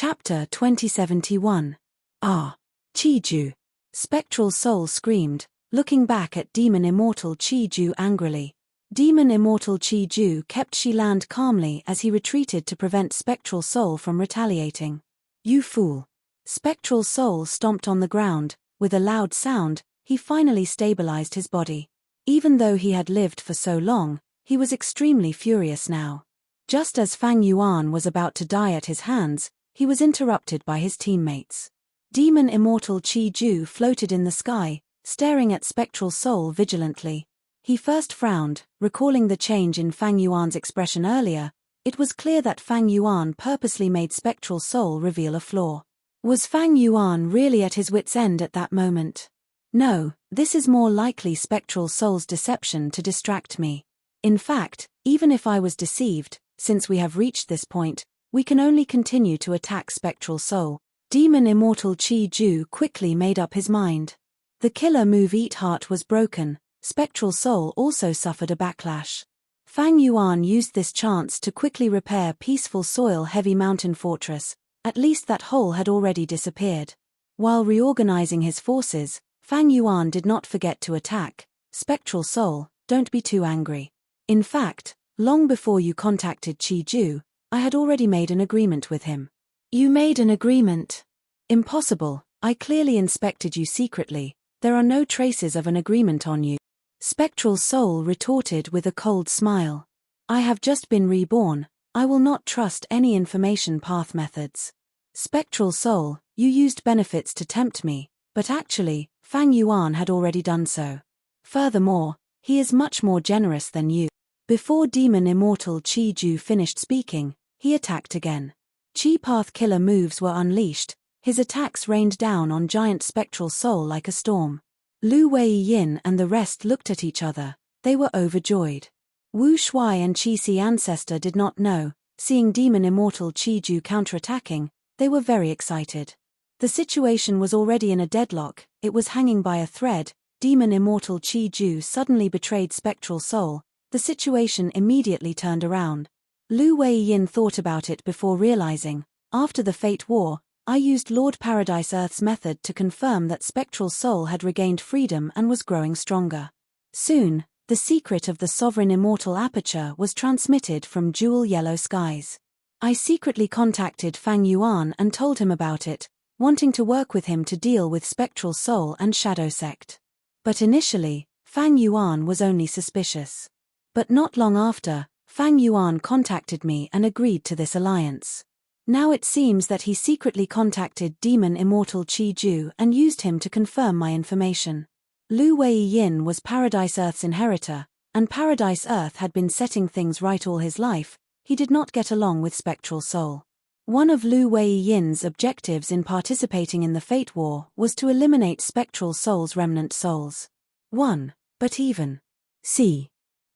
Chapter 2071. Ah! Chi-Ju! Spectral Soul screamed, looking back at Demon Immortal Chi-Ju angrily. Demon Immortal Chi-Ju kept Shi-Land calmly as he retreated to prevent Spectral Soul from retaliating. You fool! Spectral Soul stomped on the ground. With a loud sound, he finally stabilized his body. Even though he had lived for so long, he was extremely furious now. Just as Fang Yuan was about to die at his hands, he was interrupted by his teammates. Demon Immortal Chi-Ju floated in the sky, staring at Spectral Soul vigilantly. He first frowned, recalling the change in Fang Yuan's expression earlier. It was clear that Fang Yuan purposely made Spectral Soul reveal a flaw. Was Fang Yuan really at his wits' end at that moment? No, this is more likely Spectral Soul's deception to distract me. In fact, even if I was deceived, since we have reached this point, we can only continue to attack Spectral Soul. Demon Immortal Chi-Ju quickly made up his mind. The killer move Eat Heart was broken. Spectral Soul also suffered a backlash. Fang Yuan used this chance to quickly repair Peaceful Soil Heavy Mountain Fortress. At least that hole had already disappeared. While reorganizing his forces, Fang Yuan did not forget to attack. Spectral Soul, don't be too angry. In fact, long before you contacted Chi-Ju, I had already made an agreement with him. You made an agreement? Impossible, I clearly inspected you secretly. There are no traces of an agreement on you. Spectral Soul retorted with a cold smile. I have just been reborn. I will not trust any information path methods. Spectral Soul, you used benefits to tempt me, but actually, Fang Yuan had already done so. Furthermore, he is much more generous than you. Before Demon Immortal Chi-Ju finished speaking, he attacked again. Chi Path Killer moves were unleashed. His attacks rained down on giant Spectral Soul like a storm. Lu Wei-Yin and the rest looked at each other. They were overjoyed. Wu Shuai and Qi-Si Ancestor did not know. Seeing Demon Immortal Chi-Ju counterattacking, they were very excited. The situation was already in a deadlock. It was hanging by a thread. Demon Immortal Chi-Ju suddenly betrayed Spectral Soul. The situation immediately turned around. Lu Wei-Yin thought about it before realizing, after the Fate War, I used Lord Paradise Earth's method to confirm that Spectral Soul had regained freedom and was growing stronger. Soon, the secret of the Sovereign Immortal Aperture was transmitted from Jewel Yellow Skies. I secretly contacted Fang Yuan and told him about it, wanting to work with him to deal with Spectral Soul and Shadow Sect. But initially, Fang Yuan was only suspicious. But not long after, Fang Yuan contacted me and agreed to this alliance. Now it seems that he secretly contacted Demon Immortal Chi-Ju and used him to confirm my information. Lu Wei-Yin was Paradise Earth's inheritor, and Paradise Earth had been setting things right all his life. He did not get along with Spectral Soul. One of Lu Wei-Yin's objectives in participating in the Fate War was to eliminate Spectral Soul's remnant souls. But even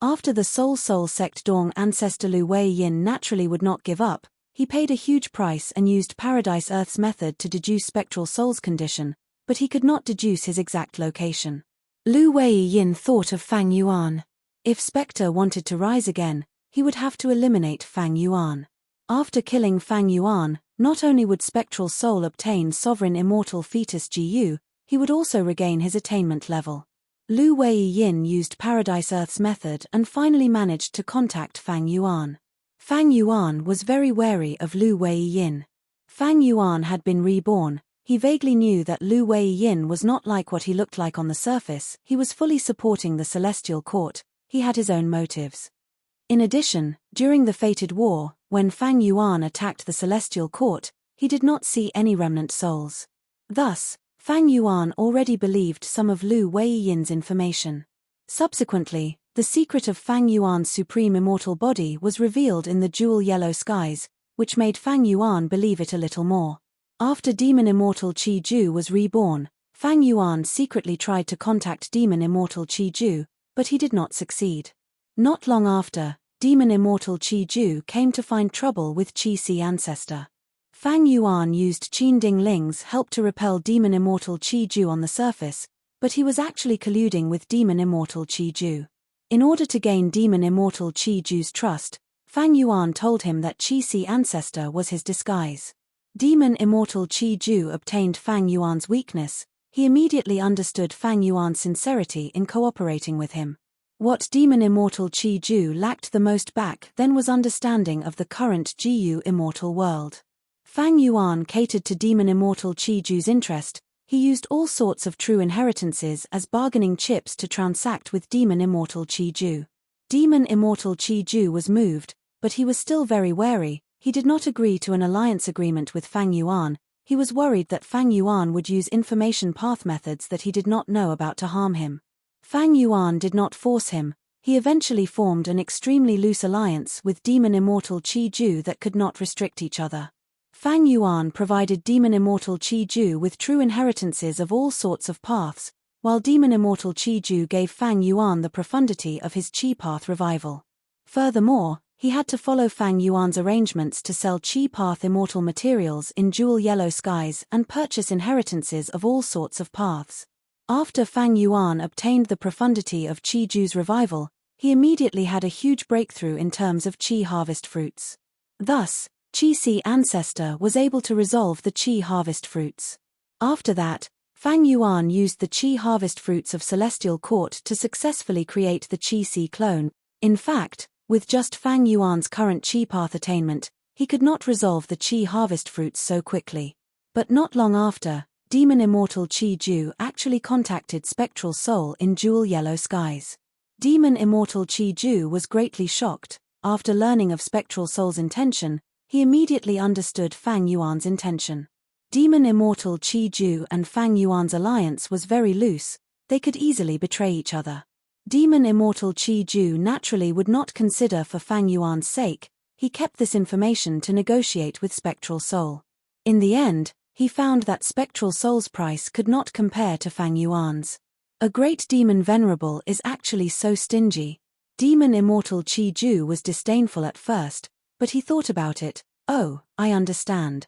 after the Soul Sect Dong ancestor Lu Wei-Yin naturally would not give up. He paid a huge price and used Paradise Earth's method to deduce Spectral Soul's condition, but he could not deduce his exact location. Lu Wei-Yin thought of Fang Yuan. If Spectre wanted to rise again, he would have to eliminate Fang Yuan. After killing Fang Yuan, not only would Spectral Soul obtain Sovereign Immortal Fetus GU, he would also regain his attainment level. Lu Wei-Yin used Paradise Earth's method and finally managed to contact Fang Yuan. Fang Yuan was very wary of Lu Wei-Yin. Fang Yuan had been reborn. He vaguely knew that Lu Wei-Yin was not like what he looked like on the surface. He was fully supporting the Celestial Court. He had his own motives. In addition, during the Fated War, when Fang Yuan attacked the Celestial Court, he did not see any remnant souls. Thus, Fang Yuan already believed some of Lu Wei-Yin's information. Subsequently, the secret of Fang Yuan's supreme immortal body was revealed in the Jewel Yellow Skies, which made Fang Yuan believe it a little more. After Demon Immortal Chi-Ju was reborn, Fang Yuan secretly tried to contact Demon Immortal Chi-Ju, but he did not succeed. Not long after, Demon Immortal Chi-Ju came to find trouble with Qi-Si Ancestor. Fang Yuan used Qin Ding Ling's help to repel Demon Immortal Chi-Ju on the surface, but he was actually colluding with Demon Immortal Chi-Ju. In order to gain Demon Immortal Chi-Ju's trust, Fang Yuan told him that Qi-Si Ancestor was his disguise. Demon Immortal Qi Ju obtained Fang Yuan's weakness. He immediately understood Fang Yuan's sincerity in cooperating with him. What Demon Immortal Qi Ju lacked the most back then was understanding of the current Jiyu immortal world. Fang Yuan catered to Demon Immortal Qi Ju's interest. He used all sorts of true inheritances as bargaining chips to transact with Demon Immortal Qi Ju. Demon Immortal Qi Ju was moved, but he was still very wary. He did not agree to an alliance agreement with Fang Yuan. He was worried that Fang Yuan would use information path methods that he did not know about to harm him. Fang Yuan did not force him. He eventually formed an extremely loose alliance with Demon Immortal Qi Ju that could not restrict each other. Fang Yuan provided Demon Immortal Qi Ju with true inheritances of all sorts of paths, while Demon Immortal Qi Ju gave Fang Yuan the profundity of his Qi path revival. Furthermore, he had to follow Fang Yuan's arrangements to sell Qi path immortal materials in jewel yellow skies and purchase inheritances of all sorts of paths. After Fang Yuan obtained the profundity of Qi Ju's revival, he immediately had a huge breakthrough in terms of Qi harvest fruits. Thus, Qi Si Ancestor was able to resolve the Qi harvest fruits. After that, Fang Yuan used the Qi harvest fruits of Celestial Court to successfully create the Qi Si clone. In fact, with just Fang Yuan's current Qi path attainment, he could not resolve the Qi harvest fruits so quickly. But not long after, Demon Immortal Qi Ju actually contacted Spectral Soul in jewel yellow skies. Demon Immortal Qi Ju was greatly shocked. After learning of Spectral Soul's intention, he immediately understood Fang Yuan's intention. Demon Immortal Qi Ju and Fang Yuan's alliance was very loose. They could easily betray each other. Demon Immortal Qi Ju naturally would not consider for Fang Yuan's sake. He kept this information to negotiate with Spectral Soul. In the end, he found that Spectral Soul's price could not compare to Fang Yuan's. A great demon Venerable is actually so stingy. Demon Immortal Qi Ju was disdainful at first, but he thought about it. Oh, I understand.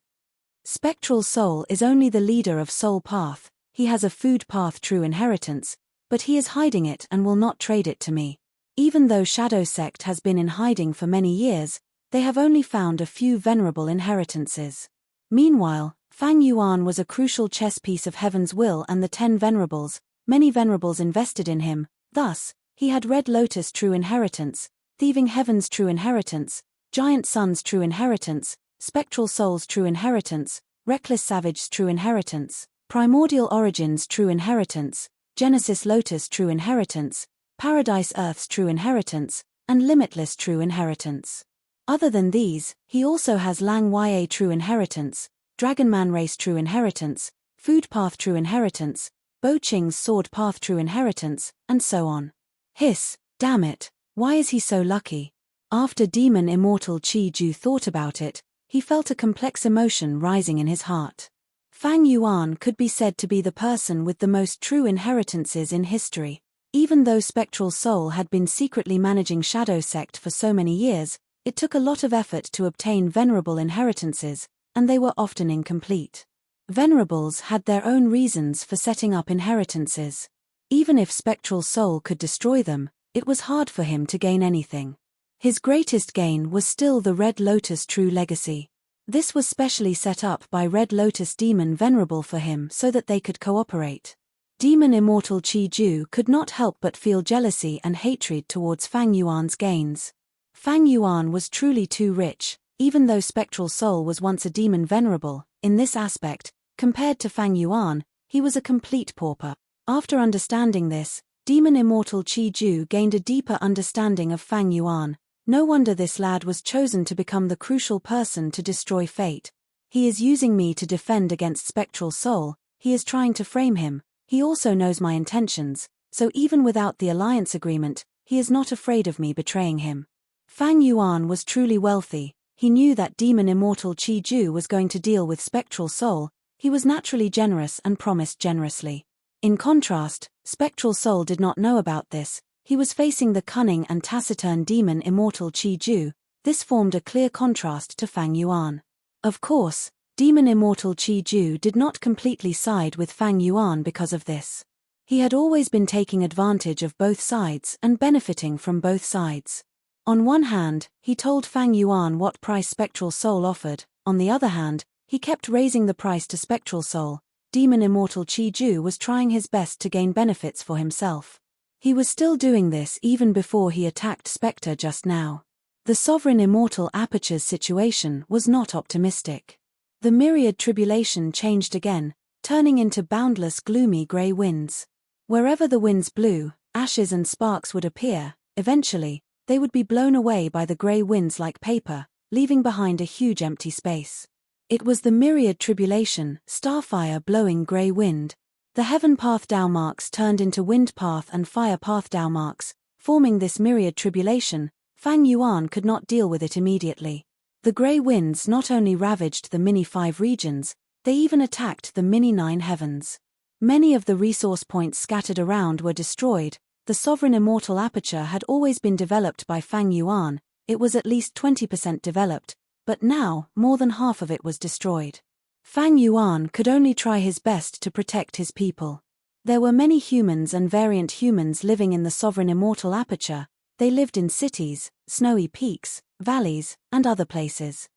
Spectral Soul is only the leader of Soul Path. He has a food path true inheritance, but he is hiding it and will not trade it to me. Even though Shadow Sect has been in hiding for many years, they have only found a few venerable inheritances. Meanwhile, Fang Yuan was a crucial chess piece of Heaven's will and the 10 venerables. Many venerables invested in him. Thus, he had Red Lotus true inheritance, Thieving Heaven's true inheritance, Giant Sun's true inheritance, Spectral Soul's true inheritance, Reckless Savage's true inheritance, Primordial Origin's true inheritance, Genesis Lotus true inheritance, Paradise Earth's true inheritance, and Limitless true inheritance. Other than these, he also has Lang Ya true inheritance, Dragonman Race true inheritance, Food Path true inheritance, Bo Qing's Sword Path true inheritance, and so on. Hiss, damn it, why is he so lucky? After Demon Immortal Qi Ju thought about it, he felt a complex emotion rising in his heart. Fang Yuan could be said to be the person with the most true inheritances in history. Even though Spectral Soul had been secretly managing Shadow Sect for so many years, it took a lot of effort to obtain venerable inheritances, and they were often incomplete. Venerables had their own reasons for setting up inheritances. Even if Spectral Soul could destroy them, it was hard for him to gain anything. His greatest gain was still the Red Lotus true legacy. This was specially set up by Red Lotus Demon Venerable for him so that they could cooperate. Demon Immortal Qi Ju could not help but feel jealousy and hatred towards Fang Yuan's gains. Fang Yuan was truly too rich, even though Spectral Soul was once a demon venerable. In this aspect, compared to Fang Yuan, he was a complete pauper. After understanding this, Demon Immortal Qi Ju gained a deeper understanding of Fang Yuan. No wonder this lad was chosen to become the crucial person to destroy fate. He is using me to defend against Spectral Soul. He is trying to frame him. He also knows my intentions, so even without the alliance agreement, he is not afraid of me betraying him. Fang Yuan was truly wealthy. He knew that Demon Immortal Qi Ju was going to deal with Spectral Soul. He was naturally generous and promised generously. In contrast, Spectral Soul did not know about this. He was facing the cunning and taciturn Demon Immortal Qi Ju. This formed a clear contrast to Fang Yuan. Of course, Demon Immortal Qi Ju did not completely side with Fang Yuan because of this. He had always been taking advantage of both sides and benefiting from both sides. On one hand, he told Fang Yuan what price Spectral Soul offered. On the other hand, He kept raising the price to Spectral Soul. Demon Immortal Chi-Ju was trying his best to gain benefits for himself. He was still doing this even before he attacked Spectre just now. The Sovereign Immortal Aperture's situation was not optimistic. The myriad tribulation changed again, turning into boundless gloomy grey winds. Wherever the winds blew, ashes and sparks would appear. Eventually, they would be blown away by the grey winds like paper, leaving behind a huge empty space. It was the myriad tribulation, starfire blowing grey wind. The heaven path Dao marks turned into wind path and fire path Dao marks, forming this myriad tribulation. Fang Yuan could not deal with it immediately. The grey winds not only ravaged the Mini-5 regions, they even attacked the Mini-9 heavens. Many of the resource points scattered around were destroyed. The Sovereign Immortal Aperture had always been developed by Fang Yuan. It was at least 20% developed, but now more than half of it was destroyed. Fang Yuan could only try his best to protect his people. There were many humans and variant humans living in the Sovereign Immortal Aperture. They lived in cities, snowy peaks, valleys, and other places.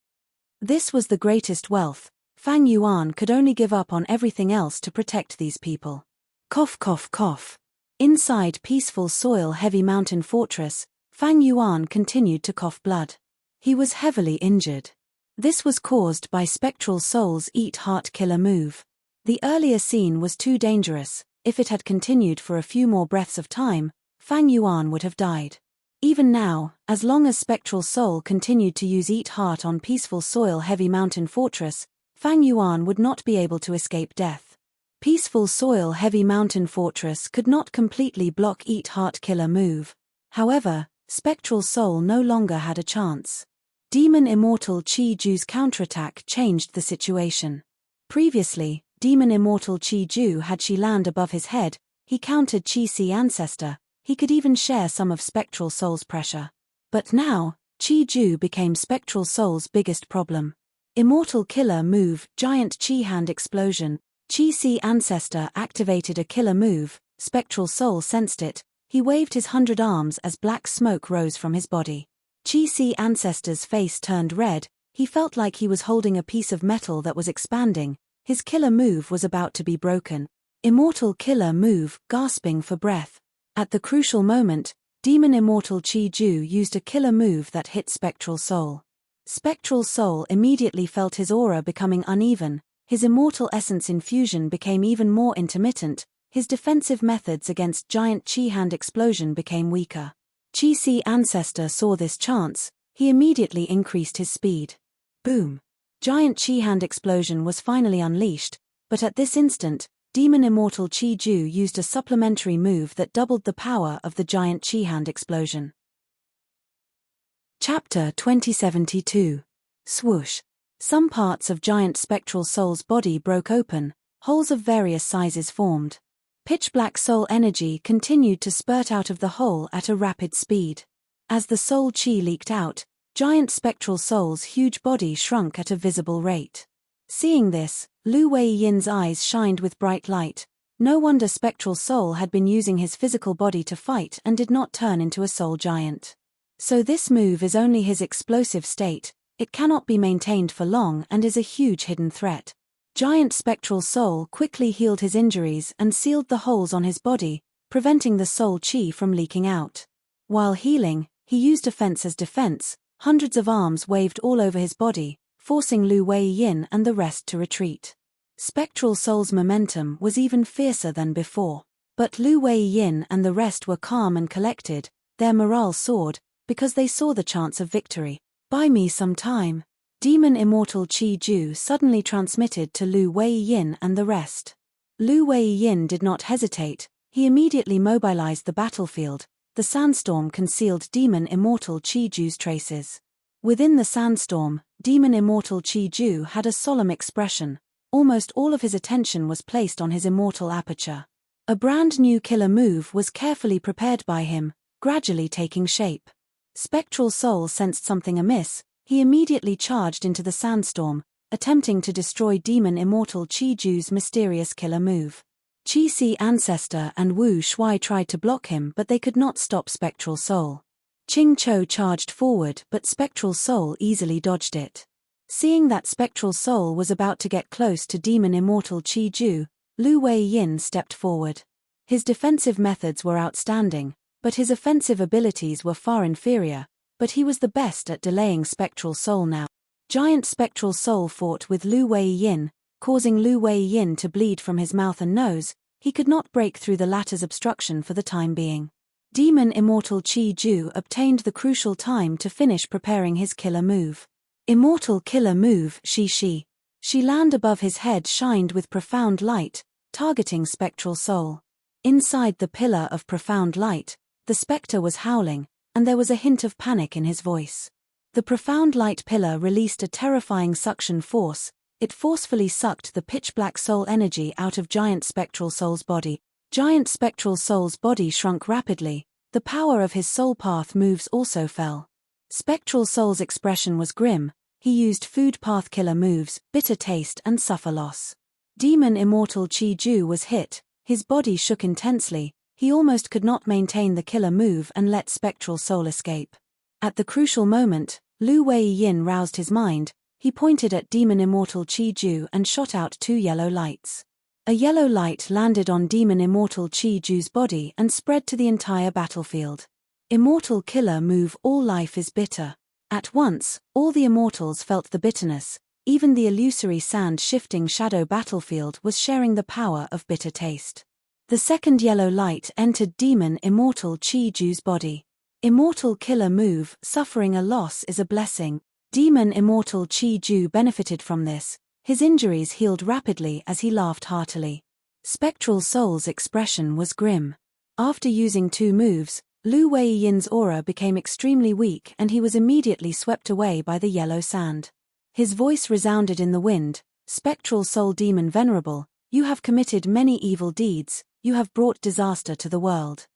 This was the greatest wealth. Fang Yuan could only give up on everything else to protect these people. Cough cough cough. Inside Peaceful Soil Heavy Mountain Fortress, Fang Yuan continued to cough blood. He was heavily injured. This was caused by Spectral Soul's Eat Heart Killer move. The earlier scene was too dangerous. If it had continued for a few more breaths of time, Fang Yuan would have died. Even now, as long as Spectral Soul continued to use Eat Heart on Peaceful Soil Heavy Mountain Fortress, Fang Yuan would not be able to escape death. Peaceful Soil Heavy Mountain Fortress could not completely block Eat Heart Killer move. However, Spectral Soul no longer had a chance. Demon Immortal Chi-Ju's counterattack changed the situation. Previously, Demon Immortal Chi-Ju had Chi land above his head. He countered Chi-Si Ancestor. He could even share some of Spectral Soul's pressure. But now, Chi-Ju became Spectral Soul's biggest problem. Immortal Killer move, Giant Chi Hand Explosion. Chi-Si Ancestor activated a killer move. Spectral Soul sensed it. He waved his 100 arms as black smoke rose from his body. Chi-Si Ancestor's face turned red. He felt like he was holding a piece of metal that was expanding. His killer move was about to be broken. Immortal Killer move, gasping for breath. At the crucial moment, Demon Immortal Chi-Ju used a killer move that hit Spectral Soul. Spectral Soul immediately felt his aura becoming uneven. His immortal essence infusion became even more intermittent. His defensive methods against Giant Chi Hand Explosion became weaker. Chi-Si Ancestor saw this chance. He immediately increased his speed. Boom! Giant Chi Hand Explosion was finally unleashed, but at this instant, Demon Immortal Chi-Ju used a supplementary move that doubled the power of the Giant Chi Hand Explosion. Chapter 2072. Swoosh. Some parts of Giant Spectral Soul's body broke open, holes of various sizes formed. Pitch-black soul energy continued to spurt out of the hole at a rapid speed. As the soul chi leaked out, Giant Spectral Soul's huge body shrunk at a visible rate. Seeing this, Lu Wei-Yin's eyes shined with bright light. No wonder Spectral Soul had been using his physical body to fight and did not turn into a soul giant. So this move is only his explosive state. It cannot be maintained for long and is a huge hidden threat. Giant Spectral Soul quickly healed his injuries and sealed the holes on his body, preventing the soul chi from leaking out. While healing, he used offense as defense. Hundreds of arms waved all over his body, forcing Lu Wei-Yin and the rest to retreat. Spectral Soul's momentum was even fiercer than before. But Lu Wei-Yin and the rest were calm and collected. Their morale soared, because they saw the chance of victory. Buy me some time. Demon Immortal Chi-Ju suddenly transmitted to Lu Wei-Yin and the rest. Lu Wei-Yin did not hesitate. He immediately mobilized the battlefield. The sandstorm concealed Demon Immortal Chi-Ju's traces. Within the sandstorm, Demon Immortal Chi-Ju had a solemn expression. Almost all of his attention was placed on his immortal aperture. A brand new killer move was carefully prepared by him, gradually taking shape. Spectral Soul sensed something amiss. He immediately charged into the sandstorm, attempting to destroy Demon Immortal Chi-Ju's mysterious killer move. Chi-Si Ancestor and Wu Shui tried to block him, but they could not stop Spectral Soul. Ching Cho charged forward, but Spectral Soul easily dodged it. Seeing that Spectral Soul was about to get close to Demon Immortal Chi-Ju, Lu Wei-yin stepped forward. His defensive methods were outstanding, but his offensive abilities were far inferior, but he was the best at delaying Spectral Soul now. Giant Spectral Soul fought with Lu Wei-yin, causing Lu Wei-yin to bleed from his mouth and nose. He could not break through the latter's obstruction for the time being. Demon Immortal Chi-Ju obtained the crucial time to finish preparing his killer move. Immortal Killer Move She land above his head shined with profound light, targeting Spectral Soul. Inside the pillar of profound light, the spectre was howling, and there was a hint of panic in his voice. The profound light pillar released a terrifying suction force. It forcefully sucked the pitch-black soul energy out of Giant Spectral Soul's body. Giant Spectral Soul's body shrunk rapidly. The power of his soul path moves also fell. Spectral Soul's expression was grim. He used food path killer moves, bitter taste and suffer loss. Demon Immortal Chi-Ju was hit. His body shook intensely. He almost could not maintain the killer move and let Spectral Soul escape. At the crucial moment, Lu Wei-yin roused his mind. He pointed at Demon Immortal Chi-Ju and shot out 2 yellow lights. A yellow light landed on Demon Immortal Chi-Ju's body and spread to the entire battlefield. Immortal Killer Move All Life is Bitter. At once, all the immortals felt the bitterness. Even the illusory sand-shifting shadow battlefield was sharing the power of bitter taste. The second yellow light entered Demon Immortal Chi-Ju's body. Immortal Killer Move Suffering a Loss is a Blessing. Demon Immortal Chi-Ju benefited from this. His injuries healed rapidly as he laughed heartily. Spectral Soul's expression was grim. After using 2 moves, Lu Wei-yin's aura became extremely weak and he was immediately swept away by the yellow sand. His voice resounded in the wind. Spectral Soul Demon Venerable, you have committed many evil deeds, you have brought disaster to the world.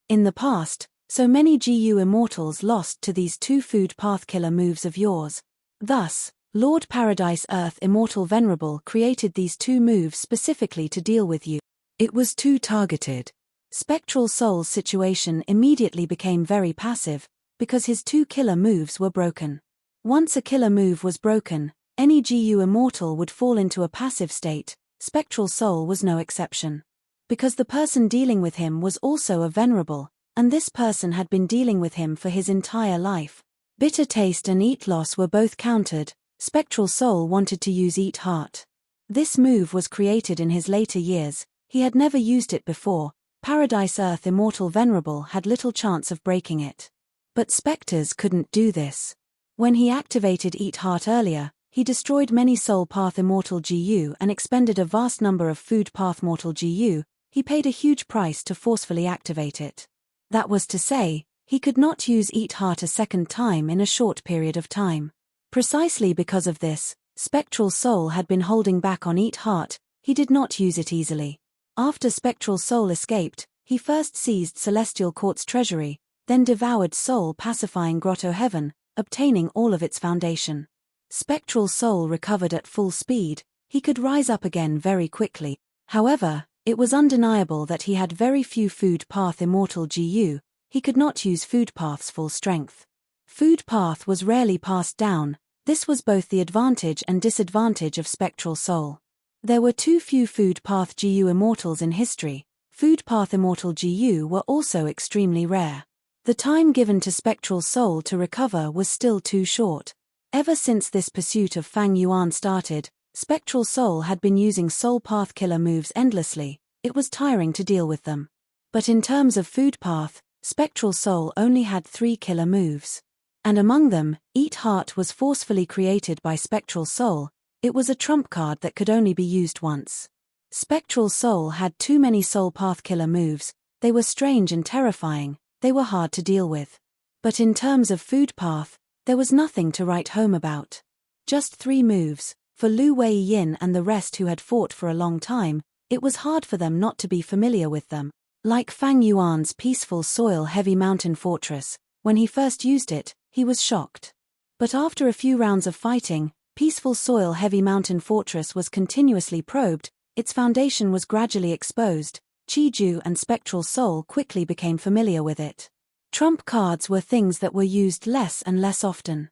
In the past, so many GU immortals lost to these 2 food path killer moves of yours. Thus, Lord Paradise Earth Immortal Venerable created these 2 moves specifically to deal with you. It was too targeted. Spectral Soul's situation immediately became very passive, because his 2 killer moves were broken. Once a killer move was broken, any GU immortal would fall into a passive state. Spectral Soul was no exception. Because the person dealing with him was also a Venerable, and this person had been dealing with him for his entire life. Bitter Taste and Eat Loss were both countered. Spectral Soul wanted to use Eat Heart. This move was created in his later years. He had never used it before. Paradise Earth Immortal Venerable had little chance of breaking it. But specters couldn't do this. When he activated Eat Heart earlier, he destroyed many Soul Path Immortal GU and expended a vast number of Food Path Mortal GU. He paid a huge price to forcefully activate it. That was to say, he could not use Eat Heart a second time in a short period of time. Precisely because of this, Spectral Soul had been holding back on Eat Heart. He did not use it easily. After Spectral Soul escaped, he first seized Celestial Court's treasury, then devoured Soul Pacifying Grotto Heaven, obtaining all of its foundation. Spectral Soul recovered at full speed. He could rise up again very quickly. However, it was undeniable that he had very few Food Path Immortal GU. He could not use Food Path's full strength. Food Path was rarely passed down. This was both the advantage and disadvantage of Spectral Soul. There were too few Food Path GU immortals in history. Food Path Immortal GU were also extremely rare. The time given to Spectral Soul to recover was still too short. Ever since this pursuit of Fang Yuan started, Spectral Soul had been using Soul Path killer moves endlessly. It was tiring to deal with them. But in terms of Food Path, Spectral Soul only had 3 killer moves. And among them, Eat Heart was forcefully created by Spectral Soul. It was a trump card that could only be used once. Spectral Soul had too many Soul Path killer moves. They were strange and terrifying. They were hard to deal with. But in terms of Food Path, there was nothing to write home about. Just 3 moves. For Lu Wei-yin and the rest who had fought for a long time, it was hard for them not to be familiar with them. Like Fang Yuan's Peaceful Soil Heavy Mountain Fortress, when he first used it, he was shocked. But after a few rounds of fighting, Peaceful Soil Heavy Mountain Fortress was continuously probed, its foundation was gradually exposed. Chi-Ju and Spectral Soul quickly became familiar with it. Trump cards were things that were used less and less often.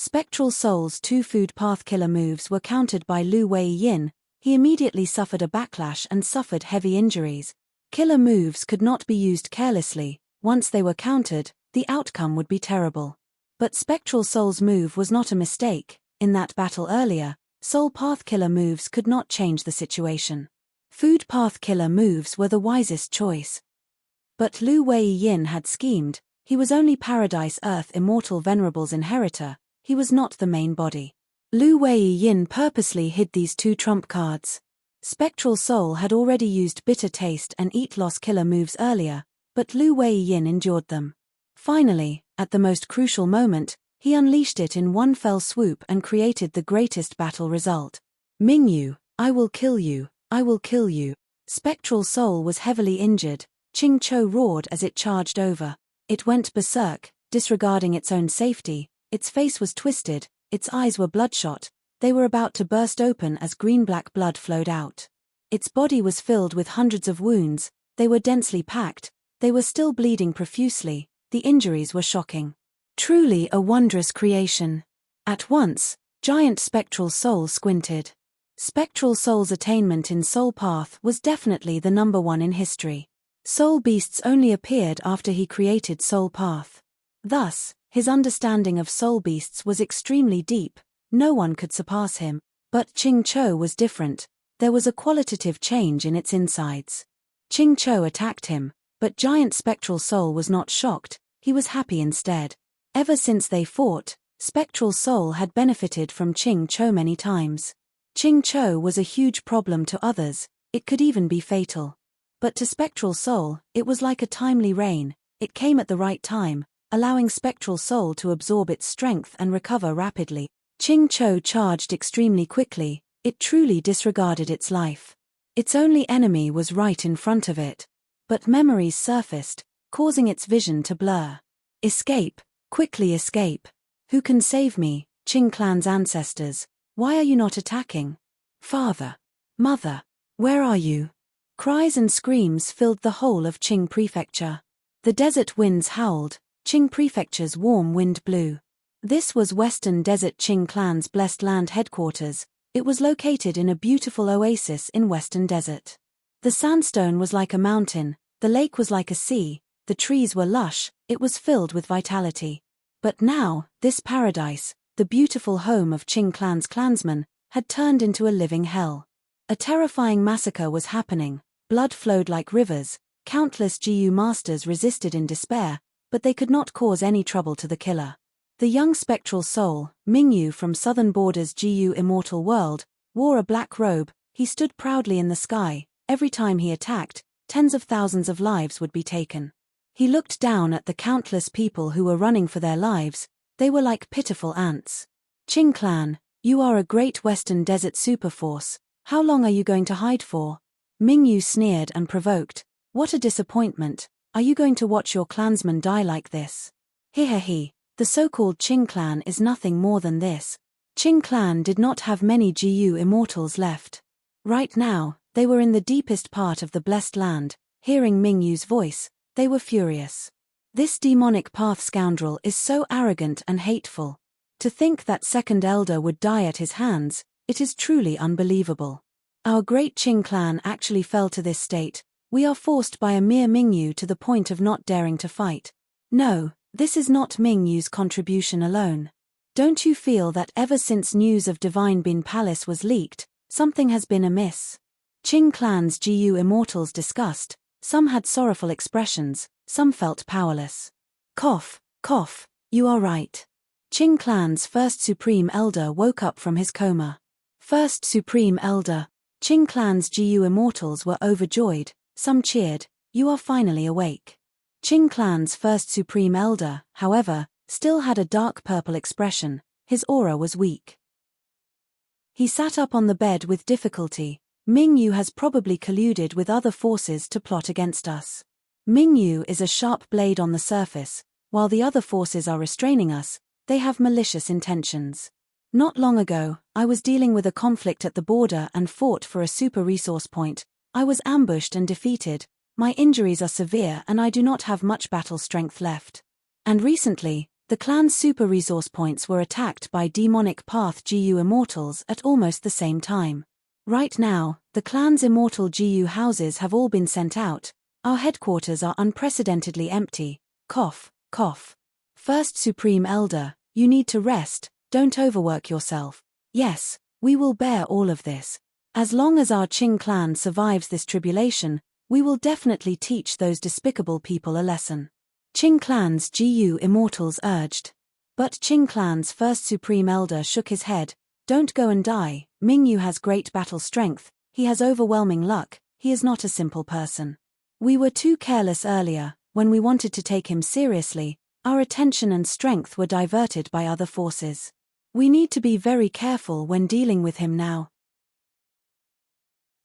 Spectral Soul's 2 food path killer moves were countered by Lu Wei-yin. He immediately suffered a backlash and suffered heavy injuries. Killer moves could not be used carelessly. Once they were countered, the outcome would be terrible. But Spectral Soul's move was not a mistake. In that battle earlier, Soul Path killer moves could not change the situation. Food Path killer moves were the wisest choice. But Lu Wei-yin had schemed. He was only Paradise Earth Immortal Venerable's inheritor. He was not the main body. Lu Wei-yin purposely hid these 2 trump cards. Spectral Soul had already used Bitter Taste and Eat Loss killer moves earlier, but Lu Wei-yin endured them. Finally, at the most crucial moment, he unleashed it in one fell swoop and created the greatest battle result. Mingyu, I will kill you, I will kill you. Spectral Soul was heavily injured. Ching Cho roared as it charged over. It went berserk, disregarding its own safety. Its face was twisted, its eyes were bloodshot. They were about to burst open as green-black blood flowed out. Its body was filled with hundreds of wounds. They were densely packed. They were still bleeding profusely. The injuries were shocking. Truly a wondrous creation. At once, giant Spectral Soul squinted. Spectral Soul's attainment in Soul Path was definitely the #1 in history. Soul Beasts only appeared after he created Soul Path. Thus, his understanding of Soul Beasts was extremely deep. No one could surpass him. But Ching Cho was different. There was a qualitative change in its insides. Ching Cho attacked him, but giant Spectral Soul was not shocked. He was happy instead. Ever since they fought, Spectral Soul had benefited from Ching Cho many times. Ching Cho was a huge problem to others. It could even be fatal. But to Spectral Soul, it was like a timely rain. It came at the right time, allowing Spectral Soul to absorb its strength and recover rapidly. Ching Cho charged extremely quickly. It truly disregarded its life. Its only enemy was right in front of it. But memories surfaced, causing its vision to blur. Escape, quickly escape. Who can save me, Qing clan's ancestors? Why are you not attacking? Father, mother, where are you? Cries and screams filled the whole of Qing Prefecture. The desert winds howled. Qing Prefecture's warm wind blew. This was Western Desert Qing clan's Blessed Land headquarters. It was located in a beautiful oasis in Western Desert. The sandstone was like a mountain, the lake was like a sea, the trees were lush, it was filled with vitality. But now, this paradise, the beautiful home of Qing clan's clansmen, had turned into a living hell. A terrifying massacre was happening. Blood flowed like rivers. Countless GU masters resisted in despair, but they could not cause any trouble to the killer. The young spectral soul, Mingyu from Southern Border's GU immortal world, wore a black robe. He stood proudly in the sky. Every time he attacked, tens of thousands of lives would be taken. He looked down at the countless people who were running for their lives. They were like pitiful ants. Qing clan, you are a great Western Desert superforce. How long are you going to hide for? Mingyu sneered and provoked. What a disappointment. Are you going to watch your clansmen die like this? He. The so-called Qing clan is nothing more than this. Qing clan did not have many GU immortals left. Right now, they were in the deepest part of the Blessed Land. Hearing Mingyu's voice, they were furious. This demonic path scoundrel is so arrogant and hateful. To think that second elder would die at his hands, it is truly unbelievable. Our great Qing clan actually fell to this state. We are forced by a mere Mingyu to the point of not daring to fight. No, this is not Mingyu's contribution alone. Don't you feel that ever since news of Divine Bin Palace was leaked, something has been amiss? Qing clan's GU immortals discussed. Some had sorrowful expressions, some felt powerless. Cough, you are right. Qing clan's first Supreme Elder woke up from his coma. First Supreme Elder. Qing clan's GU immortals were overjoyed, some cheered, you are finally awake. Qing clan's first Supreme Elder, however, still had a dark purple expression. His aura was weak. He sat up on the bed with difficulty. Mingyu has probably colluded with other forces to plot against us. Mingyu is a sharp blade on the surface. While the other forces are restraining us, they have malicious intentions. Not long ago, I was dealing with a conflict at the border and fought for a super resource point. I was ambushed and defeated. My injuries are severe and I do not have much battle strength left. And recently, The clan's super resource points were attacked by demonic path GU immortals at almost the same time. Right now, the clan's immortal GU houses have all been sent out. Our headquarters are unprecedentedly empty. Cough, cough. First Supreme Elder, you need to rest, don't overwork yourself. Yes, we will bear all of this. As long as our Qing clan survives this tribulation, we will definitely teach those despicable people a lesson. Qing clan's GU immortals urged. But Qing clan's first Supreme Elder shook his head. Don't go and die. Mingyu has great battle strength, he has overwhelming luck, he is not a simple person. We were too careless earlier. When we wanted to take him seriously, our attention and strength were diverted by other forces. We need to be very careful when dealing with him now.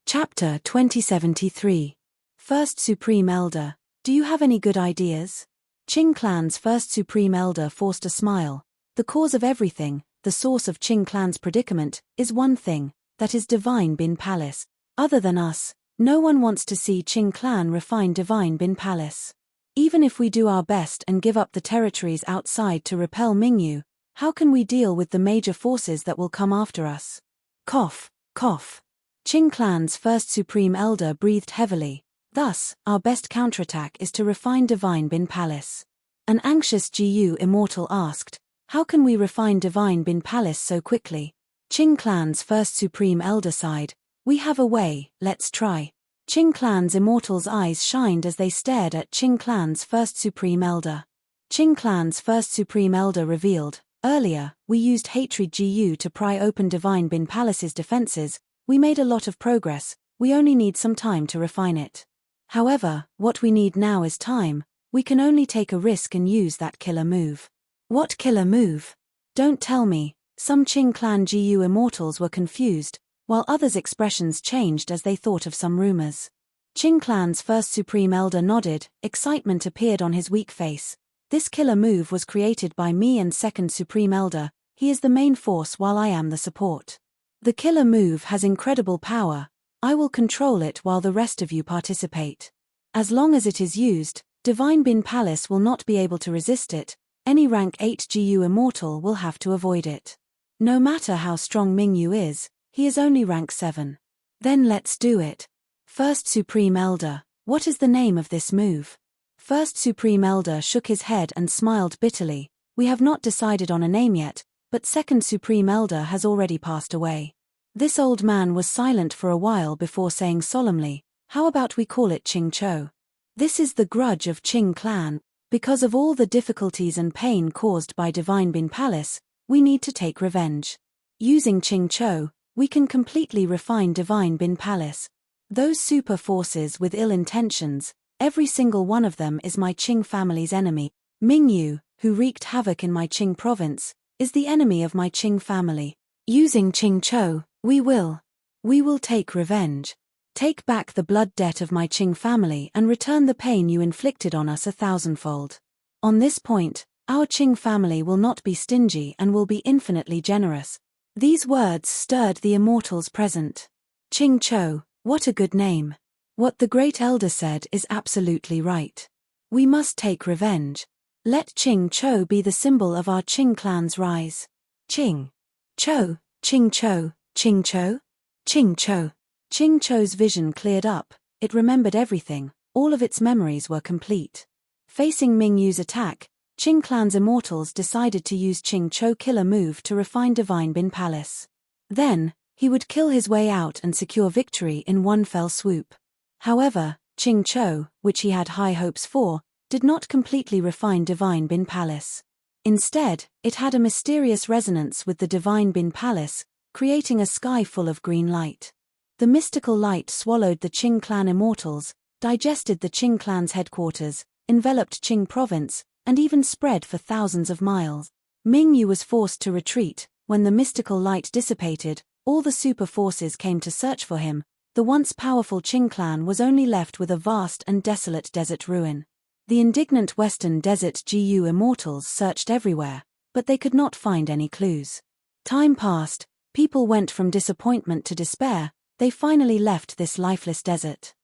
Chapter 2073. First Supreme Elder, do you have any good ideas? Qing clan's first Supreme Elder forced a smile. The cause of everything, the source of Qing clan's predicament, is one thing, that is Divine Bin Palace. Other than us, no one wants to see Qing clan refine Divine Bin Palace. Even if we do our best and give up the territories outside to repel Mingyu, how can we deal with the major forces that will come after us? Cough, cough. Qing clan's first Supreme Elder breathed heavily. Thus, our best counterattack is to refine Divine Bin Palace. An anxious GU immortal asked, how can we refine Divine Bin Palace so quickly? Qing clan's first Supreme Elder sighed. We have a way, let's try. Qing clan's immortals' eyes shined as they stared at Qing clan's first Supreme Elder. Qing clan's first Supreme Elder revealed, earlier, we used Hatred GU to pry open Divine Bin Palace's defenses. We made a lot of progress, we only need some time to refine it. However, what we need now is time. We can only take a risk and use that killer move. What killer move? Don't tell me. Some Qing clan GU immortals were confused, while others' expressions changed as they thought of some rumors. Qing clan's first Supreme Elder nodded, excitement appeared on his weak face. This killer move was created by me and second Supreme Elder, he is the main force while I am the support. The killer move has incredible power, I will control it while the rest of you participate. As long as it is used, Divine Bin Palace will not be able to resist it, any rank 8 GU immortal will have to avoid it. No matter how strong Mingyu is, he is only rank 7. Then let's do it. First Supreme Elder, what is the name of this move? First Supreme Elder shook his head and smiled bitterly. We have not decided on a name yet, but second Supreme Elder has already passed away. This old man was silent for a while before saying solemnly, how about we call it Qing Cho? This is the grudge of Qing clan. Because of all the difficulties and pain caused by Divine Bin Palace, we need to take revenge. Using Qing Cho, we can completely refine Divine Bin Palace. Those super forces with ill intentions, every single one of them is my Qing family's enemy. Mingyu, who wreaked havoc in my Qing province, is the enemy of my Qing family. Using Qing Cho, we will take revenge. Take back the blood debt of my Qing family and return the pain you inflicted on us 1,000-fold. On this point, our Qing family will not be stingy and will be infinitely generous. These words stirred the immortals present. Qing Cho, what a good name. What the great elder said is absolutely right. We must take revenge. Let Qing Cho be the symbol of our Qing clan's rise. Qing Cho, Qing Cho, Qing Cho? Qing Cho. Qing Cho's vision cleared up, it remembered everything, all of its memories were complete. Facing Mingyu's attack, Qing clan's immortals decided to use Qing Cho killer move to refine Divine Bin Palace. Then, he would kill his way out and secure victory in one fell swoop. However, Qing Cho, which he had high hopes for, did not completely refine Divine Bin Palace. Instead, it had a mysterious resonance with the Divine Bin Palace, creating a sky full of green light. The mystical light swallowed the Qing clan immortals, digested the Qing clan's headquarters, enveloped Qing province, and even spread for thousands of miles. Mingyu was forced to retreat. When the mystical light dissipated, all the super forces came to search for him. The once powerful Qing clan was only left with a vast and desolate desert ruin. The indignant Western Desert GU immortals searched everywhere, but they could not find any clues. Time passed, people went from disappointment to despair, they finally left this lifeless desert.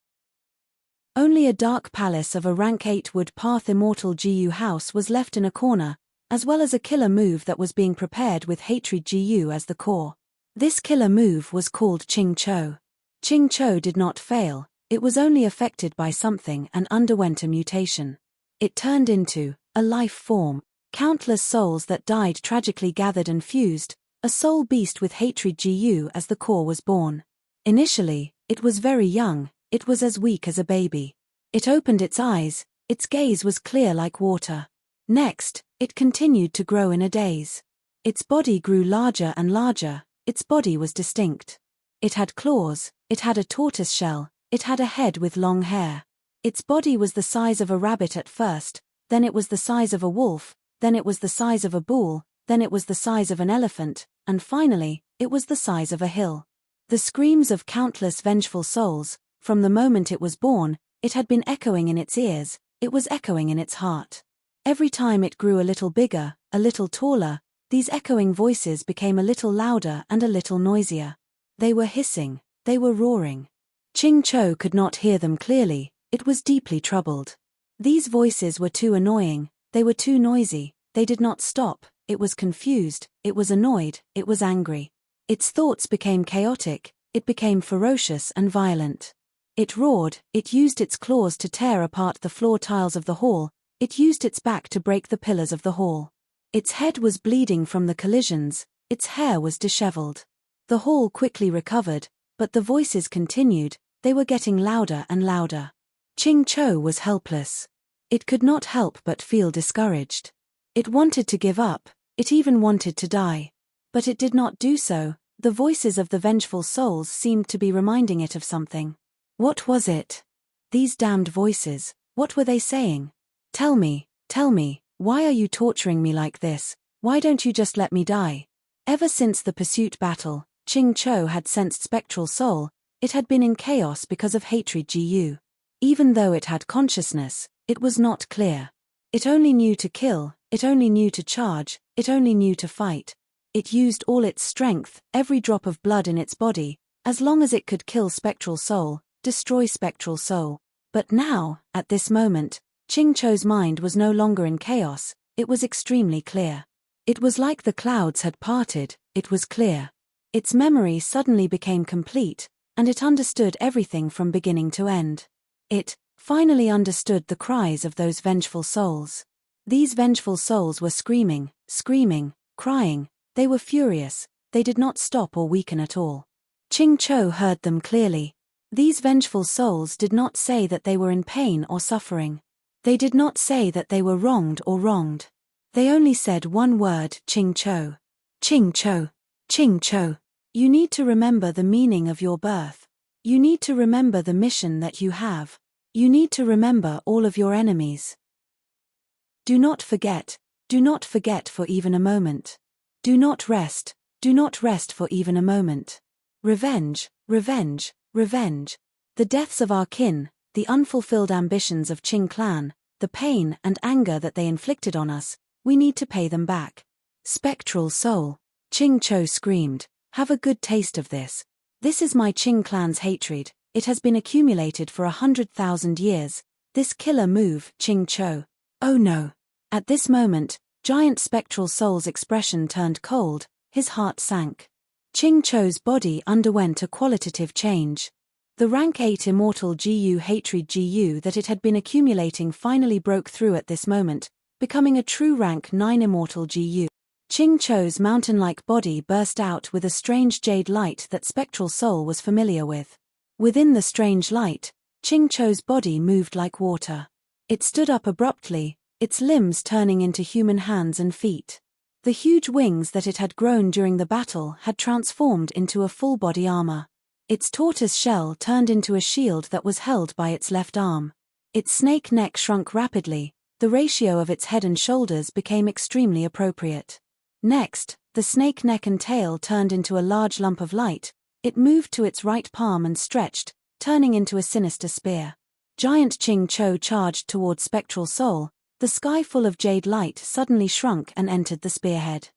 Only a dark palace of a rank 8 wood path immortal GU house was left in a corner, as well as a killer move that was being prepared with hatred Gu as the core. This killer move was called Ching Cho. Ching Cho did not fail, it was only affected by something and underwent a mutation. It turned into a life form. Countless souls that died tragically gathered and fused, a soul beast with hatred Gu as the core was born. Initially, it was very young, it was as weak as a baby. It opened its eyes, its gaze was clear like water. Next, it continued to grow in a daze. Its body grew larger and larger, its body was distinct. It had claws, it had a tortoise shell, it had a head with long hair. Its body was the size of a rabbit at first, then it was the size of a wolf, then it was the size of a bull, then it was the size of an elephant, and finally, it was the size of a hill. The screams of countless vengeful souls, from the moment it was born, it had been echoing in its ears, it was echoing in its heart. Every time it grew a little bigger, a little taller, these echoing voices became a little louder and a little noisier. They were hissing, they were roaring. Ching Cho could not hear them clearly, it was deeply troubled. These voices were too annoying, they were too noisy, they did not stop, it was confused, it was annoyed, it was angry. Its thoughts became chaotic, it became ferocious and violent. It roared, it used its claws to tear apart the floor tiles of the hall, it used its back to break the pillars of the hall. Its head was bleeding from the collisions, its hair was disheveled. The hall quickly recovered, but the voices continued, they were getting louder and louder. Ching Cho was helpless. It could not help but feel discouraged. It wanted to give up, it even wanted to die. But it did not do so, the voices of the vengeful souls seemed to be reminding it of something. What was it? These damned voices, what were they saying? Tell me, why are you torturing me like this? Why don't you just let me die? Ever since the pursuit battle, Ching Cho had sensed spectral soul, it had been in chaos because of hatred Gu. Even though it had consciousness, it was not clear. It only knew to kill, it only knew to charge, it only knew to fight. It used all its strength, every drop of blood in its body, as long as it could kill spectral soul, destroy spectral soul. But now, at this moment, Ching Cho's mind was no longer in chaos, it was extremely clear. It was like the clouds had parted, it was clear. Its memory suddenly became complete, and it understood everything from beginning to end. It finally understood the cries of those vengeful souls. These vengeful souls were screaming, crying, they were furious, they did not stop or weaken at all. Ching Cho heard them clearly. These vengeful souls did not say that they were in pain or suffering. They did not say that they were wronged or wronged. They only said one word, Ching Cho. Ching Cho. Ching Cho. You need to remember the meaning of your birth. You need to remember the mission that you have. You need to remember all of your enemies. Do not forget for even a moment. Do not rest for even a moment. Revenge, revenge, revenge. The deaths of our kin, the unfulfilled ambitions of Qing clan, the pain and anger that they inflicted on us, we need to pay them back. Spectral soul. Ching Cho screamed, have a good taste of this. This is my Qing clan's hatred, it has been accumulated for 100,000 years. This killer move, Ching Cho. Oh no. At this moment, giant spectral soul's expression turned cold, his heart sank. Ching Cho's body underwent a qualitative change. The rank 8 immortal Gu hatred Gu that it had been accumulating finally broke through at this moment, becoming a true rank 9 immortal Gu. Ching Cho's mountain-like body burst out with a strange jade light that spectral soul was familiar with. Within the strange light, Ching Cho's body moved like water. It stood up abruptly, its limbs turning into human hands and feet. The huge wings that it had grown during the battle had transformed into a full-body armor. Its tortoise shell turned into a shield that was held by its left arm. Its snake neck shrunk rapidly, the ratio of its head and shoulders became extremely appropriate. Next, the snake neck and tail turned into a large lump of light, it moved to its right palm and stretched, turning into a sinister spear. Giant Ching Cho charged toward spectral soul, the sky full of jade light suddenly shrunk and entered the spearhead.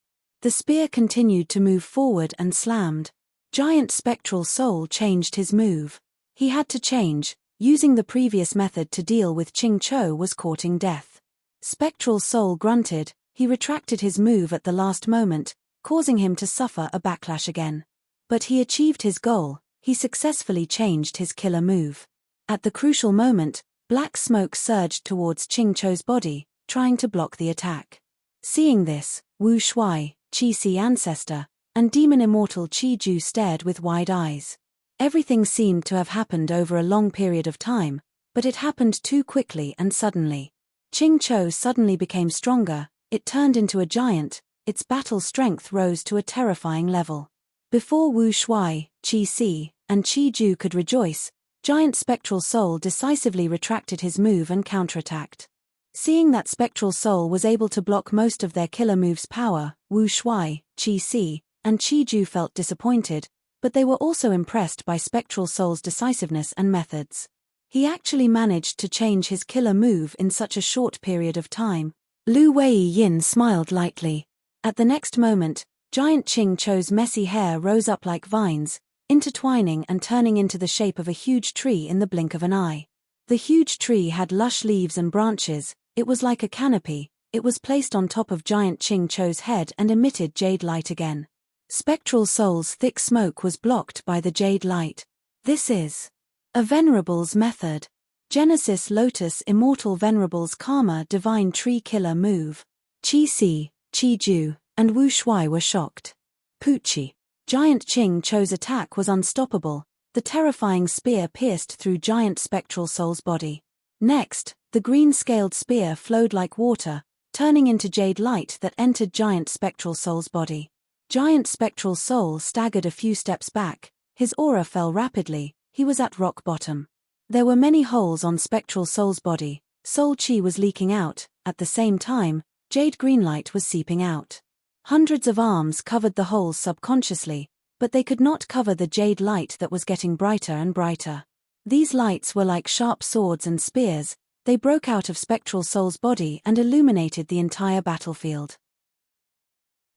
The spear continued to move forward and slammed. Giant spectral soul changed his move. He had to change, using the previous method to deal with Ching Cho was courting death. Spectral soul grunted, he retracted his move at the last moment, causing him to suffer a backlash again. But he achieved his goal, he successfully changed his killer move. At the crucial moment, black smoke surged towards Ching Chou's body, trying to block the attack. Seeing this, Wu Shuai, Qi-Si ancestor, and demon immortal Qi-Ju stared with wide eyes. Everything seemed to have happened over a long period of time, but it happened too quickly and suddenly. Ching Chou suddenly became stronger, it turned into a giant, its battle strength rose to a terrifying level. Before Wu Shuai, Qi-Si, and Qi-Ju could rejoice, giant spectral soul decisively retracted his move and counterattacked. Seeing that spectral soul was able to block most of their killer move's power, Wu Shuai, Qi-Si, and Qi-Ju felt disappointed, but they were also impressed by spectral soul's decisiveness and methods. He actually managed to change his killer move in such a short period of time. Lu Wei-yin smiled lightly. At the next moment, giant Ching Chou's messy hair rose up like vines, intertwining and turning into the shape of a huge tree in the blink of an eye. The huge tree had lush leaves and branches, it was like a canopy, it was placed on top of giant Ching Chou's head and emitted jade light again. Spectral soul's thick smoke was blocked by the jade light. This is a Venerable's method. Genesis Lotus Immortal Venerable's Karma Divine Tree Killer Move. Qi-Si, Qi-Ju, and Wu Shuai were shocked. Poochie. Giant Ching Chou's attack was unstoppable, the terrifying spear pierced through giant spectral soul's body. Next, the green-scaled spear flowed like water, turning into jade light that entered giant spectral soul's body. Giant spectral soul staggered a few steps back, his aura fell rapidly, he was at rock bottom. There were many holes on spectral soul's body, soul chi was leaking out, at the same time, jade green light was seeping out. Hundreds of arms covered the holes subconsciously, but they could not cover the jade light that was getting brighter and brighter. These lights were like sharp swords and spears, they broke out of spectral soul's body and illuminated the entire battlefield.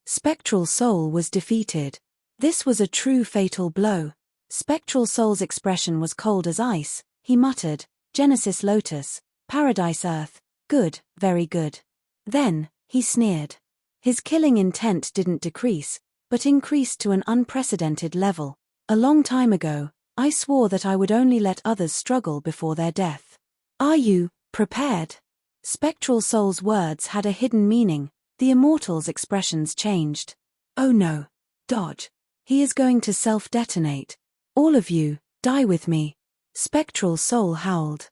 Spectral soul was defeated. This was a true fatal blow. Spectral soul's expression was cold as ice, he muttered, Genesis Lotus, Paradise Earth, good, very good. Then, he sneered. His killing intent didn't decrease, but increased to an unprecedented level. A long time ago, I swore that I would only let others struggle before their death. Are you prepared? Spectral soul's words had a hidden meaning, the immortal's expressions changed. Oh no. Dodge. He is going to self-detonate. All of you, die with me. Spectral soul howled.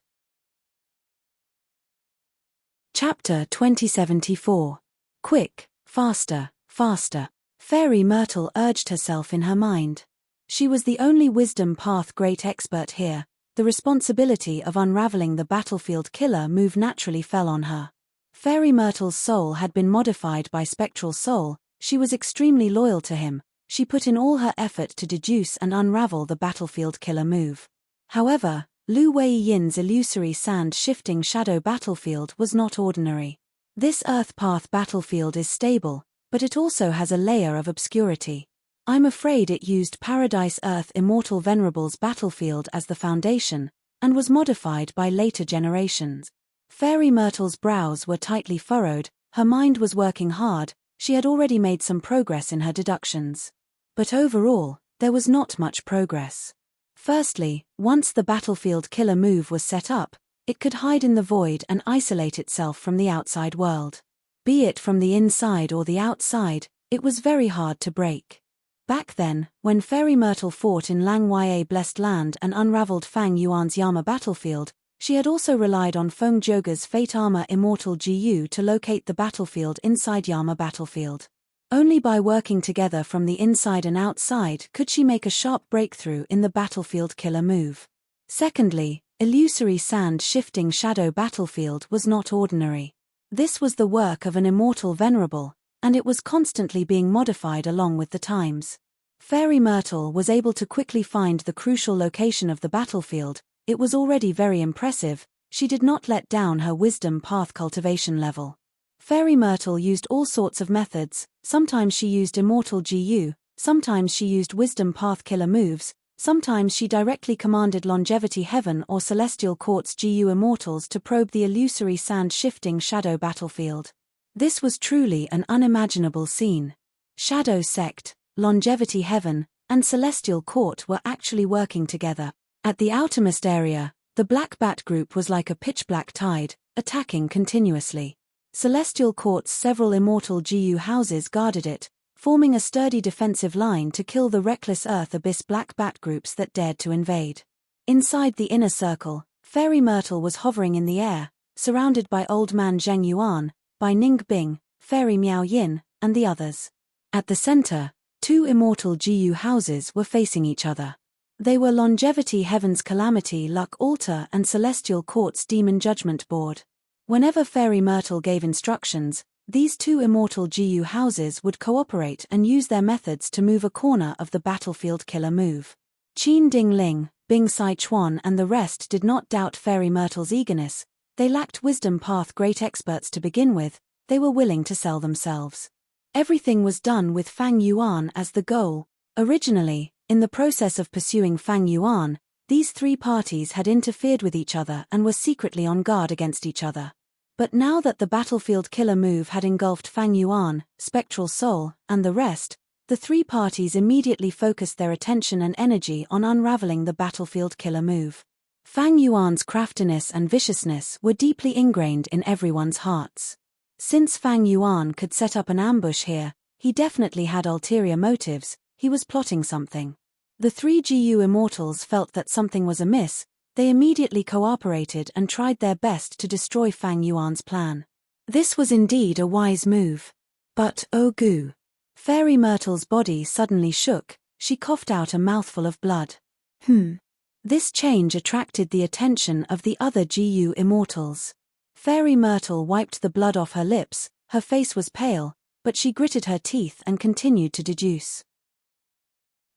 Chapter 2074. Quick, faster, faster. Fairy Myrtle urged herself in her mind. She was the only wisdom path great expert here, the responsibility of unraveling the battlefield killer move naturally fell on her. Fairy Myrtle's soul had been modified by spectral soul, she was extremely loyal to him, she put in all her effort to deduce and unravel the battlefield killer move. However, Lu Wei-yin's illusory sand-shifting shadow battlefield was not ordinary. This Earth Path battlefield is stable, but it also has a layer of obscurity. I'm afraid it used Paradise Earth Immortal Venerable's battlefield as the foundation, and was modified by later generations. Fairy Myrtle's brows were tightly furrowed, her mind was working hard, she had already made some progress in her deductions. But overall, there was not much progress. Firstly, once the battlefield killer move was set up, it could hide in the void and isolate itself from the outside world. Be it from the inside or the outside, it was very hard to break. Back then, when Fairy Myrtle fought in Lang Wei Blessed Land and unraveled Fang Yuan's Yama battlefield, she had also relied on Feng Joga's Fate Armor Immortal GU to locate the battlefield inside Yama battlefield. Only by working together from the inside and outside could she make a sharp breakthrough in the battlefield killer move. Secondly, illusory sand-shifting shadow battlefield was not ordinary. This was the work of an immortal venerable, and it was constantly being modified along with the times. Fairy Myrtle was able to quickly find the crucial location of the battlefield, it was already very impressive, she did not let down her wisdom path cultivation level. Fairy Myrtle used all sorts of methods, sometimes she used Immortal GU, sometimes she used Wisdom Path killer moves, sometimes she directly commanded Longevity Heaven or Celestial Court's GU Immortals to probe the illusory sand-shifting shadow battlefield. This was truly an unimaginable scene. Shadow Sect, Longevity Heaven, and Celestial Court were actually working together. At the outermost area, the Black Bat group was like a pitch-black tide, attacking continuously. Celestial Court's several immortal GU houses guarded it, forming a sturdy defensive line to kill the reckless Earth Abyss Black Bat groups that dared to invade. Inside the inner circle, Fairy Myrtle was hovering in the air, surrounded by Old Man Zheng Yuan, by Ning Bing, Fairy Miao Yin, and the others. At the center, two immortal GU houses were facing each other. They were Longevity Heaven's Calamity Luck Altar and Celestial Court's Demon Judgment Board. Whenever Fairy Myrtle gave instructions, these two immortal GU houses would cooperate and use their methods to move a corner of the battlefield killer move. Qin Ding Ling, Bing Sai Chuan and the rest did not doubt Fairy Myrtle's eagerness. They lacked wisdom path great experts to begin with, they were willing to sell themselves. Everything was done with Fang Yuan as the goal. Originally, in the process of pursuing Fang Yuan, these three parties had interfered with each other and were secretly on guard against each other. But now that the battlefield killer move had engulfed Fang Yuan, Spectral Soul, and the rest, the three parties immediately focused their attention and energy on unraveling the battlefield killer move. Fang Yuan's craftiness and viciousness were deeply ingrained in everyone's hearts. Since Fang Yuan could set up an ambush here, he definitely had ulterior motives, he was plotting something. The three GU immortals felt that something was amiss. They immediately cooperated and tried their best to destroy Fang Yuan's plan. This was indeed a wise move. But, oh goo. Fairy Myrtle's body suddenly shook, she coughed out a mouthful of blood. This change attracted the attention of the other GU immortals. Fairy Myrtle wiped the blood off her lips, her face was pale, but she gritted her teeth and continued to deduce.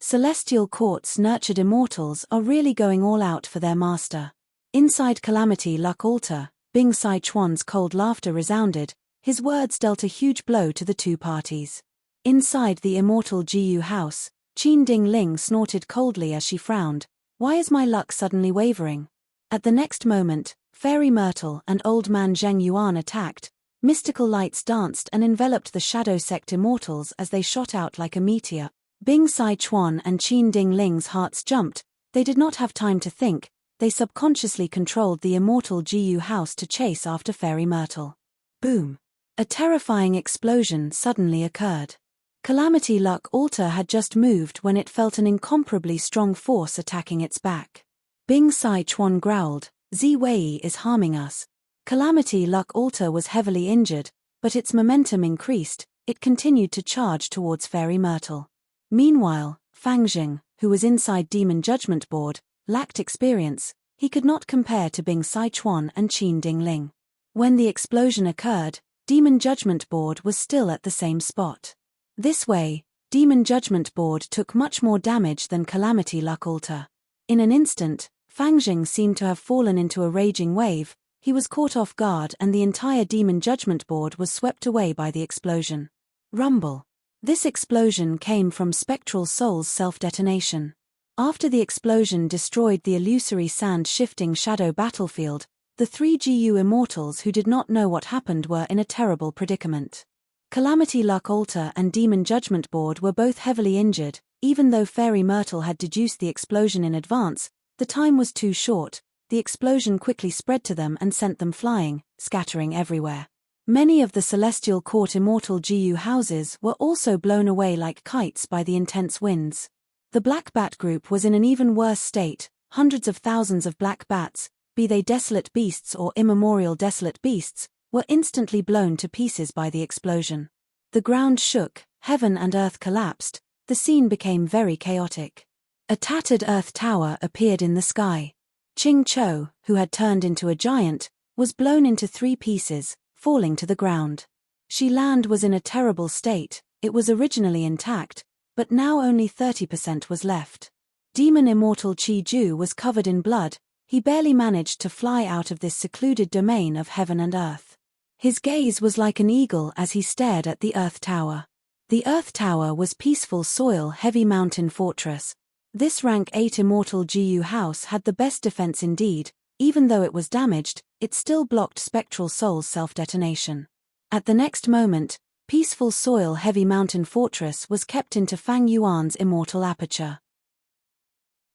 Celestial Court's nurtured immortals are really going all out for their master. Inside Calamity Luck Altar, Bing Sai Chuan's cold laughter resounded, his words dealt a huge blow to the two parties. Inside the immortal GU house, Qin Ding Ling snorted coldly as she frowned. Why is my luck suddenly wavering? At the next moment, Fairy Myrtle and Old Man Zheng Yuan attacked. Mystical lights danced and enveloped the Shadow Sect immortals as they shot out like a meteor. Bing Sai Chuan and Qin Ding Ling's hearts jumped. They did not have time to think, they subconsciously controlled the immortal GU house to chase after Fairy Myrtle. Boom! A terrifying explosion suddenly occurred. Calamity Luck Altar had just moved when it felt an incomparably strong force attacking its back. Bing Sai Chuan growled, "Zi Wei is harming us." Calamity Luck Altar was heavily injured, but its momentum increased, it continued to charge towards Fairy Myrtle. Meanwhile, Fang Jing, who was inside Demon Judgment Board, lacked experience, he could not compare to Bing Sai Chuan and Qin Ding Ling. When the explosion occurred, Demon Judgment Board was still at the same spot. This way, Demon Judgment Board took much more damage than Calamity Luck Altar. In an instant, Fang Jing seemed to have fallen into a raging wave, he was caught off guard and the entire Demon Judgment Board was swept away by the explosion. Rumble. This explosion came from Spectral Soul's self-detonation. After the explosion destroyed the illusory sand-shifting shadow battlefield, the three GU immortals who did not know what happened were in a terrible predicament. Calamity Luck Altar and Demon Judgment Board were both heavily injured. Even though Fairy Myrtle had deduced the explosion in advance, the time was too short. The explosion quickly spread to them and sent them flying, scattering everywhere. Many of the Celestial Court immortal GU houses were also blown away like kites by the intense winds. The Black Bat group was in an even worse state. Hundreds of thousands of black bats, be they desolate beasts or immemorial desolate beasts, were instantly blown to pieces by the explosion. The ground shook, heaven and earth collapsed, the scene became very chaotic. A tattered earth tower appeared in the sky. Ching Cho, who had turned into a giant, was blown into 3 pieces, falling to the ground. Shi Land was in a terrible state, it was originally intact, but now only 30% was left. Demon Immortal Chi Ju was covered in blood, he barely managed to fly out of this secluded domain of heaven and earth. His gaze was like an eagle as he stared at the Earth Tower. The Earth Tower was peaceful soil heavy mountain fortress. This rank 8 immortal GU house had the best defense indeed, even though it was damaged, it still blocked Spectral Soul's self-detonation. At the next moment, peaceful soil heavy mountain fortress was kept into Fang Yuan's immortal aperture.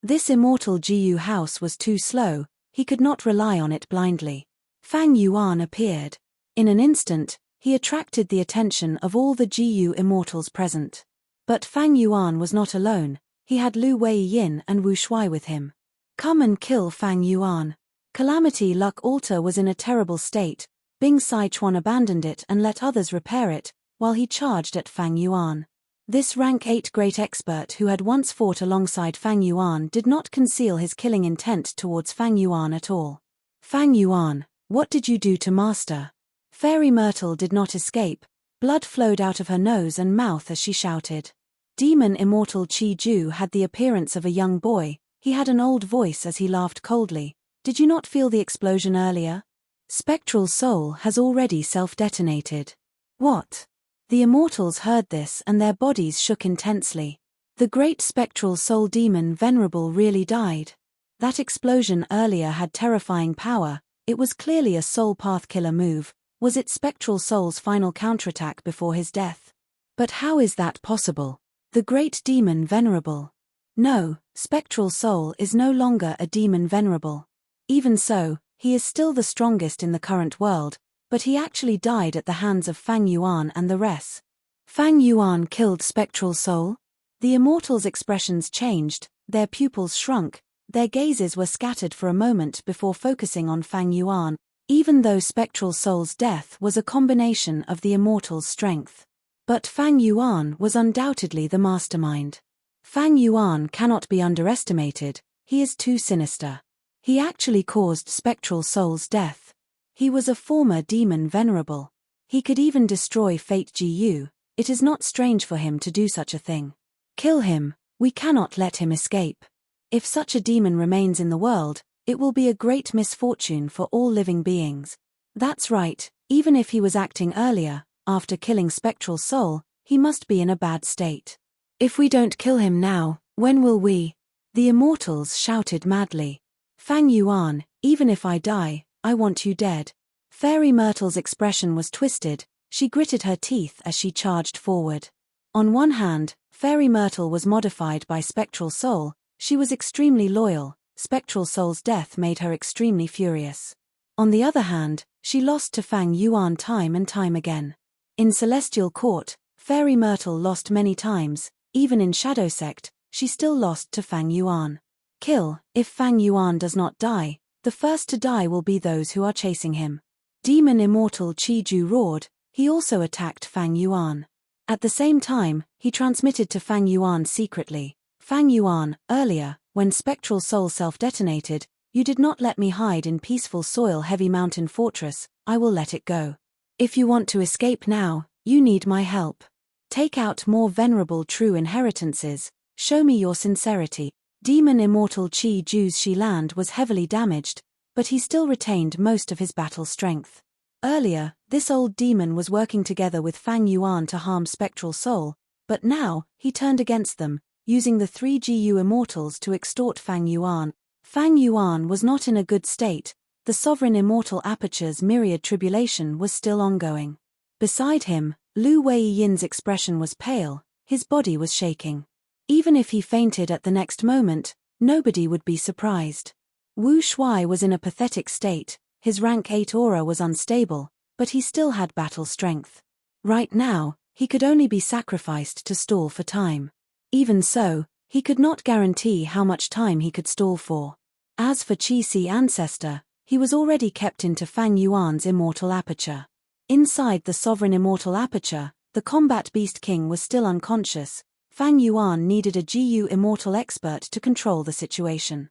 This immortal Jiyu house was too slow, he could not rely on it blindly. Fang Yuan appeared. In an instant, he attracted the attention of all the Jiyu immortals present. But Fang Yuan was not alone, he had Lu Weiyin and Wu Shuai with him. Come and kill Fang Yuan. Calamity Luck Altar was in a terrible state, Bing Sichuan abandoned it and let others repair it, while he charged at Fang Yuan. This rank 8 great expert who had once fought alongside Fang Yuan did not conceal his killing intent towards Fang Yuan at all. Fang Yuan, what did you do to Master? Fairy Myrtle did not escape, blood flowed out of her nose and mouth as she shouted. Demon Immortal Qi Ju had the appearance of a young boy, he had an old voice as he laughed coldly. Did you not feel the explosion earlier? Spectral Soul has already self-detonated. What? The immortals heard this and their bodies shook intensely. The great spectral soul demon Venerable really died. That explosion earlier had terrifying power, it was clearly a soul path killer move. Was it spectral soul's final counterattack before his death? But how is that possible? The great demon Venerable. No, spectral soul is no longer a demon Venerable. Even so, he is still the strongest in the current world, but he actually died at the hands of Fang Yuan and the rest. Fang Yuan killed spectral soul? The immortals' expressions changed, their pupils shrunk, their gazes were scattered for a moment before focusing on Fang Yuan, even though spectral soul's death was a combination of the immortals' strength. But Fang Yuan was undoubtedly the mastermind. Fang Yuan cannot be underestimated, he is too sinister. He actually caused spectral soul's death. He was a former demon Venerable. He could even destroy Fate Jiyu, it is not strange for him to do such a thing. Kill him, we cannot let him escape. If such a demon remains in the world, it will be a great misfortune for all living beings. That's right, even if he was acting earlier, after killing spectral soul, he must be in a bad state. If we don't kill him now, when will we? The immortals shouted madly. Fang Yuan, even if I die, I want you dead. Fairy Myrtle's expression was twisted, she gritted her teeth as she charged forward. On one hand, Fairy Myrtle was modified by spectral soul, she was extremely loyal, spectral soul's death made her extremely furious. On the other hand, she lost to Fang Yuan time and time again. In Celestial Court, Fairy Myrtle lost many times, even in Shadow Sect, she still lost to Fang Yuan. Kill, if Fang Yuan does not die, the first to die will be those who are chasing him. Demon Immortal Qi Ju roared, he also attacked Fang Yuan. At the same time, he transmitted to Fang Yuan secretly. Fang Yuan, earlier, when Spectral Soul self-detonated, you did not let me hide in peaceful soil heavy mountain fortress, I will let it go. If you want to escape now, you need my help. Take out more venerable true inheritances, show me your sincerity. Demon Immortal Qi Ju's Shi Land was heavily damaged, but he still retained most of his battle strength. Earlier, this old demon was working together with Fang Yuan to harm Spectral Soul, but now, he turned against them, using the 3 GU Immortals to extort Fang Yuan. Fang Yuan was not in a good state, the Sovereign Immortal Aperture's myriad tribulation was still ongoing. Beside him, Lu Weiyin's expression was pale, his body was shaking. Even if he fainted at the next moment, nobody would be surprised. Wu Shuai was in a pathetic state, his rank 8 aura was unstable, but he still had battle strength. Right now, he could only be sacrificed to stall for time. Even so, he could not guarantee how much time he could stall for. As for Qi Si Ancestor, he was already kept into Fang Yuan's immortal aperture. Inside the Sovereign Immortal Aperture, the Combat Beast King was still unconscious. Fang Yuan needed a GU immortal expert to control the situation.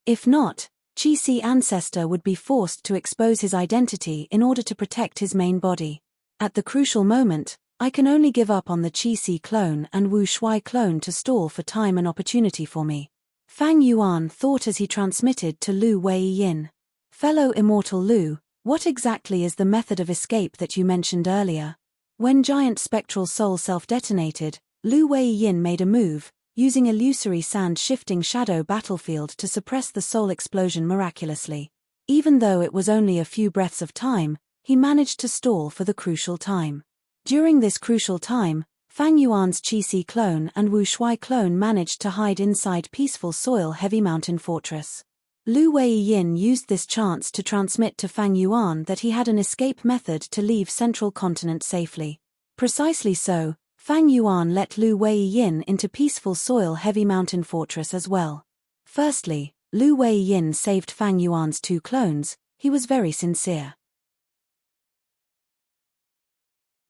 If not, Qi Si Ancestor would be forced to expose his identity in order to protect his main body. At the crucial moment, I can only give up on the Qi Si clone and Wu Shuai clone to stall for time and opportunity for me. Fang Yuan thought as he transmitted to Lu Weiyin. Fellow Immortal Lu, what exactly is the method of escape that you mentioned earlier? When Giant Spectral Soul self-detonated, Lu Weiyin made a move, using illusory sand-shifting shadow battlefield to suppress the soul explosion miraculously. Even though it was only a few breaths of time, he managed to stall for the crucial time. During this crucial time, Fang Yuan's Qi clone and Wu Shui clone managed to hide inside peaceful soil heavy mountain fortress. Lu Weiyin used this chance to transmit to Fang Yuan that he had an escape method to leave central continent safely. Precisely so, Fang Yuan let Lu Weiyin into peaceful soil heavy mountain fortress as well. Firstly, Lu Weiyin saved Fang Yuan's 2 clones. He was very sincere.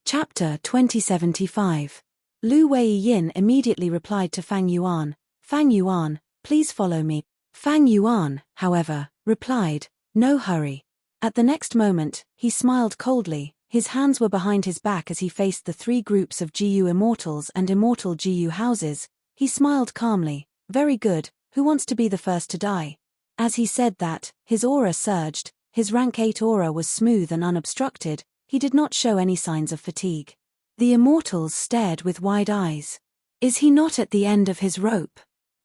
Chapter 2075. Lu Weiyin immediately replied to Fang Yuan, "Fang Yuan, please follow me." Fang Yuan, however, replied, "No hurry." At the next moment, he smiled coldly. His hands were behind his back as he faced the 3 groups of Jiyu immortals and immortal Jiyu houses. He smiled calmly. "Very good, who wants to be the first to die?" As he said that, his aura surged. His rank 8 aura was smooth and unobstructed. He did not show any signs of fatigue. The immortals stared with wide eyes. Is he not at the end of his rope?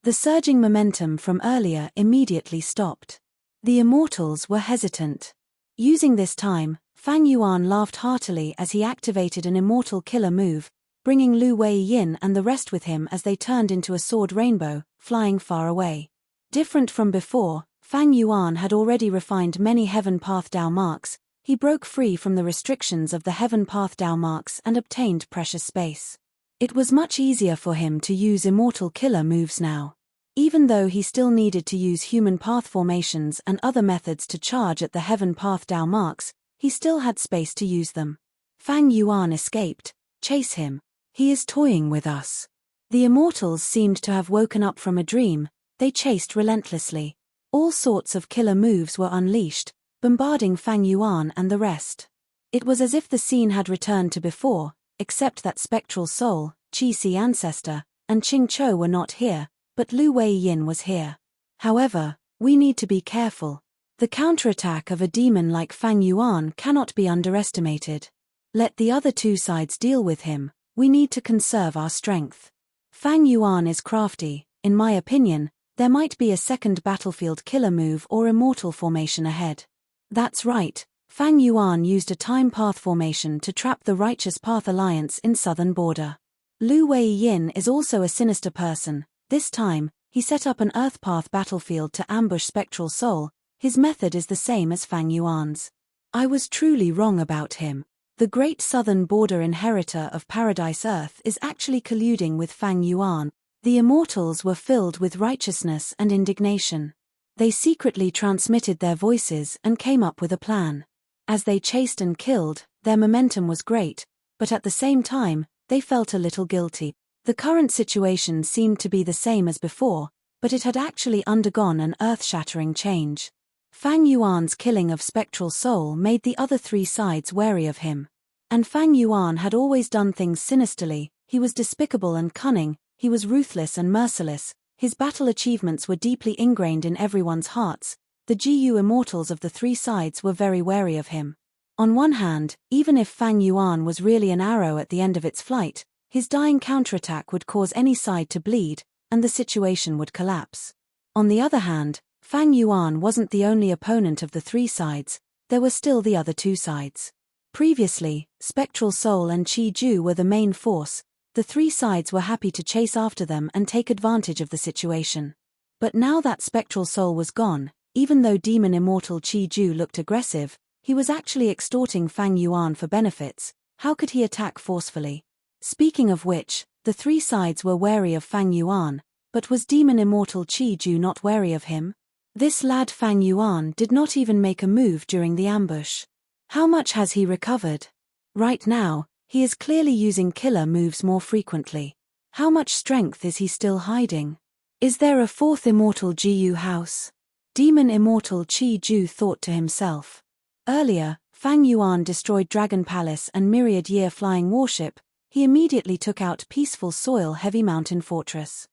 The surging momentum from earlier immediately stopped. The immortals were hesitant. Using this time, Fang Yuan laughed heartily as he activated an immortal killer move, bringing Lu Weiyin and the rest with him as they turned into a sword rainbow, flying far away. Different from before, Fang Yuan had already refined many Heaven Path Dao marks. He broke free from the restrictions of the Heaven Path Dao marks and obtained precious space. It was much easier for him to use immortal killer moves now. Even though he still needed to use human path formations and other methods to charge at the Heaven Path Dao marks, he still had space to use them. Fang Yuan escaped. Chase him. He is toying with us. The immortals seemed to have woken up from a dream. They chased relentlessly. All sorts of killer moves were unleashed, bombarding Fang Yuan and the rest. It was as if the scene had returned to before, except that Spectral Soul, Qi Ancestor, and Qing Chou were not here, but Lu Weiyin was here. However, we need to be careful. The counterattack of a demon like Fang Yuan cannot be underestimated. Let the other 2 sides deal with him. We need to conserve our strength. Fang Yuan is crafty. In my opinion, there might be a second battlefield killer move or immortal formation ahead. That's right. Fang Yuan used a time path formation to trap the Righteous Path Alliance in southern border. Lu Weiyin is also a sinister person. This time, he set up an Earth Path battlefield to ambush Spectral Soul. His method is the same as Fang Yuan's. I was truly wrong about him. The great southern border inheritor of Paradise Earth is actually colluding with Fang Yuan. The immortals were filled with righteousness and indignation. They secretly transmitted their voices and came up with a plan. As they chased and killed, their momentum was great, but at the same time, they felt a little guilty. The current situation seemed to be the same as before, but it had actually undergone an earth-shattering change. Fang Yuan's killing of Spectral Soul made the other 3 sides wary of him. And Fang Yuan had always done things sinisterly. He was despicable and cunning, he was ruthless and merciless. His battle achievements were deeply ingrained in everyone's hearts. The Jiyu immortals of the 3 sides were very wary of him. On one hand, even if Fang Yuan was really an arrow at the end of its flight, his dying counterattack would cause any side to bleed, and the situation would collapse. On the other hand, Fang Yuan wasn't the only opponent of the 3 sides, there were still the other 2 sides. Previously, Spectral Soul and Qi Ju were the main force. The 3 sides were happy to chase after them and take advantage of the situation. But now that Spectral Soul was gone, even though Demon Immortal Qi Ju looked aggressive, he was actually extorting Fang Yuan for benefits. How could he attack forcefully? Speaking of which, the 3 sides were wary of Fang Yuan, but was Demon Immortal Qi Ju not wary of him? This lad Fang Yuan did not even make a move during the ambush. How much has he recovered? Right now, he is clearly using killer moves more frequently. How much strength is he still hiding? Is there a 4th Immortal Jiyu house? Demon Immortal Qi Ju thought to himself. Earlier, Fang Yuan destroyed Dragon Palace and Myriad Year Flying Warship. He immediately took out Peaceful Soil Heavy Mountain Fortress.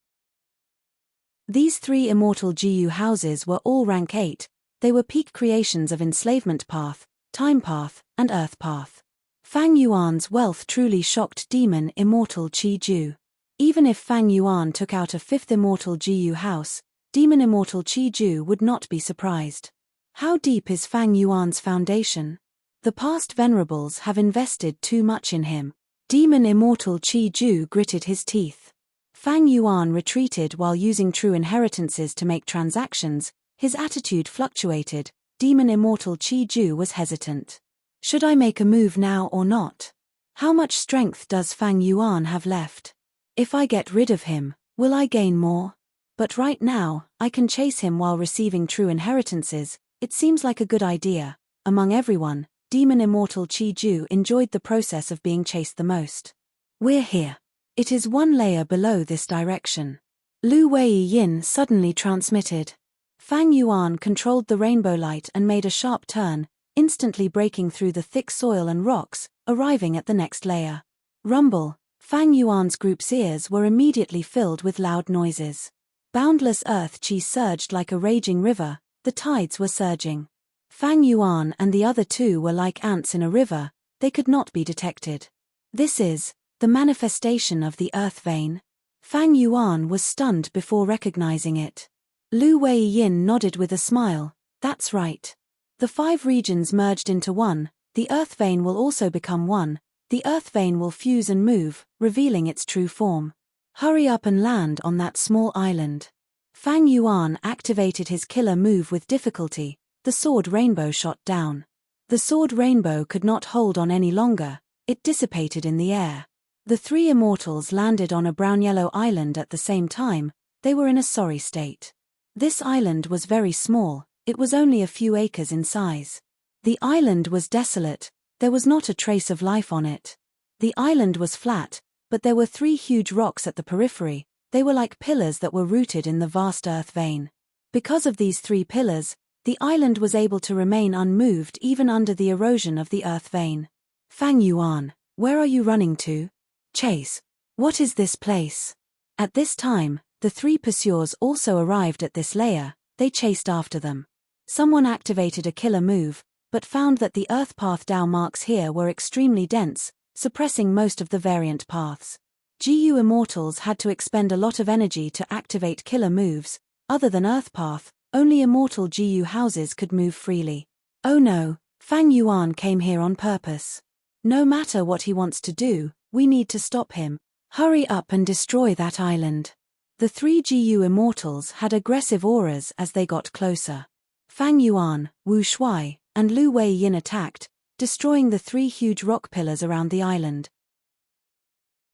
These 3 Immortal Jiyu houses were all rank 8. They were peak creations of Enslavement Path, Time Path, and Earth Path. Fang Yuan's wealth truly shocked Demon Immortal Qi Ju. Even if Fang Yuan took out a 5th Immortal Jiyu house, Demon Immortal Qi Ju would not be surprised. How deep is Fang Yuan's foundation? The past venerables have invested too much in him. Demon immortal Qi Ju gritted his teeth. Fang Yuan retreated while using true inheritances to make transactions. His attitude fluctuated. Demon immortal Qi Ju was hesitant. Should I make a move now or not? How much strength does Fang Yuan have left? If I get rid of him, will I gain more? But right now, I can chase him while receiving true inheritances. It seems like a good idea. Among everyone, Demon immortal Qi Ju enjoyed the process of being chased the most. We're here. It is one layer below this direction. Lu Wei Yin suddenly transmitted. Fang Yuan controlled the rainbow light and made a sharp turn, instantly breaking through the thick soil and rocks, arriving at the next layer. Rumble. Fang Yuan's group's ears were immediately filled with loud noises. Boundless earth qi surged like a raging river. The tides were surging. Fang Yuan and the other two were like ants in a river. They could not be detected. This is the manifestation of the earth vein. Fang Yuan was stunned before recognizing it. Lu Wei Yin nodded with a smile. That's right. The 5 regions merged into one. The earth vein will also become one. The earth vein will fuse and move, revealing its true form. Hurry up and land on that small island. Fang Yuan activated his killer move with difficulty. The sword rainbow shot down. The sword rainbow could not hold on any longer. It dissipated in the air. The 3 immortals landed on a brown-yellow island at the same time. They were in a sorry state. This island was very small. It was only a few acres in size. The island was desolate. There was not a trace of life on it. The island was flat, but there were 3 huge rocks at the periphery. They were like pillars that were rooted in the vast earth vein. Because of these 3 pillars, the island was able to remain unmoved even under the erosion of the earth vein. Fang Yuan, where are you running to? Chase. What is this place? At this time, the 3 pursuers also arrived at this layer. They chased after them. Someone activated a killer move, but found that the earth path Dao marks here were extremely dense, suppressing most of the variant paths. GU immortals had to expend a lot of energy to activate killer moves. Other than earth path, only immortal GU houses could move freely. Oh no, Fang Yuan came here on purpose. No matter what he wants to do, we need to stop him. Hurry up and destroy that island. The 3 GU immortals had aggressive auras as they got closer. Fang Yuan, Wu Shuai, and Lu Wei Yin attacked, destroying the 3 huge rock pillars around the island.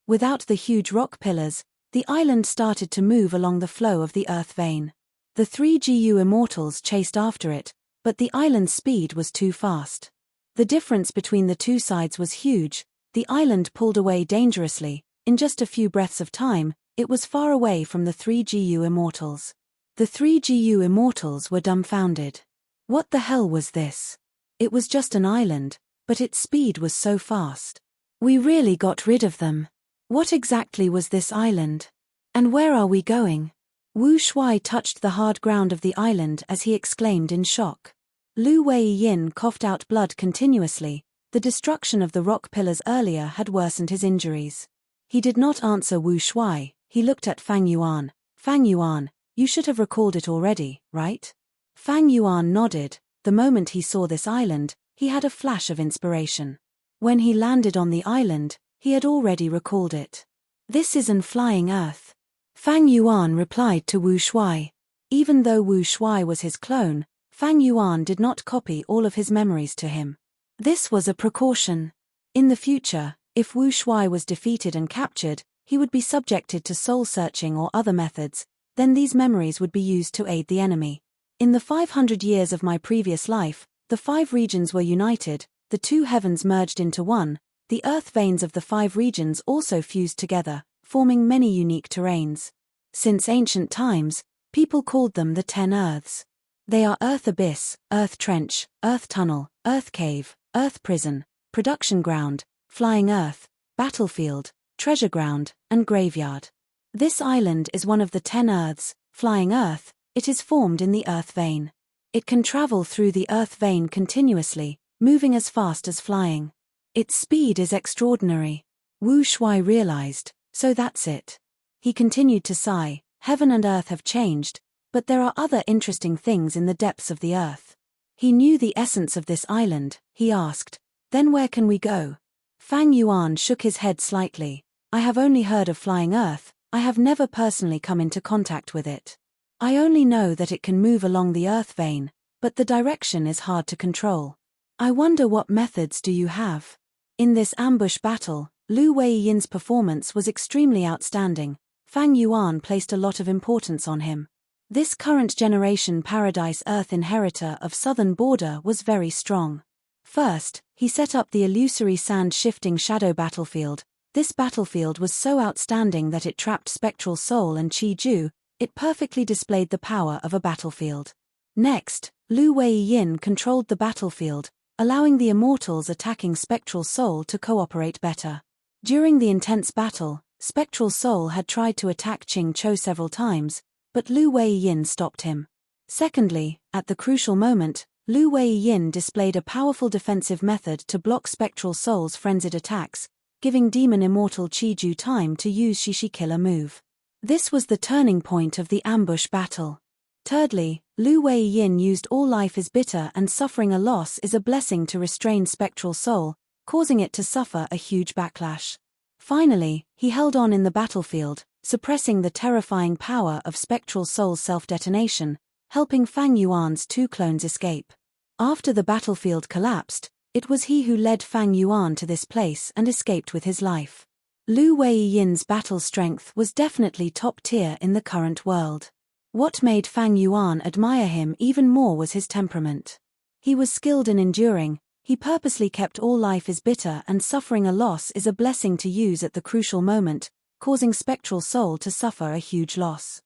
Without the huge rock pillars, the island started to move along the flow of the earth vein. The 3 GU immortals chased after it, but the island's speed was too fast. The difference between the 2 sides was huge. The island pulled away dangerously. In just a few breaths of time, it was far away from the 3 GU immortals. The 3 GU immortals were dumbfounded. What the hell was this? It was just an island, but its speed was so fast. We really got rid of them. What exactly was this island? And where are we going? Wu Shuai touched the hard ground of the island as he exclaimed in shock. Lu Wei Yin coughed out blood continuously. The destruction of the rock pillars earlier had worsened his injuries. He did not answer Wu Shuai. He looked at Fang Yuan. Fang Yuan, you should have recalled it already, right? Fang Yuan nodded. The moment he saw this island, he had a flash of inspiration. When he landed on the island, he had already recalled it. This is an flying earth. Fang Yuan replied to Wu Shuai. Even though Wu Shuai was his clone, Fang Yuan did not copy all of his memories to him. This was a precaution. In the future, if Wu Shuai was defeated and captured, he would be subjected to soul-searching or other methods. Then these memories would be used to aid the enemy. In the 500 years of my previous life, the 5 regions were united, the 2 heavens merged into one, the earth veins of the 5 regions also fused together, forming many unique terrains. Since ancient times, people called them the 10 earths. They are Earth Abyss, Earth Trench, Earth Tunnel, Earth Cave, Earth Prison, Production Ground, Flying Earth, Battlefield, Treasure Ground, and Graveyard. This island is one of the 10 earths, Flying Earth. It is formed in the earth vein. It can travel through the earth vein continuously, moving as fast as flying. Its speed is extraordinary. Wu Shuai realized, so that's it. He continued to sigh. Heaven and earth have changed, but there are other interesting things in the depths of the earth. He knew the essence of this island. He asked, Then where can we go? Fang Yuan shook his head slightly. I have only heard of flying earth, I have never personally come into contact with it. I only know that it can move along the earth vein, but the direction is hard to control. I wonder what methods do you have? In this ambush battle, Lu Weiyin's performance was extremely outstanding. Fang Yuan placed a lot of importance on him. This current generation Paradise Earth inheritor of Southern Border was very strong. First, he set up the illusory sand-shifting shadow battlefield. This battlefield was so outstanding that it trapped spectral soul and Qi Ju. It perfectly displayed the power of a battlefield. Next, Lu Weiyin controlled the battlefield, allowing the immortals attacking spectral soul to cooperate better. During the intense battle, spectral soul had tried to attack Qing Chou several times, but Lu Weiyin stopped him. Secondly, at the crucial moment, Lu Weiyin displayed a powerful defensive method to block spectral soul's frenzied attacks, giving demon immortal Qi Ju time to use Shishi Killer move. This was the turning point of the ambush battle. Thirdly, Lu Weiyin used all life is bitter and suffering a loss is a blessing to restrain spectral soul, causing it to suffer a huge backlash. Finally, he held on in the battlefield, suppressing the terrifying power of spectral soul's self-detonation, helping Fang Yuan's two clones escape. After the battlefield collapsed, it was he who led Fang Yuan to this place and escaped with his life. Lu Weiyin's battle strength was definitely top tier in the current world. What made Fang Yuan admire him even more was his temperament. He was skilled in enduring, he purposely kept all life is bitter and suffering a loss is a blessing to use at the crucial moment, causing spectral soul to suffer a huge loss.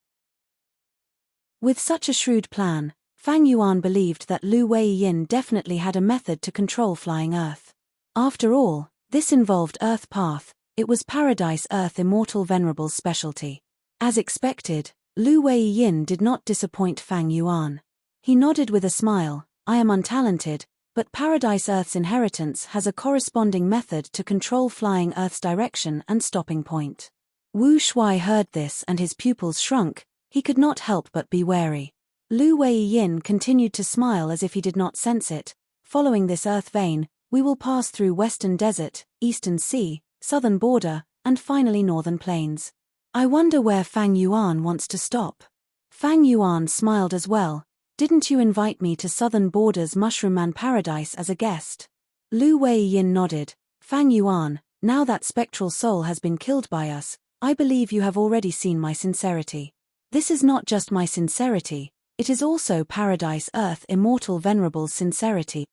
With such a shrewd plan, Fang Yuan believed that Lu Weiyin definitely had a method to control flying earth. After all, this involved Earth Path, it was Paradise Earth Immortal Venerable's specialty. As expected, Lu Weiyin did not disappoint Fang Yuan. He nodded with a smile, I am untalented, but Paradise Earth's inheritance has a corresponding method to control flying Earth's direction and stopping point. Wu Shuai heard this and his pupils shrunk, he could not help but be wary. Lu Weiyin continued to smile as if he did not sense it. Following this earth vein, we will pass through Western Desert, Eastern Sea, Southern Border, and finally Northern Plains. I wonder where Fang Yuan wants to stop. Fang Yuan smiled as well. Didn't you invite me to Southern Border's Mushroom Man Paradise as a guest? Lu Weiyin nodded. Fang Yuan, now that spectral soul has been killed by us, I believe you have already seen my sincerity. This is not just my sincerity, it is also Paradise Earth Immortal Venerable's sincerity.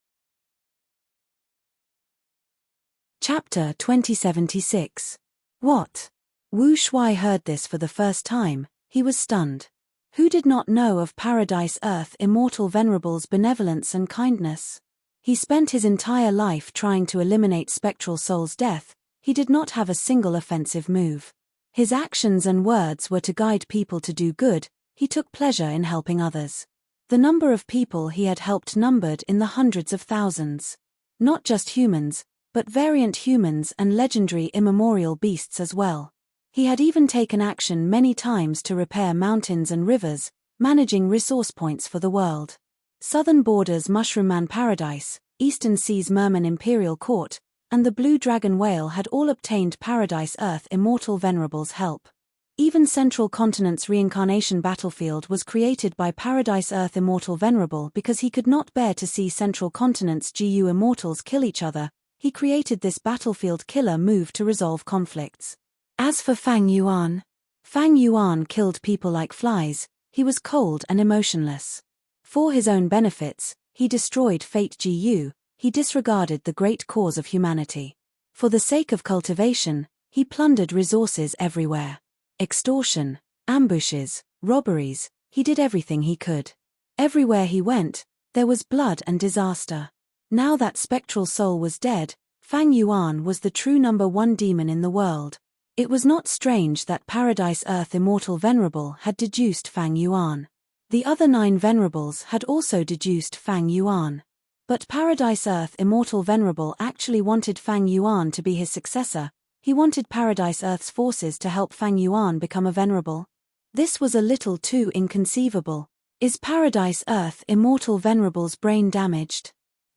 Chapter 2076. What? Wu Shuai heard this for the first time, he was stunned. Who did not know of Paradise Earth Immortal Venerable's benevolence and kindness? He spent his entire life trying to eliminate spectral soul's death, he did not have a single offensive move. His actions and words were to guide people to do good, he took pleasure in helping others. The number of people he had helped numbered in the hundreds of thousands. Not just humans, but variant humans and legendary immemorial beasts as well. He had even taken action many times to repair mountains and rivers, managing resource points for the world. Southern Border's Mushroom Man Paradise, Eastern Sea's Merman Imperial Court, and the Blue Dragon Whale had all obtained Paradise Earth Immortal Venerable's help. Even Central Continent's reincarnation battlefield was created by Paradise Earth Immortal Venerable because he could not bear to see Central Continent's GU immortals kill each other. He created this battlefield killer move to resolve conflicts. As for Fang Yuan killed people like flies, he was cold and emotionless. For his own benefits, he destroyed Fate GU, he disregarded the great cause of humanity. For the sake of cultivation, he plundered resources everywhere. Extortion, ambushes, robberies, he did everything he could. Everywhere he went, there was blood and disaster. Now that spectral soul was dead, Fang Yuan was the true #1 demon in the world. It was not strange that Paradise Earth Immortal Venerable had deduced Fang Yuan. The other 9 Venerables had also deduced Fang Yuan. But Paradise Earth Immortal Venerable actually wanted Fang Yuan to be his successor, he wanted Paradise Earth's forces to help Fang Yuan become a Venerable. This was a little too inconceivable. Is Paradise Earth Immortal Venerable's brain damaged?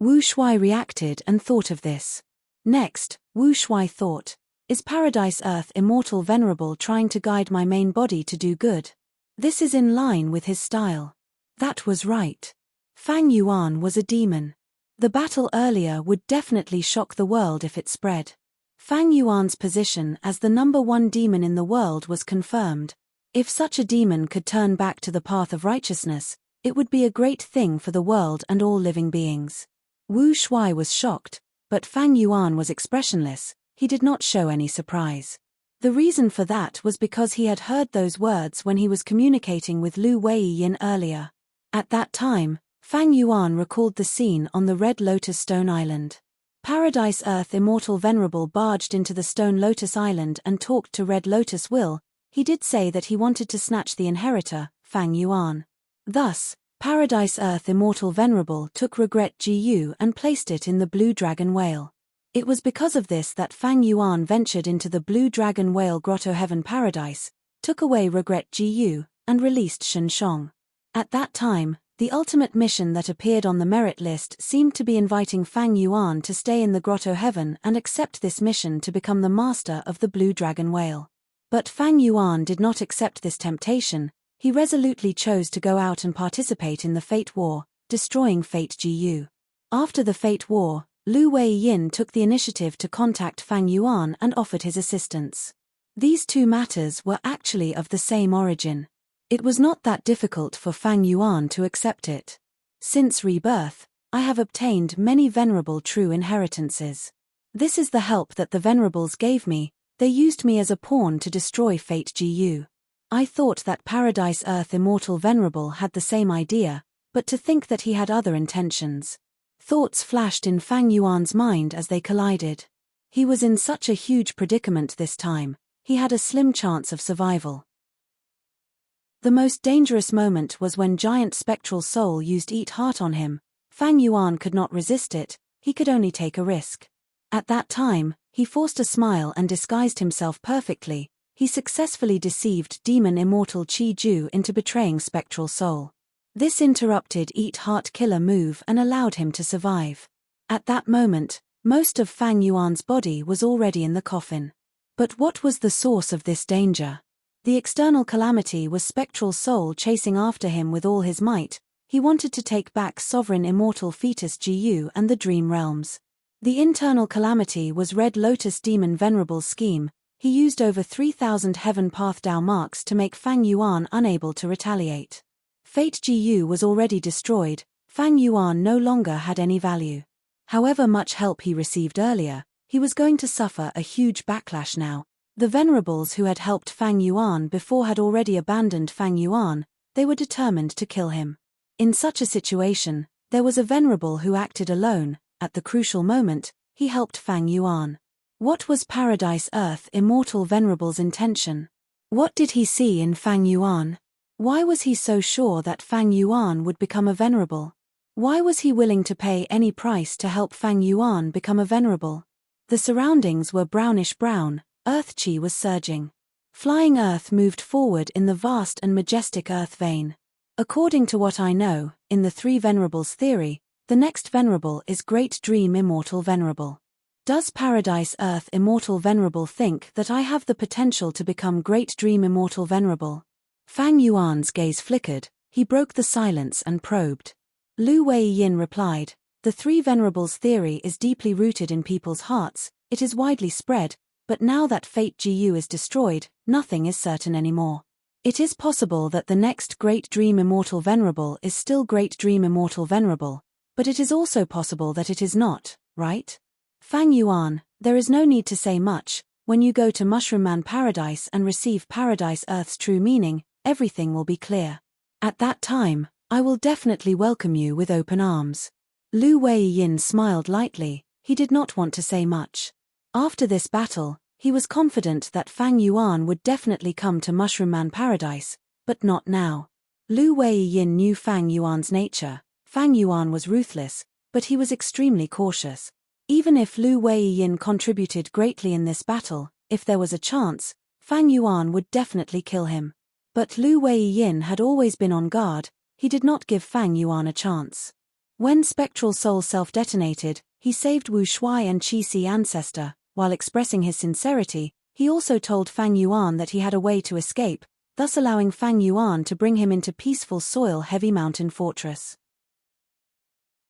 Wu Shuai reacted and thought of this. Next, Wu Shuai thought, is Paradise Earth Immortal Venerable trying to guide my main body to do good? This is in line with his style. That was right. Fang Yuan was a demon. The battle earlier would definitely shock the world if it spread. Fang Yuan's position as the #1 demon in the world was confirmed. If such a demon could turn back to the path of righteousness, it would be a great thing for the world and all living beings. Wu Shuai was shocked, but Fang Yuan was expressionless. He did not show any surprise. The reason for that was because he had heard those words when he was communicating with Lu Weiyin earlier. At that time, Fang Yuan recalled the scene on the Red Lotus Stone Island. Paradise Earth Immortal Venerable barged into the Stone Lotus Island and talked to Red Lotus Will. He did say that he wanted to snatch the inheritor, Fang Yuan. Thus, Paradise Earth Immortal Venerable took Regret Gu and placed it in the Blue Dragon Whale. It was because of this that Fang Yuan ventured into the Blue Dragon Whale Grotto Heaven Paradise, took away Regret Gu, and released Shen Shong. At that time, the ultimate mission that appeared on the merit list seemed to be inviting Fang Yuan to stay in the Grotto Heaven and accept this mission to become the master of the Blue Dragon Whale. But Fang Yuan did not accept this temptation. He resolutely chose to go out and participate in the Fate War, destroying Fate Gu. After the Fate War, Lu Weiyin took the initiative to contact Fang Yuan and offered his assistance. These two matters were actually of the same origin. It was not that difficult for Fang Yuan to accept it. Since rebirth, I have obtained many venerable true inheritances. This is the help that the venerables gave me. They used me as a pawn to destroy Fate Gu. I thought that Paradise Earth Immortal Venerable had the same idea, but to think that he had other intentions. Thoughts flashed in Fang Yuan's mind as they collided. He was in such a huge predicament this time. He had a slim chance of survival. The most dangerous moment was when Giant Spectral Soul used Eat Heart on him. Fang Yuan could not resist it, he could only take a risk. At that time, he forced a smile and disguised himself perfectly. He successfully deceived Demon Immortal Qi Ju into betraying Spectral Soul. This interrupted Eat Heart killer move and allowed him to survive. At that moment, most of Fang Yuan's body was already in the coffin. But what was the source of this danger? The external calamity was Spectral Soul chasing after him with all his might. He wanted to take back Sovereign Immortal Fetus Gu and the Dream Realms. The internal calamity was Red Lotus Demon Venerable's scheme. He used over 3,000 Heaven Path Dao marks to make Fang Yuan unable to retaliate. Fate Gu was already destroyed. Fang Yuan no longer had any value. However much help he received earlier, he was going to suffer a huge backlash now. The venerables who had helped Fang Yuan before had already abandoned Fang Yuan. They were determined to kill him. In such a situation, there was a venerable who acted alone. At the crucial moment, he helped Fang Yuan. What was Paradise Earth Immortal Venerable's intention? What did he see in Fang Yuan? Why was he so sure that Fang Yuan would become a venerable? Why was he willing to pay any price to help Fang Yuan become a venerable? The surroundings were brownish-brown, earth chi was surging. Flying earth moved forward in the vast and majestic earth vein. According to what I know, in the three venerables theory, the next venerable is Great Dream Immortal Venerable. Does Paradise Earth Immortal Venerable think that I have the potential to become Great Dream Immortal Venerable? Fang Yuan's gaze flickered. He broke the silence and probed. Lu Weiyin replied, the three venerables theory is deeply rooted in people's hearts, it is widely spread, but now that Fate Gu is destroyed, nothing is certain anymore. It is possible that the next Great Dream Immortal Venerable is still Great Dream Immortal Venerable, but it is also possible that it is not, right? Fang Yuan, there is no need to say much. When you go to Mushroom Man Paradise and receive Paradise Earth's true meaning, everything will be clear. At that time, I will definitely welcome you with open arms. Lu Weiyin smiled lightly. He did not want to say much. After this battle, he was confident that Fang Yuan would definitely come to Mushroom Man Paradise, but not now. Lu Weiyin knew Fang Yuan's nature. Fang Yuan was ruthless, but he was extremely cautious. Even if Lu Weiyin contributed greatly in this battle, if there was a chance, Fang Yuan would definitely kill him. But Lu Weiyin had always been on guard. He did not give Fang Yuan a chance. When Spectral Soul self-detonated, he saved Wu Shuai and Qi Si ancestor. While expressing his sincerity, he also told Fang Yuan that he had a way to escape, thus allowing Fang Yuan to bring him into peaceful soil-heavy mountain fortress.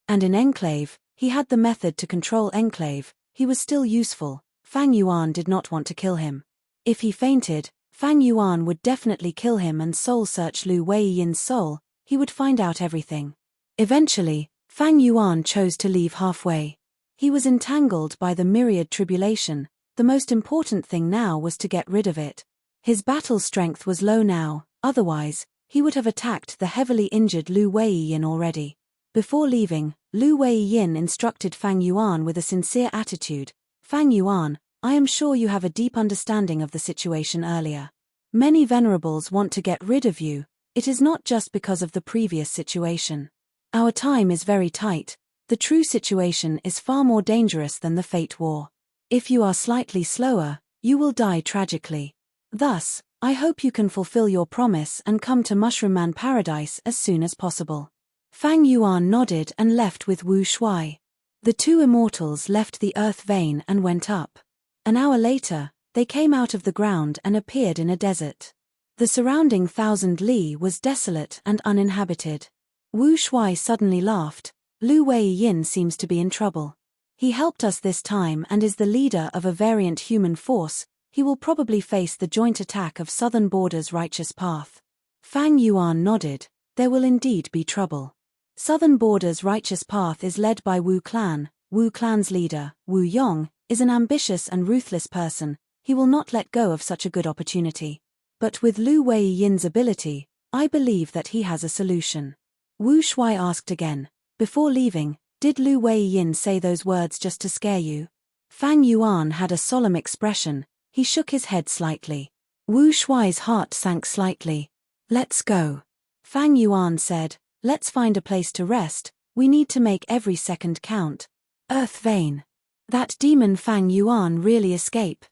And in Enclave, he had the method to control Enclave. He was still useful. Fang Yuan did not want to kill him. If he fainted, Fang Yuan would definitely kill him and soul-search Lu Weiyin's soul. He would find out everything. Eventually, Fang Yuan chose to leave halfway. He was entangled by the myriad tribulation. The most important thing now was to get rid of it. His battle strength was low now, otherwise, he would have attacked the heavily injured Lu Weiyin already. Before leaving, Lu Weiyin instructed Fang Yuan with a sincere attitude. Fang Yuan, I am sure you have a deep understanding of the situation earlier. Many venerables want to get rid of you. It is not just because of the previous situation. Our time is very tight. The true situation is far more dangerous than the Fate War. If you are slightly slower, you will die tragically. Thus, I hope you can fulfill your promise and come to Mushroom Man Paradise as soon as possible. Fang Yuan nodded and left with Wu Shuai. The two immortals left the earth vein and went up. An hour later, they came out of the ground and appeared in a desert. The surrounding 1,000 li was desolate and uninhabited. Wu Shuai suddenly laughed. Lu Weiyin seems to be in trouble. He helped us this time and is the leader of a variant human force. He will probably face the joint attack of Southern Border's Righteous Path. Fang Yuan nodded. There will indeed be trouble. Southern Border's Righteous Path is led by Wu Clan. Wu Clan's leader, Wu Yong, is an ambitious and ruthless person. He will not let go of such a good opportunity. But with Lu Weiyin's ability, I believe that he has a solution. Wu Shuai asked again. Before leaving, did Lu Weiyin say those words just to scare you? Fang Yuan had a solemn expression. He shook his head slightly. Wu Shuai's heart sank slightly. Let's go. Fang Yuan said, let's find a place to rest. We need to make every second count. Earth vein. That demon Fang Yuan really escape.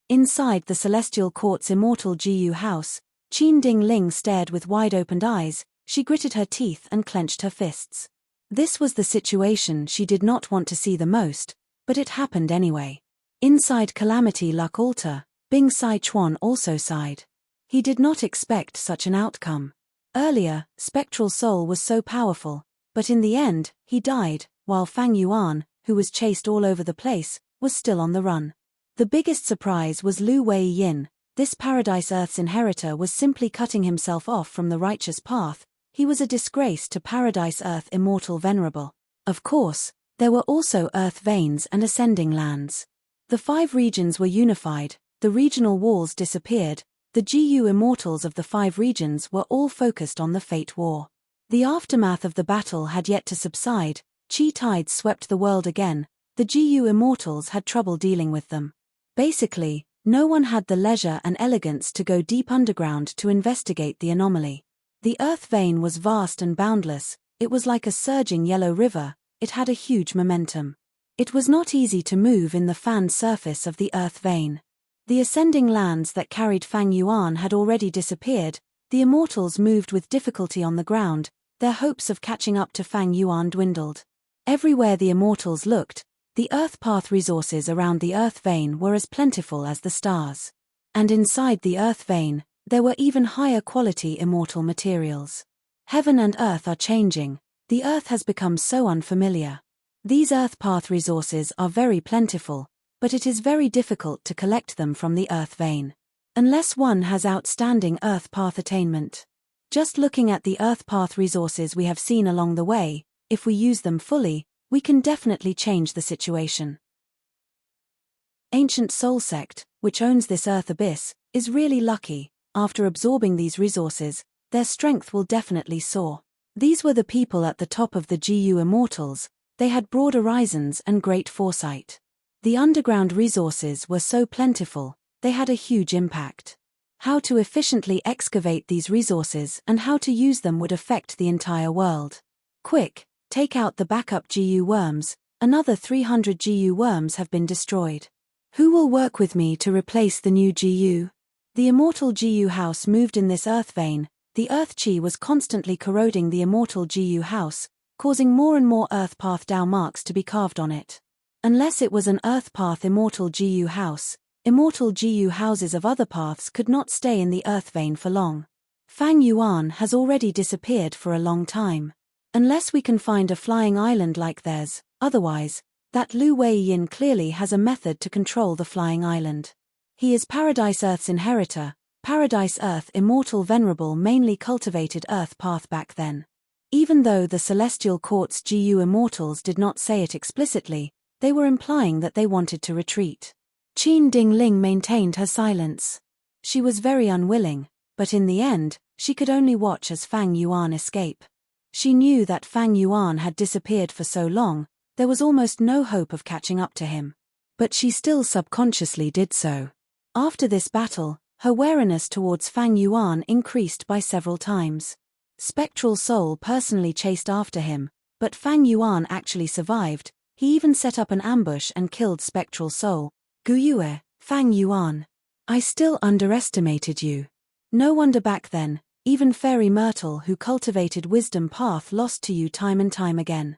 Inside the Celestial Court's immortal Jiyu house, Qin Ding Ling stared with wide-opened eyes. She gritted her teeth and clenched her fists. This was the situation she did not want to see the most, but it happened anyway. Inside Calamity Luck Altar, Bing Sai Chuan also sighed. He did not expect such an outcome. Earlier, Spectral Soul was so powerful, but in the end, he died, while Fang Yuan, who was chased all over the place, was still on the run. The biggest surprise was Lu Weiyin. This Paradise Earth's inheritor was simply cutting himself off from the righteous path. He was a disgrace to Paradise Earth immortal Venerable. Of course, there were also Earth veins and ascending lands. The 5 regions were unified, the regional walls disappeared, the GU immortals of the 5 regions were all focused on the Fate War. The aftermath of the battle had yet to subside. Chi tides swept the world again. The GU immortals had trouble dealing with them. Basically, no one had the leisure and elegance to go deep underground to investigate the anomaly. The earth vein was vast and boundless. It was like a surging yellow river. It had a huge momentum. It was not easy to move in the fanned surface of the earth vein. The ascending lands that carried Fang Yuan had already disappeared. The immortals moved with difficulty on the ground. Their hopes of catching up to Fang Yuan dwindled. Everywhere the immortals looked, the earth path resources around the earth vein were as plentiful as the stars. And inside the earth vein, there were even higher quality immortal materials. Heaven and earth are changing. The earth has become so unfamiliar. These earth path resources are very plentiful, but it is very difficult to collect them from the earth vein. Unless one has outstanding earth path attainment. Just looking at the earth path resources we have seen along the way, if we use them fully, we can definitely change the situation. Ancient Soul Sect, which owns this earth abyss, is really lucky. After absorbing these resources, their strength will definitely soar. These were the people at the top of the GU Immortals. They had broad horizons and great foresight. The underground resources were so plentiful, they had a huge impact. How to efficiently excavate these resources and how to use them would affect the entire world. Quick, take out the backup GU worms. Another 300 GU worms have been destroyed. Who will work with me to replace the new GU? The immortal GU house moved in this earth vein. The earth chi was constantly corroding the immortal GU house, causing more and more Earth Path Dao marks to be carved on it. Unless it was an Earth Path Immortal GU house, immortal GU houses of other paths could not stay in the Earth vein for long. Fang Yuan has already disappeared for a long time. Unless we can find a flying island like theirs, otherwise, that Lu Wei Yin clearly has a method to control the flying island. He is Paradise Earth's inheritor. Paradise Earth Immortal Venerable mainly cultivated Earth Path back then. Even though the Celestial Court's GU Immortals did not say it explicitly, they were implying that they wanted to retreat. Qin Dingling maintained her silence. She was very unwilling, but in the end, she could only watch as Fang Yuan escape. She knew that Fang Yuan had disappeared for so long, there was almost no hope of catching up to him. But she still subconsciously did so. After this battle, her wariness towards Fang Yuan increased by several times. Spectral Soul personally chased after him, but Fang Yuan actually survived. He even set up an ambush and killed Spectral Soul. Guyue, Fang Yuan. I still underestimated you. No wonder back then, even Fairy Myrtle who cultivated Wisdom Path lost to you time and time again.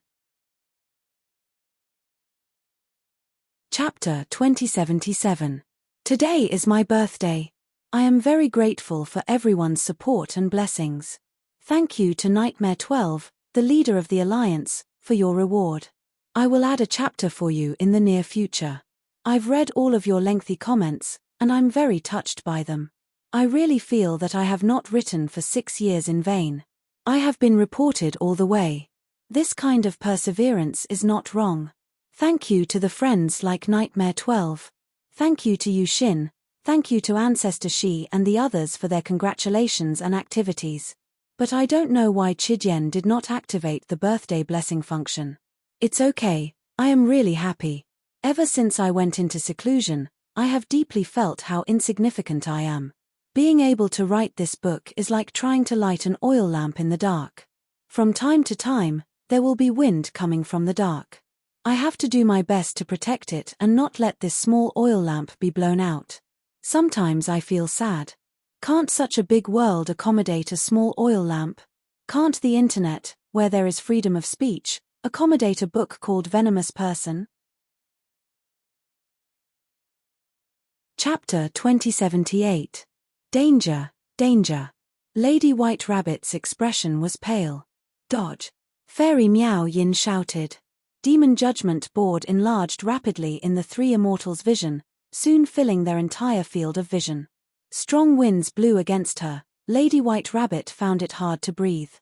Chapter 2077. Today is my birthday. I am very grateful for everyone's support and blessings. Thank you to Nightmare 12, the leader of the Alliance, for your reward. I will add a chapter for you in the near future. I've read all of your lengthy comments, and I'm very touched by them. I really feel that I have not written for 6 years in vain. I have been reported all the way. This kind of perseverance is not wrong. Thank you to the friends like Nightmare 12. Thank you to Yushin. Thank you to Ancestor Shi and the others for their congratulations and activities. But I don't know why Chidian did not activate the birthday blessing function. It's okay, I am really happy. Ever since I went into seclusion, I have deeply felt how insignificant I am. Being able to write this book is like trying to light an oil lamp in the dark. From time to time, there will be wind coming from the dark. I have to do my best to protect it and not let this small oil lamp be blown out. Sometimes I feel sad. Can't such a big world accommodate a small oil lamp? Can't the internet, where there is freedom of speech, accommodate a book called Venomous Person? Chapter 2078. Danger, danger. Lady White Rabbit's expression was pale. Dodge. Fairy Miao Yin shouted. Demon Judgment Board enlarged rapidly in the three immortals' vision, soon filling their entire field of vision. Strong winds blew against her. Lady White Rabbit found it hard to breathe.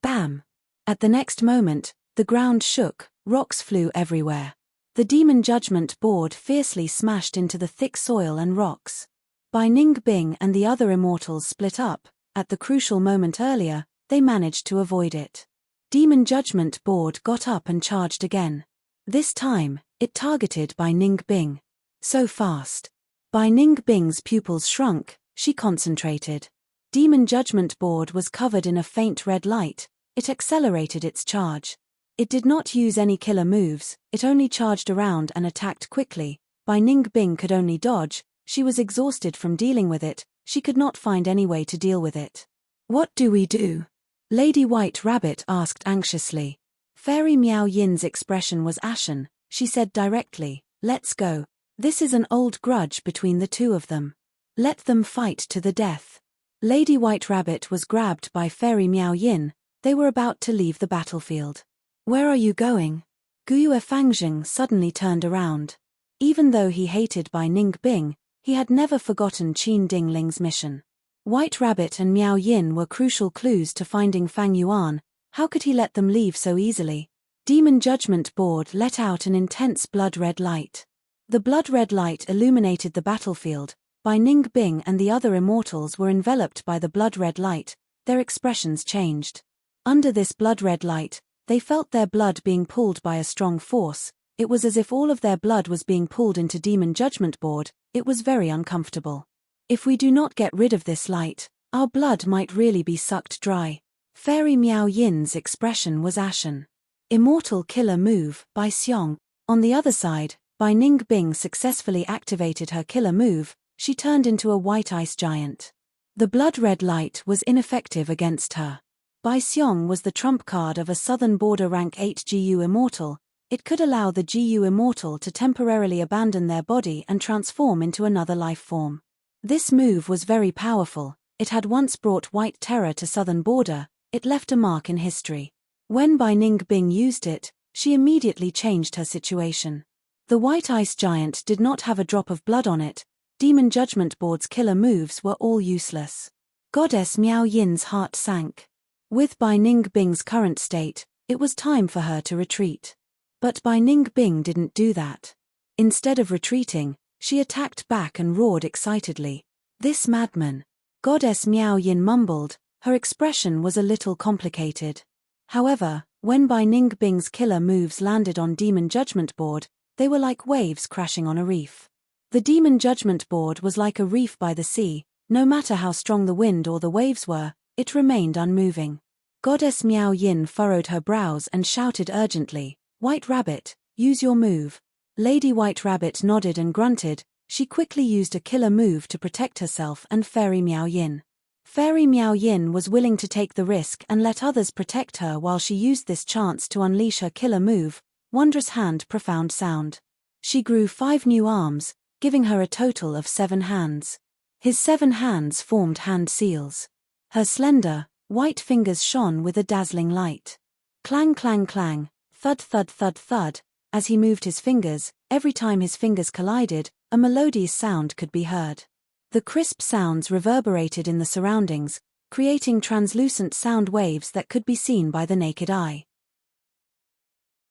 Bam! At the next moment, the ground shook, rocks flew everywhere. The Demon Judgment Board fiercely smashed into the thick soil and rocks. Bai Ningbing and the other immortals split up. At the crucial moment earlier, they managed to avoid it. Demon Judgment Board got up and charged again. This time, it targeted Bai Ningbing. So fast. Bai Ningbing's pupils shrunk, she concentrated. Demon Judgment Board was covered in a faint red light. It accelerated its charge. It did not use any killer moves, it only charged around and attacked quickly. Bai Ningbing could only dodge. She was exhausted from dealing with it, she could not find any way to deal with it. What do we do? Lady White Rabbit asked anxiously. Fairy Miao Yin's expression was ashen. She said directly, let's go. This is an old grudge between the two of them. Let them fight to the death. Lady White Rabbit was grabbed by Fairy Miao Yin. They were about to leave the battlefield. Where are you going? Guyue Fangjing suddenly turned around. Even though he hated Bai Ningbing, he had never forgotten Qin Dingling's mission. White Rabbit and Miao Yin were crucial clues to finding Fang Yuan. How could he let them leave so easily? Demon Judgment Board let out an intense blood-red light. The blood-red light illuminated the battlefield. Bai Ningbing and the other immortals were enveloped by the blood-red light. Their expressions changed. Under this blood-red light, they felt their blood being pulled by a strong force. It was as if all of their blood was being pulled into Demon Judgment Board. It was very uncomfortable. If we do not get rid of this light, our blood might really be sucked dry. Fairy Miao Yin's expression was ashen. Immortal Killer Move by Xiong. On the other side, Bai Ningbing successfully activated her killer move. She turned into a white ice giant. The blood-red light was ineffective against her. Bai Xiong was the trump card of a Southern Border rank 8 GU Immortal. It could allow the GU Immortal to temporarily abandon their body and transform into another life form. This move was very powerful. It had once brought white terror to Southern Border. It left a mark in history. When Bai Ningbing used it, she immediately changed her situation. The white ice giant did not have a drop of blood on it. Demon Judgment Board's killer moves were all useless. Goddess Miao Yin's heart sank. With Bai Ningbing's current state, it was time for her to retreat. But Bai Ningbing didn't do that. Instead of retreating, she attacked back and roared excitedly. "This madman!" Goddess Miao Yin mumbled. Her expression was a little complicated. However, when Bai Ningbing's killer moves landed on Demon Judgment Board, they were like waves crashing on a reef. The Demon Judgment Board was like a reef by the sea. No matter how strong the wind or the waves were, it remained unmoving. Goddess Miao Yin furrowed her brows and shouted urgently, "White Rabbit, use your move." Lady White Rabbit nodded and grunted. She quickly used a killer move to protect herself and Fairy Miao Yin. Fairy Miao Yin was willing to take the risk and let others protect her while she used this chance to unleash her killer move, Wondrous Hand Profound Sound. She grew 5 new arms, giving her a total of 7 hands. His 7 hands formed hand seals. Her slender, white fingers shone with a dazzling light. Clang clang clang, thud thud thud thud, as he moved his fingers, every time his fingers collided, a melodious sound could be heard. The crisp sounds reverberated in the surroundings, creating translucent sound waves that could be seen by the naked eye.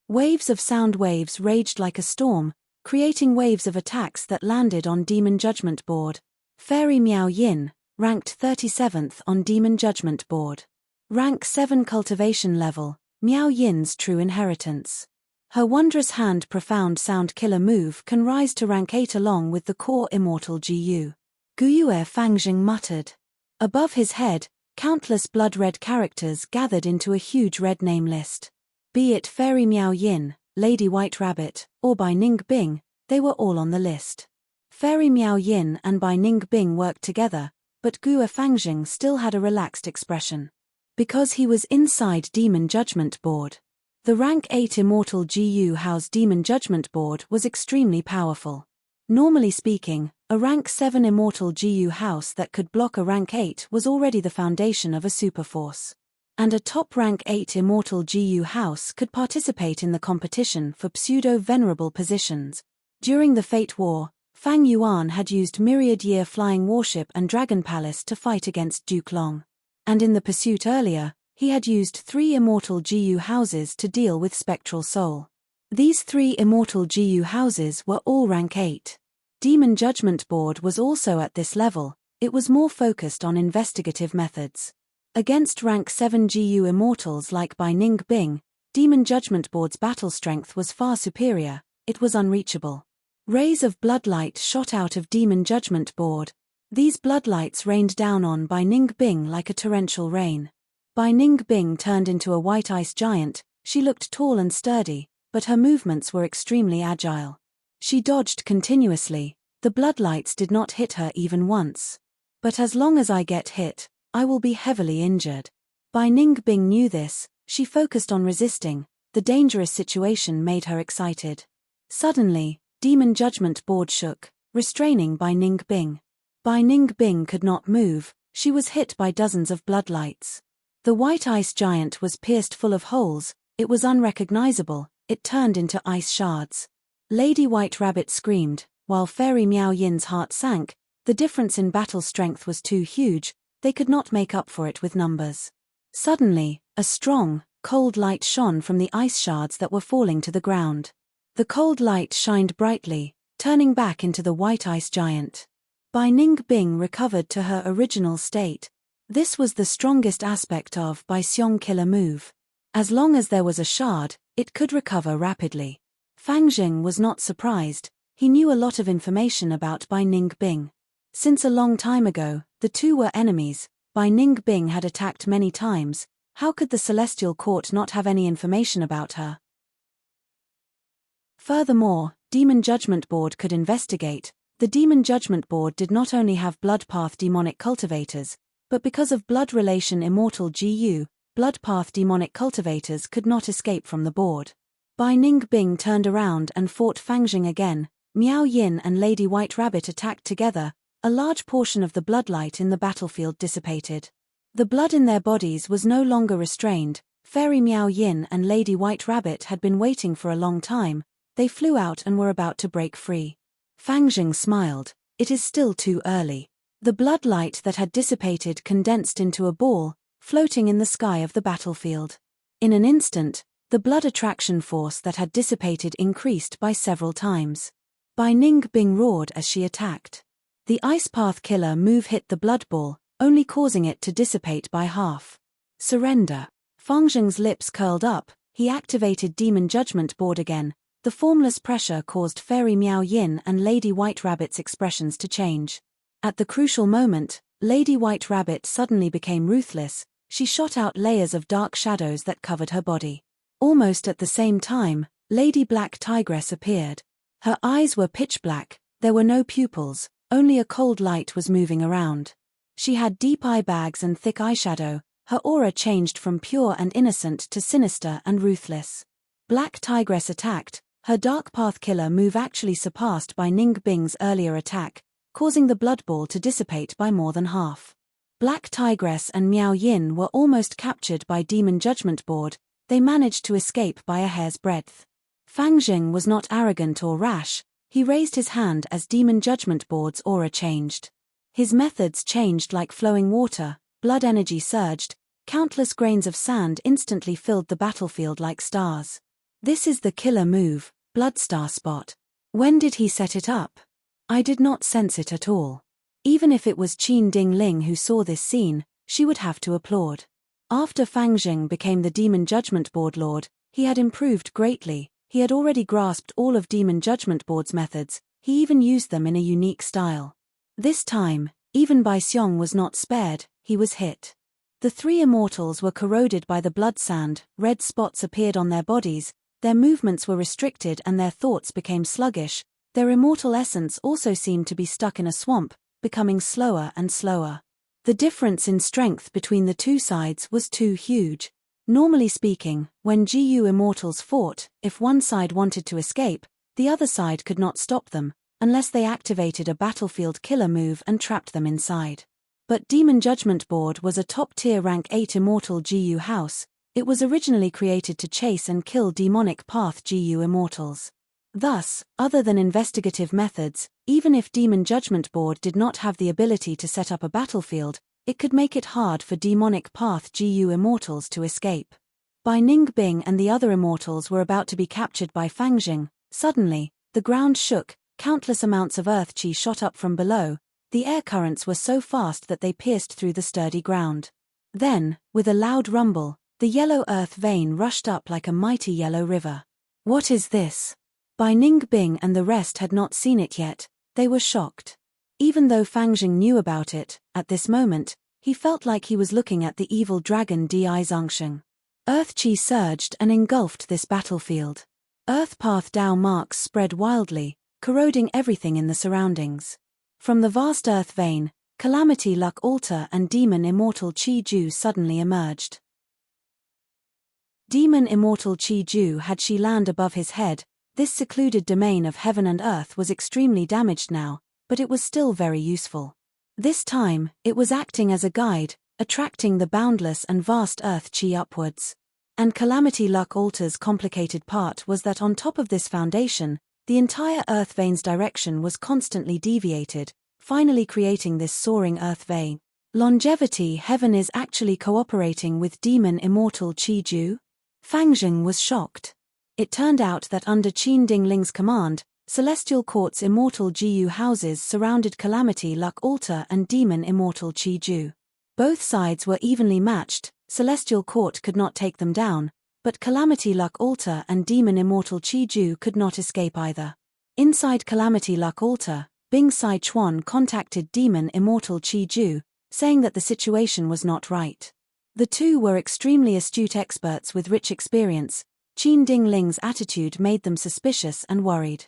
Waves of sound waves raged like a storm, creating waves of attacks that landed on Demon Judgment Board. Fairy Miao Yin, ranked 37th on Demon Judgment Board. Rank 7 cultivation level, Miao Yin's true inheritance. Her Wondrous Hand Profound Sound killer move can rise to rank 8 along with the core Immortal GU. Guyue Fangjing muttered. Above his head, countless blood-red characters gathered into a huge red name list. Be it Fairy Miao Yin, Lady White Rabbit, or Bai Ningbing, they were all on the list. Fairy Miao Yin and Bai Ningbing worked together, but Guyue Fangjing still had a relaxed expression. Because he was inside Demon Judgment Board. The rank 8 Immortal GU House Demon Judgment Board was extremely powerful. Normally speaking, a rank 7 Immortal GU house that could block a rank 8 was already the foundation of a superforce. And a top rank 8 Immortal GU house could participate in the competition for pseudo-venerable positions. During the Fate War, Fang Yuan had used Myriad Year Flying Warship and Dragon Palace to fight against Duke Long. And in the pursuit earlier, he had used 3 Immortal GU houses to deal with Spectral Soul. These 3 Immortal GU houses were all rank 8. Demon Judgment Board was also at this level. It was more focused on investigative methods. Against rank 7 GU Immortals like Bai Ningbing, Demon Judgment Board's battle strength was far superior. It was unreachable. Rays of bloodlight shot out of Demon Judgment Board. These bloodlights rained down on Bai Ningbing like a torrential rain. Bai Ningbing turned into a white ice giant. She looked tall and sturdy, but her movements were extremely agile. She dodged continuously. The bloodlights did not hit her even once. But as long as I get hit, I will be heavily injured. Bai Ningbing knew this. She focused on resisting. The dangerous situation made her excited. Suddenly, Demon Judgment Board shook, restraining Bai Ningbing. Bai Ningbing could not move. She was hit by dozens of bloodlights. The white ice giant was pierced full of holes. It was unrecognizable. It turned into ice shards. Lady White Rabbit screamed, while Fairy Miao Yin's heart sank. The difference in battle strength was too huge. They could not make up for it with numbers. Suddenly, a strong, cold light shone from the ice shards that were falling to the ground. The cold light shined brightly, turning back into the white ice giant. Bai Ningbing recovered to her original state. This was the strongest aspect of Bai Xiong killer move. As long as there was a shard, it could recover rapidly. Fangjing was not surprised. He knew a lot of information about Bai Ningbing. Since a long time ago, the two were enemies. Bai Ningbing had attacked many times. How could the Celestial Court not have any information about her? Furthermore, Demon Judgment Board could investigate. The Demon Judgment Board did not only have blood path demonic cultivators, but because of blood relation Immortal GU, blood path demonic cultivators could not escape from the board. Bai Ningbing turned around and fought Fangjing again. Miao Yin and Lady White Rabbit attacked together. A large portion of the bloodlight in the battlefield dissipated. The blood in their bodies was no longer restrained. Fairy Miao Yin and Lady White Rabbit had been waiting for a long time. They flew out and were about to break free. Fangjing smiled. It is still too early. The bloodlight that had dissipated condensed into a ball, floating in the sky of the battlefield. In an instant, the blood attraction force that had dissipated increased by several times. Bai Ningbing roared as she attacked. The Ice Path Killer move hit the blood ball, only causing it to dissipate by half. Surrender. Fangjing's lips curled up. He activated Demon Judgment Board again. The formless pressure caused Fairy Miao Yin and Lady White Rabbit's expressions to change. At the crucial moment, Lady White Rabbit suddenly became ruthless. She shot out layers of dark shadows that covered her body. Almost at the same time, Lady Black Tigress appeared. Her eyes were pitch black. There were no pupils. Only a cold light was moving around. She had deep eye bags and thick eyeshadow. Her aura changed from pure and innocent to sinister and ruthless. Black Tigress attacked. Her Dark Path Killer move actually surpassed Bai Ningbing's earlier attack, causing the blood ball to dissipate by more than half. Black Tigress and Miao Yin were almost captured by Demon Judgment Board. They managed to escape by a hair's breadth. Fangjing was not arrogant or rash. He raised his hand as Demon Judgment Board's aura changed. His methods changed like flowing water. Blood energy surged. Countless grains of sand instantly filled the battlefield like stars. This is the killer move, Blood Star Spot. When did he set it up? I did not sense it at all. Even if it was Qin Ding Ling who saw this scene, she would have to applaud. After Fangjing became the Demon Judgment Board Lord, he had improved greatly. He had already grasped all of Demon Judgment Board's methods. He even used them in a unique style. This time, even Bai Xiong was not spared. He was hit. The three immortals were corroded by the blood sand. Red spots appeared on their bodies. Their movements were restricted and their thoughts became sluggish. Their immortal essence also seemed to be stuck in a swamp, becoming slower and slower. The difference in strength between the two sides was too huge. Normally speaking, when GU immortals fought, if one side wanted to escape, the other side could not stop them, unless they activated a battlefield killer move and trapped them inside. But Demon Judgment Board was a top-tier rank 8 immortal GU house. It was originally created to chase and kill demonic path GU immortals. Thus, other than investigative methods, even if Demon Judgment Board did not have the ability to set up a battlefield, it could make it hard for demonic path GU immortals to escape. Bai Ningbing and the other immortals were about to be captured by Fangjing. Suddenly, the ground shook, countless amounts of earth chi shot up from below. The air currents were so fast that they pierced through the sturdy ground. Then, with a loud rumble, the yellow earth vein rushed up like a mighty yellow river. What is this? Bai Ningbing and the rest had not seen it yet. They were shocked. Even though Fangjing knew about it, at this moment, he felt like he was looking at the evil dragon Di Zongsheng. Earth chi surged and engulfed this battlefield. Earth path Dao marks spread wildly, corroding everything in the surroundings. From the vast earth vein, Calamity Luck Altar and Demon Immortal Chi Ju suddenly emerged. Demon Immortal Chi Ju had she land above his head. This secluded domain of heaven and earth was extremely damaged now, but it was still very useful. This time, it was acting as a guide, attracting the boundless and vast earth chi upwards. And Calamity Luck Altar's complicated part was that on top of this foundation, the entire earth vein's direction was constantly deviated, finally creating this soaring earth vein. Longevity Heaven is actually cooperating with Demon Immortal Chi Ju? Fangjing was shocked. It turned out that under Qin Ding Ling's command, Celestial Court's immortal GU houses surrounded Calamity Luck Altar and Demon Immortal Chi Ju. Both sides were evenly matched. Celestial Court could not take them down, but Calamity Luck Altar and Demon Immortal Chi Ju could not escape either. Inside Calamity Luck Altar, Bing Sai Chuan contacted Demon Immortal Chi Ju, saying that the situation was not right. The two were extremely astute experts with rich experience. Qin Ding Ling's attitude made them suspicious and worried.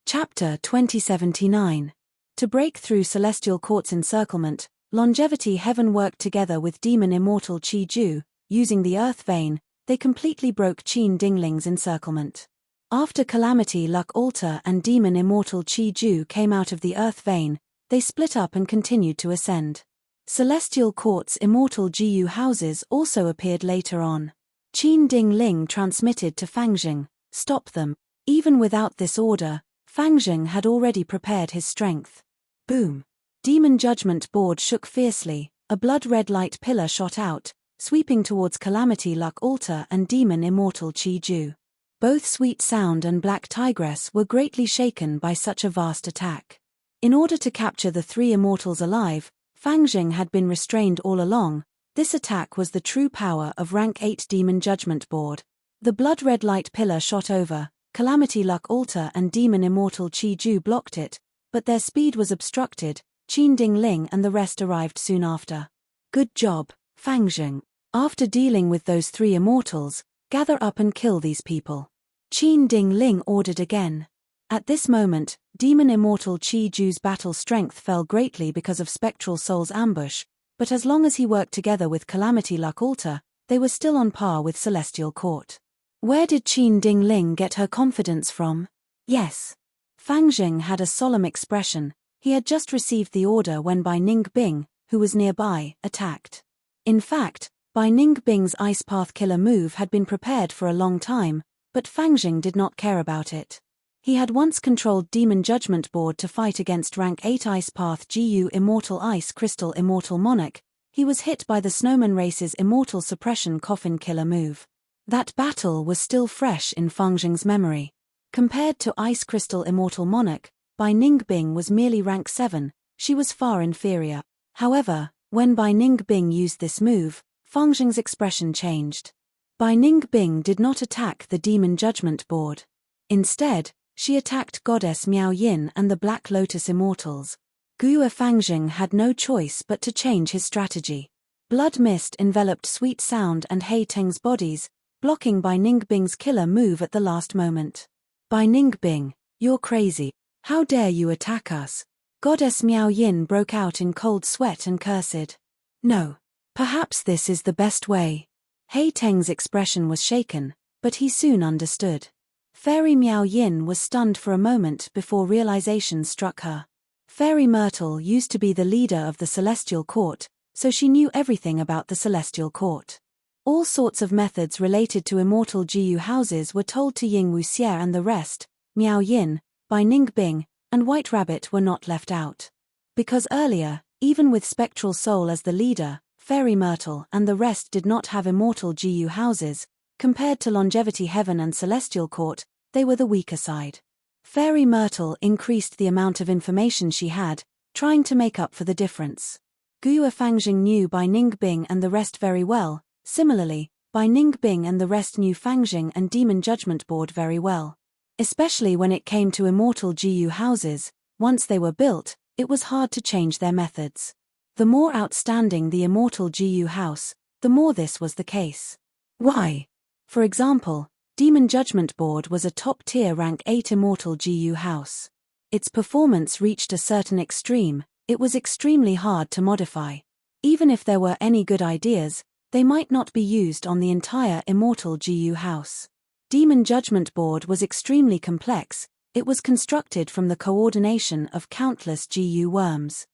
Chapter 2079. To break through Celestial Court's encirclement, Longevity Heaven worked together with Demon Immortal Qi-ju. Using the Earth Vein, they completely broke Qin Dingling's encirclement. After Calamity Luck Altar and Demon Immortal Qi-ju came out of the Earth Vein, they split up and continued to ascend. Celestial Court's Immortal Jiyu houses also appeared later on. Qin Dingling transmitted to Fangjing, "Stop them." Even without this order, Fangjing had already prepared his strength. Boom! Demon Judgment Board shook fiercely, a blood-red light pillar shot out, sweeping towards Calamity Luck Altar and Demon Immortal Qi-ju. Both Sweet Sound and Black Tigress were greatly shaken by such a vast attack. In order to capture the three immortals alive, Fangjing had been restrained all along. This attack was the true power of Rank 8 Demon Judgment Board. The blood-red light pillar shot over, Calamity Luck Altar and Demon Immortal Qi-ju blocked it, but their speed was obstructed. Qin Dingling and the rest arrived soon after. Good job, Fangjing. After dealing with those three immortals, gather up and kill these people. Qin Dingling ordered again. At this moment, Demon Immortal Qi-ju's battle strength fell greatly because of Spectral Soul's ambush, but as long as he worked together with Calamity Luck Altar, they were still on par with Celestial Court. Where did Qin Dingling get her confidence from? Yes. Fangjing had a solemn expression. He had just received the order when Bai Ningbing, who was nearby, attacked. In fact, Bai Ningbing's Ice Path Killer move had been prepared for a long time, but Fangjing did not care about it. He had once controlled Demon Judgment Board to fight against Rank 8 Ice Path Gu Immortal Ice Crystal Immortal Monarch. He was hit by the Snowman Race's Immortal Suppression Coffin Killer move. That battle was still fresh in Fangjing's memory. Compared to Ice Crystal Immortal Monarch, Bai Ningbing was merely rank 7, she was far inferior. However, when Bai Ningbing used this move, Fangjing's expression changed. Bai Ningbing did not attack the Demon Judgment Board. Instead, she attacked Goddess Miao Yin and the Black Lotus Immortals. Guo Fangjing had no choice but to change his strategy. Blood mist enveloped Sweet Sound and Hei Teng's bodies, blocking Bai Ningbing's killer move at the last moment. Bai Ningbing, you're crazy. How dare you attack us? Goddess Miao Yin broke out in cold sweat and cursed. No. Perhaps this is the best way. Hei Teng's expression was shaken, but he soon understood. Fairy Miao Yin was stunned for a moment before realization struck her. Fairy Myrtle used to be the leader of the Celestial Court, so she knew everything about the Celestial Court. All sorts of methods related to Immortal Jiyu houses were told to Ying Wuxie and the rest. Miao Yin, Bai Ningbing, and White Rabbit were not left out. Because earlier, even with Spectral Soul as the leader, Fairy Myrtle and the rest did not have Immortal Jiyu houses. Compared to Longevity Heaven and Celestial Court, they were the weaker side. Fairy Myrtle increased the amount of information she had, trying to make up for the difference. Guo Fangjing knew Bai Ningbing and the rest very well. Similarly, Bai Ningbing and the rest knew Fangjing and Demon Judgment Board very well. Especially when it came to Immortal Jiyu houses, once they were built, it was hard to change their methods. The more outstanding the Immortal Jiyu house, the more this was the case. Why? For example, Demon Judgment Board was a top-tier rank 8 Immortal Jiyu house. Its performance reached a certain extreme, it was extremely hard to modify. Even if there were any good ideas, they might not be used on the entire Immortal Jiyu house. Demon Judgment Board was extremely complex, it was constructed from the coordination of countless Jiyu worms.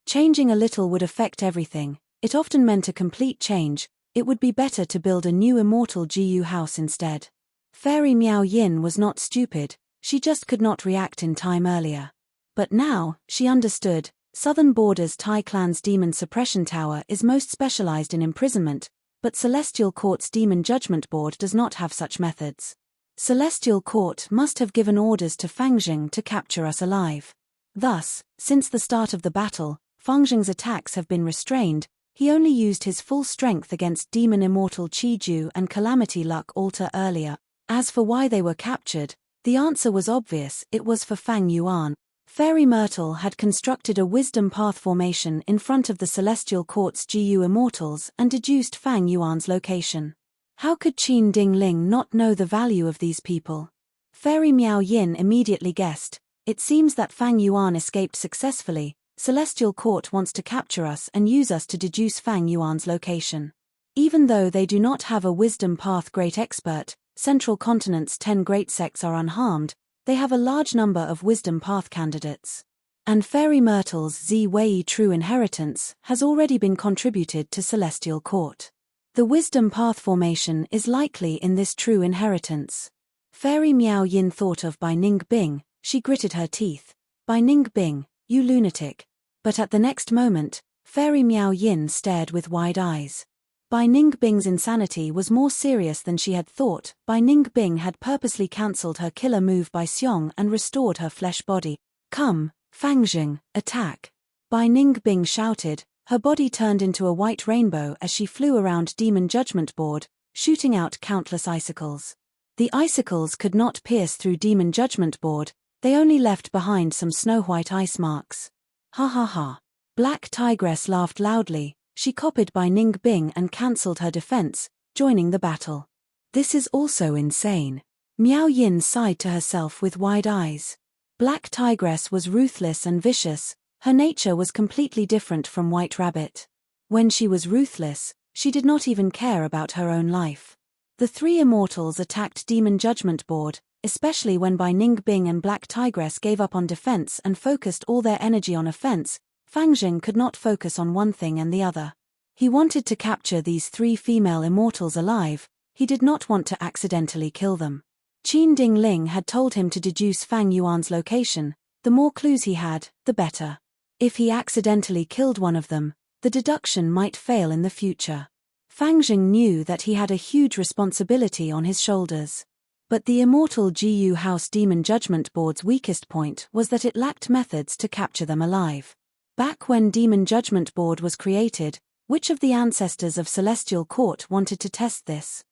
Changing a little would affect everything, it often meant a complete change. It would be better to build a new Immortal Jiyu house instead. Fairy Miao Yin was not stupid, she just could not react in time earlier. But now, she understood, Southern Border's Tai Clan's Demon Suppression Tower is most specialized in imprisonment, but Celestial Court's Demon Judgment Board does not have such methods. Celestial Court must have given orders to Fangjing to capture us alive. Thus, since the start of the battle, Fangjing's attacks have been restrained. He only used his full strength against Demon Immortal Qi-ju and Calamity Luck Altar earlier. As for why they were captured, the answer was obvious, it was for Fang Yuan. Fairy Myrtle had constructed a wisdom path formation in front of the Celestial Court's Jiyu Immortals and deduced Fang Yuan's location. How could Qin Dingling not know the value of these people? Fairy Miao Yin immediately guessed. It seems that Fang Yuan escaped successfully, Celestial Court wants to capture us and use us to deduce Fang Yuan's location. Even though they do not have a wisdom path great expert, Central Continent's 10 great sects are unharmed, they have a large number of wisdom path candidates. And Fairy Myrtle's Zi Wei true inheritance has already been contributed to Celestial Court. The wisdom path formation is likely in this true inheritance. Fairy Miao Yin thought of Bai Ning Bing, she gritted her teeth. Bai Ning Bing, you lunatic. But at the next moment, Fairy Miao Yin stared with wide eyes. Bai Ning Bing's insanity was more serious than she had thought. Bai Ning Bing had purposely cancelled her killer move by Xiong and restored her flesh body. Come, Fangjing, attack. Bai Ning Bing shouted, her body turned into a white rainbow as she flew around Demon Judgment Board, shooting out countless icicles. The icicles could not pierce through Demon Judgment Board, they only left behind some snow-white ice marks. Ha ha ha. Black Tigress laughed loudly, she copied Bai Ning Bing and cancelled her defense, joining the battle. This is also insane. Miao Yin sighed to herself with wide eyes. Black Tigress was ruthless and vicious, her nature was completely different from White Rabbit. When she was ruthless, she did not even care about her own life. The three immortals attacked Demon Judgment Board, especially when Bai Ning Bing and Black Tigress gave up on defense and focused all their energy on offense. Fangjing could not focus on one thing and the other. He wanted to capture these three female immortals alive, he did not want to accidentally kill them. Qin Ding Ling had told him to deduce Fang Yuan's location, the more clues he had, the better. If he accidentally killed one of them, the deduction might fail in the future. Fangjing knew that he had a huge responsibility on his shoulders. But the immortal Jiyu House Demon Judgment Board's weakest point was that it lacked methods to capture them alive. Back when Demon Judgment Board was created, which of the ancestors of Celestial Court wanted to test this?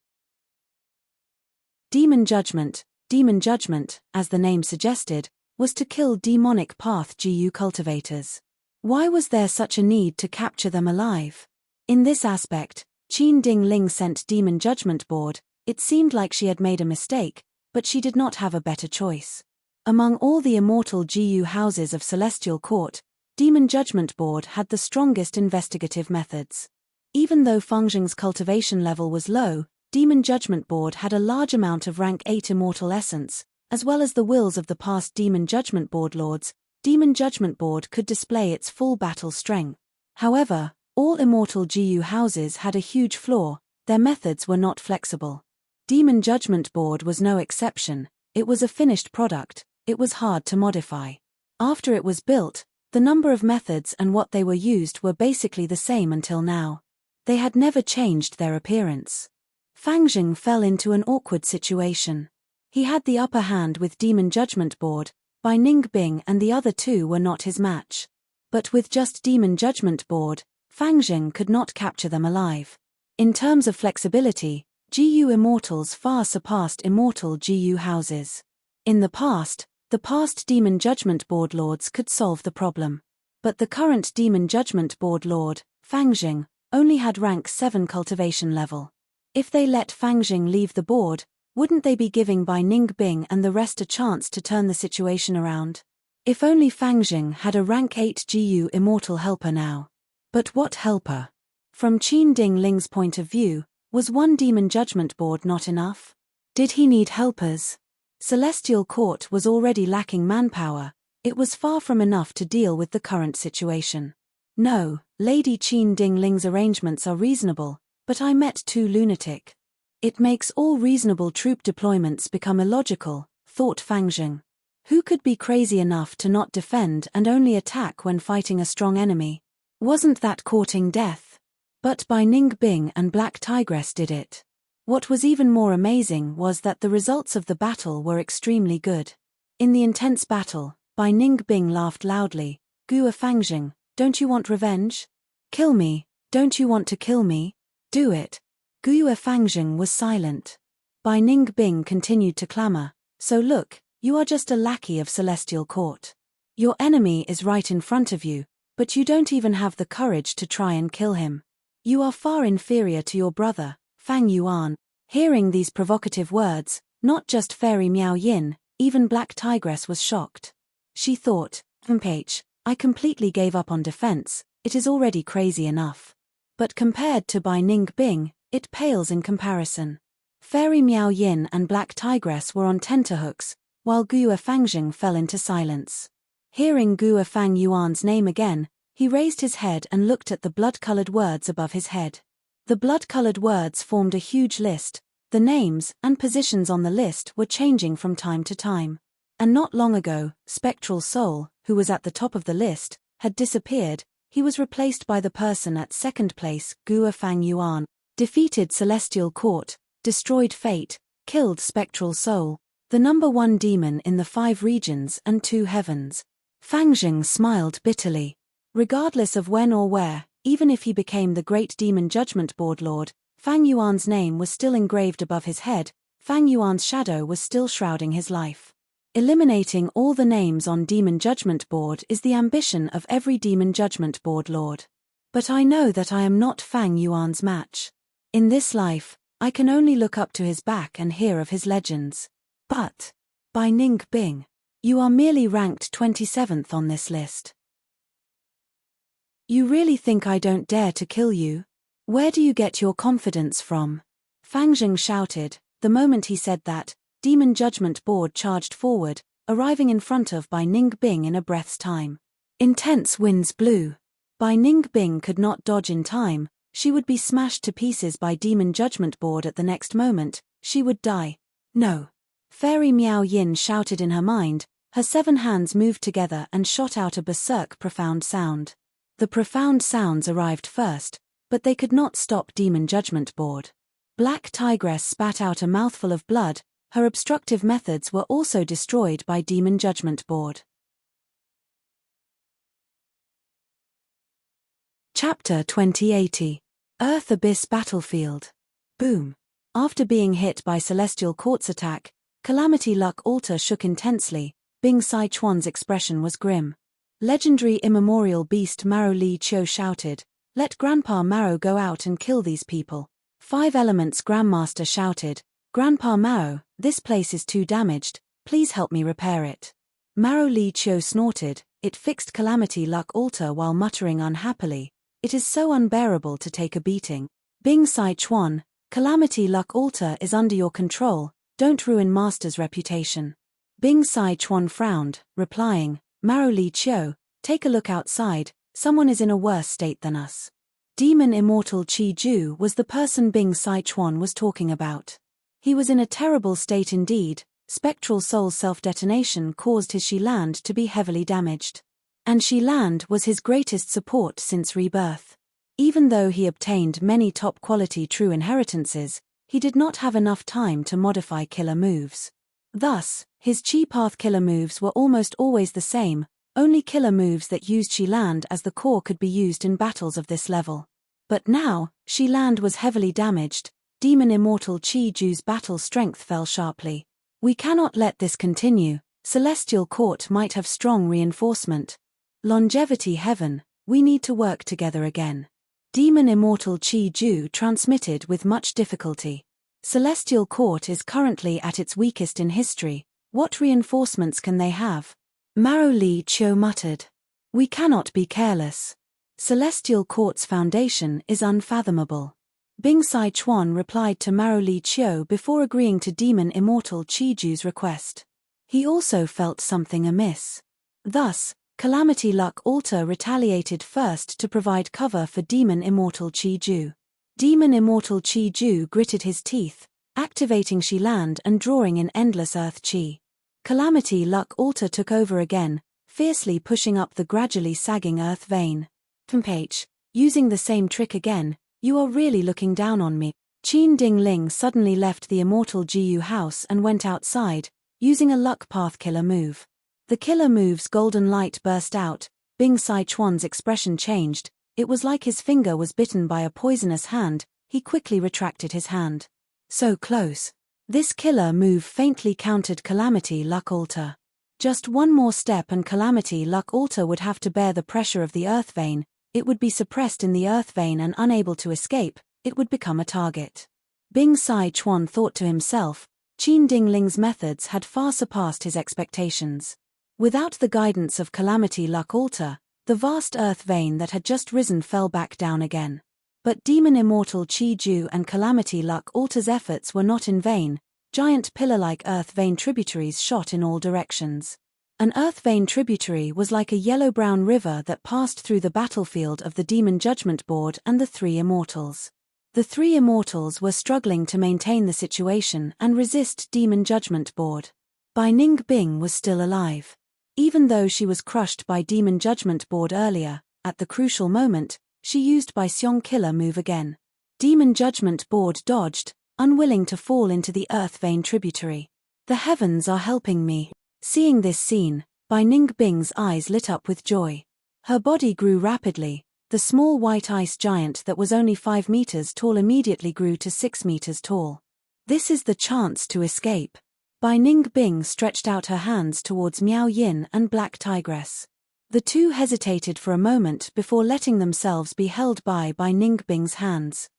Demon Judgment, as the name suggested, was to kill demonic path Jiyu cultivators. Why was there such a need to capture them alive? In this aspect, Qin Ding Ling sent Demon Judgment Board. It seemed like she had made a mistake, but she did not have a better choice. Among all the immortal Jiyu houses of Celestial Court, Demon Judgment Board had the strongest investigative methods. Even though Fangjing's cultivation level was low, Demon Judgment Board had a large amount of rank 8 immortal essence, as well as the wills of the past Demon Judgment Board lords. Demon Judgment Board could display its full battle strength. However, all immortal Jiyu houses had a huge flaw, their methods were not flexible. Demon Judgment Board was no exception, it was a finished product, it was hard to modify. After it was built, the number of methods and what they were used were basically the same until now. They had never changed their appearance. Fangjing fell into an awkward situation. He had the upper hand with Demon Judgment Board, Bai Ning Bing and the other two were not his match. But with just Demon Judgment Board, Fangjing could not capture them alive. In terms of flexibility, Jiyu immortals far surpassed immortal Jiyu houses. In the past Demon Judgment Board lords could solve the problem. But the current Demon Judgment Board lord, Fangjing, only had rank 7 cultivation level. If they let Fangjing leave the board, wouldn't they be giving Bai Ning Bing and the rest a chance to turn the situation around? If only Fangjing had a rank 8 Jiyu immortal helper now. But what helper? From Qin Ding Ling's point of view, was one Demon Judgment Board not enough? Did he need helpers? Celestial Court was already lacking manpower, it was far from enough to deal with the current situation. No, Lady Qin Ding Ling's arrangements are reasonable, but I met too lunatic. It makes all reasonable troop deployments become illogical, thought Fangjing. Who could be crazy enough to not defend and only attack when fighting a strong enemy? Wasn't that courting death? But Bai Ning Bing and Black Tigress did it. What was even more amazing was that the results of the battle were extremely good. In the intense battle, Bai Ning Bing laughed loudly. Gua Fangjing, don't you want revenge? Kill me, don't you want to kill me? Do it. Gua Fangjing was silent. Bai Ning Bing continued to clamor. So look, you are just a lackey of Celestial Court. Your enemy is right in front of you, but you don't even have the courage to try and kill him. You are far inferior to your brother, Fang Yuan. Hearing these provocative words, not just Fairy Miao Yin, even Black Tigress was shocked. She thought, I completely gave up on defense, it is already crazy enough. But compared to Bai Ning Bing, it pales in comparison. Fairy Miao Yin and Black Tigress were on tenterhooks, while Guo Fangjing fell into silence. Hearing Guo Fang Yuan's name again, he raised his head and looked at the blood-colored words above his head. The blood-colored words formed a huge list. The names and positions on the list were changing from time to time. And not long ago, Spectral Soul, who was at the top of the list, had disappeared. He was replaced by the person at second place, Guo Fang Yuan. Defeated Celestial Court, destroyed Fate, killed Spectral Soul, the number 1 demon in the 5 regions and 2 heavens. Fangjing smiled bitterly. Regardless of when or where, even if he became the great demon judgment board lord, Fang Yuan's name was still engraved above his head. Fang Yuan's shadow was still shrouding his life. Eliminating all the names on Demon Judgment Board is the ambition of every Demon Judgment Board lord. But I know that I am not Fang Yuan's match. In this life, I can only look up to his back and hear of his legends. But, Bai Ning Bing, you are merely ranked 27th on this list. You really think I don't dare to kill you? Where do you get your confidence from? Fangjing shouted. The moment he said that, Demon Judgment Board charged forward, arriving in front of Bai Ning Bing in a breath's time. Intense winds blew. Bai Ning Bing could not dodge in time. She would be smashed to pieces by Demon Judgment Board at the next moment. She would die. No. Fairy Miao Yin shouted in her mind. Her 7 hands moved together and shot out a berserk profound sound. The profound sounds arrived first, but they could not stop Demon Judgment Board. Black Tigress spat out a mouthful of blood. Her obstructive methods were also destroyed by Demon Judgment Board. Chapter 2080. Earth Abyss Battlefield. Boom. After being hit by Celestial Court's attack, Calamity Luck Altar shook intensely. Bing Sai Chuan's expression was grim. Legendary immemorial beast Maro Li Chiu shouted, "Let Grandpa Maro go out and kill these people." 5 Elements Grandmaster shouted, "Grandpa Maro, this place is too damaged, please help me repair it." Maro Li Chiu snorted. It fixed Calamity Luck Altar while muttering unhappily, "It is so unbearable to take a beating." Bing Sai Chuan, "Calamity Luck Altar is under your control, don't ruin Master's reputation." Bing Sai Chuan frowned, replying, "Maro Li Chiu, take a look outside, someone is in a worse state than us." Demon Immortal Qi Ju was the person Bing Sai Chuan was talking about. He was in a terrible state indeed. Spectral Soul's self-detonation caused his Shi Land to be heavily damaged. And Shi Land was his greatest support since rebirth. Even though he obtained many top-quality true inheritances, he did not have enough time to modify killer moves. Thus, his Chi Path killer moves were almost always the same. Only killer moves that used Shi Land as the core could be used in battles of this level. But now, Shi Land was heavily damaged. Demon Immortal Qi Ju's battle strength fell sharply. "We cannot let this continue. Celestial Court might have strong reinforcement. Longevity Heaven, we need to work together again." Demon Immortal Qi Ju transmitted with much difficulty. "Celestial Court is currently at its weakest in history. What reinforcements can they have?" Maro Li Chiu muttered. "We cannot be careless. Celestial Court's foundation is unfathomable." Bing Sai Chuan replied to Maro Li Chiu before agreeing to Demon Immortal Qi Ju's request. He also felt something amiss. Thus, Calamity Luck Altar retaliated first to provide cover for Demon Immortal Qi Ju. Demon Immortal Qi Ju gritted his teeth, activating Shi Land and drawing in endless earth chi. Calamity Luck Altar took over again, fiercely pushing up the gradually sagging earth vein. "H, using the same trick again, you are really looking down on me." Qin Ding Ling suddenly left the Immortal Jiu house and went outside, using a Luck Path killer move. The killer move's golden light burst out. Bing Sai Chuan's expression changed. It was like his finger was bitten by a poisonous hand. He quickly retracted his hand. So close. This killer move faintly countered Calamity Luck Altar. Just one more step and Calamity Luck Altar would have to bear the pressure of the earth vein. It would be suppressed in the earth vein and unable to escape. It would become a target. Bing Sai Chuan thought to himself, Qin Ding Ling's methods had far surpassed his expectations. Without the guidance of Calamity Luck Altar, the vast earth vein that had just risen fell back down again. But Demon Immortal Chi-Ju and Calamity Luck Altar's efforts were not in vain. Giant pillar-like earth vein tributaries shot in all directions. An earth vein tributary was like a yellow-brown river that passed through the battlefield of the Demon Judgment Board and the three immortals. The three immortals were struggling to maintain the situation and resist Demon Judgment Board. Bai Ningbing was still alive. Even though she was crushed by Demon Judgment Board earlier, at the crucial moment, she used Bai Xiong Killer Move again. Demon Judgment Board dodged, unwilling to fall into the earth vein tributary. The heavens are helping me. Seeing this scene, Bai Ningbing's eyes lit up with joy. Her body grew rapidly. The small white ice giant that was only 5 meters tall immediately grew to 6 meters tall. This is the chance to escape. Bai Ningbing stretched out her hands towards Miao Yin and Black Tigress. The two hesitated for a moment before letting themselves be held by Bai Ningbing's hands.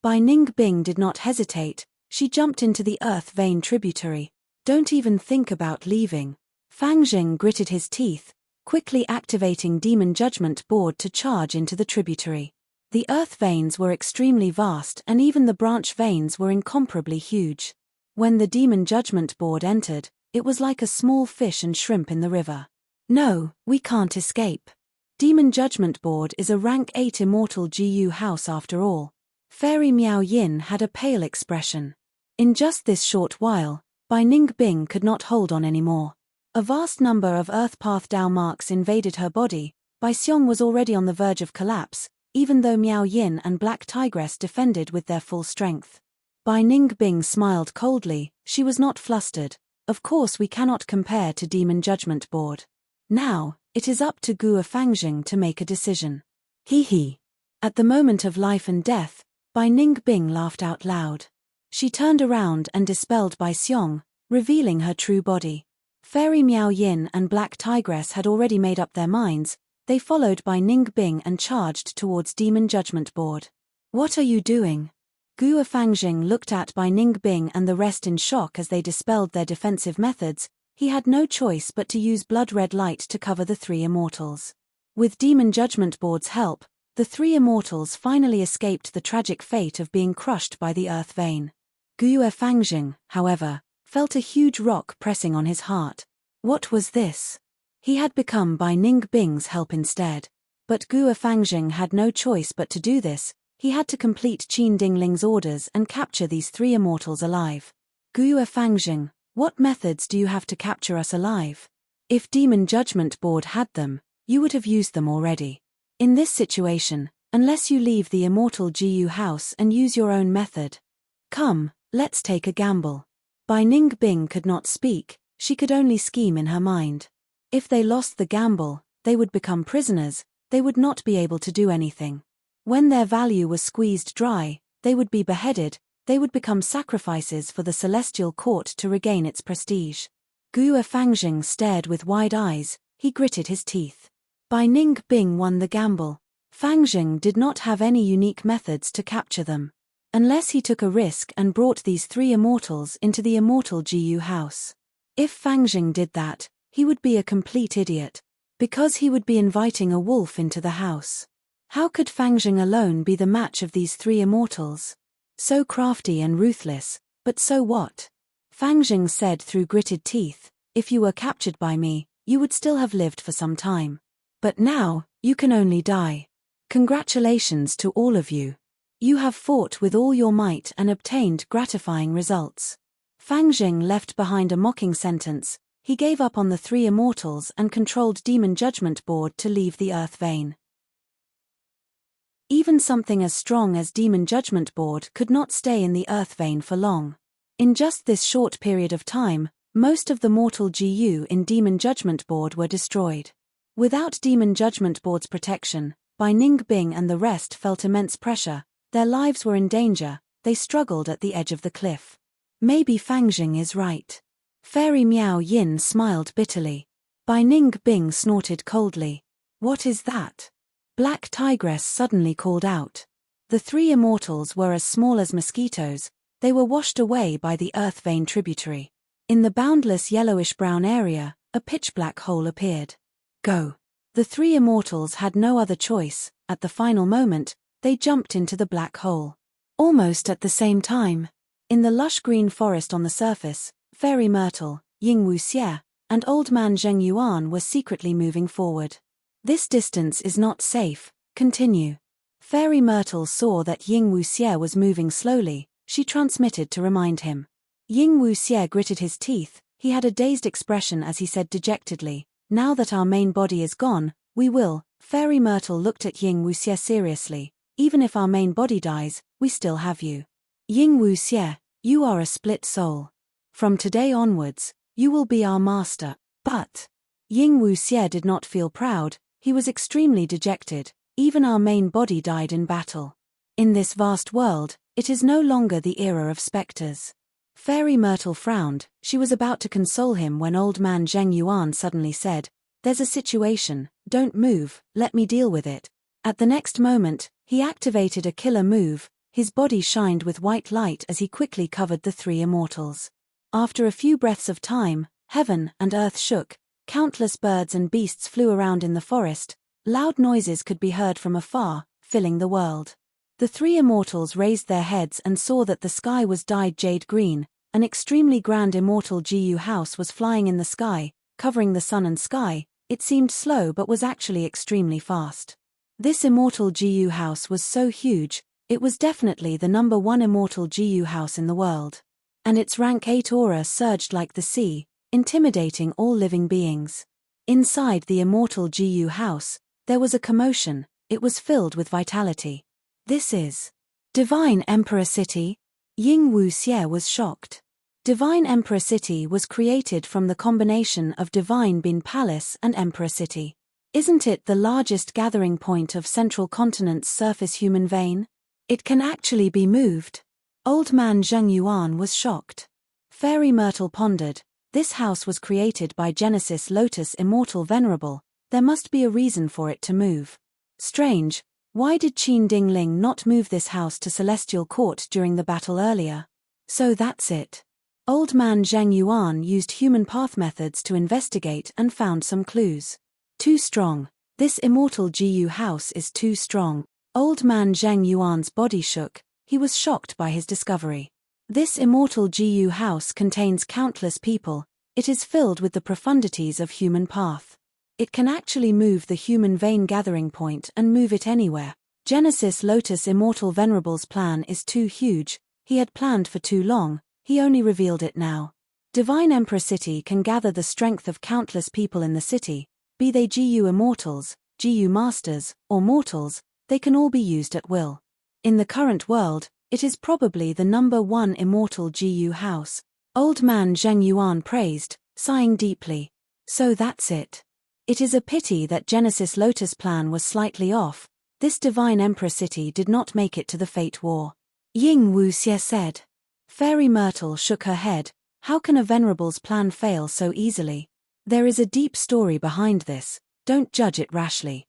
Bai Ningbing did not hesitate. She jumped into the earth vein tributary. Don't even think about leaving. Fang Jing gritted his teeth, quickly activating Demon Judgment Board to charge into the tributary. The earth veins were extremely vast and even the branch veins were incomparably huge. When the Demon Judgment Board entered, it was like a small fish and shrimp in the river. No, we can't escape. Demon Judgment Board is a rank 8 immortal GU house after all. Fairy Miao Yin had a pale expression. In just this short while, Bai Ningbing could not hold on anymore. A vast number of Earth Path Dao marks invaded her body. Bai Xiong was already on the verge of collapse, even though Miao Yin and Black Tigress defended with their full strength. Bai Ningbing smiled coldly. She was not flustered. Of course we cannot compare to Demon Judgment Board. Now, it is up to Guo Fangjing to make a decision. He. At the moment of life and death, Bai Ningbing laughed out loud. She turned around and dispelled Bai Xiong, revealing her true body. Fairy Miao Yin and Black Tigress had already made up their minds. They followed Bai Ningbing and charged towards Demon Judgment Board. What are you doing? Guo Fangjing looked at Bai Ningbing and the rest in shock as they dispelled their defensive methods. He had no choice but to use blood-red light to cover the three immortals. With Demon Judgment Board's help, the three immortals finally escaped the tragic fate of being crushed by the earth vein. Guo Fangjing, however, felt a huge rock pressing on his heart. What was this? He had become Bai Ningbing's help instead. But Guo Fangjing had no choice but to do this. He had to complete Qin Dingling's orders and capture these three immortals alive. Guo Fangjing, what methods do you have to capture us alive? If Demon Judgment Board had them, you would have used them already. In this situation, unless you leave the immortal GU house and use your own method. Come, let's take a gamble. Bai Ningbing could not speak, she could only scheme in her mind. If they lost the gamble, they would become prisoners, they would not be able to do anything. When their value was squeezed dry, they would be beheaded, they would become sacrifices for the celestial court to regain its prestige. Guo Fangjing stared with wide eyes, he gritted his teeth. Bai Ningbing won the gamble. Fangjing did not have any unique methods to capture them. Unless he took a risk and brought these three immortals into the immortal GU house. If Fangjing did that, he would be a complete idiot. Because he would be inviting a wolf into the house. How could Fangjing alone be the match of these three immortals? So crafty and ruthless, but so what? Fangjing said through gritted teeth, if you were captured by me, you would still have lived for some time. But now, you can only die. Congratulations to all of you. You have fought with all your might and obtained gratifying results. Fangjing left behind a mocking sentence. He gave up on the three immortals and controlled Demon Judgment Board to leave the earth vein. Even something as strong as Demon Judgment Board could not stay in the earth vein for long. In just this short period of time, most of the mortal GU in Demon Judgment Board were destroyed. Without Demon Judgment Board's protection, Bai Ningbing and the rest felt immense pressure. Their lives were in danger, they struggled at the edge of the cliff. Maybe Fangjing is right. Fairy Miao Yin smiled bitterly. Bai Ningbing snorted coldly. What is that? Black Tigress suddenly called out. The three immortals were as small as mosquitoes, they were washed away by the earth vein tributary. In the boundless yellowish-brown area, a pitch-black hole appeared. Go! The three immortals had no other choice. At the final moment, they jumped into the black hole. Almost at the same time, in the lush green forest on the surface, Fairy Myrtle, Ying Wuxie, and Old Man Zheng Yuan were secretly moving forward. This distance is not safe, continue. Fairy Myrtle saw that Ying Wuxie was moving slowly. She transmitted to remind him. Ying Wuxie gritted his teeth. He had a dazed expression as he said dejectedly, "Now that our main body is gone, we will." Fairy Myrtle looked at Ying Wuxie seriously. "Even if our main body dies, we still have you. Ying Wuxie, you are a split soul. From today onwards, you will be our master." But Ying Wuxie did not feel proud. He was extremely dejected. Even our main body died in battle. In this vast world, it is no longer the era of specters. Fairy Myrtle frowned. She was about to console him when Old Man Zheng Yuan suddenly said, "There's a situation, don't move, let me deal with it." At the next moment, he activated a killer move. His body shined with white light as he quickly covered the three immortals. After a few breaths of time, heaven and earth shook. Countless birds and beasts flew around in the forest. Loud noises could be heard from afar, filling the world. The three immortals raised their heads and saw that the sky was dyed jade green. An extremely grand immortal Gu house was flying in the sky, covering the sun and sky. It seemed slow but was actually extremely fast. This immortal Gu house was so huge, it was definitely the number one immortal Gu house in the world. And its rank 8 aura surged like the sea, intimidating all living beings. Inside the immortal Gu house, there was a commotion. It was filled with vitality. "This is Divine Emperor City?" Ying Wuxie was shocked. Divine Emperor City was created from the combination of Divine Bin Palace and Emperor City. Isn't it the largest gathering point of Central Continent's surface human vein? It can actually be moved. Old Man Zheng Yuan was shocked. Fairy Myrtle pondered. This house was created by Genesis Lotus Immortal Venerable. There must be a reason for it to move. Strange. Why did Qin Dingling not move this house to Celestial Court during the battle earlier? So that's it. Old Man Zheng Yuan used human path methods to investigate and found some clues. Too strong. This immortal Gu house is too strong. Old Man Zheng Yuan's body shook. He was shocked by his discovery. This immortal Gu house contains countless people. It is filled with the profundities of human path. It can actually move the human vein gathering point and move it anywhere. Genesis Lotus Immortal Venerable's plan is too huge. He had planned for too long. He only revealed it now. Divine Emperor City can gather the strength of countless people in the city. Be they Gu immortals, Gu masters, or mortals, they can all be used at will. In the current world, it is probably the number one immortal Gu house. Old Man Zheng Yuan praised, sighing deeply. So that's it. It is a pity that Genesis Lotus plan was slightly off. This Divine Emperor City did not make it to the Fate War. Ying Wuxie said. Fairy Myrtle shook her head. How can a Venerable's plan fail so easily? There is a deep story behind this. Don't judge it rashly.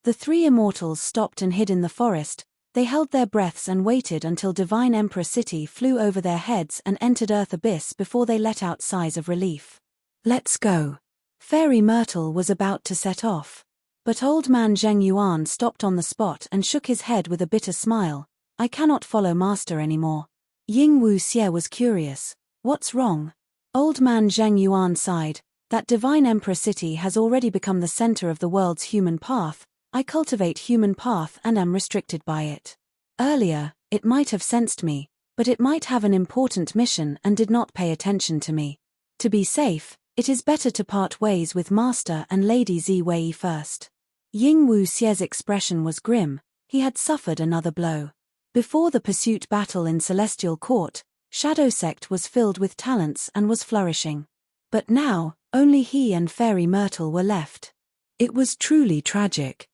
The three immortals stopped and hid in the forest. They held their breaths and waited until Divine Emperor City flew over their heads and entered Earth Abyss before they let out sighs of relief. Let's go. Fairy Myrtle was about to set off. But Old Man Zheng Yuan stopped on the spot and shook his head with a bitter smile. I cannot follow Master anymore. Ying Wuxie was curious. What's wrong? Old Man Zheng Yuan sighed. That Divine Emperor City has already become the center of the world's human path. I cultivate human path and am restricted by it. Earlier, it might have sensed me, but it might have an important mission and did not pay attention to me. To be safe, it is better to part ways with Master and Lady Ziwei first. Ying Wuxie's expression was grim. He had suffered another blow. Before the pursuit battle in Celestial Court, Shadow Sect was filled with talents and was flourishing. But now, only he and Fairy Myrtle were left. It was truly tragic.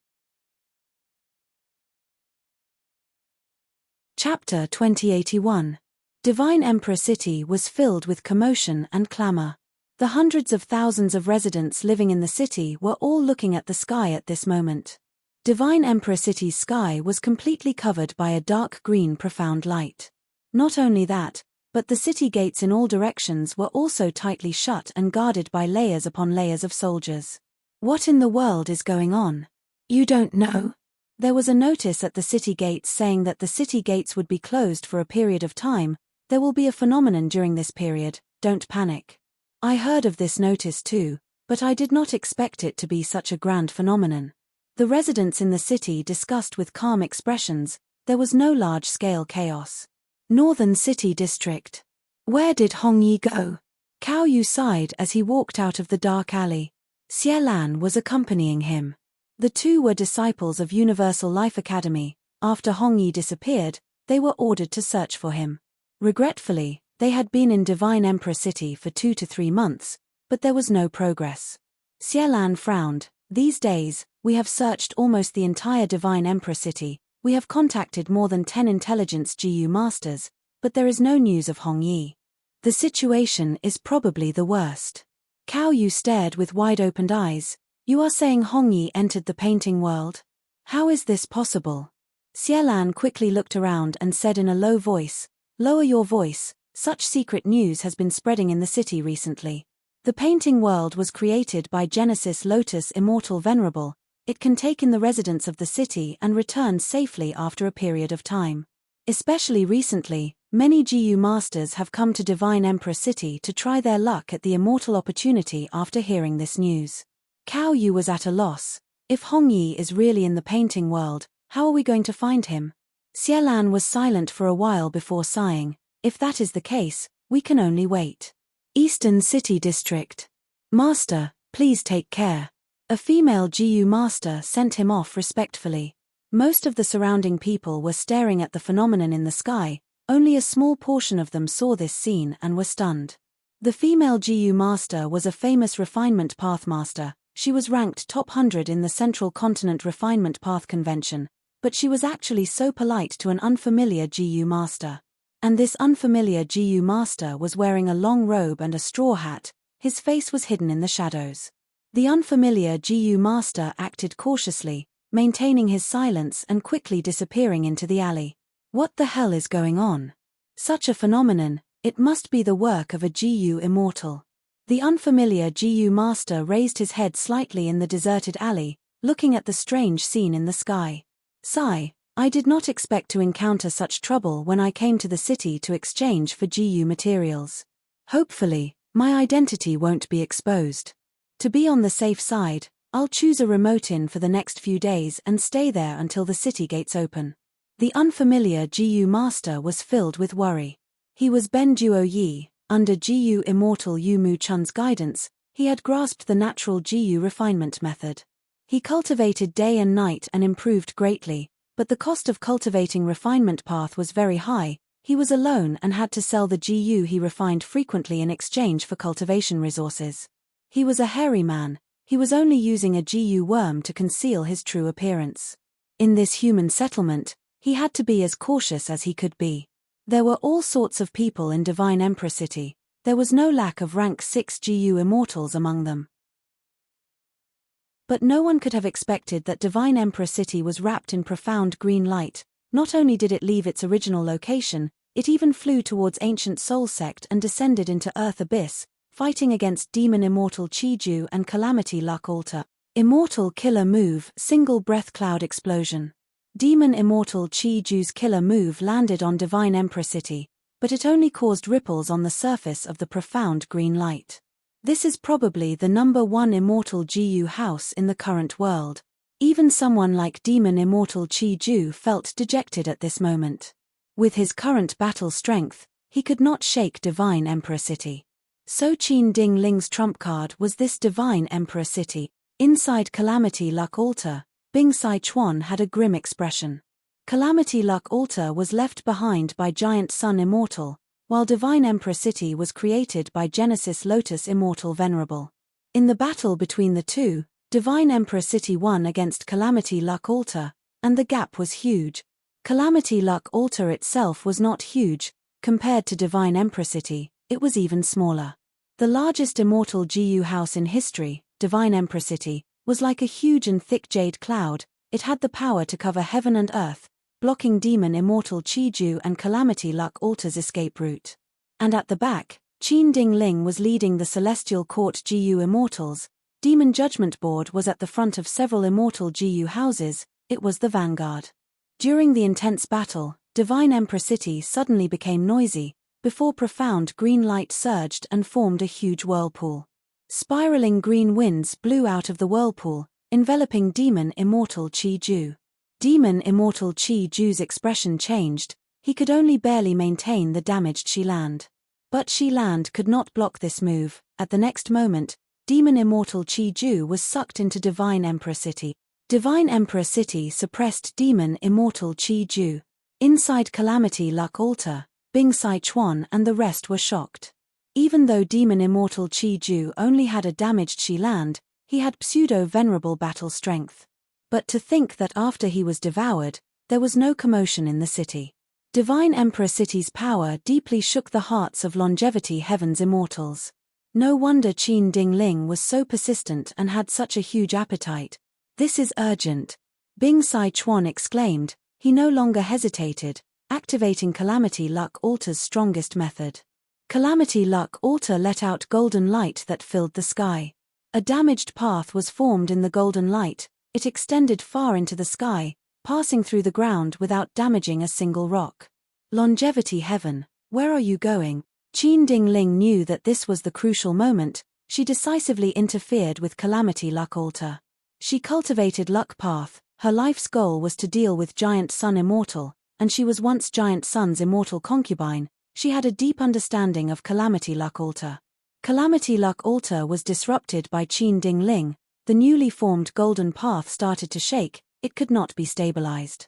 Chapter 2081. Divine Emperor City was filled with commotion and clamor. The hundreds of thousands of residents living in the city were all looking at the sky at this moment. Divine Emperor City's sky was completely covered by a dark green profound light. Not only that, But the city gates in all directions were also tightly shut and guarded by layers upon layers of soldiers. What in the world is going on? You don't know? There was a notice at the city gates saying that the city gates would be closed for a period of time. There will be a phenomenon during this period, don't panic. I heard of this notice too, but I did not expect it to be such a grand phenomenon. The residents in the city discussed with calm expressions. There was no large-scale chaos. Northern City District. Where did Hong Yi go? Cao Yu sighed as he walked out of the dark alley. Xie Lan was accompanying him. The two were disciples of Universal Life Academy. After Hong Yi disappeared, they were ordered to search for him. Regretfully, they had been in Divine Emperor City for 2 to 3 months, but there was no progress. Xie Lan frowned. These days, we have searched almost the entire Divine Emperor City. We have contacted more than 10 intelligence GU masters, but there is no news of Hong Yi. The situation is probably the worst. Cao Yu stared with wide-opened eyes. You are saying Hong Yi entered the painting world? How is this possible? Xie Lan quickly looked around and said in a low voice, Lower your voice, such secret news has been spreading in the city recently. The painting world was created by Genesis Lotus Immortal Venerable. It can take in the residents of the city and return safely after a period of time. Especially recently, many GU masters have come to Divine Emperor City to try their luck at the immortal opportunity after hearing this news. Cao Yu was at a loss. If Hong Yi is really in the painting world, how are we going to find him? Xie Lan was silent for a while before sighing. If that is the case, we can only wait. Eastern City District. Master, please take care. A female GU master sent him off respectfully. Most of the surrounding people were staring at the phenomenon in the sky. Only a small portion of them saw this scene and were stunned. The female GU master was a famous refinement path master. She was ranked top 100 in the Central Continent Refinement Path Convention, but she was actually so polite to an unfamiliar GU master. And this unfamiliar GU master was wearing a long robe and a straw hat. His face was hidden in the shadows. The unfamiliar GU master acted cautiously, maintaining his silence and quickly disappearing into the alley. What the hell is going on? Such a phenomenon, it must be the work of a GU immortal. The unfamiliar GU master raised his head slightly in the deserted alley, looking at the strange scene in the sky. Sigh, I did not expect to encounter such trouble when I came to the city to exchange for GU materials. Hopefully, my identity won't be exposed. To be on the safe side, I'll choose a remote inn for the next few days and stay there until the city gates open. The unfamiliar GU master was filled with worry. He was Ben Duo Yi. Under GU Immortal Yu Mu Chun's guidance, he had grasped the natural GU refinement method. He cultivated day and night and improved greatly, but the cost of cultivating refinement path was very high. He was alone and had to sell the GU he refined frequently in exchange for cultivation resources. He was a hairy man. He was only using a GU worm to conceal his true appearance. In this human settlement, he had to be as cautious as he could be. There were all sorts of people in Divine Emperor City. There was no lack of rank 6 GU immortals among them. But no one could have expected that Divine Emperor City was wrapped in profound green light. Not only did it leave its original location, it even flew towards Ancient Soul Sect and descended into Earth Abyss, fighting against Demon Immortal Chi-Ju and Calamity Luck Altar. Immortal Killer Move, Single Breath Cloud Explosion. Demon Immortal Chi-Ju's killer move landed on Divine Emperor City, but it only caused ripples on the surface of the profound green light. This is probably the #1 Immortal GU house in the current world. Even someone like Demon Immortal Chi-Ju felt dejected at this moment. With his current battle strength, he could not shake Divine Emperor City. So Qin Ding Ling's trump card was this Divine Emperor City. Inside Calamity Luck Altar, Bing Sai Chuan had a grim expression. Calamity Luck Altar was left behind by Giant Sun Immortal, while Divine Emperor City was created by Genesis Lotus Immortal Venerable. In the battle between the two, Divine Emperor City won against Calamity Luck Altar, and the gap was huge. Calamity Luck Altar itself was not huge. Compared to Divine Emperor City, it was even smaller. The largest immortal GU house in history, Divine Emperor City, was like a huge and thick jade cloud. It had the power to cover heaven and earth, blocking Demon Immortal Chi-Ju and Calamity Luck Altar's escape route. And at the back, Qin Dingling was leading the Celestial Court GU Immortals. Demon Judgment Board was at the front of several immortal GU houses. It was the vanguard. During the intense battle, Divine Emperor City suddenly became noisy, before profound green light surged and formed a huge whirlpool. Spiraling green winds blew out of the whirlpool, enveloping Demon Immortal Qi Ju. Demon Immortal Qi Ju's expression changed. He could only barely maintain the damaged Shiland. But Shiland could not block this move. At the next moment, Demon Immortal Qi Ju was sucked into Divine Emperor City. Divine Emperor City suppressed Demon Immortal Qi Ju. Inside Calamity Luck Altar, Bing Sai Chuan and the rest were shocked. Even though Demon Immortal Qi Ju only had a damaged Shiland, he had pseudo-venerable battle strength. But to think that after he was devoured, there was no commotion in the city. Divine Emperor City's power deeply shook the hearts of Longevity Heaven's immortals. No wonder Qin Dingling was so persistent and had such a huge appetite. This is urgent. Bing Sai Chuan exclaimed. He no longer hesitated, activating Calamity Luck Altar's strongest method. Calamity Luck Altar let out golden light that filled the sky. A damaged path was formed in the golden light. It extended far into the sky, passing through the ground without damaging a single rock. Longevity Heaven, where are you going? Qin Dingling knew that this was the crucial moment. She decisively interfered with Calamity Luck Altar. She cultivated Luck Path. Her life's goal was to deal with Giant Sun Immortal, and she was once Giant Sun's immortal concubine. She had a deep understanding of Calamity Luck Altar. Calamity Luck Altar was disrupted by Qin Dingling. The newly formed golden path started to shake. It could not be stabilized.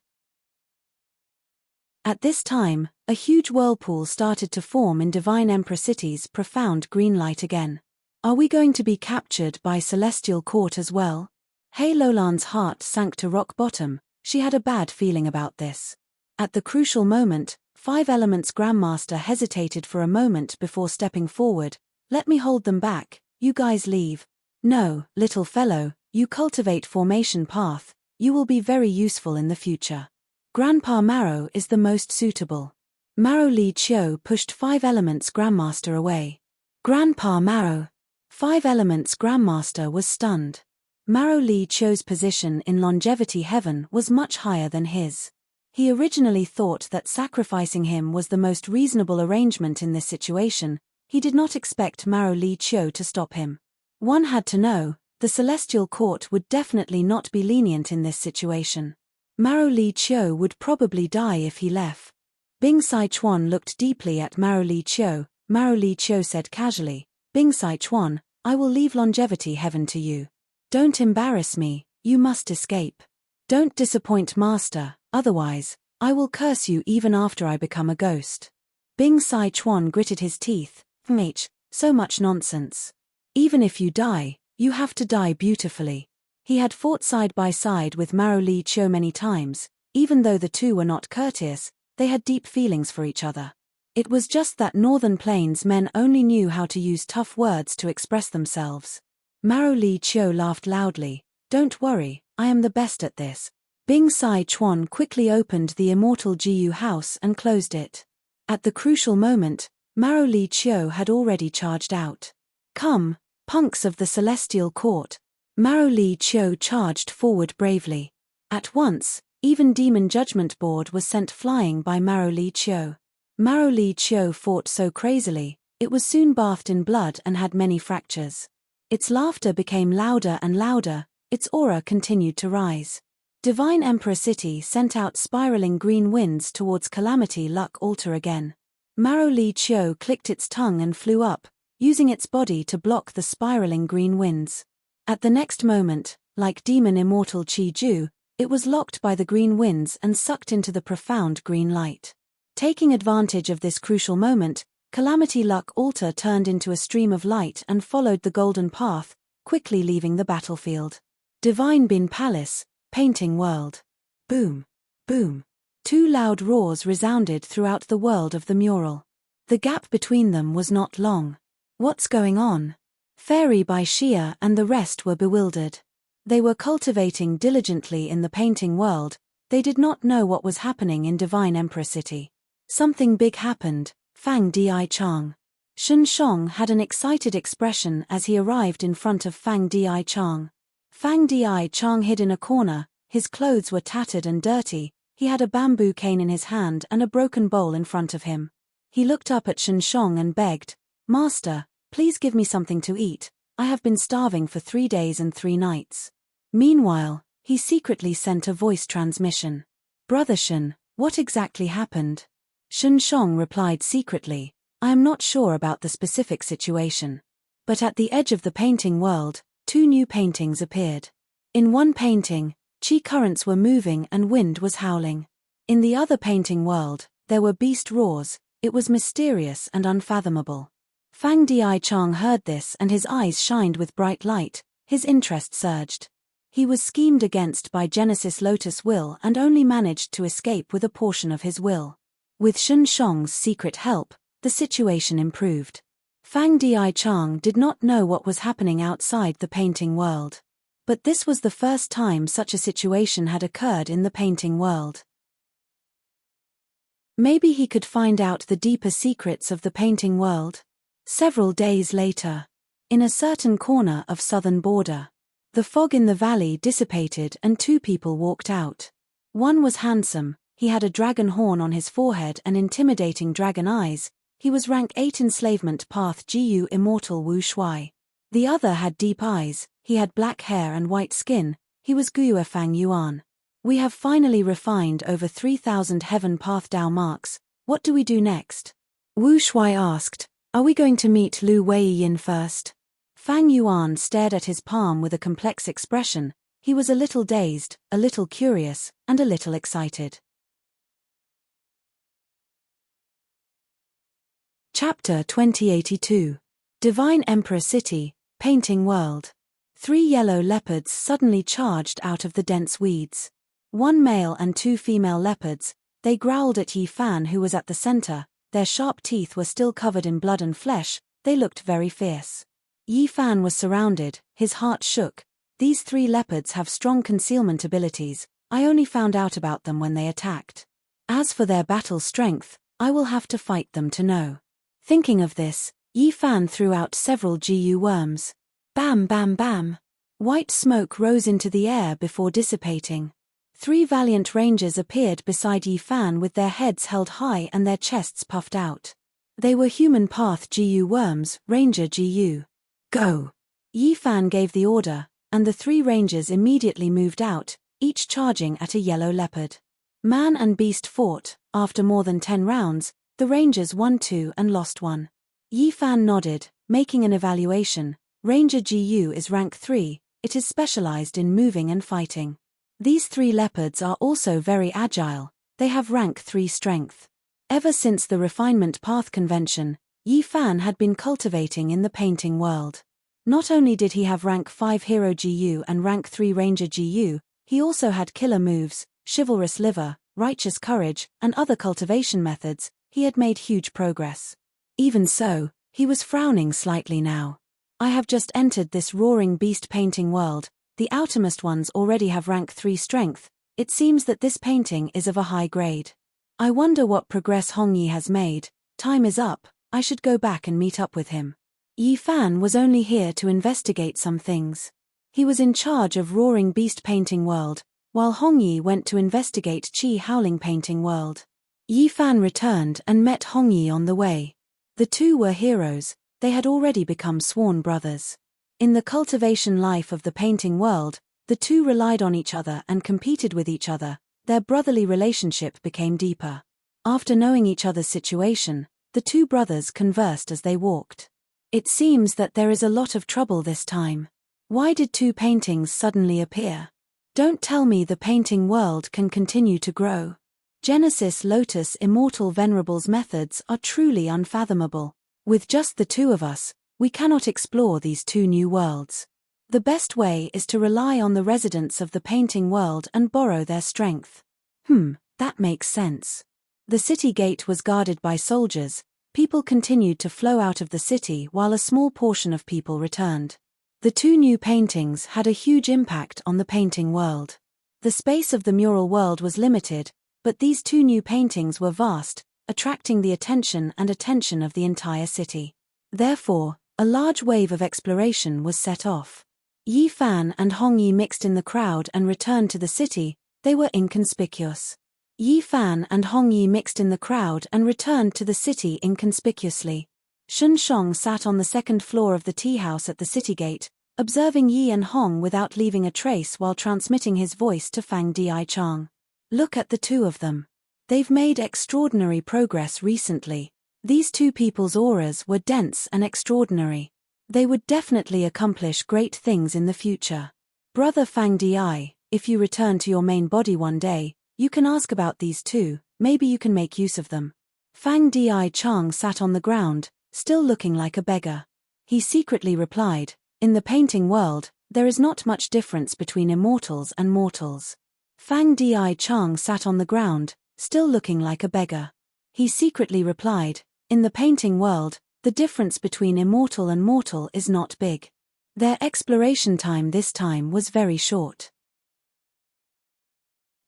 At this time, a huge whirlpool started to form in Divine Emperor City's profound green light again. Are we going to be captured by Celestial Court as well? Hei Lolan's heart sank to rock bottom. She had a bad feeling about this. At the crucial moment, Five Elements Grandmaster hesitated for a moment before stepping forward. Let me hold them back, you guys leave. No, little fellow, you cultivate Formation Path. You will be very useful in the future. Grandpa Marrow is the most suitable. Marrow Li Chiu pushed Five Elements Grandmaster away. Grandpa Marrow. Five Elements Grandmaster was stunned. Marrow Li Chiu's position in Longevity Heaven was much higher than his. He originally thought that sacrificing him was the most reasonable arrangement in this situation. He did not expect Marrow Li Chiu to stop him. One had to know, the Celestial Court would definitely not be lenient in this situation. Marrow Li Chiu would probably die if he left. Bing Sai Chuan looked deeply at Marrow Li Chiu. Marrow Li Chiu said casually, Bing Sai Chuan, I will leave Longevity Heaven to you. Don't embarrass me, you must escape. Don't disappoint Master, otherwise, I will curse you even after I become a ghost. Bing Sai Chuan gritted his teeth. So much nonsense. Even if you die, you have to die beautifully. He had fought side by side with Marrow Li Chiu many times. Even though the two were not courteous, they had deep feelings for each other. It was just that Northern Plains men only knew how to use tough words to express themselves. Marrow Li Chiu laughed loudly. Don't worry, I am the best at this. Bing Sai Chuan quickly opened the Immortal GU house and closed it. At the crucial moment, Marrow Li Chiu had already charged out. Come, punks of the Celestial Court. Marrow Li Chiu charged forward bravely. At once, even Demon Judgment Board was sent flying by Marrow Li Chiu. Marrow Li Chiu fought so crazily, it was soon bathed in blood and had many fractures. Its laughter became louder and louder, its aura continued to rise. Divine Emperor City sent out spiraling green winds towards Calamity Luck Altar again. Marrow Li Chiu clicked its tongue and flew up, using its body to block the spiraling green winds. At the next moment, like Demon Immortal Qi Ju, it was locked by the green winds and sucked into the profound green light. Taking advantage of this crucial moment, Calamity Luck Altar turned into a stream of light and followed the golden path, quickly leaving the battlefield. Divine Bin Palace, Painting World. Boom. Boom. Two loud roars resounded throughout the world of the mural. The gap between them was not long. What's going on? Fairy Bai Xia and the rest were bewildered. They were cultivating diligently in the painting world. They did not know what was happening in Divine Emperor City. Something big happened. Fang Di Chang. Shen Shong had an excited expression as he arrived in front of Fang Di Chang. Fang Di Chang hid in a corner, his clothes were tattered and dirty, he had a bamboo cane in his hand and a broken bowl in front of him. He looked up at Shen Shong and begged, "Master, please give me something to eat, I have been starving for 3 days and 3 nights. Meanwhile, he secretly sent a voice transmission. "Brother Shen, what exactly happened?" Shen Shong replied secretly, "I am not sure about the specific situation. But at the edge of the painting world, 2 new paintings appeared. In one painting, chi currents were moving and wind was howling. In the other painting world, there were beast roars, it was mysterious and unfathomable." Fang Di Chang heard this and his eyes shined with bright light, his interest surged. He was schemed against by Genesis Lotus Will and only managed to escape with a portion of his will. With Shen Shong's secret help, the situation improved. Fang Di Chang did not know what was happening outside the painting world. But this was the first time such a situation had occurred in the painting world. Maybe he could find out the deeper secrets of the painting world. Several days later, in a certain corner of southern border, the fog in the valley dissipated and 2 people walked out. One was handsome, he had a dragon horn on his forehead and intimidating dragon eyes, he was rank 8 enslavement path Gu immortal Wu Shui. The other had deep eyes, he had black hair and white skin, he was Guo Fang Yuan. "We have finally refined over 3,000 heaven path Dao marks, what do we do next?" Wu Shui asked, "Are we going to meet Lu Weiyin first?" Fang Yuan stared at his palm with a complex expression, he was a little dazed, a little curious, and a little excited. Chapter 2082. Divine Emperor City, Painting World. 3 yellow leopards suddenly charged out of the dense weeds. 1 male and 2 female leopards, they growled at Yi Fan who was at the center, their sharp teeth were still covered in blood and flesh, they looked very fierce. Yi Fan was surrounded, his heart shook. These 3 leopards have strong concealment abilities, I only found out about them when they attacked. As for their battle strength, I will have to fight them to know. Thinking of this, Yi Fan threw out several Gu worms. Bam bam bam. White smoke rose into the air before dissipating. 3 valiant rangers appeared beside Yi Fan with their heads held high and their chests puffed out. They were human path Gu worms, Ranger Gu. "Go!" Yi Fan gave the order, and the 3 rangers immediately moved out, each charging at a yellow leopard. Man and beast fought, after more than 10 rounds, the rangers won 2 and lost 1. Yi Fan nodded, making an evaluation. Ranger Gu is rank 3, it is specialized in moving and fighting. These 3 leopards are also very agile, they have rank 3 strength. Ever since the refinement path convention, Yi Fan had been cultivating in the painting world. Not only did he have rank 5 hero Gu and rank 3 ranger Gu, he also had killer moves, chivalrous liver, righteous courage, and other cultivation methods. He had made huge progress. Even so, he was frowning slightly now. I have just entered this roaring beast painting world, the outermost ones already have rank 3 strength, it seems that this painting is of a high grade. I wonder what progress Hongyi has made, time is up, I should go back and meet up with him. Yi Fan was only here to investigate some things. He was in charge of roaring beast painting world, while Hongyi went to investigate Chi howling painting world. Yi Fan returned and met Hongyi on the way. The 2 were heroes, they had already become sworn brothers. In the cultivation life of the painting world, the 2 relied on each other and competed with each other, their brotherly relationship became deeper. After knowing each other's situation, the 2 brothers conversed as they walked. It seems that there is a lot of trouble this time. Why did 2 paintings suddenly appear? Don't tell me the painting world can continue to grow. Genesis Lotus Immortal Venerable's methods are truly unfathomable. With just the 2 of us, we cannot explore these 2 new worlds. The best way is to rely on the residents of the painting world and borrow their strength. That makes sense. The city gate was guarded by soldiers, people continued to flow out of the city while a small portion of people returned. The 2 new paintings had a huge impact on the painting world. The space of the mural world was limited, but these 2 new paintings were vast, attracting the attention of the entire city. Therefore, a large wave of exploration was set off. Yi Fan and Hong Yi mixed in the crowd and returned to the city. They were inconspicuous. Yi Fan and Hong Yi mixed in the crowd and returned to the city inconspicuously. Shun Shong sat on the second floor of the tea house at the city gate, observing Yi and Hong without leaving a trace while transmitting his voice to Fang Di-Chang. Look at the two of them. They've made extraordinary progress recently. These two people's auras were dense and extraordinary. They would definitely accomplish great things in the future. Brother Fang Di, if you return to your main body one day, you can ask about these two, maybe you can make use of them. Fang Di-Chang sat on the ground, still looking like a beggar. He secretly replied, in the painting world, there is not much difference between immortals and mortals. Fang Di-Chang sat on the ground, still looking like a beggar. He secretly replied, in the painting world, the difference between immortal and mortal is not big. Their exploration time this time was very short.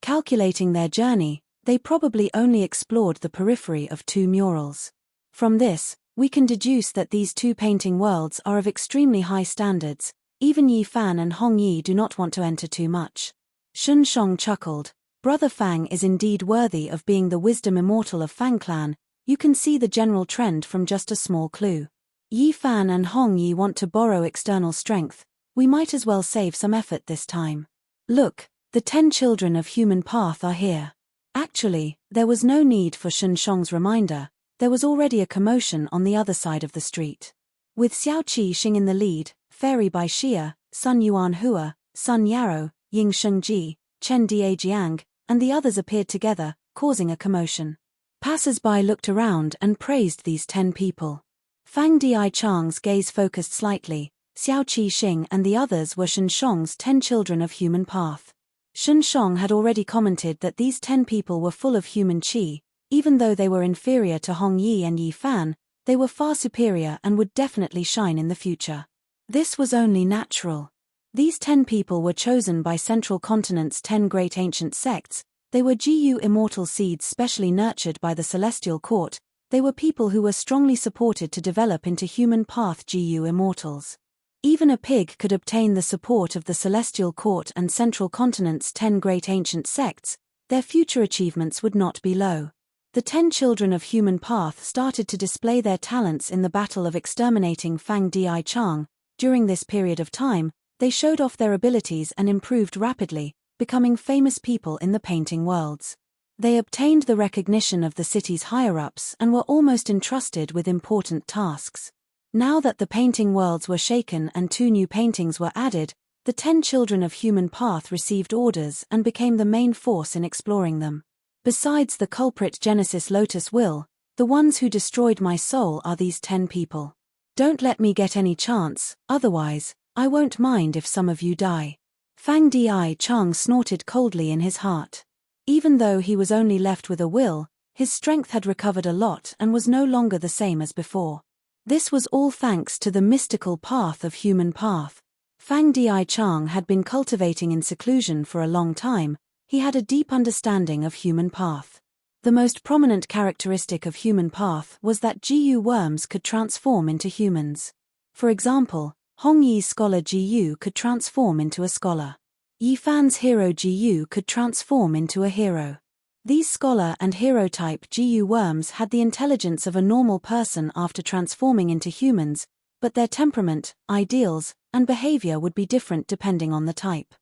Calculating their journey, they probably only explored the periphery of 2 murals. From this, we can deduce that these 2 painting worlds are of extremely high standards. Even Yi Fan and Hong Yi do not want to enter too much. Shun Shong chuckled. Brother Fang is indeed worthy of being the wisdom immortal of Fang Clan. You can see the general trend from just a small clue. Yi Fan and Hong Yi want to borrow external strength. We might as well save some effort this time. Look, the 10 children of human path are here. Actually, there was no need for Shun Shong's reminder. There was already a commotion on the other side of the street. With Xiao Qi Xing in the lead, Fairy Bai Xia, Sun Yuan Hua, Sun Yarrow, Ying Shengji, Chen Diajiang, and the others appeared together, causing a commotion. Passers-by looked around and praised these 10 people. Fang Di-Chang's gaze focused slightly. Xiao Qi Xing and the others were Shun Shong's 10 children of human path. Shun Shong had already commented that these 10 people were full of human qi. Even though they were inferior to Hong Yi and Yi Fan, they were far superior and would definitely shine in the future. This was only natural. These 10 people were chosen by Central Continent's 10 great ancient sects. They were GU immortal seeds specially nurtured by the Celestial Court. They were people who were strongly supported to develop into human path GU immortals. Even a pig could obtain the support of the Celestial Court and Central Continent's 10 great ancient sects. Their future achievements would not be low. The 10 children of human path started to display their talents in the battle of exterminating Fang Di-Chang. During this period of time, they showed off their abilities and improved rapidly, becoming famous people in the painting worlds. They obtained the recognition of the city's higher-ups and were almost entrusted with important tasks. Now that the painting worlds were shaken and 2 new paintings were added, the 10 children of human path received orders and became the main force in exploring them. Besides the culprit Genesis Lotus Will, the ones who destroyed my soul are these 10 people. Don't let me get any chance, otherwise, I won't mind if some of you die. Fang Di-Chang snorted coldly in his heart. Even though he was only left with a will, his strength had recovered a lot and was no longer the same as before. This was all thanks to the mystical path of human path. Fang Di-Chang had been cultivating in seclusion for a long time. He had a deep understanding of human path. The most prominent characteristic of human path was that GU worms could transform into humans. For example, Hong Yi's scholar GU could transform into a scholar. Yi Fan's hero GU could transform into a hero. These scholar and hero type GU worms had the intelligence of a normal person after transforming into humans, but their temperament, ideals, and behavior would be different depending on the type.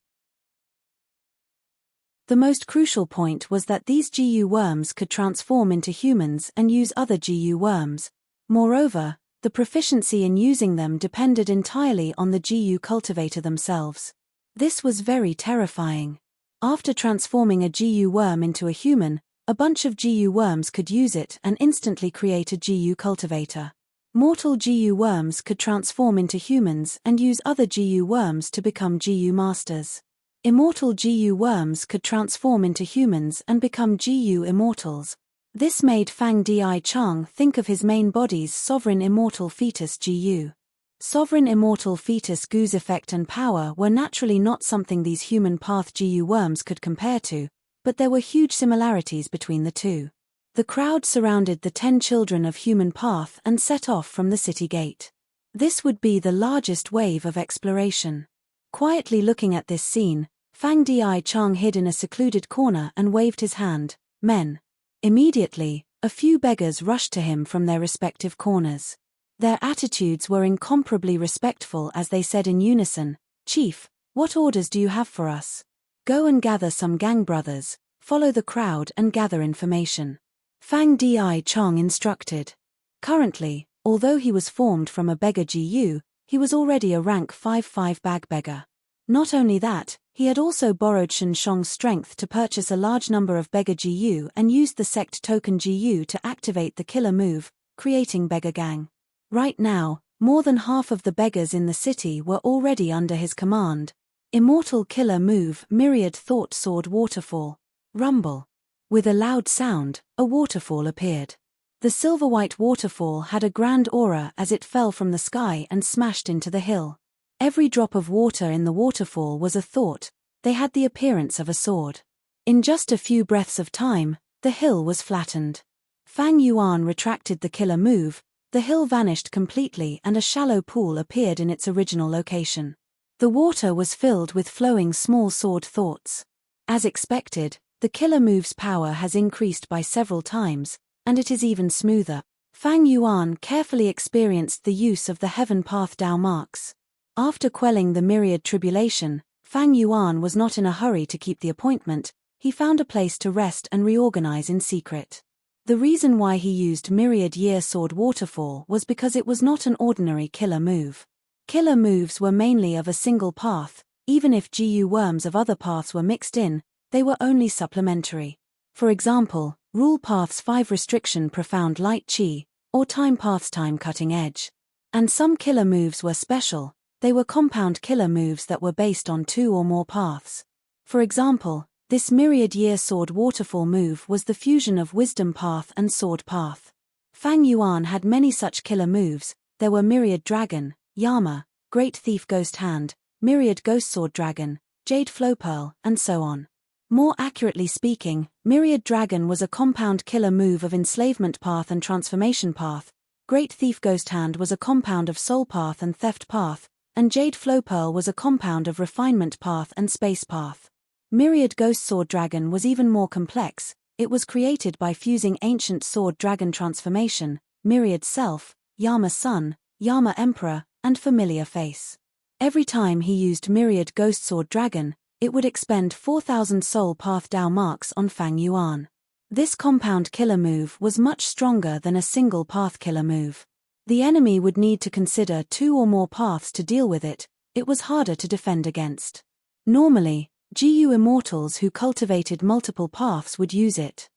The most crucial point was that these GU worms could transform into humans and use other GU worms. Moreover, the proficiency in using them depended entirely on the GU cultivator themselves. This was very terrifying. After transforming a GU worm into a human, a bunch of GU worms could use it and instantly create a GU cultivator. Mortal GU worms could transform into humans and use other GU worms to become GU masters. Immortal GU worms could transform into humans and become GU immortals. This made Fang Di-Chang think of his main body's sovereign immortal fetus GU. Sovereign immortal fetus GU's effect and power were naturally not something these human path GU worms could compare to, but there were huge similarities between the two. The crowd surrounded the 10 children of human path and set off from the city gate. This would be the largest wave of exploration. Quietly looking at this scene, Fang Di Chang hid in a secluded corner and waved his hand. Men. Immediately, a few beggars rushed to him from their respective corners. Their attitudes were incomparably respectful as they said in unison, "Chief, what orders do you have for us? Go and gather some gang brothers, follow the crowd and gather information." Fang Di Chang instructed. Currently, although he was formed from a beggar GU, he was already a rank 5-5 bag beggar. Not only that, he had also borrowed Shen Shong's strength to purchase a large number of beggar GU and used the sect token GU to activate the killer move, creating beggar gang. Right now, more than half of the beggars in the city were already under his command. Immortal killer move Myriad Thought Sword Waterfall. Rumble. With a loud sound, a waterfall appeared. The silver-white waterfall had a grand aura as it fell from the sky and smashed into the hill. Every drop of water in the waterfall was a thought. They had the appearance of a sword. In just a few breaths of time, the hill was flattened. Fang Yuan retracted the killer move, the hill vanished completely and a shallow pool appeared in its original location. The water was filled with flowing small sword thoughts. As expected, the killer move's power has increased by several times, and it is even smoother. Fang Yuan carefully experienced the use of the Heaven Path Dao marks. After quelling the myriad tribulation, Fang Yuan was not in a hurry to keep the appointment. He found a place to rest and reorganize in secret. The reason why he used Myriad Year Sword Waterfall was because it was not an ordinary killer move. Killer moves were mainly of a single path. Even if GU worms of other paths were mixed in, they were only supplementary. For example, Rule Path's 5 Restriction Profound Light Chi, or Time Path's Time Cutting Edge. And some killer moves were special. They were compound killer moves that were based on 2 or more paths. For example, this Myriad Year Sword Waterfall move was the fusion of Wisdom Path and Sword Path. Fang Yuan had many such killer moves. There were Myriad Dragon, Yama, Great Thief Ghost Hand, Myriad Ghost Sword Dragon, Jade Flow Pearl, and so on. More accurately speaking, Myriad Dragon was a compound killer move of Enslavement Path and Transformation Path, Great Thief Ghost Hand was a compound of Soul Path and Theft Path, and Jade Flow Pearl was a compound of Refinement Path and Space Path. Myriad Ghost Sword Dragon was even more complex. It was created by fusing Ancient Sword Dragon Transformation, Myriad Self, Yama Sun, Yama Emperor, and Familiar Face. Every time he used Myriad Ghost Sword Dragon, it would expend 4,000 Soul Path Dao marks on Fang Yuan. This compound killer move was much stronger than a single path killer move. The enemy would need to consider 2 or more paths to deal with it. It was harder to defend against. Normally, GU immortals who cultivated multiple paths would use it.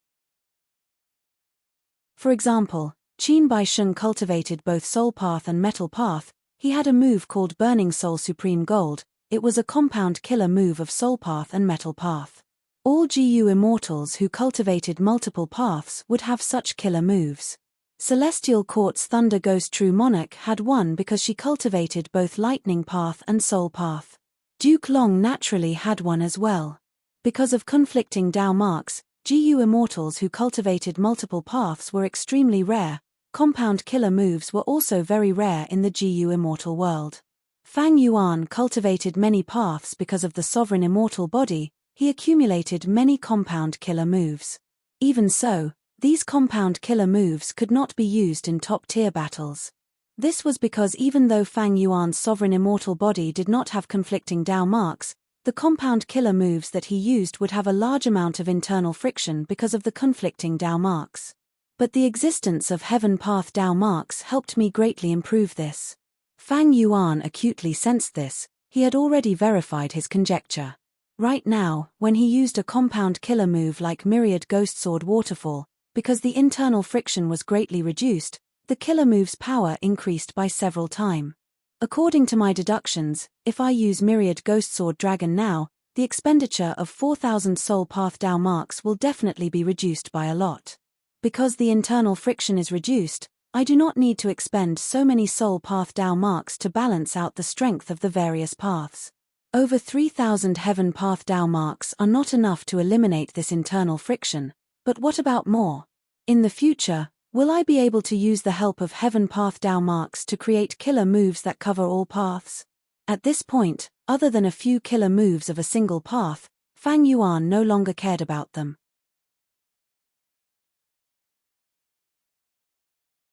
For example, Qin Bai Sheng cultivated both Soul Path and Metal Path. He had a move called Burning Soul Supreme Gold. It was a compound killer move of Soul Path and Metal Path. All GU immortals who cultivated multiple paths would have such killer moves. Celestial Court's Thunder Ghost True Monarch had one because she cultivated both Lightning Path and Soul Path. Duke Long naturally had one as well. Because of conflicting Dao marks, GU immortals who cultivated multiple paths were extremely rare. Compound killer moves were also very rare in the GU immortal world. Fang Yuan cultivated many paths because of the sovereign immortal body. He accumulated many compound killer moves. Even so, these compound killer moves could not be used in top-tier battles. This was because even though Fang Yuan's sovereign immortal body did not have conflicting Dao marks, the compound killer moves that he used would have a large amount of internal friction because of the conflicting Dao marks. But the existence of Heaven Path Dao marks helped me greatly improve this. Fang Yuan acutely sensed this. He had already verified his conjecture. Right now, when he used a compound killer move like Myriad Ghost Sword Waterfall, because the internal friction was greatly reduced, the killer move's power increased by several times. According to my deductions, if I use Myriad Ghost Sword Dragon now, the expenditure of 4,000 Soul Path Dao marks will definitely be reduced by a lot. Because the internal friction is reduced, I do not need to expend so many Soul Path Dao marks to balance out the strength of the various paths. Over 3,000 Heaven Path Dao marks are not enough to eliminate this internal friction, but what about more? In the future, will I be able to use the help of Heaven Path Dao marks to create killer moves that cover all paths? At this point, other than a few killer moves of a single path, Fang Yuan no longer cared about them.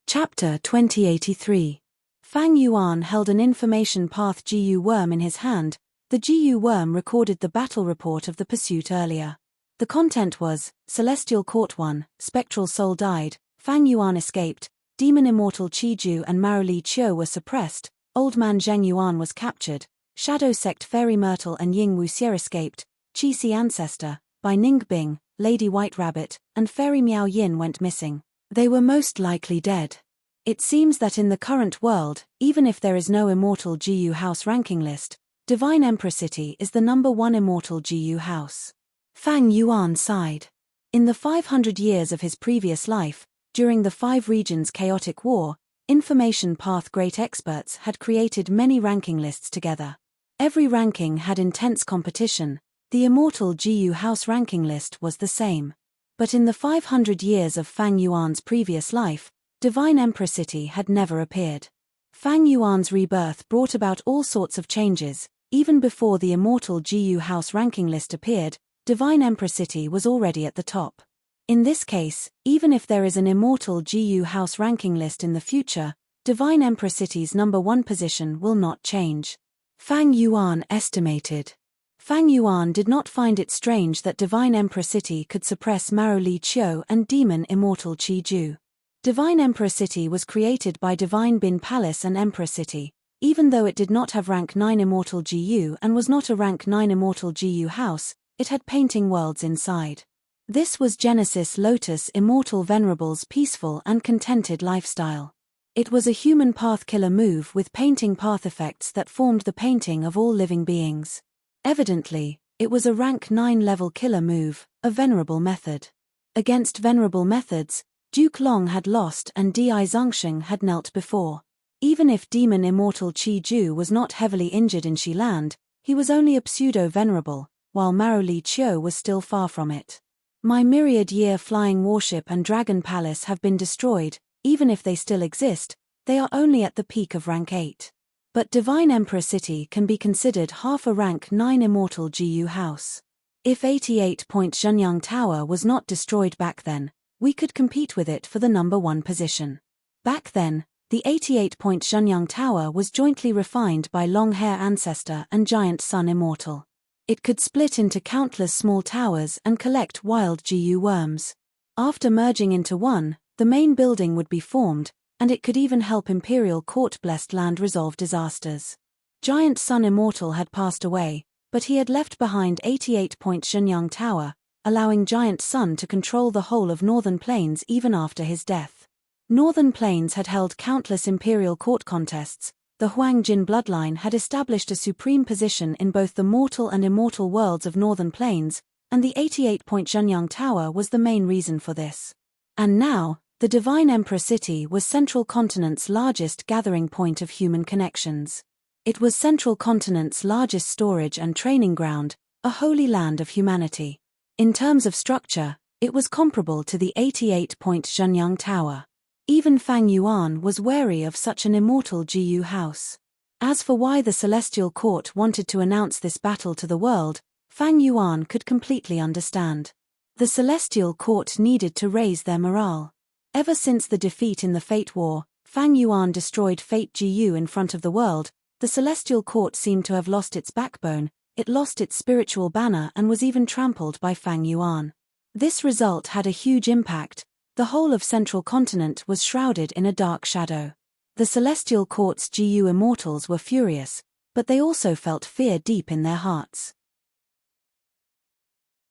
Chapter 2083. Fang Yuan held an information path GU worm in his hand. The GU worm recorded the battle report of the pursuit earlier. The content was, Celestial Court 1, Spectral Soul died, Fang Yuan escaped, Demon Immortal Qiju and Maroli Qiu were suppressed, Old Man Zheng Yuan was captured, Shadow Sect Fairy Myrtle and Ying Wuxie escaped, Qi Si Ancestor, by Ning Bing, Lady White Rabbit, and Fairy Miao Yin went missing. They were most likely dead. It seems that in the current world, even if there is no immortal GU house ranking list, Divine Emperor City is the #1 immortal GU house. Fang Yuan sighed. In the 500 years of his previous life, during the 5 regions chaotic war, information path great experts had created many ranking lists together. Every ranking had intense competition. The immortal GU house ranking list was the same. But in the 500 years of Fang Yuan's previous life, Divine Emperor City had never appeared. Fang Yuan's rebirth brought about all sorts of changes. Even before the immortal GU house ranking list appeared, Divine Emperor City was already at the top. In this case, even if there is an immortal GU house ranking list in the future, Divine Emperor City's #1 position will not change. Fang Yuan estimated. Fang Yuan did not find it strange that Divine Emperor City could suppress Maroli Qiu and Demon Immortal Qiju. Divine Emperor City was created by Divine Bin Palace and Emperor City. Even though it did not have rank 9 immortal GU and was not a rank 9 immortal GU house, it had painting worlds inside. This was Genesis Lotus Immortal Venerable's peaceful and contented lifestyle. It was a human path killer move with painting path effects that formed the painting of all living beings. Evidently, it was a rank 9 level killer move, a Venerable method. Against Venerable methods, Duke Long had lost and Di Zongsheng had knelt before. Even if Demon Immortal Qiju was not heavily injured in Xiland, he was only a pseudo-Venerable, while Maroli Qiu was still far from it. My myriad-year flying warship and dragon palace have been destroyed. Even if they still exist, they are only at the peak of rank 8. But Divine Emperor City can be considered half a rank 9 immortal GU house. If 88-point Zhenyang Tower was not destroyed back then, we could compete with it for the #1 position. Back then, the 88-point Zhenyang Tower was jointly refined by Long Hair Ancestor and Giant Sun Immortal. It could split into countless small towers and collect wild GU worms. After merging into one, the main building would be formed, and it could even help Imperial Court-blessed land resolve disasters. Giant Sun Immortal had passed away, but he had left behind 88-point Zhenyang Tower, allowing Giant Sun to control the whole of Northern Plains even after his death. Northern Plains had held countless Imperial Court contests. The Huang Jin bloodline had established a supreme position in both the mortal and immortal worlds of Northern Plains, and the 88-point Zhenyang Tower was the main reason for this. And now, the Divine Emperor City was Central Continent's largest gathering point of human connections. It was Central Continent's largest storage and training ground, a holy land of humanity. In terms of structure, it was comparable to the 88-point Zhenyang Tower. Even Fang Yuan was wary of such an immortal GU house. As for why the Celestial Court wanted to announce this battle to the world, Fang Yuan could completely understand. The Celestial Court needed to raise their morale. Ever since the defeat in the Fate War, Fang Yuan destroyed Fate GU in front of the world. The Celestial Court seemed to have lost its backbone, it lost its spiritual banner and was even trampled by Fang Yuan. This result had a huge impact. The whole of Central Continent was shrouded in a dark shadow. The Celestial Court's GU immortals were furious, but they also felt fear deep in their hearts.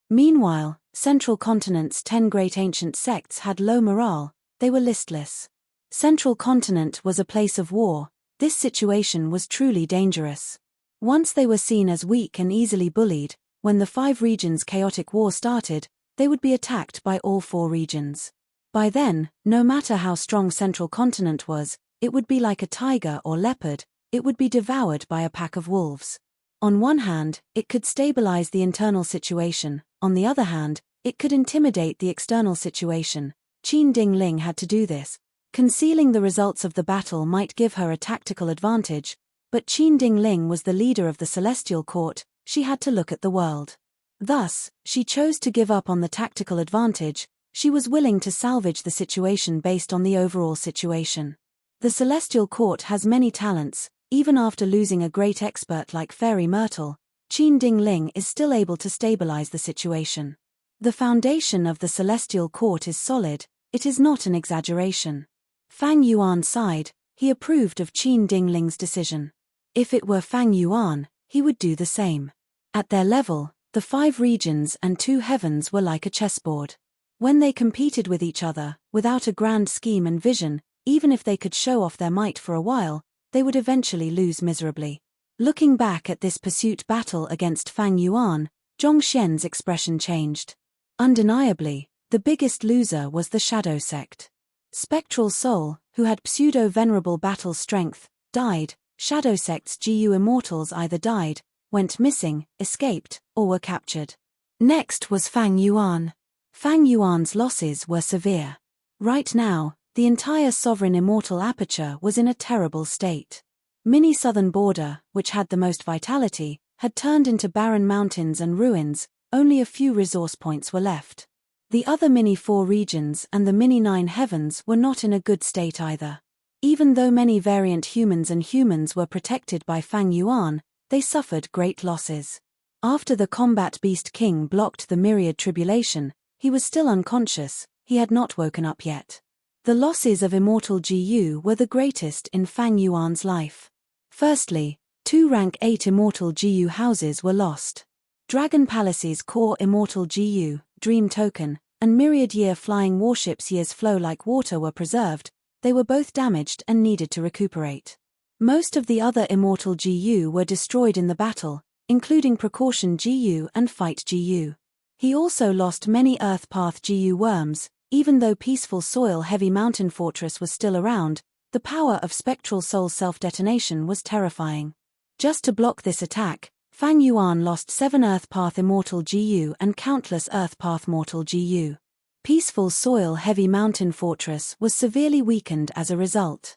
Meanwhile, Central Continent's 10 great ancient sects had low morale, they were listless. Central Continent was a place of war. This situation was truly dangerous. Once they were seen as weak and easily bullied, when the 5 regions' chaotic war started, they would be attacked by all 4 regions. By then, no matter how strong Central Continent was, it would be like a tiger or leopard, it would be devoured by a pack of wolves. On one hand, it could stabilize the internal situation, on the other hand, it could intimidate the external situation. Qin Dingling had to do this. Concealing the results of the battle might give her a tactical advantage, but Qin Dingling was the leader of the Celestial Court. She had to look at the world. Thus, she chose to give up on the tactical advantage. She was willing to salvage the situation based on the overall situation. The Celestial Court has many talents. Even after losing a great expert like Fairy Myrtle, Qin Dingling is still able to stabilize the situation. The foundation of the Celestial Court is solid. It is not an exaggeration. Fang Yuan sighed. He approved of Qin Dingling's decision. If it were Fang Yuan, he would do the same. At their level, the 5 regions and 2 heavens were like a chessboard. When they competed with each other, without a grand scheme and vision, even if they could show off their might for a while, they would eventually lose miserably. Looking back at this pursuit battle against Fang Yuan, Zhong Xian's expression changed. Undeniably, the biggest loser was the Shadow Sect. Spectral Soul, who had pseudo-venerable battle strength, died. Shadow Sect's GU immortals either died, went missing, escaped, or were captured. Next was Fang Yuan. Fang Yuan's losses were severe. Right now, the entire sovereign immortal aperture was in a terrible state. Mini southern border, which had the most vitality, had turned into barren mountains and ruins. Only a few resource points were left. The other mini 4 regions and the mini 9 heavens were not in a good state either. Even though many variant humans and humans were protected by Fang Yuan, they suffered great losses. After the combat beast king blocked the myriad tribulation, he was still unconscious. He had not woken up yet. The losses of immortal GU were the greatest in Fang Yuan's life. Firstly, 2 rank 8 immortal GU houses were lost. Dragon Palace's core immortal GU, Dream Token, and myriad year flying warships Year's Flow like water were preserved. They were both damaged and needed to recuperate. Most of the other immortal GU were destroyed in the battle, including Precaution GU and Fight GU. He also lost many Earth Path GU worms. Even though Peaceful Soil Heavy Mountain Fortress was still around, the power of Spectral Soul self-detonation was terrifying. Just to block this attack, Fang Yuan lost 7 Earth Path Immortal GU and countless Earth Path Mortal GU. Peaceful Soil Heavy Mountain Fortress was severely weakened as a result.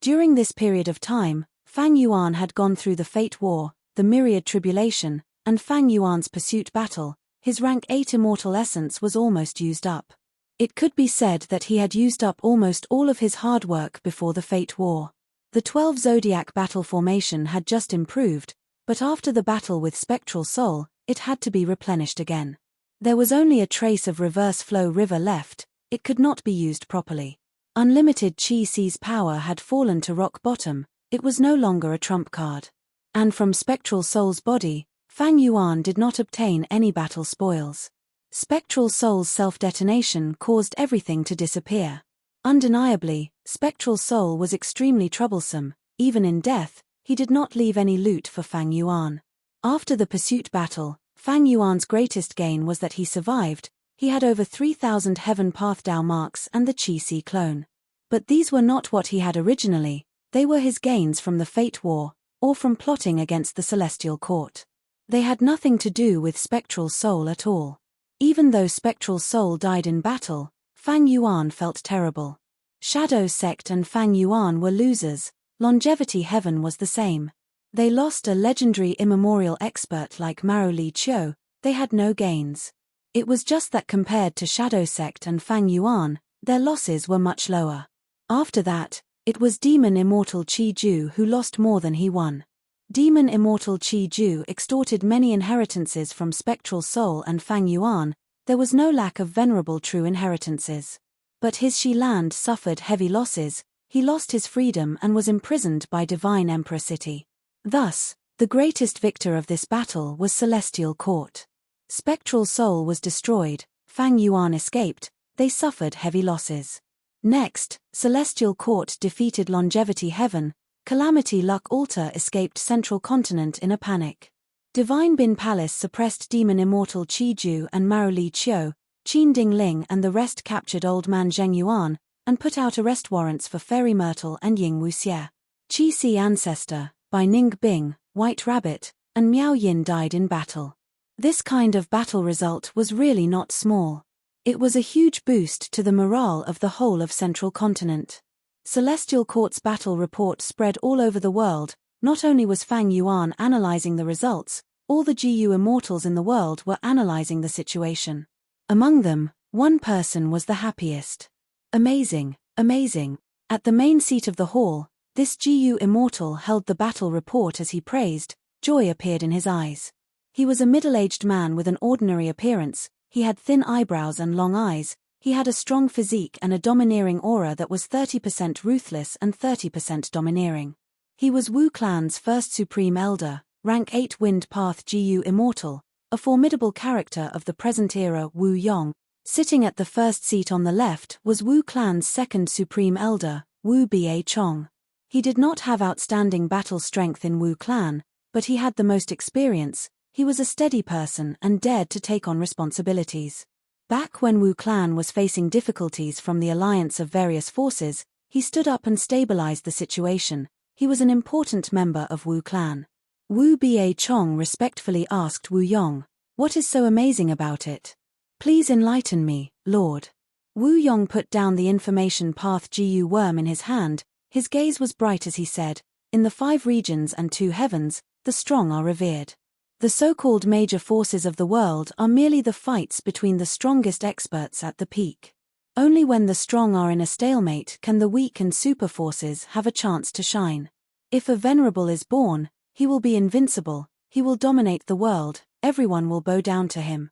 During this period of time, Fang Yuan had gone through the Fate War, the Myriad Tribulation, and Fang Yuan's pursuit battle. His rank 8 immortal essence was almost used up. It could be said that he had used up almost all of his hard work before the Fate War. The 12 Zodiac battle formation had just improved, but after the battle with Spectral Soul, it had to be replenished again. There was only a trace of reverse flow river left. It could not be used properly. Unlimited Qi Si's power had fallen to rock bottom. It was no longer a trump card. And from Spectral Soul's body, Fang Yuan did not obtain any battle spoils. Spectral Soul's self-detonation caused everything to disappear. Undeniably, Spectral Soul was extremely troublesome. Even in death, he did not leave any loot for Fang Yuan. After the pursuit battle, Fang Yuan's greatest gain was that he survived. He had over 3,000 Heaven Path Dao marks and the Qi Si clone. But these were not what he had originally. They were his gains from the Fate War, or from plotting against the Celestial Court. They had nothing to do with Spectral Soul at all. Even though Spectral Soul died in battle, Fang Yuan felt terrible. Shadow Sect and Fang Yuan were losers. Longevity Heaven was the same. They lost a legendary immemorial expert like Maro Li Qiu. They had no gains. It was just that compared to Shadow Sect and Fang Yuan, their losses were much lower. After that, it was Demon Immortal Qi Ju who lost more than he won. Demon Immortal Qi Ju extorted many inheritances from Spectral Soul and Fang Yuan. There was no lack of Venerable true inheritances. But his Xi land suffered heavy losses. He lost his freedom and was imprisoned by Divine Emperor City. Thus, the greatest victor of this battle was Celestial Court. Spectral Soul was destroyed, Fang Yuan escaped. They suffered heavy losses. Next, Celestial Court defeated Longevity Heaven. Calamity Luck Altar escaped Central Continent in a panic. Divine Bin Palace suppressed Demon Immortal Qi Ju and Maro Li Qiu. Qin Dingling and the rest captured Old Man Zheng Yuan, and put out arrest warrants for Fairy Myrtle and Ying Wuxie. Qi Si Ancestor, Bai Ning Bing, White Rabbit, and Miao Yin died in battle. This kind of battle result was really not small. It was a huge boost to the morale of the whole of Central Continent. Celestial Court's battle report spread all over the world. Not only was Fang Yuan analyzing the results, all the GU immortals in the world were analyzing the situation. Among them, one person was the happiest. Amazing, amazing. At the main seat of the hall, this GU immortal held the battle report as he praised. Joy appeared in his eyes. He was a middle-aged man with an ordinary appearance. He had thin eyebrows and long eyes. He had a strong physique and a domineering aura that was 30% ruthless and 30% domineering. He was Wu Clan's first Supreme Elder, rank 8 Wind Path GU Immortal, a formidable character of the present era Wu Yong. Sitting at the first seat on the left was Wu Clan's second Supreme Elder, Wu Ba Chong. He did not have outstanding battle strength in Wu Clan, but he had the most experience. He was a steady person and dared to take on responsibilities. Back when Wu Clan was facing difficulties from the alliance of various forces, he stood up and stabilized the situation. He was an important member of Wu Clan. Wu Ba Chong respectfully asked Wu Yong, "What is so amazing about it? Please enlighten me, Lord." Wu Yong put down the information path GU worm in his hand. His gaze was bright as he said, "In the 5 regions and 2 heavens, the strong are revered. The so-called major forces of the world are merely the fights between the strongest experts at the peak. Only when the strong are in a stalemate can the weak and super forces have a chance to shine. If a Venerable is born, he will be invincible, he will dominate the world, everyone will bow down to him."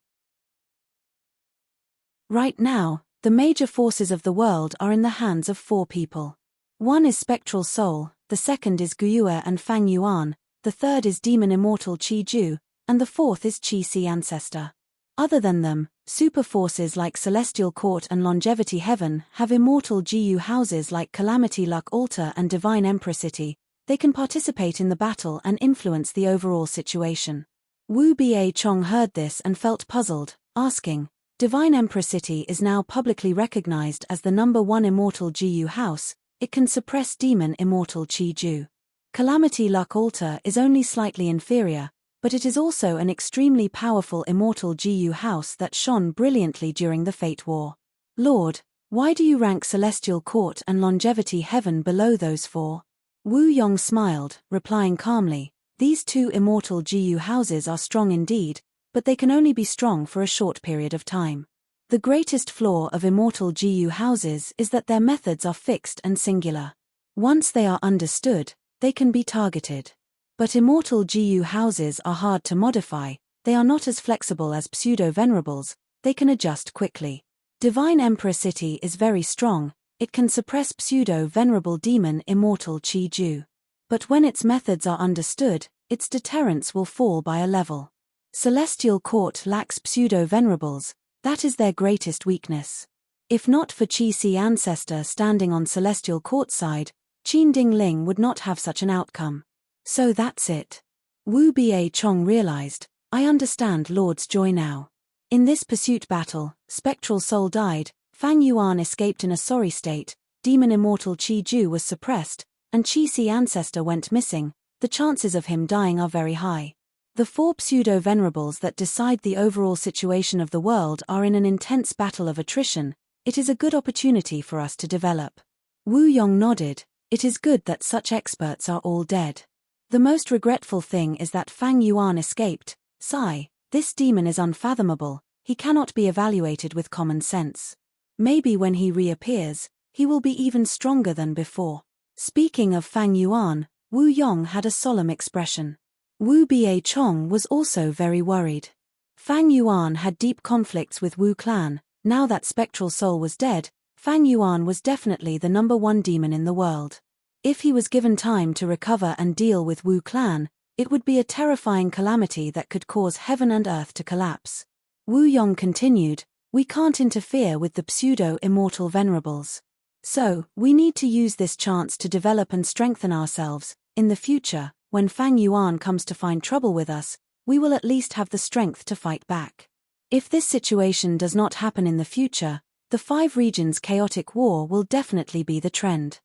Right now, the major forces of the world are in the hands of 4 people. One is Spectral Soul, the second is Guiyue and Fang Yuan, the third is Demon Immortal Qi Ju, and the fourth is Qi Si Ancestor. Other than them, super forces like Celestial Court and Longevity Heaven have immortal GU houses like Calamity Luck Altar and Divine Emperor City. They can participate in the battle and influence the overall situation. Wu Ba Chong heard this and felt puzzled, asking, "Divine Emperor City is now publicly recognized as the #1 immortal GU house. It can suppress Demon Immortal Qi Ju. Calamity Luck Altar is only slightly inferior, but it is also an extremely powerful immortal GU house that shone brilliantly during the Fate War. Lord, why do you rank Celestial Court and Longevity Heaven below those 4? Wu Yong smiled, replying calmly, "These 2 immortal GU houses are strong indeed, but they can only be strong for a short period of time. The greatest flaw of immortal GU houses is that their methods are fixed and singular. Once they are understood, they can be targeted. But immortal GU houses are hard to modify, they are not as flexible as pseudo-venerables, they can adjust quickly. Divine Emperor City is very strong, it can suppress pseudo-venerable demon immortal Qi Ju. But when its methods are understood, its deterrence will fall by a level. Celestial Court lacks pseudo-venerables, that is their greatest weakness. If not for Qi Si Ancestor standing on Celestial Court side, Qin Ding Ling would not have such an outcome. So that's it." Wu Ba Chong realized, "I understand Lord's joy now. In this pursuit battle, Spectral Soul died, Fang Yuan escaped in a sorry state, Demon Immortal Qi Ju was suppressed, and Qi Si Ancestor went missing. The chances of him dying are very high. The 4 pseudo-venerables that decide the overall situation of the world are in an intense battle of attrition. It is a good opportunity for us to develop." Wu Yong nodded. "It is good that such experts are all dead. The most regretful thing is that Fang Yuan escaped. Sigh, this demon is unfathomable, he cannot be evaluated with common sense. Maybe when he reappears, he will be even stronger than before." Speaking of Fang Yuan, Wu Yong had a solemn expression. Wu Ba Chong was also very worried. Fang Yuan had deep conflicts with Wu Clan. Now that Spectral Soul was dead, Fang Yuan was definitely the #1 demon in the world. If he was given time to recover and deal with Wu Clan, it would be a terrifying calamity that could cause heaven and earth to collapse. Wu Yong continued, "We can't interfere with the pseudo-immortal venerables. So, we need to use this chance to develop and strengthen ourselves. In the future, when Fang Yuan comes to find trouble with us, we will at least have the strength to fight back. If this situation does not happen in the future, the 5 regions chaotic war will definitely be the trend."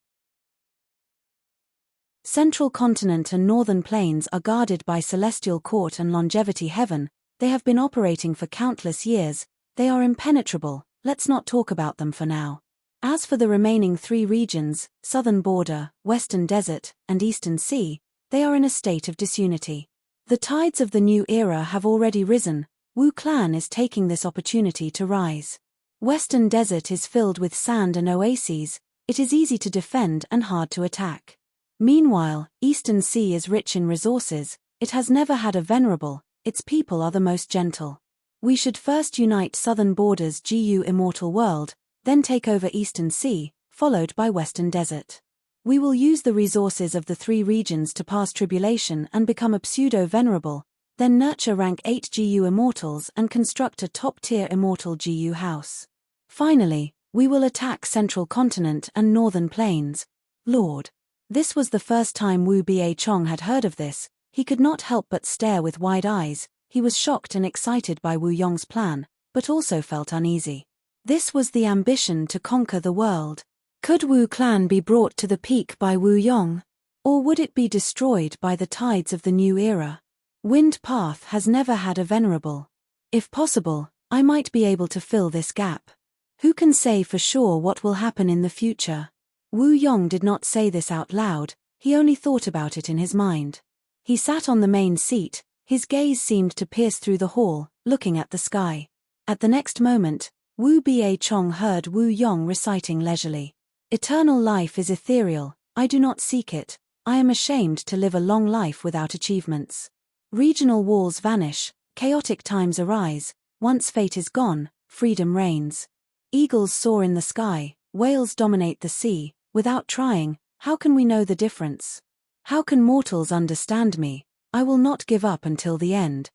Central Continent and Northern Plains are guarded by Celestial Court and Longevity Heaven. They have been operating for countless years, they are impenetrable, let's not talk about them for now. As for the remaining 3 regions, Southern Border, Western Desert, and Eastern Sea, they are in a state of disunity. The tides of the new era have already risen. Wu Clan is taking this opportunity to rise. Western Desert is filled with sand and oases, it is easy to defend and hard to attack. Meanwhile, Eastern Sea is rich in resources, it has never had a Venerable, its people are the most gentle. We should first unite Southern Border's GU Immortal World, then take over Eastern Sea, followed by Western Desert. We will use the resources of the 3 regions to pass tribulation and become a pseudo-Venerable, then nurture rank 8 GU Immortals and construct a top-tier Immortal GU house. Finally, we will attack Central Continent and Northern Plains. Lord. This was the first time Wu Biechong had heard of this, he could not help but stare with wide eyes, he was shocked and excited by Wu Yong's plan, but also felt uneasy. This was the ambition to conquer the world. Could Wu Clan be brought to the peak by Wu Yong? Or would it be destroyed by the tides of the new era? Wind Path has never had a Venerable. If possible, I might be able to fill this gap. Who can say for sure what will happen in the future? Wu Yong did not say this out loud, he only thought about it in his mind. He sat on the main seat, his gaze seemed to pierce through the hall, looking at the sky. At the next moment, Wu Biechong heard Wu Yong reciting leisurely. Eternal life is ethereal, I do not seek it, I am ashamed to live a long life without achievements. Regional walls vanish, chaotic times arise, once fate is gone, freedom reigns. Eagles soar in the sky, whales dominate the sea, without trying, how can we know the difference? How can mortals understand me? I will not give up until the end.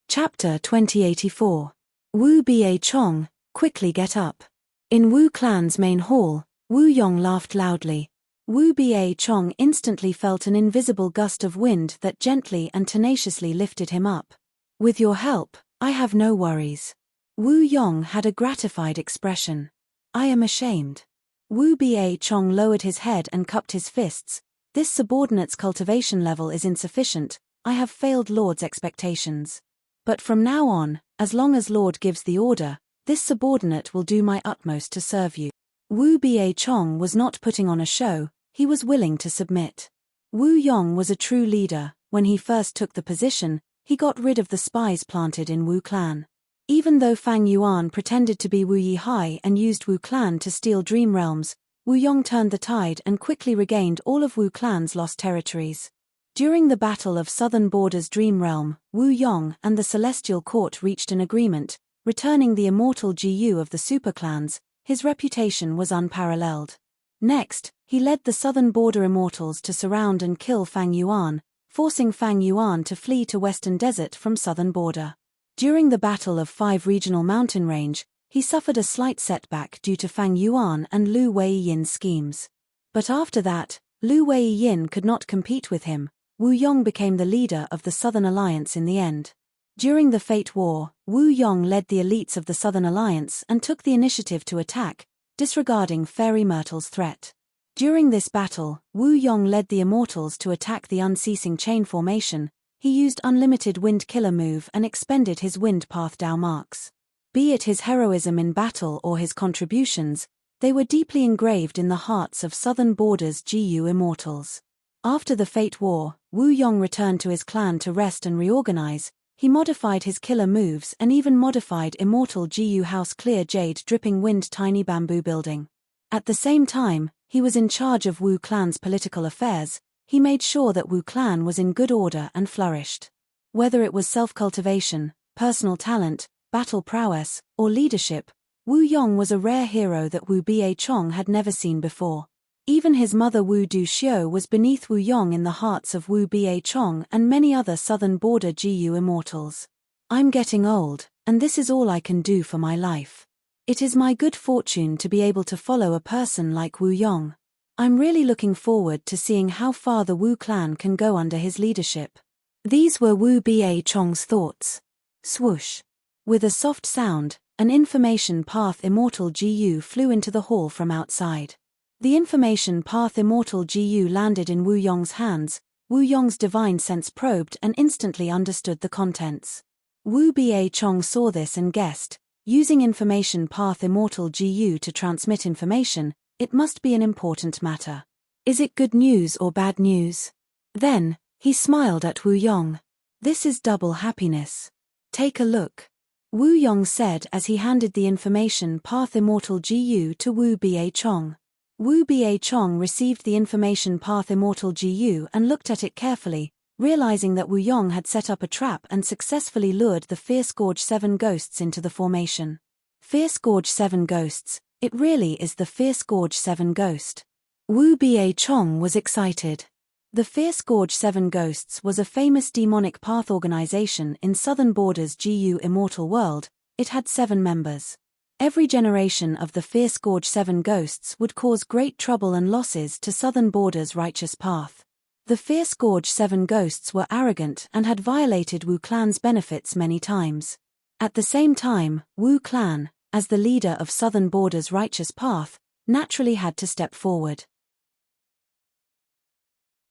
Chapter 2084. Wu Biechong, quickly get up. In Wu Clan's main hall, Wu Yong laughed loudly. Wu Biechong instantly felt an invisible gust of wind that gently and tenaciously lifted him up. With your help, I have no worries. Wu Yong had a gratified expression. I am ashamed. Wu Biechong lowered his head and cupped his fists. This subordinate's cultivation level is insufficient, I have failed Lord's expectations. But from now on, as long as Lord gives the order, this subordinate will do my utmost to serve you. Wu Biechong was not putting on a show, he was willing to submit. Wu Yong was a true leader, when he first took the position, he got rid of the spies planted in Wu Clan. Even though Fang Yuan pretended to be Wu Yihai and used Wu Clan to steal dream realms, Wu Yong turned the tide and quickly regained all of Wu Clan's lost territories. During the Battle of Southern Border's Dream Realm, Wu Yong and the Celestial Court reached an agreement, returning the immortal GU of the superclans. His reputation was unparalleled. Next, he led the Southern Border Immortals to surround and kill Fang Yuan, forcing Fang Yuan to flee to Western Desert from Southern Border. During the Battle of 5 Regional Mountain Range, he suffered a slight setback due to Fang Yuan and Lu Weiyin's schemes. But after that, Lu Weiyin could not compete with him. Wu Yong became the leader of the Southern Alliance in the end. During the Fate War, Wu Yong led the elites of the Southern Alliance and took the initiative to attack, disregarding Fairy Myrtle's threat. During this battle, Wu Yong led the Immortals to attack the unceasing chain formation. He used unlimited wind killer move and expended his wind path Dao marks. Be it his heroism in battle or his contributions, they were deeply engraved in the hearts of Southern Border's GU Immortals. After the Fate War, Wu Yong returned to his clan to rest and reorganize. He modified his killer moves and even modified Immortal GU House Clear Jade Dripping Wind Tiny Bamboo Building. At the same time, he was in charge of Wu Clan's political affairs. He made sure that Wu Clan was in good order and flourished. Whether it was self-cultivation, personal talent, battle prowess, or leadership, Wu Yong was a rare hero that Wu Biechong had never seen before. Even his mother Wu Duxiu was beneath Wu Yong in the hearts of Wu Biechong and many other Southern Border GU Immortals. I'm getting old, and this is all I can do for my life. It is my good fortune to be able to follow a person like Wu Yong. I'm really looking forward to seeing how far the Wu Clan can go under his leadership. These were Wu Biechong's thoughts. Swoosh. With a soft sound, an information path Immortal GU flew into the hall from outside. The information path Immortal GU landed in Wu Yong's hands. Wu Yong's divine sense probed and instantly understood the contents. Wu Bia-chong saw this and guessed, using information path immortal GU to transmit information, it must be an important matter. Is it good news or bad news? Then, he smiled at Wu Yong. This is double happiness. Take a look. Wu Yong said as he handed the information path immortal GU to Wu Bia-chong. Wu Bia-chong received the information path immortal GU and looked at it carefully, realizing that Wu Yong had set up a trap and successfully lured the Fierce Gorge 7 ghosts into the formation. Fierce Gorge 7 ghosts, it really is the Fierce Gorge 7 ghost. Wu Bia-chong was excited. The Fierce Gorge 7 Ghosts was a famous demonic path organization in Southern Border's GU Immortal World. It had 7 members. Every generation of the Fierce Gorge 7 Ghosts would cause great trouble and losses to Southern Border's righteous path. The Fierce Gorge 7 Ghosts were arrogant and had violated Wu Clan's benefits many times. At the same time, Wu Clan, as the leader of Southern Border's righteous path, naturally had to step forward.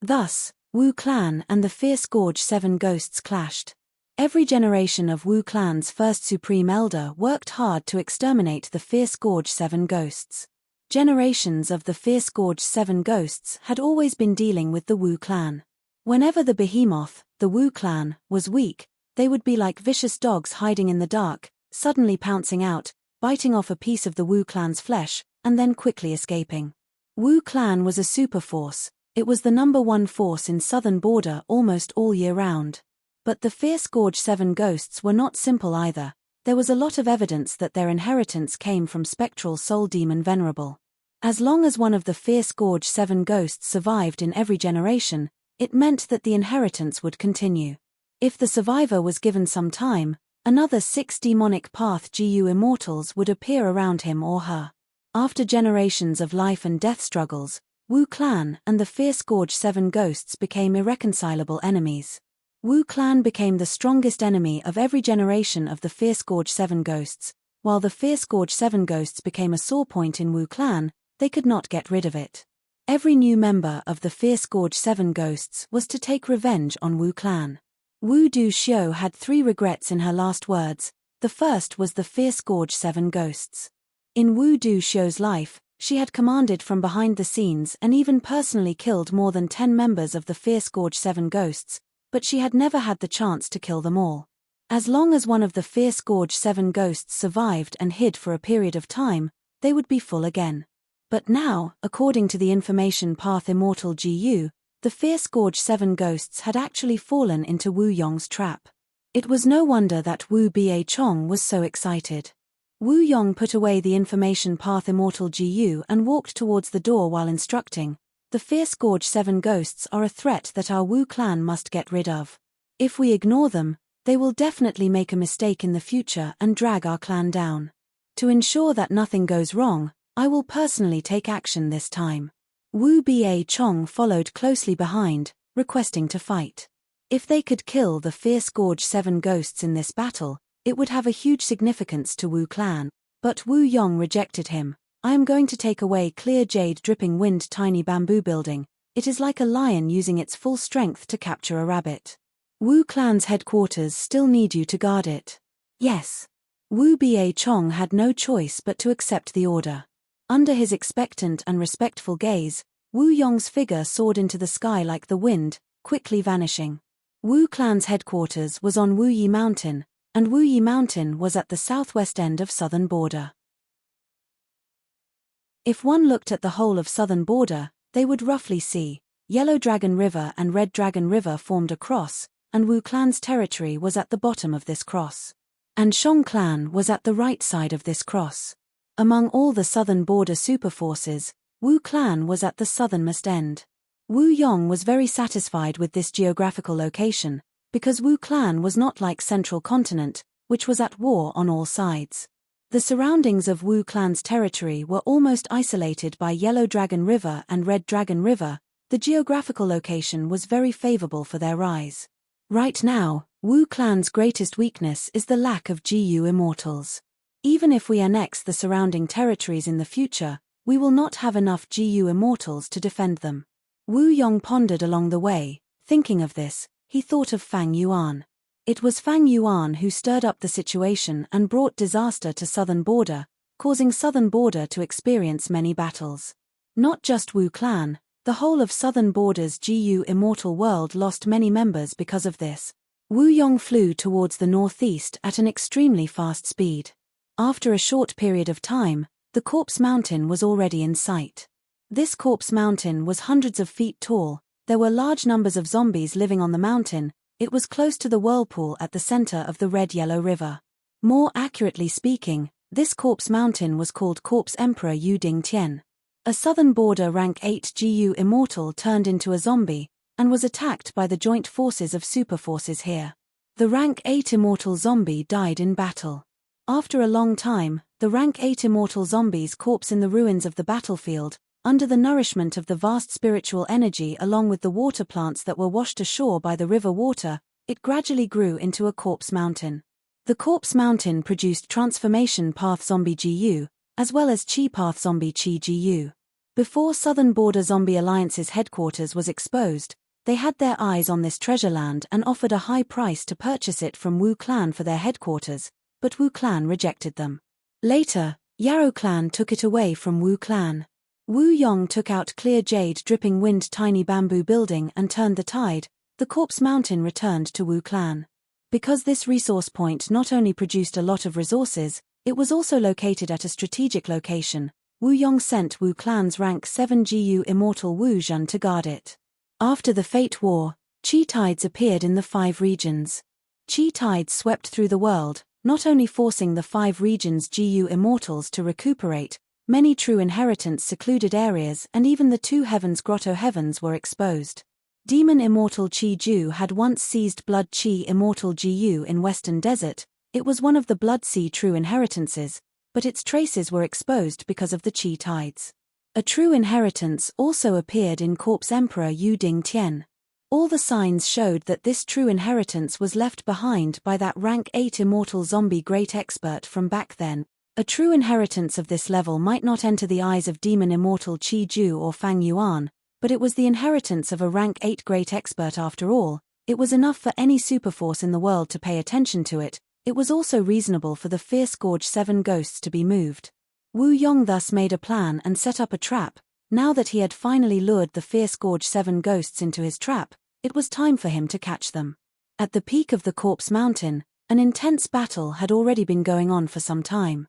Thus, Wu Clan and the Fierce Gorge 7 Ghosts clashed. Every generation of Wu Clan's first Supreme Elder worked hard to exterminate the Fierce Gorge 7 Ghosts. Generations of the Fierce Gorge 7 Ghosts had always been dealing with the Wu Clan. Whenever the behemoth, the Wu Clan, was weak, they would be like vicious dogs hiding in the dark, suddenly pouncing out, biting off a piece of the Wu Clan's flesh, and then quickly escaping. Wu Clan was a super force. It was the #1 force in Southern Border almost all year round. But the Fierce Gorge 7 Ghosts were not simple either. There was a lot of evidence that their inheritance came from spectral soul demon Venerable. As long as one of the Fierce Gorge 7 Ghosts survived in every generation, it meant that the inheritance would continue. If the survivor was given some time, another 6 demonic path GU immortals would appear around him or her. After generations of life and death struggles, Wu Clan and the Fierce Gorge 7 Ghosts became irreconcilable enemies. Wu Clan became the strongest enemy of every generation of the Fierce Gorge 7 Ghosts. While the Fierce Gorge 7 Ghosts became a sore point in Wu Clan, they could not get rid of it. Every new member of the Fierce Gorge 7 Ghosts was to take revenge on Wu Clan. Wu Du Xiu had 3 regrets in her last words. The first was the Fierce Gorge 7 Ghosts. In Wu Du Xiu's life, she had commanded from behind the scenes and even personally killed more than 10 members of the Fierce Gorge 7 Ghosts, but she had never had the chance to kill them all. As long as one of the Fierce Gorge 7 Ghosts survived and hid for a period of time, they would be full again. But now, according to the information path immortal GU, the Fierce Gorge 7 Ghosts had actually fallen into Wu Yong's trap. It was no wonder that Wu Bia-chong was so excited. Wu Yong put away the information path immortal GU and walked towards the door while instructing, "The Fierce Gorge 7 Ghosts are a threat that our Wu Clan must get rid of. If we ignore them, they will definitely make a mistake in the future and drag our clan down. To ensure that nothing goes wrong, I will personally take action this time." Wu Bia-chong followed closely behind, requesting to fight. If they could kill the Fierce Gorge 7 Ghosts in this battle, it would have a huge significance to Wu Clan. But Wu Yong rejected him. "I am going to take away clear jade dripping wind tiny bamboo building. It is like a lion using its full strength to capture a rabbit. Wu Clan's headquarters still need you to guard it." "Yes." Wu Bia-chong had no choice but to accept the order. Under his expectant and respectful gaze, Wu Yong's figure soared into the sky like the wind, quickly vanishing. Wu Clan's headquarters was on Wu Yi Mountain, and Wu Yi Mountain was at the southwest end of Southern Border. If one looked at the whole of Southern Border, they would roughly see Yellow Dragon River and Red Dragon River formed a cross, and Wu Clan's territory was at the bottom of this cross. And Shong Clan was at the right side of this cross. Among all the Southern Border superforces, Wu Clan was at the southernmost end. Wu Yong was very satisfied with this geographical location, because Wu Clan was not like Central Continent, which was at war on all sides. The surroundings of Wu Clan's territory were almost isolated by Yellow Dragon River and Red Dragon River. The geographical location was very favorable for their rise. Right now, Wu Clan's greatest weakness is the lack of GU immortals. Even if we annex the surrounding territories in the future, we will not have enough GU immortals to defend them. Wu Yong pondered along the way. Thinking of this, he thought of Fang Yuan. It was Fang Yuan who stirred up the situation and brought disaster to Southern Border, causing Southern Border to experience many battles. Not just Wu Clan, the whole of Southern Border's GU Immortal World lost many members because of this. Wu Yong flew towards the northeast at an extremely fast speed. After a short period of time, the Corpse Mountain was already in sight. This Corpse Mountain was hundreds of feet tall, there were large numbers of zombies living on the mountain, it was close to the whirlpool at the center of the Red-Yellow River. More accurately speaking, this Corpse Mountain was called Corpse Emperor Yu Ding Tian. A Southern Border rank 8 GU Immortal turned into a zombie, and was attacked by the joint forces of super forces here. The rank 8 Immortal zombie died in battle. After a long time, the rank 8 Immortal zombie's corpse in the ruins of the battlefield, under the nourishment of the vast spiritual energy along with the water plants that were washed ashore by the river water, it gradually grew into a Corpse Mountain. The Corpse Mountain produced Transformation Path Zombie GU, as well as Chi Path Zombie Chi GU. Before Southern Border Zombie Alliance's headquarters was exposed, they had their eyes on this treasure land and offered a high price to purchase it from Wu Clan for their headquarters, but Wu Clan rejected them. Later, Yarrow Clan took it away from Wu Clan. Wu Yong took out clear jade dripping wind tiny bamboo building and turned the tide, the Corpse Mountain returned to Wu Clan. Because this resource point not only produced a lot of resources, it was also located at a strategic location, Wu Yong sent Wu Clan's rank 7 GU Immortal Wu Zhen to guard it. After the Fate War, Chi tides appeared in the 5 regions. Chi tides swept through the world, not only forcing the 5 regions' GU Immortals to recuperate, many true inheritance secluded areas and even the 2 heavens grotto heavens were exposed. Demon Immortal Chi Ju had once seized Blood Chi Immortal GU in Western Desert, it was one of the Blood Sea true inheritances, but its traces were exposed because of the Chi tides. A true inheritance also appeared in Corpse Emperor Yu Ding Tian. All the signs showed that this true inheritance was left behind by that rank 8 Immortal Zombie Great Expert from back then. A true inheritance of this level might not enter the eyes of Demon Immortal Chi Ju or Fang Yuan, but it was the inheritance of a rank 8 Great Expert after all, it was enough for any superforce in the world to pay attention to it, it was also reasonable for the Fierce Gorge 7 ghosts to be moved. Wu Yong thus made a plan and set up a trap. Now that he had finally lured the Fierce Gorge 7 ghosts into his trap, it was time for him to catch them. At the peak of the Corpse Mountain, an intense battle had already been going on for some time.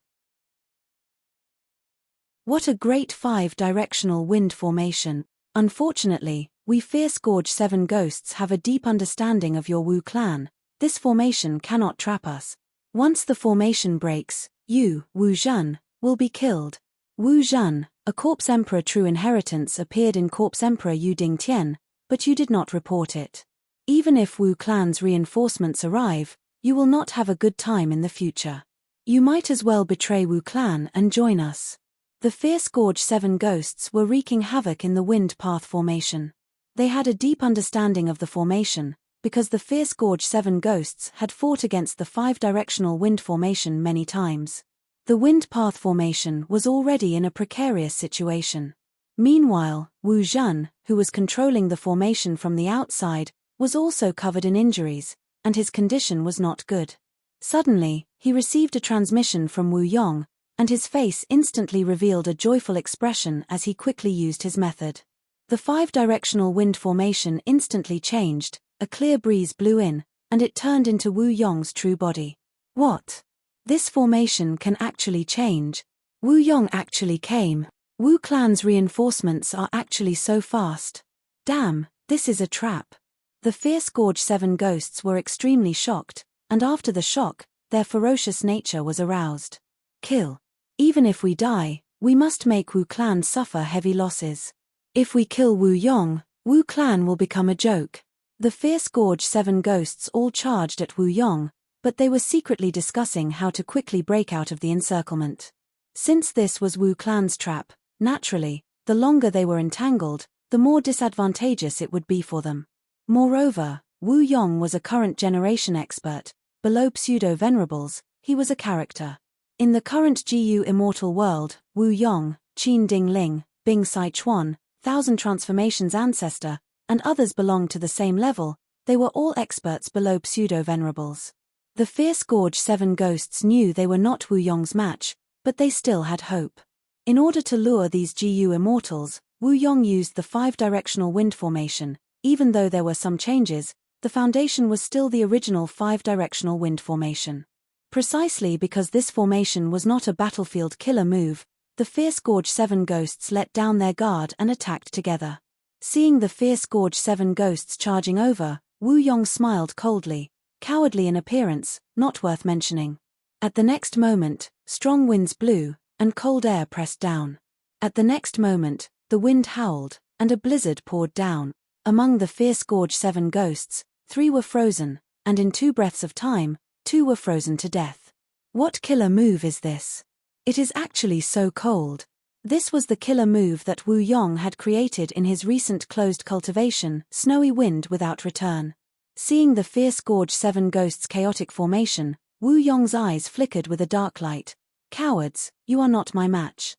What a great 5-directional wind formation! Unfortunately, we Fierce Gorge 7 ghosts have a deep understanding of your Wu Clan. This formation cannot trap us. Once the formation breaks, you, Wu Zhen, will be killed. Wu Zhen, a Corpse Emperor true inheritance appeared in Corpse Emperor Yu Ding Tian, but you did not report it. Even if Wu Clan's reinforcements arrive, you will not have a good time in the future. You might as well betray Wu Clan and join us. The Fierce Gorge 7 ghosts were wreaking havoc in the wind path formation. They had a deep understanding of the formation, because the Fierce Gorge 7 ghosts had fought against the 5-directional wind formation many times. The wind path formation was already in a precarious situation. Meanwhile, Wu Zhen, who was controlling the formation from the outside, was also covered in injuries, and his condition was not good. Suddenly, he received a transmission from Wu Yong, and his face instantly revealed a joyful expression as he quickly used his method. The 5-directional wind formation instantly changed, a clear breeze blew in, and it turned into Wu Yong's true body. What? This formation can actually change. Wu Yong actually came. Wu Clan's reinforcements are actually so fast. Damn, this is a trap. The Fierce Gorge 7 ghosts were extremely shocked, and after the shock, their ferocious nature was aroused. Kill. Even if we die, we must make Wu Clan suffer heavy losses. If we kill Wu Yong, Wu Clan will become a joke. The Fierce Gorge 7 ghosts all charged at Wu Yong, but they were secretly discussing how to quickly break out of the encirclement. Since this was Wu Clan's trap, naturally, the longer they were entangled, the more disadvantageous it would be for them. Moreover, Wu Yong was a current generation expert. Below pseudo-venerables, he was a character. In the current GU Immortal World, Wu Yong, Qin Ding Ling, Bing Sai Chuan, Thousand Transformations Ancestor, and others belonged to the same level, They were all experts below pseudo-venerables. The fierce Gorge 7 ghosts knew they were not Wu Yong's match, but they still had hope. In order to lure these GU immortals, Wu Yong used the 5-directional wind formation. Even though there were some changes, the foundation was still the original 5-directional wind formation. Precisely because this formation was not a battlefield killer move, the fierce Gorge 7 ghosts let down their guard and attacked together. Seeing the fierce Gorge 7 ghosts charging over, Wu Yong smiled coldly, cowardly in appearance, not worth mentioning. At the next moment, strong winds blew, and cold air pressed down. At the next moment, the wind howled, and a blizzard poured down. Among the fierce Gorge 7 ghosts, 3 were frozen, and in 2 breaths of time, 2 were frozen to death. What killer move is this? It is actually so cold. This was the killer move that Wu Yong had created in his recent closed cultivation, Snowy Wind Without Return. Seeing the fierce Gorge 7 ghosts' chaotic formation, Wu Yong's eyes flickered with a dark light. Cowards, you are not my match.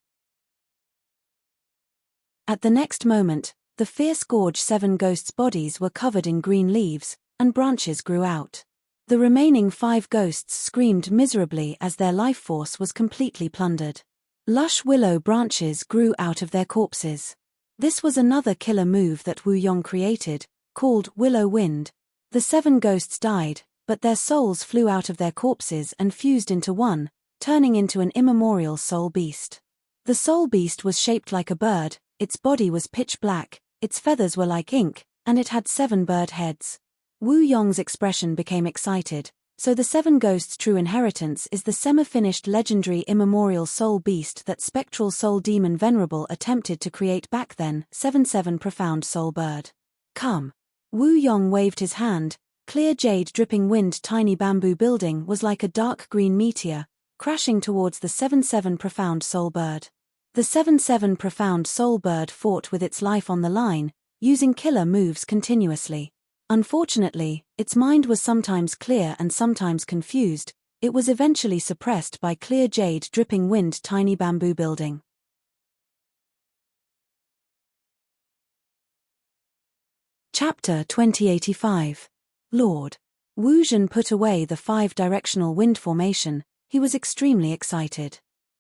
At the next moment, the fierce Gorge 7 ghosts' bodies were covered in green leaves, and branches grew out. The remaining 5 ghosts screamed miserably as their life force was completely plundered. Lush willow branches grew out of their corpses. This was another killer move that Wu Yong created, called Willow Wind. The 7 ghosts died, but their souls flew out of their corpses and fused into one, turning into an immemorial soul beast. The soul beast was shaped like a bird, its body was pitch black, its feathers were like ink, and it had 7 bird heads. Wu Yong's expression became excited. So the 7 ghosts' true inheritance is the semi-finished legendary immemorial soul beast that spectral soul demon Venerable attempted to create back then, 7-7 profound soul bird. Come. Wu Yong waved his hand. Clear jade dripping wind tiny bamboo building was like a dark green meteor, crashing towards the 7-7 profound soul bird. The 7-7 profound soul bird fought with its life on the line, using killer moves continuously. Unfortunately, its mind was sometimes clear and sometimes confused. It was eventually suppressed by clear jade dripping wind tiny bamboo building. Chapter 2085. Lord. Wu Zhen put away the 5-directional wind formation. He was extremely excited.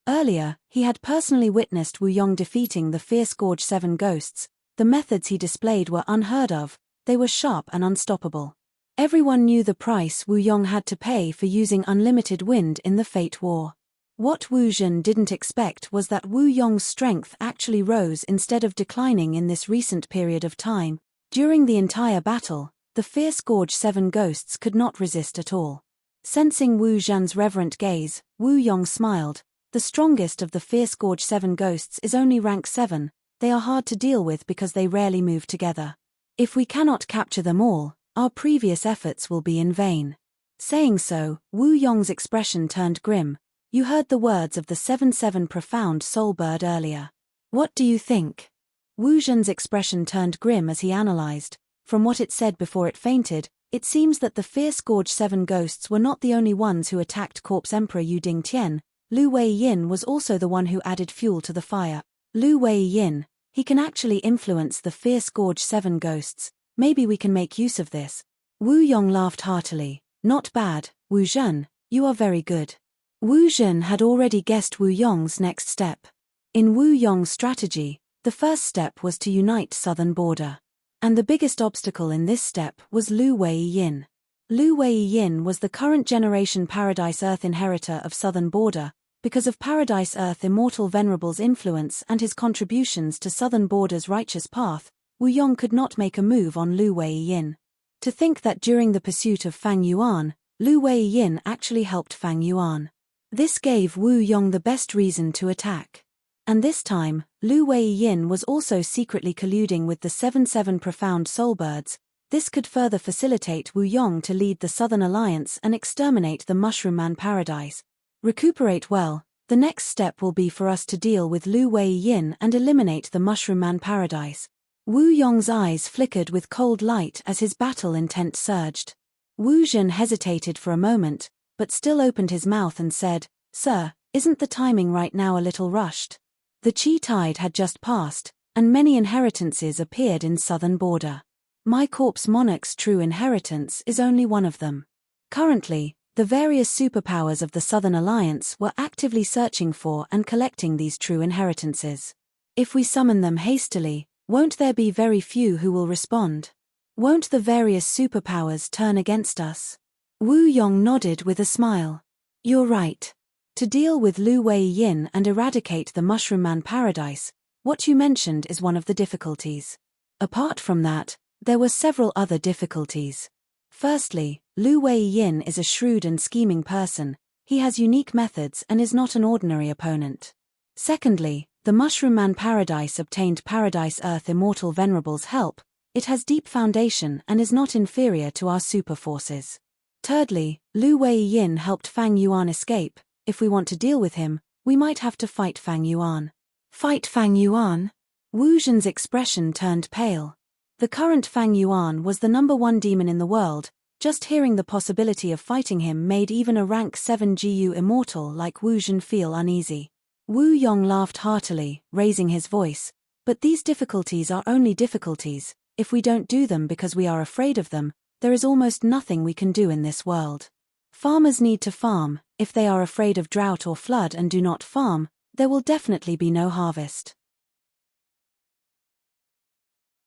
Earlier, he had personally witnessed Wu Yong defeating the fierce Gorge 7 ghosts. The methods he displayed were unheard of. They were sharp and unstoppable. Everyone knew the price Wu Yong had to pay for using unlimited wind in the Fate War. What Wu Zhen didn't expect was that Wu Yong's strength actually rose instead of declining in this recent period of time. During the entire battle, the fierce Gorge 7 ghosts could not resist at all. Sensing Wu Zhen's reverent gaze, Wu Yong smiled. The strongest of the fierce Gorge 7 ghosts is only rank 7. They are hard to deal with because they rarely move together. If we cannot capture them all, our previous efforts will be in vain. Saying so, Wu Yong's expression turned grim. You heard the words of the 7-7 profound soul bird earlier. What do you think? Wu Zhen's expression turned grim as he analyzed. From what it said before it fainted, it seems that the fierce Gorge 7 ghosts were not the only ones who attacked Corpse Emperor Yu Ding Tian. Lu Wei Yin was also the one who added fuel to the fire. Lu Wei Yin, he can actually influence the fierce Gorge 7 ghosts. Maybe we can make use of this. Wu Yong laughed heartily. Not bad, Wu Zhen, you are very good. Wu Zhen had already guessed Wu Yong's next step. In Wu Yong's strategy, the first step was to unite Southern Border. And the biggest obstacle in this step was Lu Wei Yin. Lu Wei Yin was the current generation Paradise Earth inheritor of Southern Border. Because of Paradise Earth Immortal Venerable's influence and his contributions to Southern Border's righteous path, Wu Yong could not make a move on Lu Wei Yin. To think that during the pursuit of Fang Yuan, Lu Wei Yin actually helped Fang Yuan. This gave Wu Yong the best reason to attack. And this time, Lu Wei Yin was also secretly colluding with the 7-7 profound soulbirds. This could further facilitate Wu Yong to lead the Southern Alliance and exterminate the Mushroom Man Paradise. Recuperate well. The next step will be for us to deal with Lu Wei Yin and eliminate the Mushroom Man Paradise. Wu Yong's eyes flickered with cold light as his battle intent surged. Wu Zhen hesitated for a moment, but still opened his mouth and said, "Sir, isn't the timing right now a little rushed? The Qi tide had just passed, and many inheritances appeared in Southern Border. My corpse monarch's true inheritance is only one of them. Currently, the various superpowers of the Southern Alliance were actively searching for and collecting these true inheritances. If we summon them hastily, won't there be very few who will respond? Won't the various superpowers turn against us? Wu Yong nodded with a smile. You're right. To deal with Lu Wei Yin and eradicate the Mushroom Man Paradise, what you mentioned is one of the difficulties. Apart from that, there were several other difficulties. Firstly, Lu Wei Yin is a shrewd and scheming person. He has unique methods and is not an ordinary opponent. Secondly, the Mushroom Man Paradise obtained Paradise Earth Immortal Venerable's help. It has deep foundation and is not inferior to our super forces. Thirdly, Lu Wei Yin helped Fang Yuan escape. If we want to deal with him, we might have to fight Fang Yuan. Fight Fang Yuan? Wu Zhen's expression turned pale. The current Fang Yuan was the #1 demon in the world. Just hearing the possibility of fighting him made even a rank 7 GU immortal like Wu Zhen feel uneasy. Wu Yong laughed heartily, raising his voice. But these difficulties are only difficulties. If we don't do them because we are afraid of them, there is almost nothing we can do in this world. Farmers need to farm. If they are afraid of drought or flood and do not farm, there will definitely be no harvest.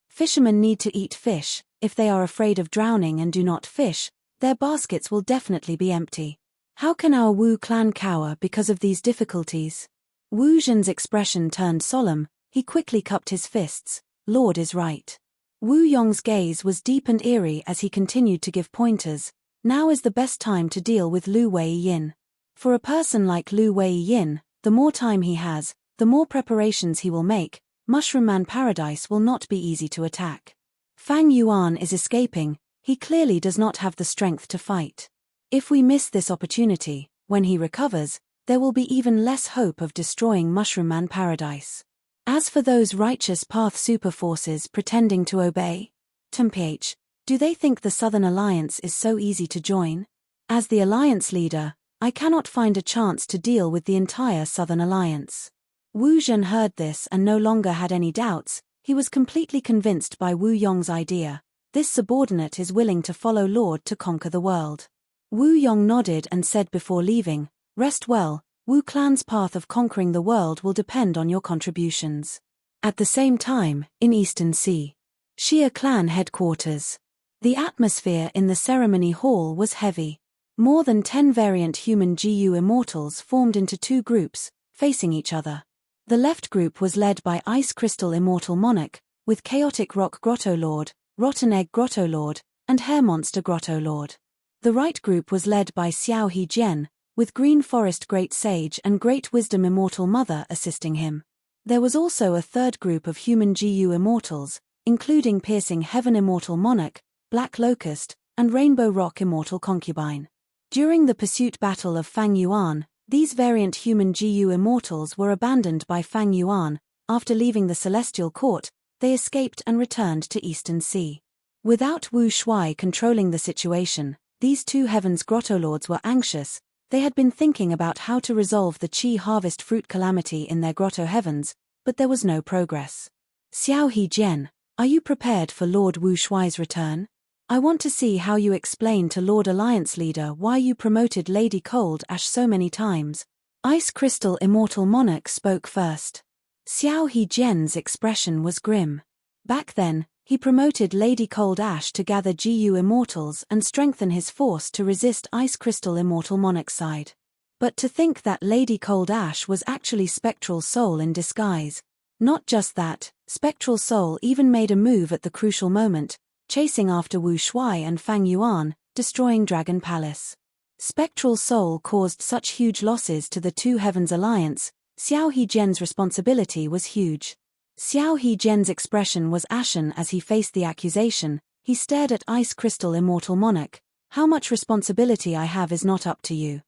Fishermen need to eat fish. If they are afraid of drowning and do not fish, their baskets will definitely be empty. How can our Wu clan cower because of these difficulties? Wu Zhen's expression turned solemn. He quickly cupped his fists. Lord is right. Wu Yong's gaze was deep and eerie as he continued to give pointers. Now is the best time to deal with Lu Wei Yin. For a person like Lu Wei Yin, the more time he has, the more preparations he will make. Mushroom Man Paradise will not be easy to attack. Fang Yuan is escaping. He clearly does not have the strength to fight. If we miss this opportunity, when he recovers, there will be even less hope of destroying Mushroom Man Paradise. As for those righteous path super forces pretending to obey, TMPH, do they think the Southern Alliance is so easy to join? As the Alliance leader, I cannot find a chance to deal with the entire Southern Alliance. Wu Zhen heard this and no longer had any doubts. He was completely convinced by Wu Yong's idea. This subordinate is willing to follow Lord to conquer the world. Wu Yong nodded and said before leaving, rest well. Wu clan's path of conquering the world will depend on your contributions. At the same time, in Eastern Sea, Xia clan headquarters. The atmosphere in the ceremony hall was heavy. More than 10 variant human GU immortals formed into two groups, facing each other. The left group was led by Ice Crystal Immortal Monarch, with Chaotic Rock Grotto Lord, Rotten Egg Grotto Lord, and Hair Monster Grotto Lord. The right group was led by Xiao He Jian, with Green Forest Great Sage and Great Wisdom Immortal Mother assisting him. There was also a third group of human GU immortals, including Piercing Heaven Immortal Monarch, Black Locust, and Rainbow Rock Immortal Concubine. During the pursuit battle of Fang Yuan, these variant human GU immortals were abandoned by Fang Yuan. After leaving the Celestial Court, they escaped and returned to Eastern Sea. Without Wu Shuai controlling the situation, these two Heavens Grotto Lords were anxious. They had been thinking about how to resolve the Qi harvest fruit calamity in their Grotto Heavens, but there was no progress. Xiao He Jian, are you prepared for Lord Wu Shuai's return? I want to see how you explain to Lord Alliance Leader why you promoted Lady Cold Ash so many times. Ice Crystal Immortal Monarch spoke first. Xiao He Jian's expression was grim. Back then, he promoted Lady Cold Ash to gather GU immortals and strengthen his force to resist Ice Crystal Immortal Monarch's side. But to think that Lady Cold Ash was actually Spectral Soul in disguise. Not just that, Spectral Soul even made a move at the crucial moment, chasing after Wu Shuai and Fang Yuan, destroying Dragon Palace. Spectral Soul caused such huge losses to the Two Heavens Alliance. Xiao He Jian's responsibility was huge. Xiao He Jian's expression was ashen as he faced the accusation. He stared at Ice Crystal Immortal Monarch. How much responsibility I have is not up to you.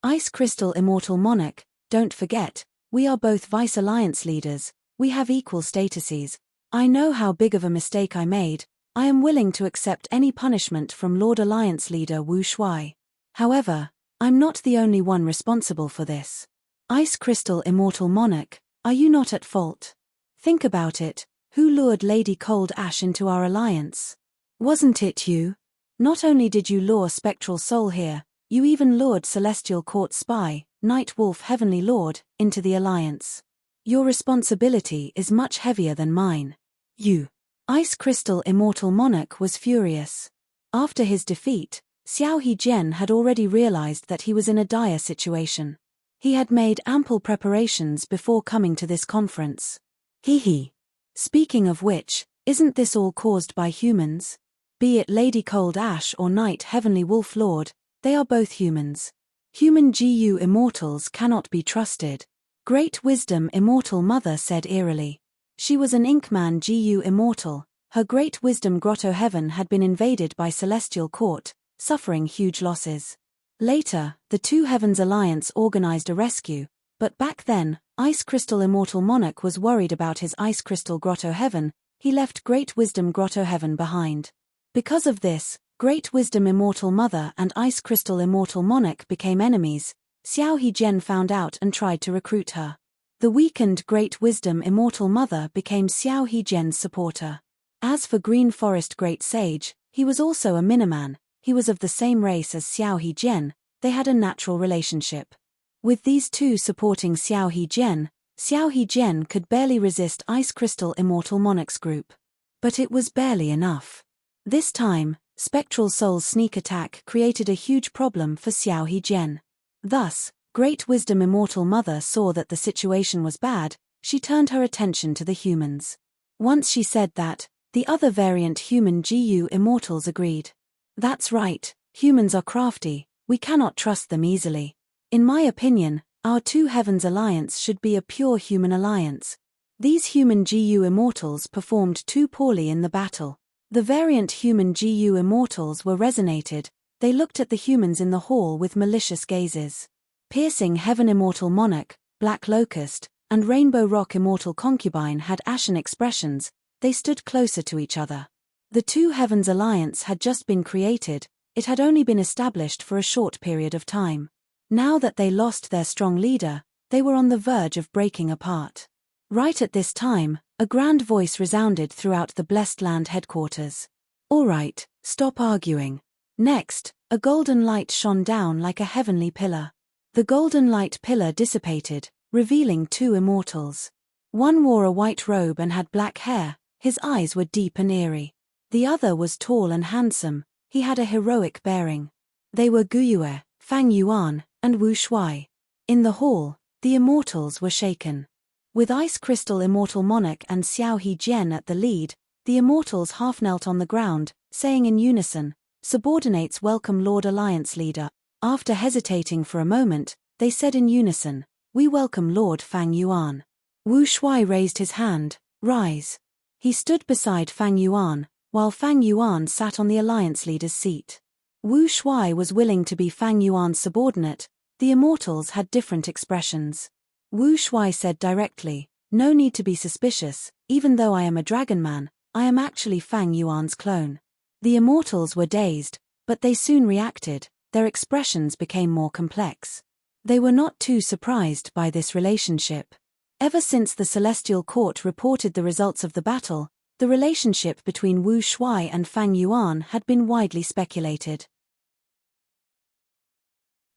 Ice Crystal Immortal Monarch, don't forget, we are both Vice Alliance leaders. We have equal statuses. I know how big of a mistake I made. I am willing to accept any punishment from Lord Alliance Leader Wu Shuai. However, I'm not the only one responsible for this. Ice Crystal Immortal Monarch, are you not at fault? Think about it. Who lured Lady Cold Ash into our alliance? Wasn't it you? Not only did you lure Spectral Soul here, you even lured Celestial Court Spy, Night Wolf Heavenly Lord, into the alliance. Your responsibility is much heavier than mine. You. Ice Crystal Immortal Monarch was furious. After his defeat, Xiao He-Jian had already realized that he was in a dire situation. He had made ample preparations before coming to this conference. Hee. Speaking of which, isn't this all caused by humans? Be it Lady Cold Ash or Night Heavenly Wolf Lord, they are both humans. Human GU immortals cannot be trusted. Great Wisdom Immortal Mother said eerily. She was an Inkman GU immortal. Her Great Wisdom Grotto Heaven had been invaded by Celestial Court, suffering huge losses. Later, the Two Heavens Alliance organized a rescue, but back then, Ice Crystal Immortal Monarch was worried about his Ice Crystal Grotto Heaven. He left Great Wisdom Grotto Heaven behind. Because of this, Great Wisdom Immortal Mother and Ice Crystal Immortal Monarch became enemies. Xiao He-Jian found out and tried to recruit her. The weakened Great Wisdom Immortal Mother became Xiao He-Jian's supporter. As for Green Forest Great Sage, he was also a Miniman. He was of the same race as Xiao He-Jian. They had a natural relationship. With these two supporting Xiao He-Jian could barely resist Ice Crystal Immortal Monarch's group. But it was barely enough. This time, Spectral Soul's sneak attack created a huge problem for Xiao He-Jian. Thus, Great Wisdom Immortal Mother saw that the situation was bad. She turned her attention to the humans. Once she said that, the other variant human GU immortals agreed. That's right, humans are crafty, we cannot trust them easily. In my opinion, our Two Heavens Alliance should be a pure human alliance. These human GU immortals performed too poorly in the battle. The variant human GU immortals were resonated. They looked at the humans in the hall with malicious gazes. Piercing Heaven Immortal Monarch, Black Locust, and Rainbow Rock Immortal Concubine had ashen expressions. They stood closer to each other. The Two Heavens Alliance had just been created. It had only been established for a short period of time. Now that they lost their strong leader, they were on the verge of breaking apart. Right at this time, a grand voice resounded throughout the Blessed Land headquarters. All right, stop arguing. Next, a golden light shone down like a heavenly pillar. The golden light pillar dissipated, revealing two immortals. One wore a white robe and had black hair. His eyes were deep and eerie. The other was tall and handsome. He had a heroic bearing. They were Guyue, Fang Yuan, and Wu Shuai. In the hall, the immortals were shaken. With Ice Crystal Immortal Monarch and Xiao He-Jian at the lead, the immortals half knelt on the ground, saying in unison, "Subordinates welcome Lord Alliance Leader." After hesitating for a moment, they said in unison, "We welcome Lord Fang Yuan." Wu Shuai raised his hand, "Rise." He stood beside Fang Yuan, while Fang Yuan sat on the alliance leader's seat. Wu Shuai was willing to be Fang Yuan's subordinate. The immortals had different expressions. Wu Shuai said directly, "No need to be suspicious, even though I am a dragon man, I am actually Fang Yuan's clone." The immortals were dazed, but they soon reacted. Their expressions became more complex. They were not too surprised by this relationship. Ever since the Celestial Court reported the results of the battle, the relationship between Wu Shuai and Fang Yuan had been widely speculated.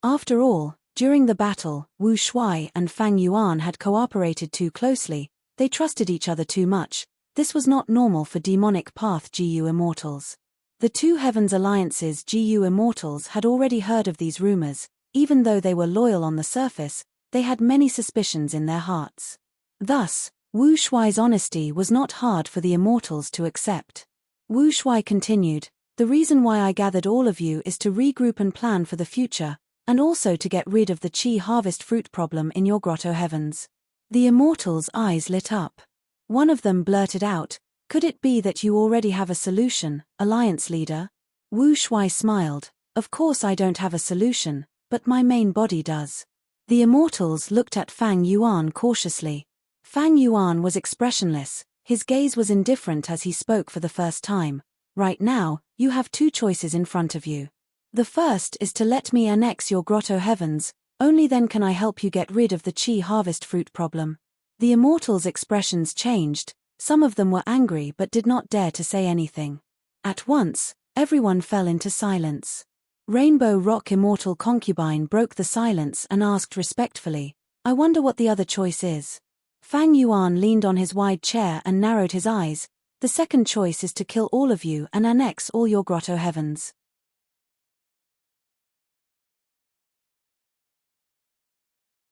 After all, during the battle, Wu Shuai and Fang Yuan had cooperated too closely. They trusted each other too much. This was not normal for demonic path GU immortals. The Two Heavens Alliance's GU immortals had already heard of these rumors. Even though they were loyal on the surface, they had many suspicions in their hearts. Thus, Wu Shuai's honesty was not hard for the immortals to accept. Wu Shuai continued, "The reason why I gathered all of you is to regroup and plan for the future, and also to get rid of the Qi harvest fruit problem in your grotto heavens." The immortals' eyes lit up. One of them blurted out, "Could it be that you already have a solution, Alliance Leader?" Wu Shuai smiled, "Of course I don't have a solution, but my main body does." The immortals looked at Fang Yuan cautiously. Fang Yuan was expressionless. His gaze was indifferent as he spoke for the first time. "Right now, you have two choices in front of you. The first is to let me annex your grotto heavens. Only then can I help you get rid of the Qi harvest fruit problem." The immortals' expressions changed. Some of them were angry but did not dare to say anything. At once, everyone fell into silence. Rainbow Rock Immortal Concubine broke the silence and asked respectfully, "I wonder what the other choice is." Fang Yuan leaned on his wide chair and narrowed his eyes. "The second choice is to kill all of you and annex all your grotto heavens."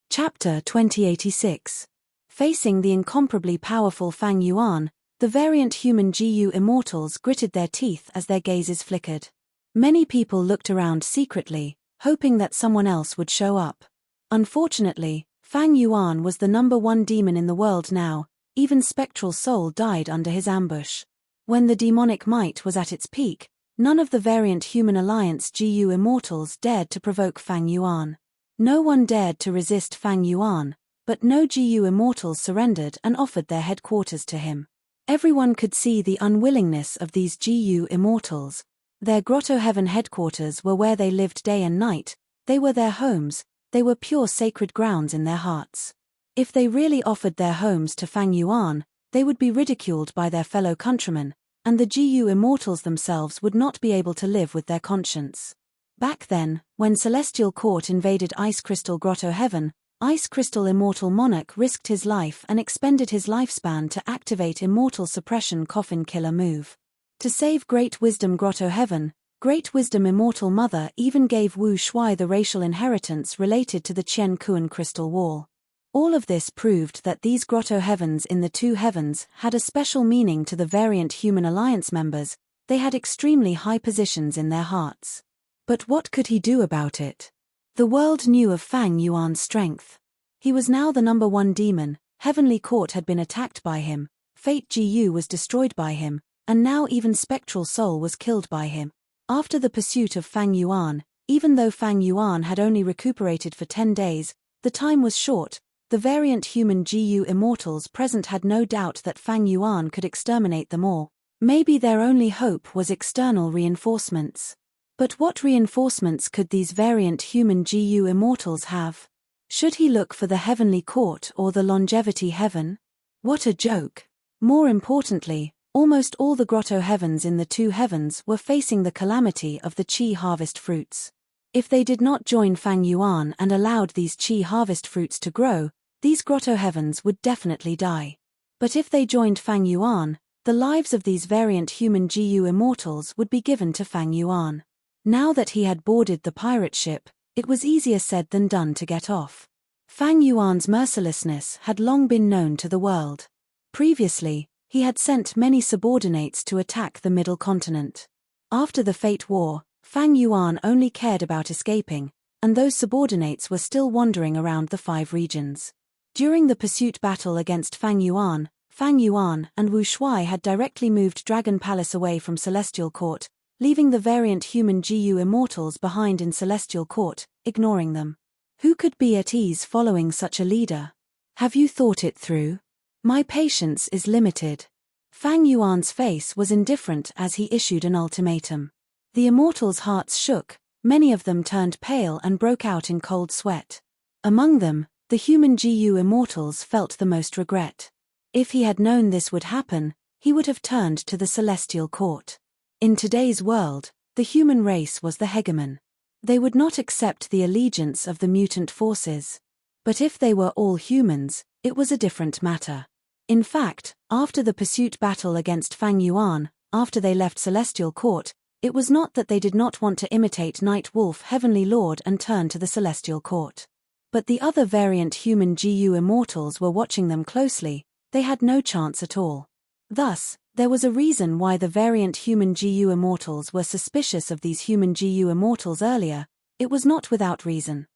Chapter 2086. Facing the incomparably powerful Fang Yuan, the variant human GU immortals gritted their teeth as their gazes flickered. Many people looked around secretly, hoping that someone else would show up. Unfortunately, Fang Yuan was the #1 demon in the world now. Even Spectral Soul died under his ambush. When the demonic might was at its peak, none of the variant human alliance GU immortals dared to provoke Fang Yuan. No one dared to resist Fang Yuan, but no GU immortals surrendered and offered their headquarters to him. Everyone could see the unwillingness of these GU immortals. Their grotto heaven headquarters were where they lived day and night. They were their homes, they were pure sacred grounds in their hearts. If they really offered their homes to Fang Yuan, they would be ridiculed by their fellow countrymen, and the GU immortals themselves would not be able to live with their conscience. Back then, when Celestial Court invaded Ice Crystal Grotto Heaven, Ice Crystal Immortal Monarch risked his life and expended his lifespan to activate Immortal Suppression Coffin Killer move. To save Great Wisdom Grotto Heaven, Great Wisdom Immortal Mother even gave Wu Shuai the racial inheritance related to the Qian Kuan Crystal Wall. All of this proved that these grotto heavens in the two heavens had a special meaning to the variant human alliance members. They had extremely high positions in their hearts. But what could he do about it? The world knew of Fang Yuan's strength. He was now the #1 demon, Heavenly Court had been attacked by him, Fate GU was destroyed by him, and now even Spectral Soul was killed by him. After the pursuit of Fang Yuan, even though Fang Yuan had only recuperated for 10 days, the time was short. The variant human GU immortals present had no doubt that Fang Yuan could exterminate them all. Maybe their only hope was external reinforcements. But what reinforcements could these variant human GU immortals have? Should he look for the Heavenly Court or the Longevity Heaven? What a joke! More importantly, almost all the grotto heavens in the two heavens were facing the calamity of the Qi harvest fruits. If they did not join Fang Yuan and allowed these Qi harvest fruits to grow, these grotto heavens would definitely die. But if they joined Fang Yuan, the lives of these variant human GU immortals would be given to Fang Yuan. Now that he had boarded the pirate ship, it was easier said than done to get off. Fang Yuan's mercilessness had long been known to the world. Previously, he had sent many subordinates to attack the Middle Continent. After the Fate War, Fang Yuan only cared about escaping, and those subordinates were still wandering around the 5 regions. During the pursuit battle against Fang Yuan and Wu Shuai had directly moved Dragon Palace away from Celestial Court, leaving the variant human GU immortals behind in Celestial Court, ignoring them. Who could be at ease following such a leader? Have you thought it through? My patience is limited. Fang Yuan's face was indifferent as he issued an ultimatum. The immortals' hearts shook, many of them turned pale and broke out in cold sweat. Among them, the human GU immortals felt the most regret. If he had known this would happen, he would have turned to the Celestial Court. In today's world, the human race was the hegemon. They would not accept the allegiance of the mutant forces. But if they were all humans, it was a different matter. In fact, after the pursuit battle against Fang Yuan, after they left Celestial Court, it was not that they did not want to imitate Night Wolf Heavenly Lord and turn to the Celestial Court. But the other variant human GU immortals were watching them closely. They had no chance at all. Thus, there was a reason why the variant human GU immortals were suspicious of these human GU immortals earlier. It was not without reason.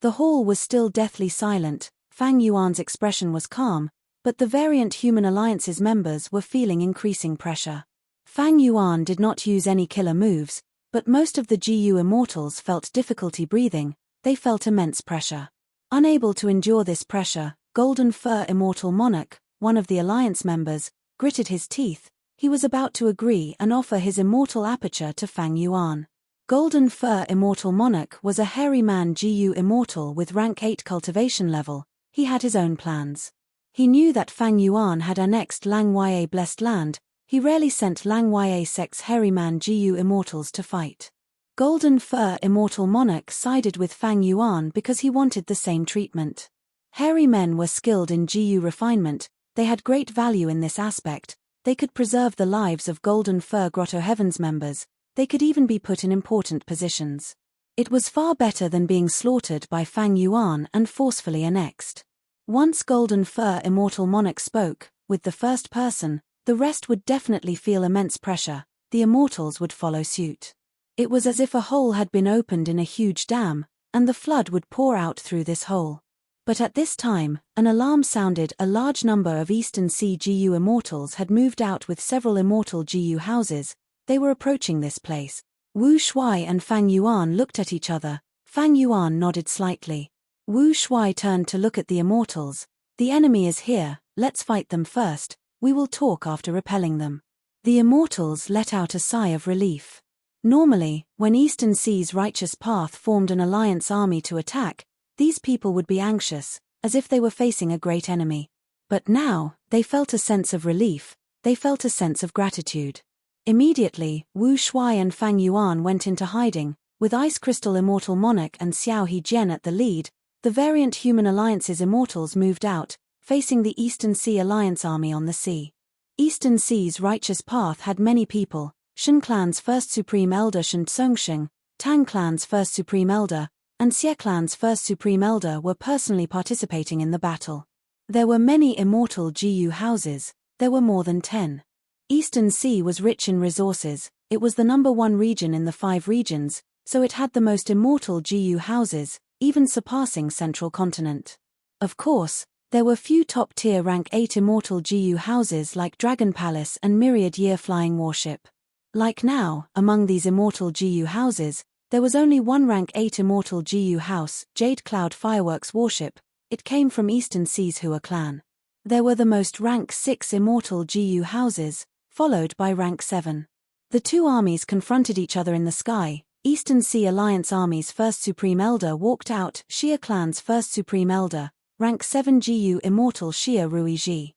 The hall was still deathly silent. Fang Yuan's expression was calm, but the variant human alliance's members were feeling increasing pressure. Fang Yuan did not use any killer moves, but most of the GU immortals felt difficulty breathing. They felt immense pressure. Unable to endure this pressure, Golden Fur Immortal Monarch, one of the alliance members, gritted his teeth. He was about to agree and offer his immortal aperture to Fang Yuan. Golden Fur Immortal Monarch was a hairy man GU immortal with rank 8 cultivation level. He had his own plans. He knew that Fang Yuan had annexed Lang Ya Blessed Land. He rarely sent Lang Ya Sect's Herryman Gu Immortals to fight. Golden Fur Immortal Monarch sided with Fang Yuan because he wanted the same treatment. Hairy men were skilled in Gu refinement, they had great value in this aspect, they could preserve the lives of Golden Fur Grotto Heavens members, they could even be put in important positions. It was far better than being slaughtered by Fang Yuan and forcefully annexed. Once Golden Fur Immortal Monarch spoke, with the first person, the rest would definitely feel immense pressure, the immortals would follow suit. It was as if a hole had been opened in a huge dam, and the flood would pour out through this hole. But at this time, an alarm sounded. A large number of Eastern Sea Gu immortals had moved out with several immortal Gu houses. They were approaching this place. Wu Shuai and Fang Yuan looked at each other. Fang Yuan nodded slightly. Wu Shuai turned to look at the immortals. The enemy is here, let's fight them first, we will talk after repelling them. The immortals let out a sigh of relief. Normally, when Eastern Sea's righteous path formed an alliance army to attack, these people would be anxious, as if they were facing a great enemy. But now, they felt a sense of relief, they felt a sense of gratitude. Immediately, Wu Shuai and Fang Yuan went into hiding, with Ice Crystal Immortal Monarch and Xiao He Jian at the lead. The variant Human Alliance's immortals moved out, facing the Eastern Sea Alliance army on the sea. Eastern Sea's righteous path had many people: Shen Clan's first Supreme Elder Shen Tsongsheng, Tang Clan's first Supreme Elder, and Xie Clan's first Supreme Elder were personally participating in the battle. There were many immortal Gu houses, there were more than 10. Eastern Sea was rich in resources, it was the #1 region in the 5 regions, so it had the most immortal Gu houses, even surpassing Central Continent. Of course, there were few top-tier rank 8 immortal Gu houses like Dragon Palace and Myriad Year Flying Warship. Like now, among these immortal Gu houses, there was only one rank 8 immortal Gu house, Jade Cloud Fireworks Warship. It came from Eastern Sea's Hua clan. There were the most rank 6 immortal Gu houses, followed by rank 7. The two armies confronted each other in the sky. Eastern Sea Alliance Army's first Supreme Elder walked out, Xia Clan's first Supreme Elder, rank 7 Gu Immortal Xia Ruiji.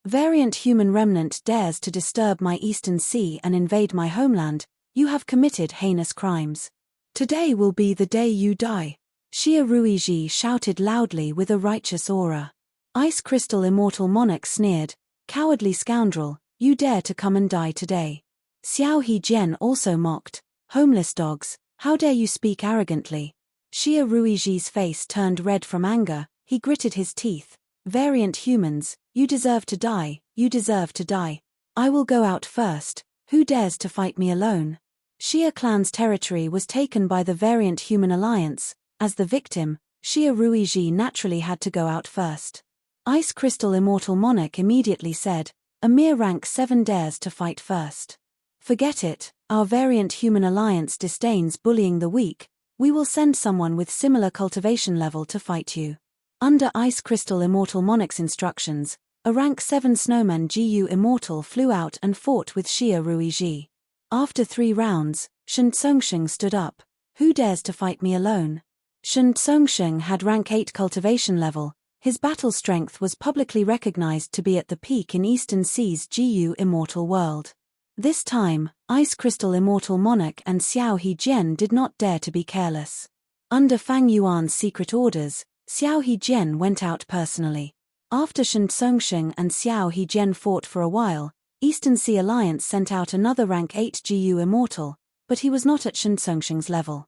Variant Human Remnant dares to disturb my Eastern Sea and invade my homeland. You have committed heinous crimes. Today will be the day you die. Xia Ruiji shouted loudly with a righteous aura. Ice Crystal Immortal Monarch sneered, cowardly scoundrel, you dare to come and die today. Xiao He Jian also mocked, homeless dogs, how dare you speak arrogantly. Xia Ruiji's face turned red from anger, he gritted his teeth. Variant humans, you deserve to die, you deserve to die. I will go out first, who dares to fight me alone? Xia Clan's territory was taken by the Variant Human Alliance. As the victim, Xia Ruiji naturally had to go out first. Ice Crystal Immortal Monarch immediately said, a mere rank 7 dares to fight first. Forget it, our Variant Human Alliance disdains bullying the weak, we will send someone with similar cultivation level to fight you. Under Ice Crystal Immortal Monarch's instructions, a rank 7 Snowman Gu Immortal flew out and fought with Xia Ruiji. After 3 rounds, Shen Tsongsheng stood up, who dares to fight me alone? Shen Tsongsheng had rank 8 cultivation level, his battle strength was publicly recognized to be at the peak in Eastern Sea's Gu Immortal world. This time, Ice Crystal Immortal Monarch and Xiao He Jian did not dare to be careless. Under Fang Yuan's secret orders, Xiao He Jian went out personally. After Shen Tsongsheng and Xiao He Jian fought for a while, Eastern Sea Alliance sent out another rank 8 Gu Immortal, but he was not at Shen Tsongsheng's level.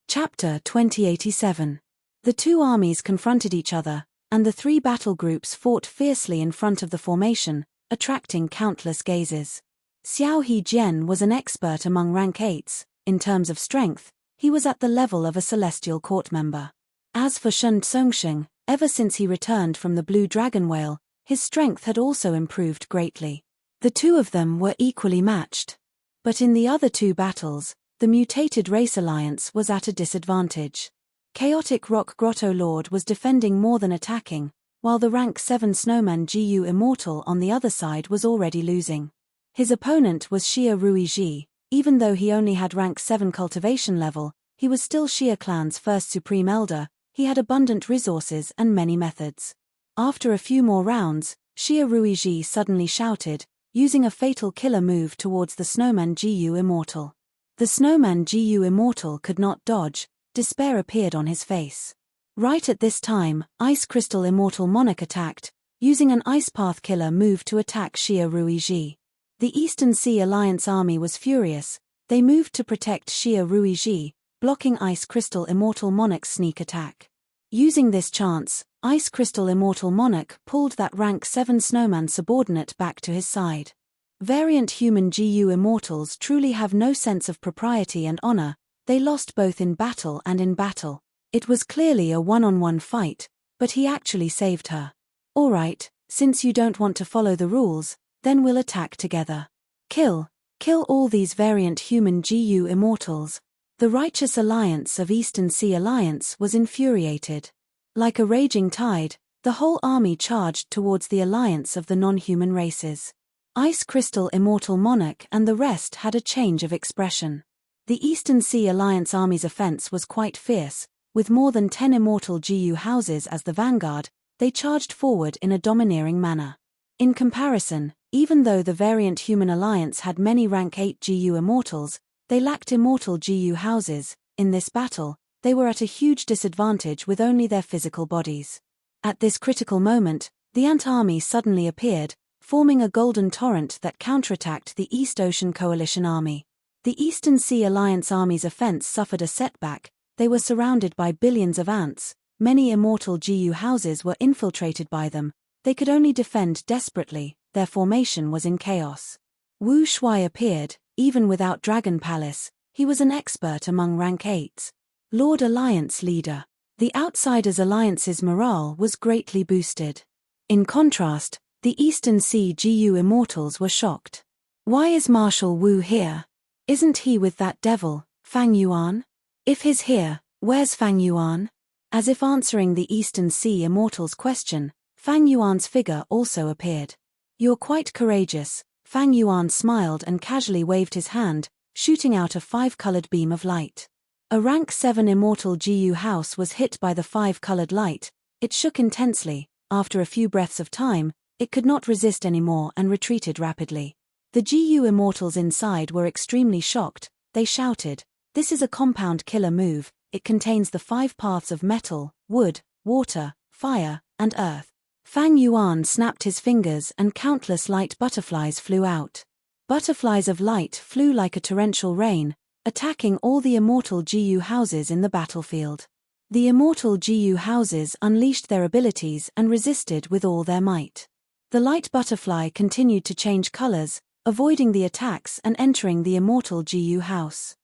Chapter 2087. The two armies confronted each other, and the 3 battle groups fought fiercely in front of the formation, attracting countless gazes. Xiao He Jian was an expert among rank 8s, in terms of strength, he was at the level of a celestial court member. As for Shen Tsongsheng, ever since he returned from the Blue Dragon Whale, his strength had also improved greatly. The two of them were equally matched. But in the other 2 battles, the Mutated Race Alliance was at a disadvantage. Chaotic Rock Grotto Lord was defending more than attacking, while the rank 7 Snowman Gu Immortal on the other side was already losing. His opponent was Xia Ruiji, Even though he only had rank 7 cultivation level, he was still Xia clan's first supreme elder. He had abundant resources and many methods. After a few more rounds, Xia Ruiji suddenly shouted, using a fatal killer move towards the snowman Gu Immortal. The snowman Gu Immortal could not dodge. Despair appeared on his face. Right at this time, Ice Crystal Immortal Monarch attacked, using an Ice Path killer move to attack Xia Ruiji. The Eastern Sea Alliance army was furious. They moved to protect Xia Ruiji, blocking Ice Crystal Immortal Monarch's sneak attack. Using this chance, Ice Crystal Immortal Monarch pulled that rank 7 snowman subordinate back to his side. Variant human GU immortals truly have no sense of propriety and honor. They lost both in battle and in battle. It was clearly a one-on-one fight, but he actually saved her. Alright, since you don't want to follow the rules, then we'll attack together. Kill all these variant human GU immortals. The Righteous Alliance of Eastern Sea Alliance was infuriated. Like a raging tide, the whole army charged towards the alliance of the non-human races. Ice Crystal Immortal Monarch and the rest had a change of expression. The Eastern Sea Alliance army's offense was quite fierce. With more than 10 immortal GU houses as the vanguard, they charged forward in a domineering manner. In comparison, even though the variant human alliance had many rank 8 GU immortals, they lacked immortal GU houses. In this battle, they were at a huge disadvantage with only their physical bodies. At this critical moment, the Ant army suddenly appeared, forming a golden torrent that counterattacked the East Ocean Coalition army. The Eastern Sea Alliance army's offense suffered a setback. They were surrounded by billions of ants. Many immortal GU houses were infiltrated by them. They could only defend desperately. Their formation was in chaos. Wu Shuai appeared, even without Dragon Palace. He was an expert among rank 8s. Lord Alliance leader. The Outsiders Alliance's morale was greatly boosted. In contrast, the Eastern Sea GU immortals were shocked. Why is Marshal Wu here? Isn't he with that devil, Fang Yuan? If he's here, where's Fang Yuan? As if answering the Eastern Sea immortals' question, Fang Yuan's figure also appeared. You're quite courageous. Fang Yuan smiled and casually waved his hand, shooting out a 5-colored beam of light. A rank 7 immortal GU house was hit by the 5-colored light. It shook intensely. After a few breaths of time, it could not resist anymore and retreated rapidly. The GU immortals inside were extremely shocked. They shouted, "This is a compound killer move. It contains the 5 paths of metal, wood, water, fire, and earth." Fang Yuan snapped his fingers and countless light butterflies flew out. Butterflies of light flew like a torrential rain, attacking all the immortal GU houses in the battlefield. The immortal GU houses unleashed their abilities and resisted with all their might. The light butterfly continued to change colors, avoiding the attacks and entering the immortal GU house.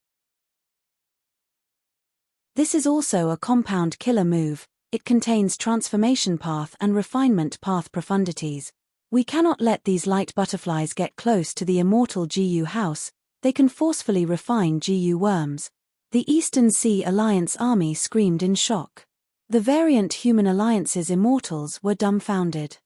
This is also a compound killer move. It contains transformation path and refinement path profundities. We cannot let these light butterflies get close to the immortal GU house. They can forcefully refine GU worms. The Eastern Sea Alliance army screamed in shock. The variant human alliance's immortals were dumbfounded.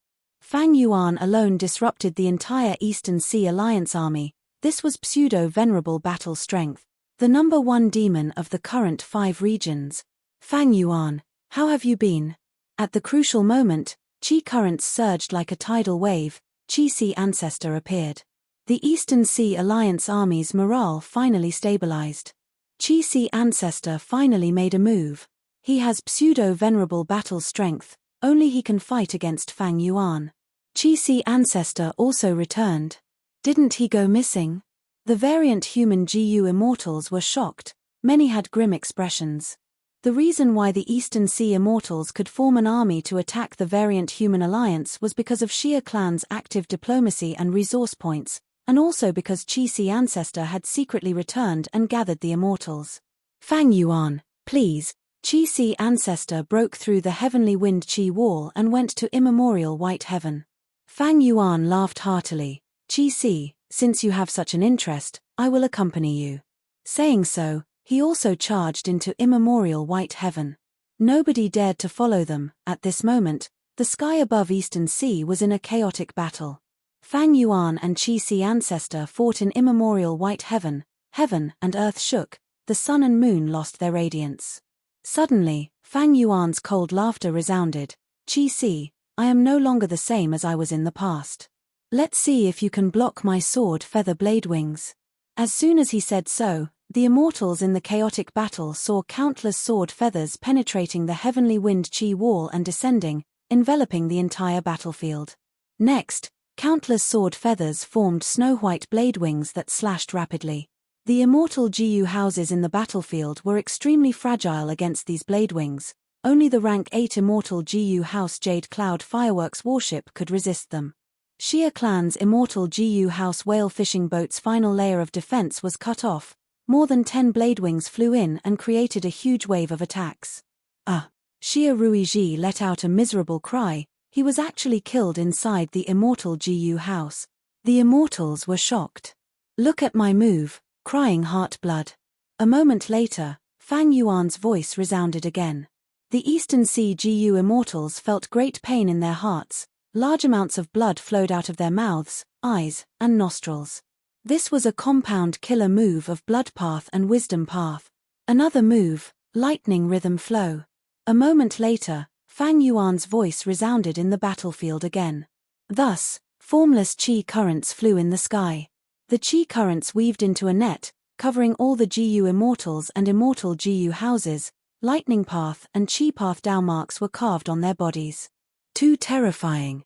Fang Yuan alone disrupted the entire Eastern Sea Alliance army. This was pseudo-venerable battle strength. The number 1 demon of the current 5 regions. Fang Yuan, how have you been? At the crucial moment, Qi currents surged like a tidal wave. Qi Sea Ancestor appeared. The Eastern Sea Alliance army's morale finally stabilized. Qi Sea Ancestor finally made a move. He has pseudo-venerable battle strength. Only he can fight against Fang Yuan. Qi Sea Ancestor also returned. Didn't he go missing? The variant human GU immortals were shocked. Many had grim expressions. The reason why the Eastern Sea immortals could form an army to attack the variant human alliance was because of Xia clan's active diplomacy and resource points, and also because Qi Sea Ancestor had secretly returned and gathered the immortals. Fang Yuan, please. Qi Sea Ancestor broke through the heavenly wind Qi wall and went to immemorial white heaven. Fang Yuan laughed heartily. Qi Sea, since you have such an interest, I will accompany you. Saying so, he also charged into immemorial white heaven. Nobody dared to follow them. At this moment, the sky above Eastern Sea was in a chaotic battle. Fang Yuan and Qi Sea Ancestor fought in immemorial white heaven. heaven and earth shook, the sun and moon lost their radiance. Suddenly, Fang Yuan's cold laughter resounded. "Qi Si, I am no longer the same as I was in the past. Let's see if you can block my sword feather blade wings." As soon as he said so, the immortals in the chaotic battle saw countless sword feathers penetrating the heavenly wind Qi wall and descending, enveloping the entire battlefield. Next, countless sword feathers formed snow-white blade wings that slashed rapidly. The immortal Jiyu houses in the battlefield were extremely fragile against these blade wings. Only the rank 8 immortal Jiyu house Jade Cloud fireworks warship could resist them. Xia clan's immortal Jiyu house whale fishing boat's final layer of defense was cut off. More than 10 blade wings flew in and created a huge wave of attacks. Xia Ruiji let out a miserable cry. He was actually killed inside the immortal Jiyu house. The immortals were shocked. "Look at my move," crying heart blood. A moment later, Fang Yuan's voice resounded again. The Eastern Sea Jiyu immortals felt great pain in their hearts. Large amounts of blood flowed out of their mouths, eyes, and nostrils. This was a compound killer move of Blood Path and Wisdom Path. Another move, Lightning Rhythm Flow. A moment later, Fang Yuan's voice resounded in the battlefield again. Thus, formless qi currents flew in the sky. The qi currents weaved into a net, covering all the Jiyu immortals and immortal Jiyu houses. Lightning Path and Qi Path Dao marks were carved on their bodies. Too terrifying.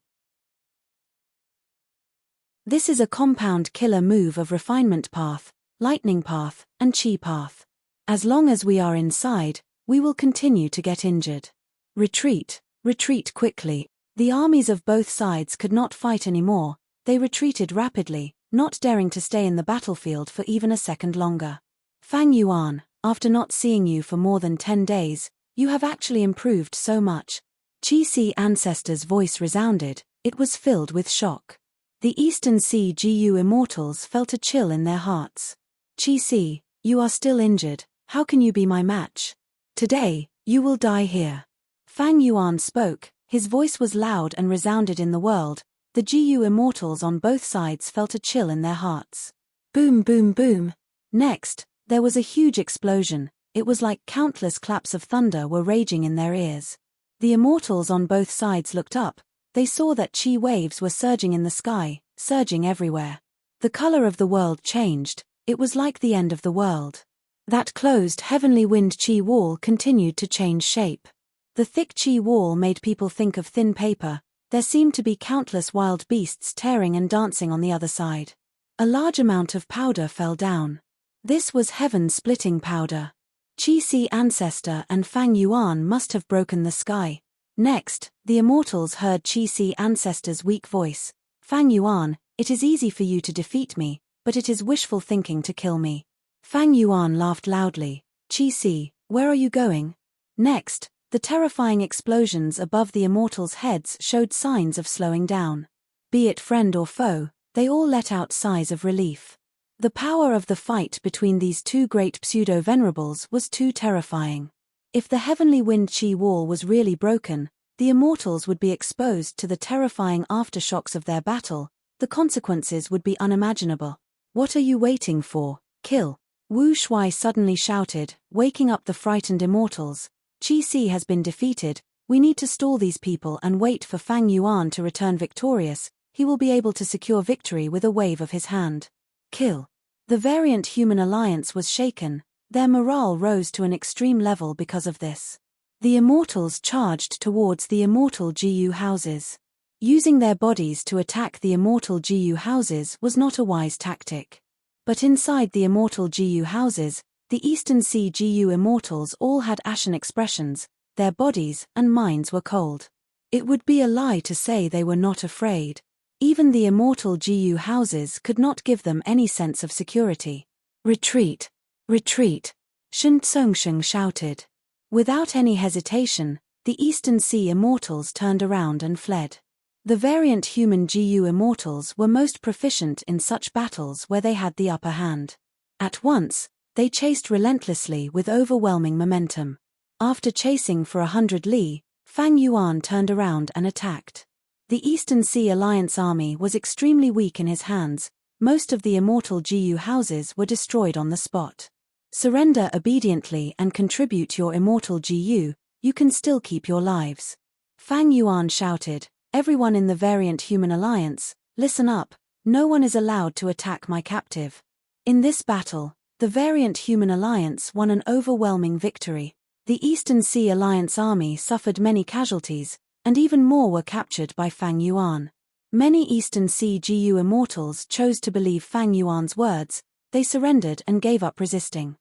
This is a compound killer move of Refinement Path, Lightning Path, and Qi Path. As long as we are inside, we will continue to get injured. Retreat, retreat quickly. The armies of both sides could not fight anymore. They retreated rapidly, not daring to stay in the battlefield for even a second longer. Fang Yuan, after not seeing you for more than 10 days, you have actually improved so much. Qi Si ancestor's voice resounded. It was filled with shock. The Eastern Sea Jiyu immortals felt a chill in their hearts. "Qi Si, you are still injured. How can you be my match? Today, you will die here." Fang Yuan spoke. His voice was loud and resounded in the world. The Jiyu immortals on both sides felt a chill in their hearts. Boom, boom, boom. Next, there was a huge explosion. It was like countless claps of thunder were raging in their ears. The immortals on both sides looked up. They saw that qi waves were surging in the sky, surging everywhere. The color of the world changed. It was like the end of the world. That closed heavenly wind qi wall continued to change shape. The thick qi wall made people think of thin paper. There seemed to be countless wild beasts tearing and dancing on the other side. A large amount of powder fell down. This was heaven-splitting powder. Qi Si ancestor and Fang Yuan must have broken the sky. Next, the immortals heard Qi Si ancestor's weak voice. "Fang Yuan, it is easy for you to defeat me, but it is wishful thinking to kill me." Fang Yuan laughed loudly. "Qi Si, where are you going?" Next, the terrifying explosions above the immortals' heads showed signs of slowing down. Be it friend or foe, they all let out sighs of relief. The power of the fight between these two great pseudo-venerables was too terrifying. If the heavenly wind qi wall was really broken, the immortals would be exposed to the terrifying aftershocks of their battle. The consequences would be unimaginable. "What are you waiting for? Kill!" Wu Shuai suddenly shouted, waking up the frightened immortals. "Qi Si has been defeated. We need to stall these people and wait for Fang Yuan to return victorious. He will be able to secure victory with a wave of his hand." Kill. The variant human alliance was shaken. Their morale rose to an extreme level because of this. The immortals charged towards the immortal Jiyu houses. Using their bodies to attack the immortal Jiyu houses was not a wise tactic. But inside the immortal Jiyu houses, the Eastern Sea Jiyu immortals all had ashen expressions. Their bodies and minds were cold. It would be a lie to say they were not afraid. Even the immortal Jiyu houses could not give them any sense of security. "Retreat! Retreat!" Shen Tsongsheng shouted. Without any hesitation, the Eastern Sea immortals turned around and fled. The variant human Jiyu immortals were most proficient in such battles where they had the upper hand. At once, they chased relentlessly with overwhelming momentum. After chasing for 100 li, Fang Yuan turned around and attacked. The Eastern Sea Alliance army was extremely weak in his hands. most of the immortal Jiyu houses were destroyed on the spot. Surrender obediently and contribute your immortal Jiyu, you can still keep your lives. Fang Yuan shouted, everyone in the Variant Human Alliance, listen up, no one is allowed to attack my captive. In this battle, the Variant Human Alliance won an overwhelming victory. The Eastern Sea Alliance army suffered many casualties, and even more were captured by Fang Yuan. Many Eastern Sea Jiyu immortals chose to believe Fang Yuan's words, they surrendered and gave up resisting.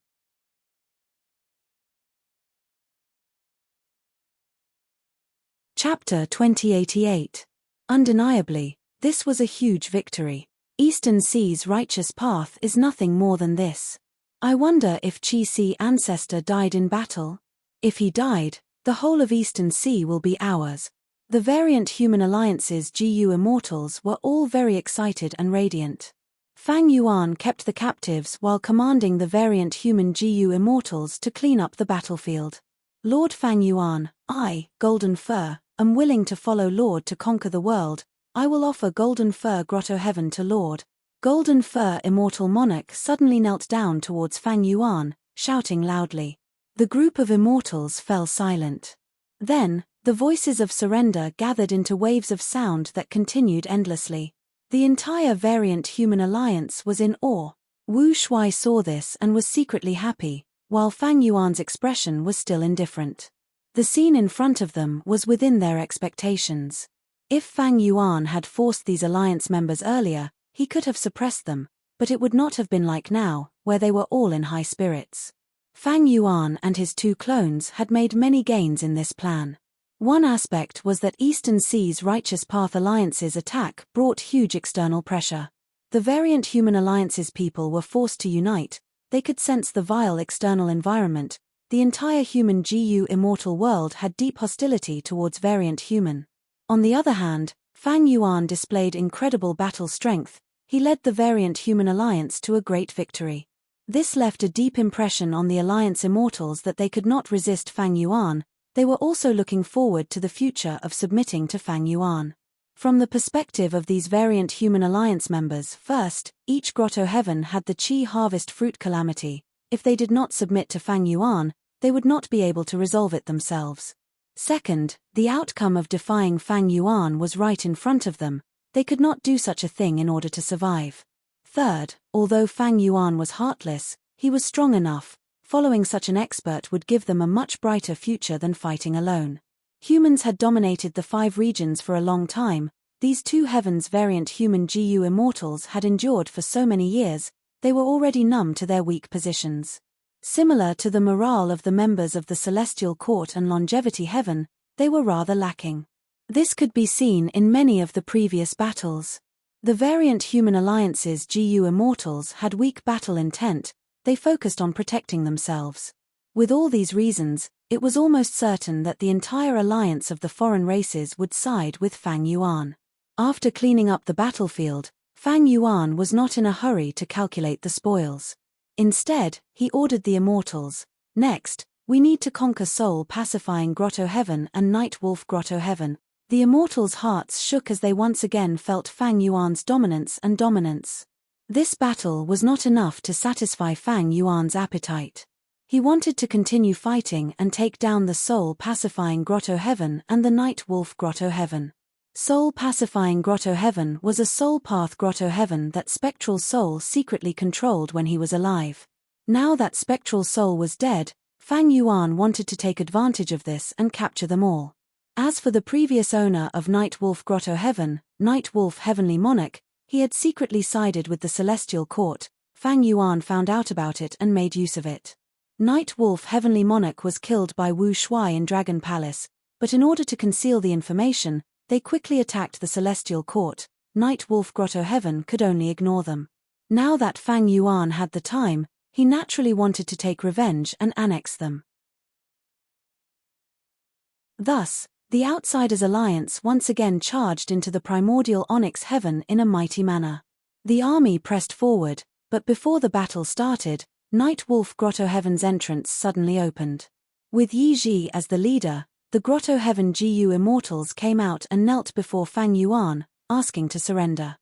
Chapter 2088. Undeniably, this was a huge victory. Eastern Sea's righteous path is nothing more than this. I wonder if Qi Si ancestor died in battle? If he died, the whole of Eastern Sea will be ours. The Variant Human Alliance's Jiyu immortals were all very excited and radiant. Fang Yuan kept the captives while commanding the Variant Human Jiyu immortals to clean up the battlefield. Lord Fang Yuan, I, Golden Fur, am willing to follow Lord to conquer the world. I will offer Golden Fur Grotto Heaven to Lord. Golden Fur Immortal Monarch suddenly knelt down towards Fang Yuan, shouting loudly. The group of immortals fell silent. Then, the voices of surrender gathered into waves of sound that continued endlessly. The entire Variant Human Alliance was in awe. Wu Shuai saw this and was secretly happy, while Fang Yuan's expression was still indifferent. The scene in front of them was within their expectations. If Fang Yuan had forced these alliance members earlier, he could have suppressed them, but it would not have been like now, where they were all in high spirits. Fang Yuan and his two clones had made many gains in this plan. One aspect was that Eastern Sea's Righteous Path Alliance's attack brought huge external pressure. The Variant Human Alliance's people were forced to unite, they could sense the vile external environment. The entire human Jiyu immortal world had deep hostility towards Variant Human. On the other hand, Fang Yuan displayed incredible battle strength, he led the Variant Human Alliance to a great victory. This left a deep impression on the Alliance immortals that they could not resist Fang Yuan, they were also looking forward to the future of submitting to Fang Yuan. From the perspective of these Variant Human Alliance members, first, each Grotto Heaven had the Qi Harvest Fruit Calamity. If they did not submit to Fang Yuan, they would not be able to resolve it themselves. Second, the outcome of defying Fang Yuan was right in front of them, they could not do such a thing in order to survive. Third, although Fang Yuan was heartless, he was strong enough, following such an expert would give them a much brighter future than fighting alone. Humans had dominated the 5 regions for a long time, these 2 heavens Variant Human Jiyu immortals had endured for so many years, they were already numb to their weak positions. Similar to the morale of the members of the Celestial Court and Longevity Heaven, they were rather lacking. This could be seen in many of the previous battles. The Variant Human Alliance's Jiyu immortals had weak battle intent, they focused on protecting themselves. With all these reasons, it was almost certain that the entire alliance of the foreign races would side with Fang Yuan. After cleaning up the battlefield, Fang Yuan was not in a hurry to calculate the spoils. Instead, he ordered the immortals, next, we need to conquer Soul Pacifying Grotto Heaven and Night Wolf Grotto Heaven. The immortals' hearts shook as they once again felt Fang Yuan's dominance and dominance. This battle was not enough to satisfy Fang Yuan's appetite. He wanted to continue fighting and take down the Soul Pacifying Grotto Heaven and the Night Wolf Grotto Heaven. Soul Pacifying Grotto Heaven was a soul path grotto heaven that Spectral Soul secretly controlled when he was alive. Now that Spectral Soul was dead, Fang Yuan wanted to take advantage of this and capture them all. As for the previous owner of Night Wolf Grotto Heaven, Night Wolf Heavenly Monarch, he had secretly sided with the Celestial Court. Fang Yuan found out about it and made use of it. Night Wolf Heavenly Monarch was killed by Wu Shuai in Dragon Palace, but in order to conceal the information, they quickly attacked the Celestial Court. Night Wolf Grotto Heaven could only ignore them. Now that Fang Yuan had the time, he naturally wanted to take revenge and annex them. Thus, the Outsiders Alliance once again charged into the primordial Onyx Heaven in a mighty manner. The army pressed forward, but before the battle started, Night Wolf Grotto Heaven's entrance suddenly opened. With Yi Ji as the leader, the Grotto Heaven Jiyu immortals came out and knelt before Fang Yuan, asking to surrender.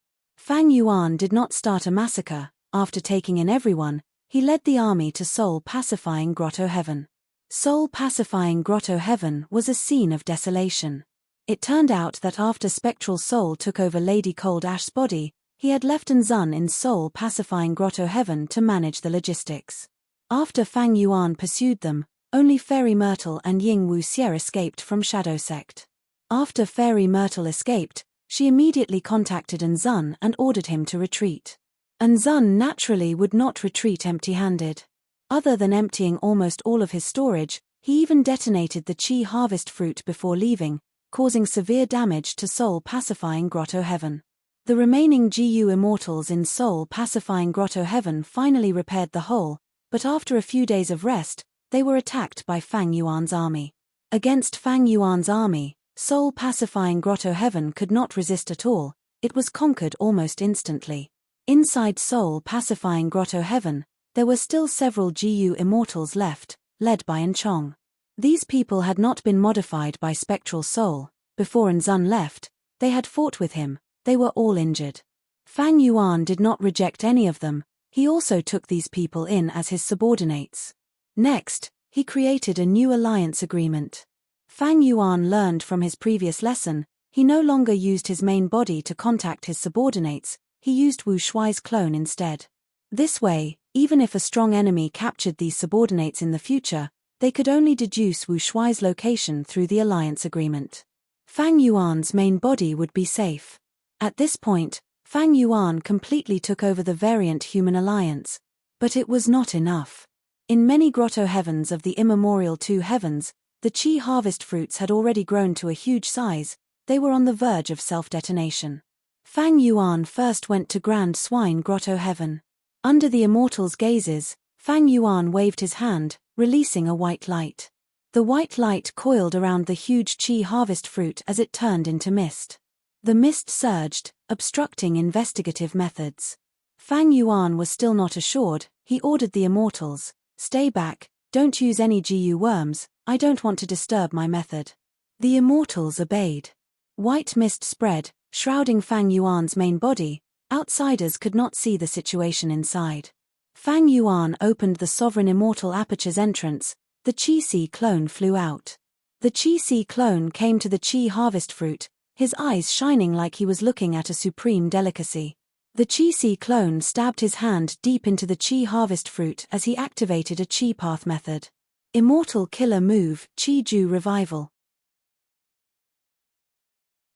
Fang Yuan did not start a massacre. After taking in everyone, he led the army to soul-pacifying Grotto Heaven. Soul-pacifying Grotto Heaven was a scene of desolation. It turned out that after Spectral Soul took over Lady Cold Ash's body, he had left Zun in soul-pacifying Grotto Heaven to manage the logistics. After Fang Yuan pursued them, only Fairy Myrtle and Ying Wuxie escaped from Shadow Sect. After Fairy Myrtle escaped, she immediately contacted Zun and ordered him to retreat. Zun naturally would not retreat empty-handed. Other than emptying almost all of his storage, he even detonated the Qi harvest fruit before leaving, causing severe damage to soul-pacifying Grotto Heaven. The remaining GU immortals in soul-pacifying Grotto Heaven finally repaired the hole, but after a few days of rest, they were attacked by Fang Yuan's army. Against Fang Yuan's army, soul-pacifying Grotto Heaven could not resist at all. It was conquered almost instantly. Inside soul-pacifying Grotto Heaven, there were still several GU immortals left, led by Chong. These people had not been modified by Spectral Soul. Before Zun left, they had fought with him. They were all injured. Fang Yuan did not reject any of them. He also took these people in as his subordinates. Next, he created a new alliance agreement. Fang Yuan learned from his previous lesson. He no longer used his main body to contact his subordinates. He used Wu Shuai's clone instead. This way, even if a strong enemy captured these subordinates in the future, they could only deduce Wu Shuai's location through the alliance agreement. Fang Yuan's main body would be safe. At this point, Fang Yuan completely took over the variant human alliance. But it was not enough. In many Grotto Heavens of the immemorial Two Heavens, the Qi harvest fruits had already grown to a huge size. They were on the verge of self-detonation. Fang Yuan first went to Grand Swine Grotto Heaven. Under the immortals' gazes, Fang Yuan waved his hand, releasing a white light. The white light coiled around the huge Qi harvest fruit as it turned into mist. The mist surged, obstructing investigative methods. Fang Yuan was still not assured. He ordered the immortals, "Stay back, don't use any GU worms, I don't want to disturb my method." The immortals obeyed. White mist spread, shrouding Fang Yuan's main body. Outsiders could not see the situation inside. Fang Yuan opened the Sovereign Immortal Aperture's entrance. The Qi clone flew out. The Qi clone came to the Qi harvest fruit, his eyes shining like he was looking at a supreme delicacy. The Qi clone stabbed his hand deep into the Qi harvest fruit as he activated a Qi path method. Immortal killer move, Qi Ju revival.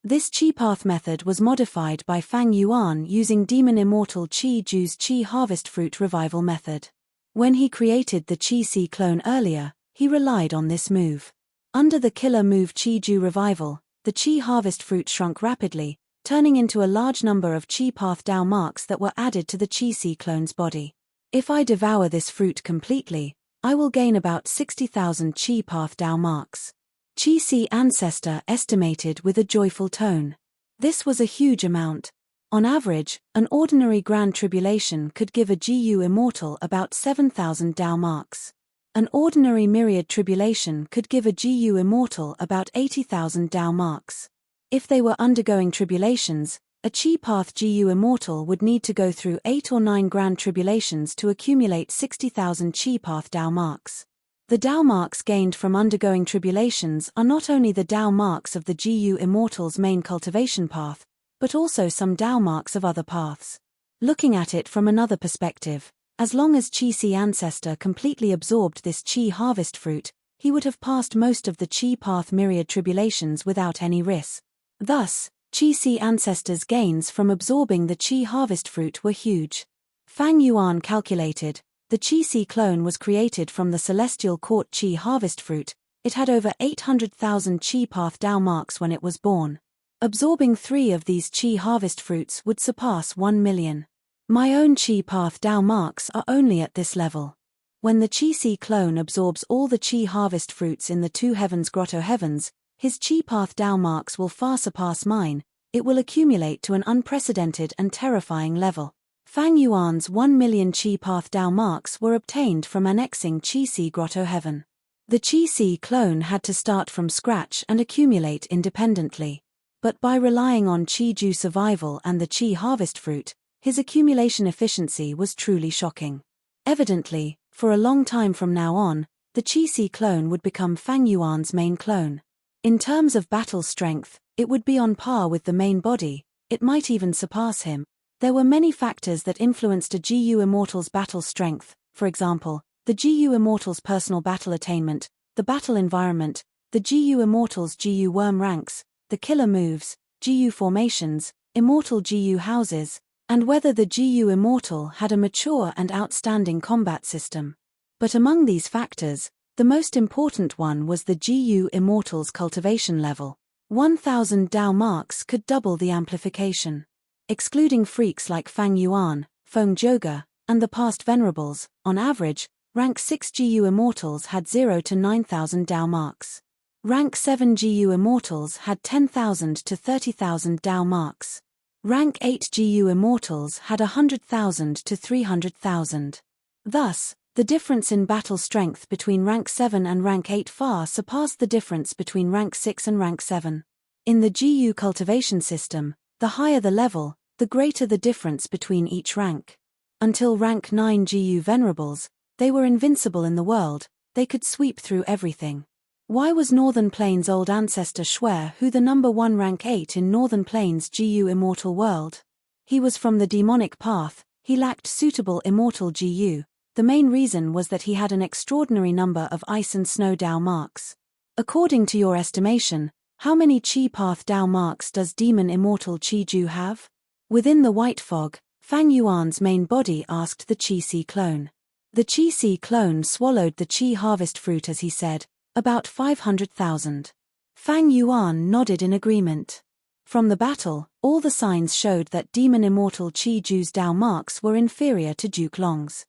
This Qi path method was modified by Fang Yuan using Demon Immortal Qi Ju's Qi harvest fruit revival method. When he created the Qi clone earlier, he relied on this move. Under the killer move Qi Ju revival, the Qi harvest fruit shrunk rapidly, turning into a large number of Qi path Dao marks that were added to the Qi clone's body. If I devour this fruit completely, I will gain about 60,000 Qi path Dao marks. Qi ancestor estimated with a joyful tone. This was a huge amount. On average, an ordinary Grand Tribulation could give a GU immortal about 7,000 Dao marks. An ordinary Myriad Tribulation could give a GU immortal about 80,000 Dao marks. If they were undergoing tribulations, a Qi path GU immortal would need to go through 8 or 9 Grand Tribulations to accumulate 60,000 Qi path Dao marks. The Dao marks gained from undergoing tribulations are not only the Dao marks of the GU immortal's main cultivation path, but also some Dao marks of other paths. Looking at it from another perspective, as long as Qi ancestor completely absorbed this Qi harvest fruit, he would have passed most of the Qi path myriad tribulations without any risk. Thus, Qi ancestor's gains from absorbing the Qi harvest fruit were huge. Fang Yuan calculated, the Qi clone was created from the Celestial Court Qi harvest fruit. It had over 800,000 Qi path Dao marks when it was born. Absorbing 3 of these Qi harvest fruits would surpass 1 million. My own Qi path Dao marks are only at this level. When the Qi clone absorbs all the Qi harvest fruits in the Two Heavens Grotto Heavens, his Qi path Dao marks will far surpass mine. It will accumulate to an unprecedented and terrifying level. Fang Yuan's 1 million Qi path Dao marks were obtained from annexing Qi Grotto Heaven. The Qi clone had to start from scratch and accumulate independently. But by relying on Chi-Ju survival and the Chi harvest fruit, his accumulation efficiency was truly shocking. Evidently, for a long time from now on, the Chi-Si clone would become Fang Yuan's main clone. In terms of battle strength, it would be on par with the main body, it might even surpass him. There were many factors that influenced a GU Immortal's battle strength, for example, the GU Immortal's personal battle attainment, the battle environment, the GU Immortal's GU worm ranks, the killer moves, GU formations, immortal GU houses, and whether the GU Immortal had a mature and outstanding combat system. But among these factors, the most important one was the GU Immortal's cultivation level. 1,000 Dao marks could double the amplification. Excluding freaks like Fang Yuan, Feng Joga, and the past Venerables, on average, rank 6 GU Immortals had 0 to 9,000 Dao marks. Rank 7 GU Immortals had 10,000 to 30,000 Dao marks. Rank 8 GU Immortals had 100,000 to 300,000. Thus, the difference in battle strength between rank 7 and rank 8 far surpassed the difference between rank 6 and rank 7. In the GU cultivation system, the higher the level, the greater the difference between each rank. Until rank 9 GU Venerables, they were invincible in the world, they could sweep through everything. Why was Northern Plains' old ancestor Shuer who the number 1 rank 8 in Northern Plains' GU Immortal world? He was from the demonic path, he lacked suitable immortal GU. The main reason was that he had an extraordinary number of ice and snow Dao marks. According to your estimation, how many Chi Path Dao marks does Demon Immortal Chi-Ju have? Within the white fog, Fang Yuan's main body asked the Chi-Si clone. The Chi-Si clone swallowed the Chi harvest fruit as he said, about 500,000. Fang Yuan nodded in agreement. From the battle, all the signs showed that Demon Immortal Chi-Ju's Dao marks were inferior to Duke Long's.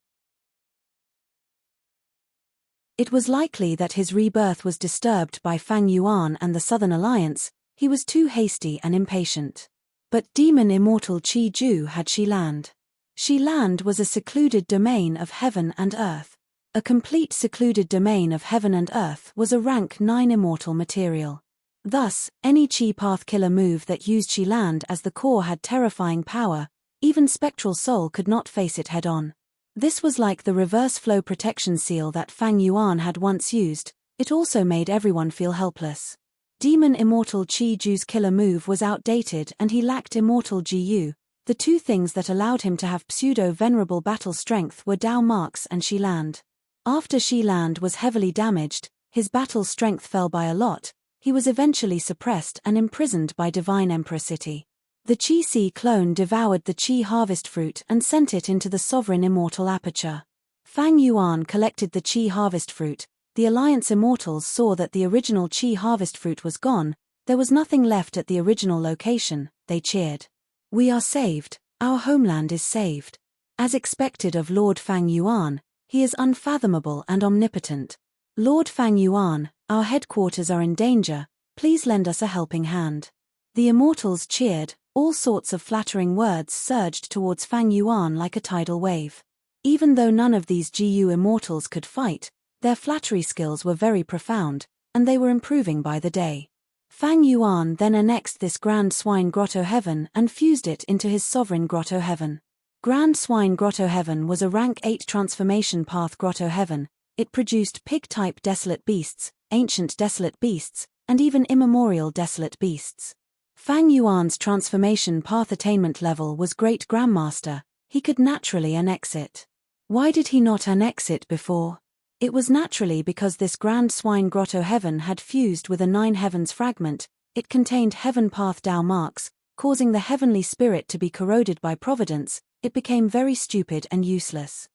It was likely that his rebirth was disturbed by Fang Yuan and the Southern Alliance, he was too hasty and impatient. But Demon Immortal Chi-Ju had Shi-Land. Shi-Land was a secluded domain of heaven and earth. A complete secluded domain of heaven and earth was a rank 9 immortal material. Thus, any Chi Path killer move that used Shi-Land as the core had terrifying power, even Spectral Soul could not face it head-on. This was like the reverse flow protection seal that Fang Yuan had once used, it also made everyone feel helpless. Demon Immortal Chi-Ju's killer move was outdated and he lacked immortal GU, the two things that allowed him to have pseudo-venerable battle strength were Dao marks and Shi-Land. After Shi-Land was heavily damaged, his battle strength fell by a lot, he was eventually suppressed and imprisoned by Divine Emperor City. The Chi-Si clone devoured the Chi harvest fruit and sent it into the sovereign immortal aperture. Fang Yuan collected the Chi harvest fruit, the Alliance Immortals saw that the original Chi harvest fruit was gone, there was nothing left at the original location, they cheered. We are saved, our homeland is saved. As expected of Lord Fang Yuan, he is unfathomable and omnipotent. Lord Fang Yuan, our headquarters are in danger, please lend us a helping hand. The immortals cheered, all sorts of flattering words surged towards Fang Yuan like a tidal wave. Even though none of these GU immortals could fight, their flattery skills were very profound, and they were improving by the day. Fang Yuan then annexed this Grand Swine Grotto Heaven and fused it into his sovereign Grotto Heaven. Grand Swine Grotto Heaven was a rank 8 transformation path Grotto Heaven, it produced pig-type desolate beasts, ancient desolate beasts, and even immemorial desolate beasts. Fang Yuan's transformation path attainment level was Great Grandmaster, he could naturally annex it. Why did he not annex it before? It was naturally because this Grand Swine Grotto Heaven had fused with a 9 Heavens fragment, it contained Heaven Path Dao marks, causing the heavenly spirit to be corroded by providence, it became very stupid and useless.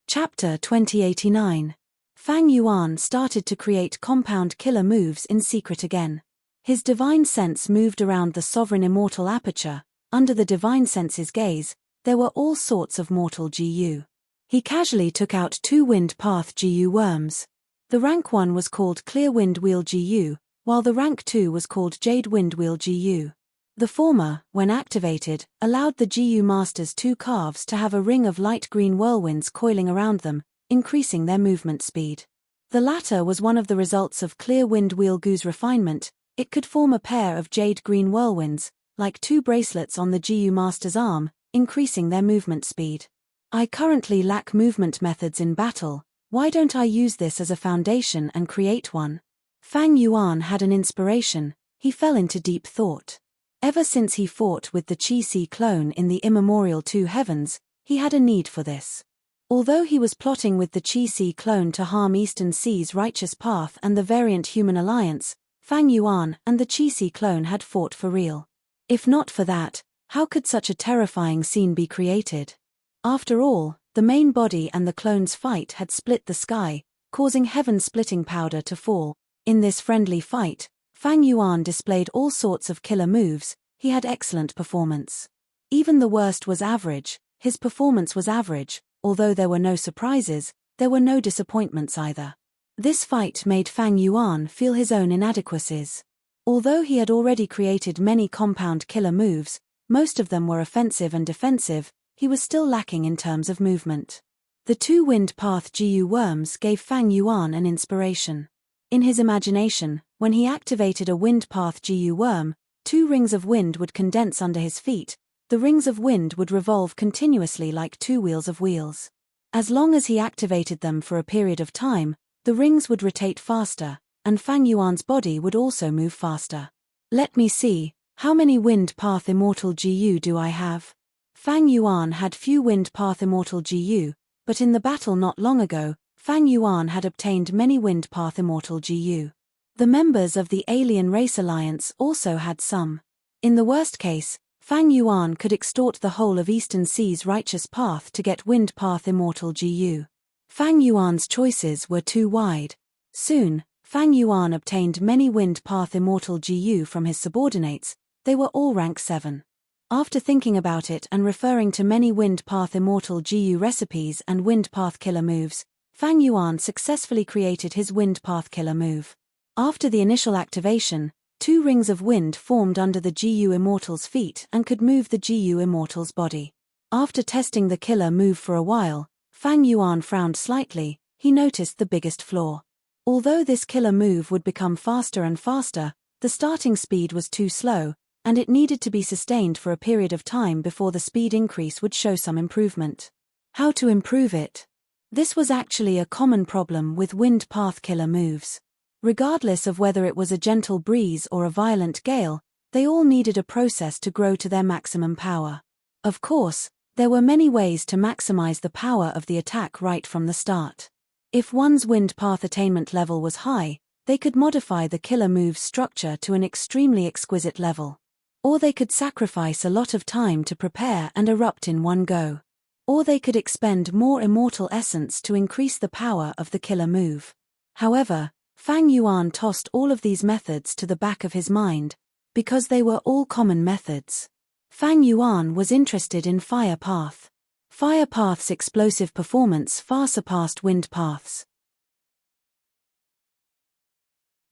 Chapter 2089. Fang Yuan started to create compound killer moves in secret again. His divine sense moved around the sovereign immortal aperture, under the divine sense's gaze, there were all sorts of mortal GU. He casually took out 2 wind path GU worms. The rank 1 was called Clear Wind Wheel GU, while the rank 2 was called Jade Wind Wheel GU. The former, when activated, allowed the GU Master's 2 calves to have a ring of light green whirlwinds coiling around them, increasing their movement speed. The latter was one of the results of clear wind wheel goose refinement. It could form a pair of jade-green whirlwinds, like two bracelets on the GU Master's arm, increasing their movement speed. I currently lack movement methods in battle. Why don't I use this as a foundation and create one? Fang Yuan had an inspiration. He fell into deep thought. Ever since he fought with the Qi-Si clone in the immemorial Two Heavens, he had a need for this. Although he was plotting with the Qi-Si clone to harm Eastern Sea's righteous path and the variant human alliance, Fang Yuan and the Qi-Si clone had fought for real. If not for that, how could such a terrifying scene be created? After all, the main body and the clone's fight had split the sky, causing heaven-splitting powder to fall. In this friendly fight, Fang Yuan displayed all sorts of killer moves. He had excellent performance. Even the worst was average. His performance was average. Although there were no surprises, there were no disappointments either. This fight made Fang Yuan feel his own inadequacies. Although he had already created many compound killer moves, most of them were offensive and defensive, he was still lacking in terms of movement. The two wind path GU worms gave Fang Yuan an inspiration. In his imagination, when he activated a wind path GU worm, two rings of wind would condense under his feet. The rings of wind would revolve continuously like two wheels of wheels. As long as he activated them for a period of time, the rings would rotate faster, and Fang Yuan's body would also move faster. Let me see, how many wind path immortal GU do I have? Fang Yuan had few wind path immortal GU, but in the battle not long ago, Fang Yuan had obtained many wind path immortal GU. The members of the Alien Race Alliance also had some. In the worst case, Fang Yuan could extort the whole of Eastern Sea's righteous path to get wind path immortal GU. Fang Yuan's choices were too wide. Soon, Fang Yuan obtained many wind path immortal GU from his subordinates. They were all rank 7. After thinking about it and referring to many wind path immortal GU recipes and wind path killer moves, Fang Yuan successfully created his wind path killer move. After the initial activation, two rings of wind formed under the GU Immortal's feet and could move the GU Immortal's body. After testing the killer move for a while, Fang Yuan frowned slightly. He noticed the biggest flaw. Although this killer move would become faster and faster, the starting speed was too slow, and it needed to be sustained for a period of time before the speed increase would show some improvement. How to improve it? This was actually a common problem with wind path killer moves. Regardless of whether it was a gentle breeze or a violent gale, they all needed a process to grow to their maximum power. Of course, there were many ways to maximize the power of the attack right from the start. If one's wind path attainment level was high, they could modify the killer move's structure to an extremely exquisite level. Or they could sacrifice a lot of time to prepare and erupt in one go. Or they could expend more immortal essence to increase the power of the killer move. However, Fang Yuan tossed all of these methods to the back of his mind, because they were all common methods. Fang Yuan was interested in Fire Path. Fire Path's explosive performance far surpassed Wind Path's.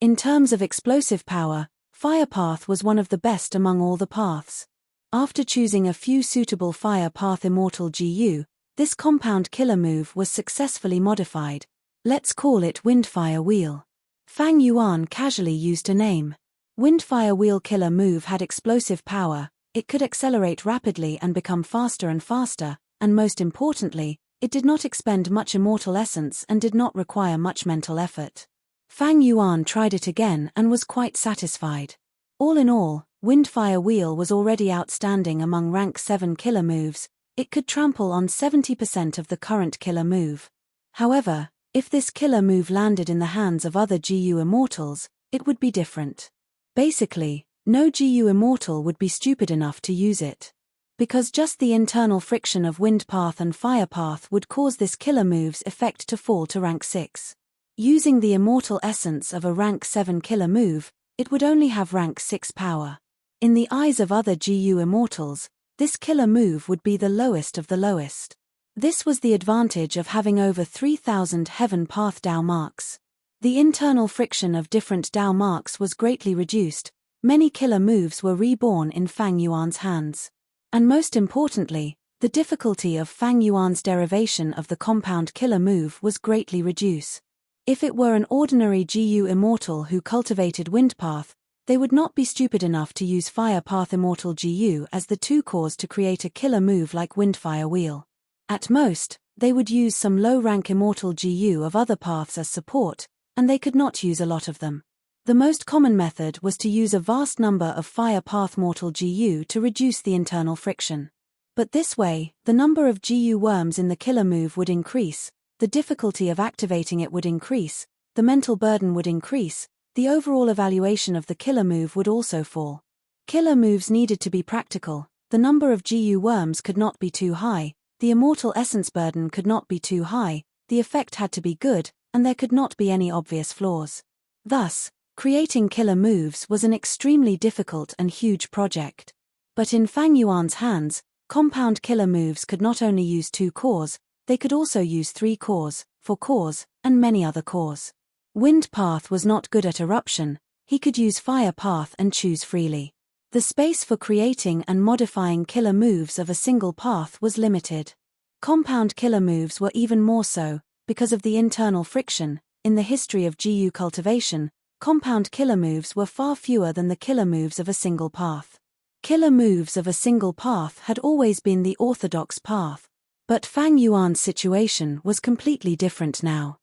In terms of explosive power, Fire Path was one of the best among all the paths. After choosing a few suitable Fire Path Immortal GU, this compound killer move was successfully modified. Let's call it Windfire Wheel. Fang Yuan casually used a name. Windfire Wheel killer move had explosive power. It could accelerate rapidly and become faster and faster, and most importantly, it did not expend much immortal essence and did not require much mental effort. Fang Yuan tried it again and was quite satisfied. All in all, Windfire Wheel was already outstanding among rank 7 killer moves. It could trample on 70% of the current killer move. However, if this killer move landed in the hands of other GU Immortals, it would be different. Basically, no GU Immortal would be stupid enough to use it. Because just the internal friction of Wind Path and Fire Path would cause this killer move's effect to fall to rank 6. Using the immortal essence of a rank 7 killer move, it would only have rank 6 power. In the eyes of other GU Immortals, this killer move would be the lowest of the lowest. This was the advantage of having over 3,000 Heaven Path Dao marks. The internal friction of different Dao marks was greatly reduced. Many killer moves were reborn in Fang Yuan's hands. And most importantly, the difficulty of Fang Yuan's derivation of the compound killer move was greatly reduced. If it were an ordinary GU Immortal who cultivated Wind Path, they would not be stupid enough to use Fire Path Immortal GU as the 2 cores to create a killer move like Windfire Wheel. At most, they would use some low-rank Immortal GU of other paths as support, and they could not use a lot of them. The most common method was to use a vast number of Fire Path Mortal GU to reduce the internal friction. But this way, the number of GU worms in the killer move would increase, the difficulty of activating it would increase, the mental burden would increase, the overall evaluation of the killer move would also fall. Killer moves needed to be practical, the number of GU worms could not be too high, the immortal essence burden could not be too high, the effect had to be good, and there could not be any obvious flaws. Thus, creating killer moves was an extremely difficult and huge project. But in Fang Yuan's hands, compound killer moves could not only use 2 cores, they could also use 3 cores, 4 cores, and many other cores. Wind Path was not good at eruption, he could use Fire Path and choose freely. The space for creating and modifying killer moves of a single path was limited. Compound killer moves were even more so, because of the internal friction. In the history of GU cultivation, compound killer moves were far fewer than the killer moves of a single path. Killer moves of a single path had always been the orthodox path. But Fang Yuan's situation was completely different now.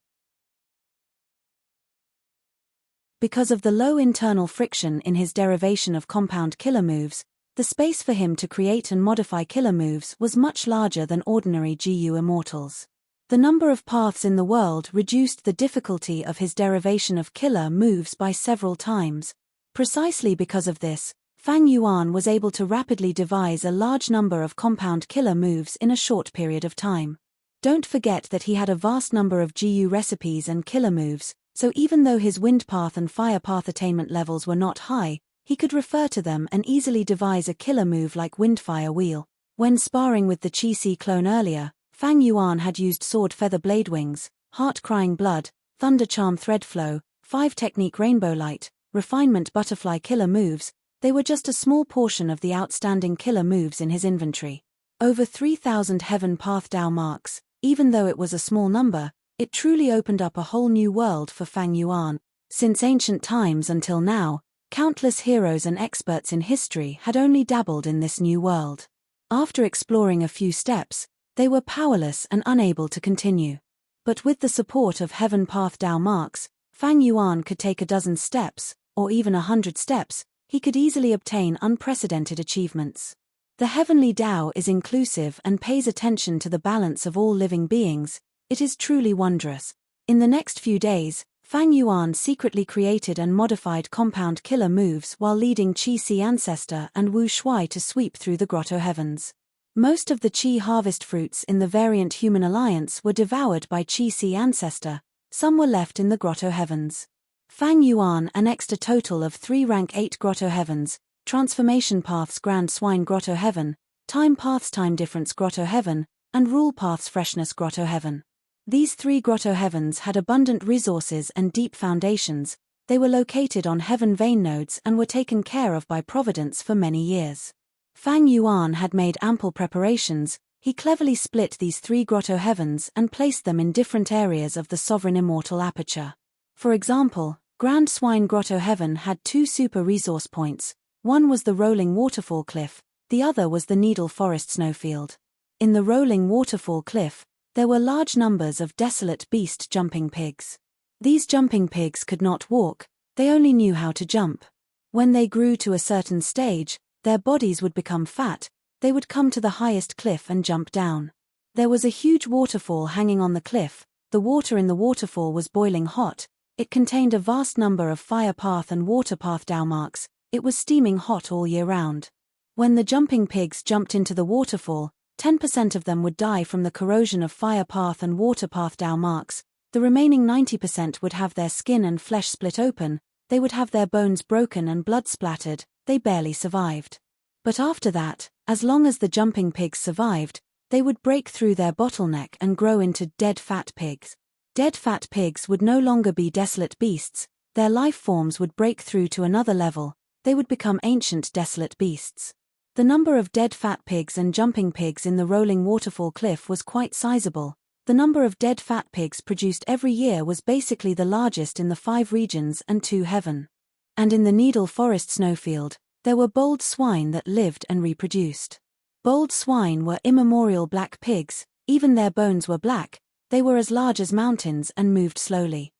Because of the low internal friction in his derivation of compound killer moves, the space for him to create and modify killer moves was much larger than ordinary GU Immortals. The number of paths in the world reduced the difficulty of his derivation of killer moves by several times. Precisely because of this, Fang Yuan was able to rapidly devise a large number of compound killer moves in a short period of time. Don't forget that he had a vast number of GU recipes and killer moves, so even though his Wind Path and Fire Path attainment levels were not high, he could refer to them and easily devise a killer move like Windfire Wheel. When sparring with the Qi-Si clone earlier, Fang Yuan had used Sword Feather Blade Wings, Heart Crying Blood, Thunder Charm Thread Flow, 5 Technique Rainbow Light, Refinement Butterfly killer moves. They were just a small portion of the outstanding killer moves in his inventory. Over 3,000 Heaven Path Dao marks, even though it was a small number, it truly opened up a whole new world for Fang Yuan. Since ancient times until now, countless heroes and experts in history had only dabbled in this new world. After exploring a few steps, they were powerless and unable to continue. But with the support of Heaven Path Dao marks, Fang Yuan could take a dozen steps, or even 100 steps. He could easily obtain unprecedented achievements. The Heavenly Tao is inclusive and pays attention to the balance of all living beings. It is truly wondrous. In the next few days, Fang Yuan secretly created and modified compound killer moves while leading Qi-Si Ancestor and Wu Shuai to sweep through the grotto heavens. Most of the Qi harvest fruits in the variant Human Alliance were devoured by Qi-Si Ancestor, some were left in the grotto heavens. Fang Yuan annexed a total of 3 rank 8 grotto heavens, Transformation Path's Grand Swine Grotto Heaven, Time Path's Time Difference Grotto Heaven, and Rule Path's Freshness Grotto Heaven. These 3 grotto heavens had abundant resources and deep foundations. They were located on heaven vein nodes and were taken care of by Providence for many years. Fang Yuan had made ample preparations. He cleverly split these 3 grotto heavens and placed them in different areas of the sovereign immortal aperture. For example, Grand Swine Grotto Heaven had 2 super resource points. One was the Rolling Waterfall Cliff, the other was the Needle Forest Snowfield. In the Rolling Waterfall Cliff, there were large numbers of desolate beast jumping pigs. These jumping pigs could not walk, they only knew how to jump. When they grew to a certain stage, their bodies would become fat, they would come to the highest cliff and jump down. There was a huge waterfall hanging on the cliff. The water in the waterfall was boiling hot. It contained a vast number of Fire Path and Water Path Dao marks. It was steaming hot all year round. When the jumping pigs jumped into the waterfall, 10% of them would die from the corrosion of Fire Path and Water Path Dao marks. The remaining 90% would have their skin and flesh split open, they would have their bones broken and blood splattered, they barely survived. But after that, as long as the jumping pigs survived, they would break through their bottleneck and grow into dead fat pigs. Dead fat pigs would no longer be desolate beasts, their life forms would break through to another level, they would become ancient desolate beasts. The number of dead fat pigs and jumping pigs in the Rolling Waterfall Cliff was quite sizable. The number of dead fat pigs produced every year was basically the largest in the 5 regions and 2 heaven. And in the Needle Forest snowfield, there were bold swine that lived and reproduced. Bold swine were immemorial black pigs, even their bones were black, they were as large as mountains and moved slowly.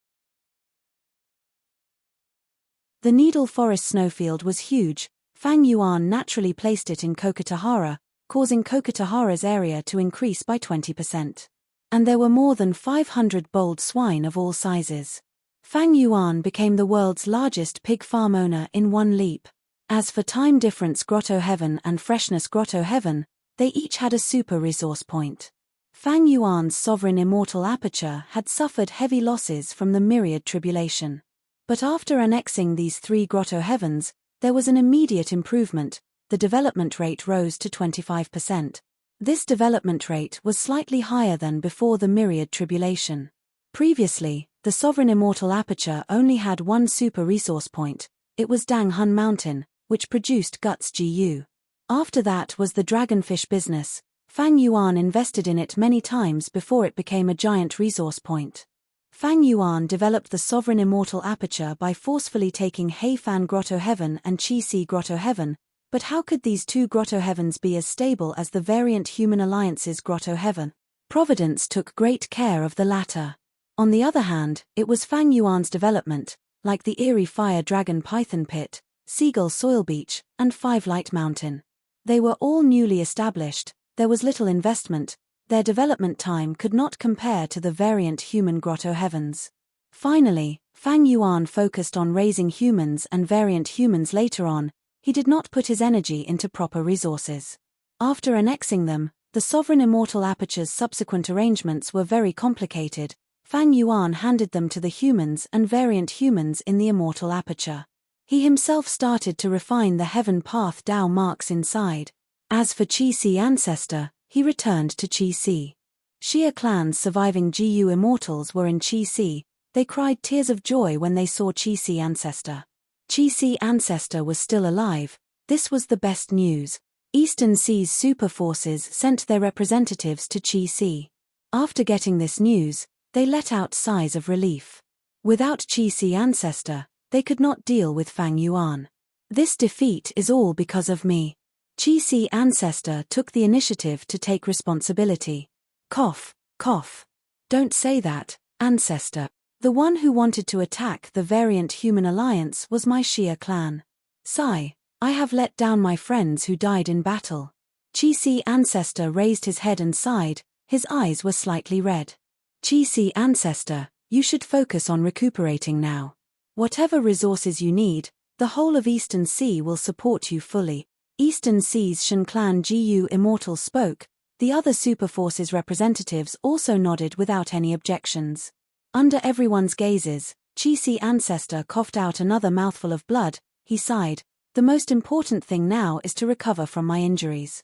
The Needle Forest snowfield was huge. Fang Yuan naturally placed it in Kokotahara, causing Kokotahara's area to increase by 20%. And there were more than 500 bold swine of all sizes. Fang Yuan became the world's largest pig farm owner in one leap. As for time difference Grotto Heaven and freshness Grotto Heaven, they each had a super resource point. Fang Yuan's sovereign immortal aperture had suffered heavy losses from the myriad tribulation. But after annexing these 3 Grotto Heavens, there was an immediate improvement. The development rate rose to 25%. This development rate was slightly higher than before the myriad tribulation. Previously, the sovereign immortal aperture only had one super resource point. It was Dang Hun Mountain, which produced Guts GU. After that was the dragonfish business. Fang Yuan invested in it many times before it became a giant resource point. Fang Yuan developed the sovereign immortal aperture by forcefully taking Heifan Grotto Heaven and Qixi Grotto Heaven, but how could these 2 Grotto Heavens be as stable as the variant human alliance's Grotto Heaven? Providence took great care of the latter. On the other hand, it was Fang Yuan's development, like the Eerie Fire Dragon Python Pit, Seagull Soil Beach, and 5 Light Mountain. They were all newly established, there was little investment, their development time could not compare to the variant human Grotto Heavens. Finally, Fang Yuan focused on raising humans and variant humans later on. He did not put his energy into proper resources. After annexing them, the sovereign immortal aperture's subsequent arrangements were very complicated. Fang Yuan handed them to the humans and variant humans in the immortal aperture. He himself started to refine the heaven path Dao marks inside. As for Qixi Ancestor, he returned to Qixi. Xia clan's surviving GU immortals were in Qixi. They cried tears of joy when they saw Qixi Ancestor. Qixi Ancestor was still alive. This was the best news. Eastern Sea's super forces sent their representatives to Qixi. After getting this news, they let out sighs of relief. Without Qixi Ancestor, they could not deal with Fang Yuan. This defeat is all because of me. Qixi Ancestor took the initiative to take responsibility. Cough, cough. Don't say that, Ancestor. The one who wanted to attack the variant human alliance was my Xia clan. Sigh, I have let down my friends who died in battle. Qixi Ancestor raised his head and sighed, his eyes were slightly red. Qixi Ancestor, you should focus on recuperating now. Whatever resources you need, the whole of Eastern Sea will support you fully. Eastern Sea's Shen clan GU Immortal spoke, the other superforces representatives also nodded without any objections. Under everyone's gazes, Qixi Ancestor coughed out another mouthful of blood. He sighed, the most important thing now is to recover from my injuries.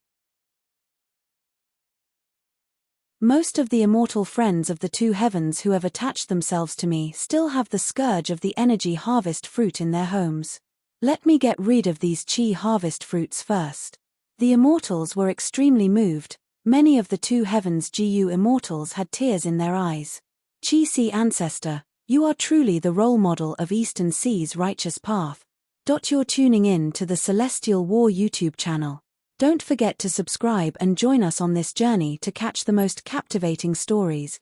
Most of the immortal friends of the 2 heavens who have attached themselves to me still have the scourge of the energy harvest fruit in their homes. Let me get rid of these chi harvest fruits first. The immortals were extremely moved. Many of the 2 heavens GU immortals had tears in their eyes. Qixi Ancestor, you are truly the role model of Eastern Sea's righteous path. You're tuning in to the Celestial War YouTube channel. Don't forget to subscribe and join us on this journey to catch the most captivating stories.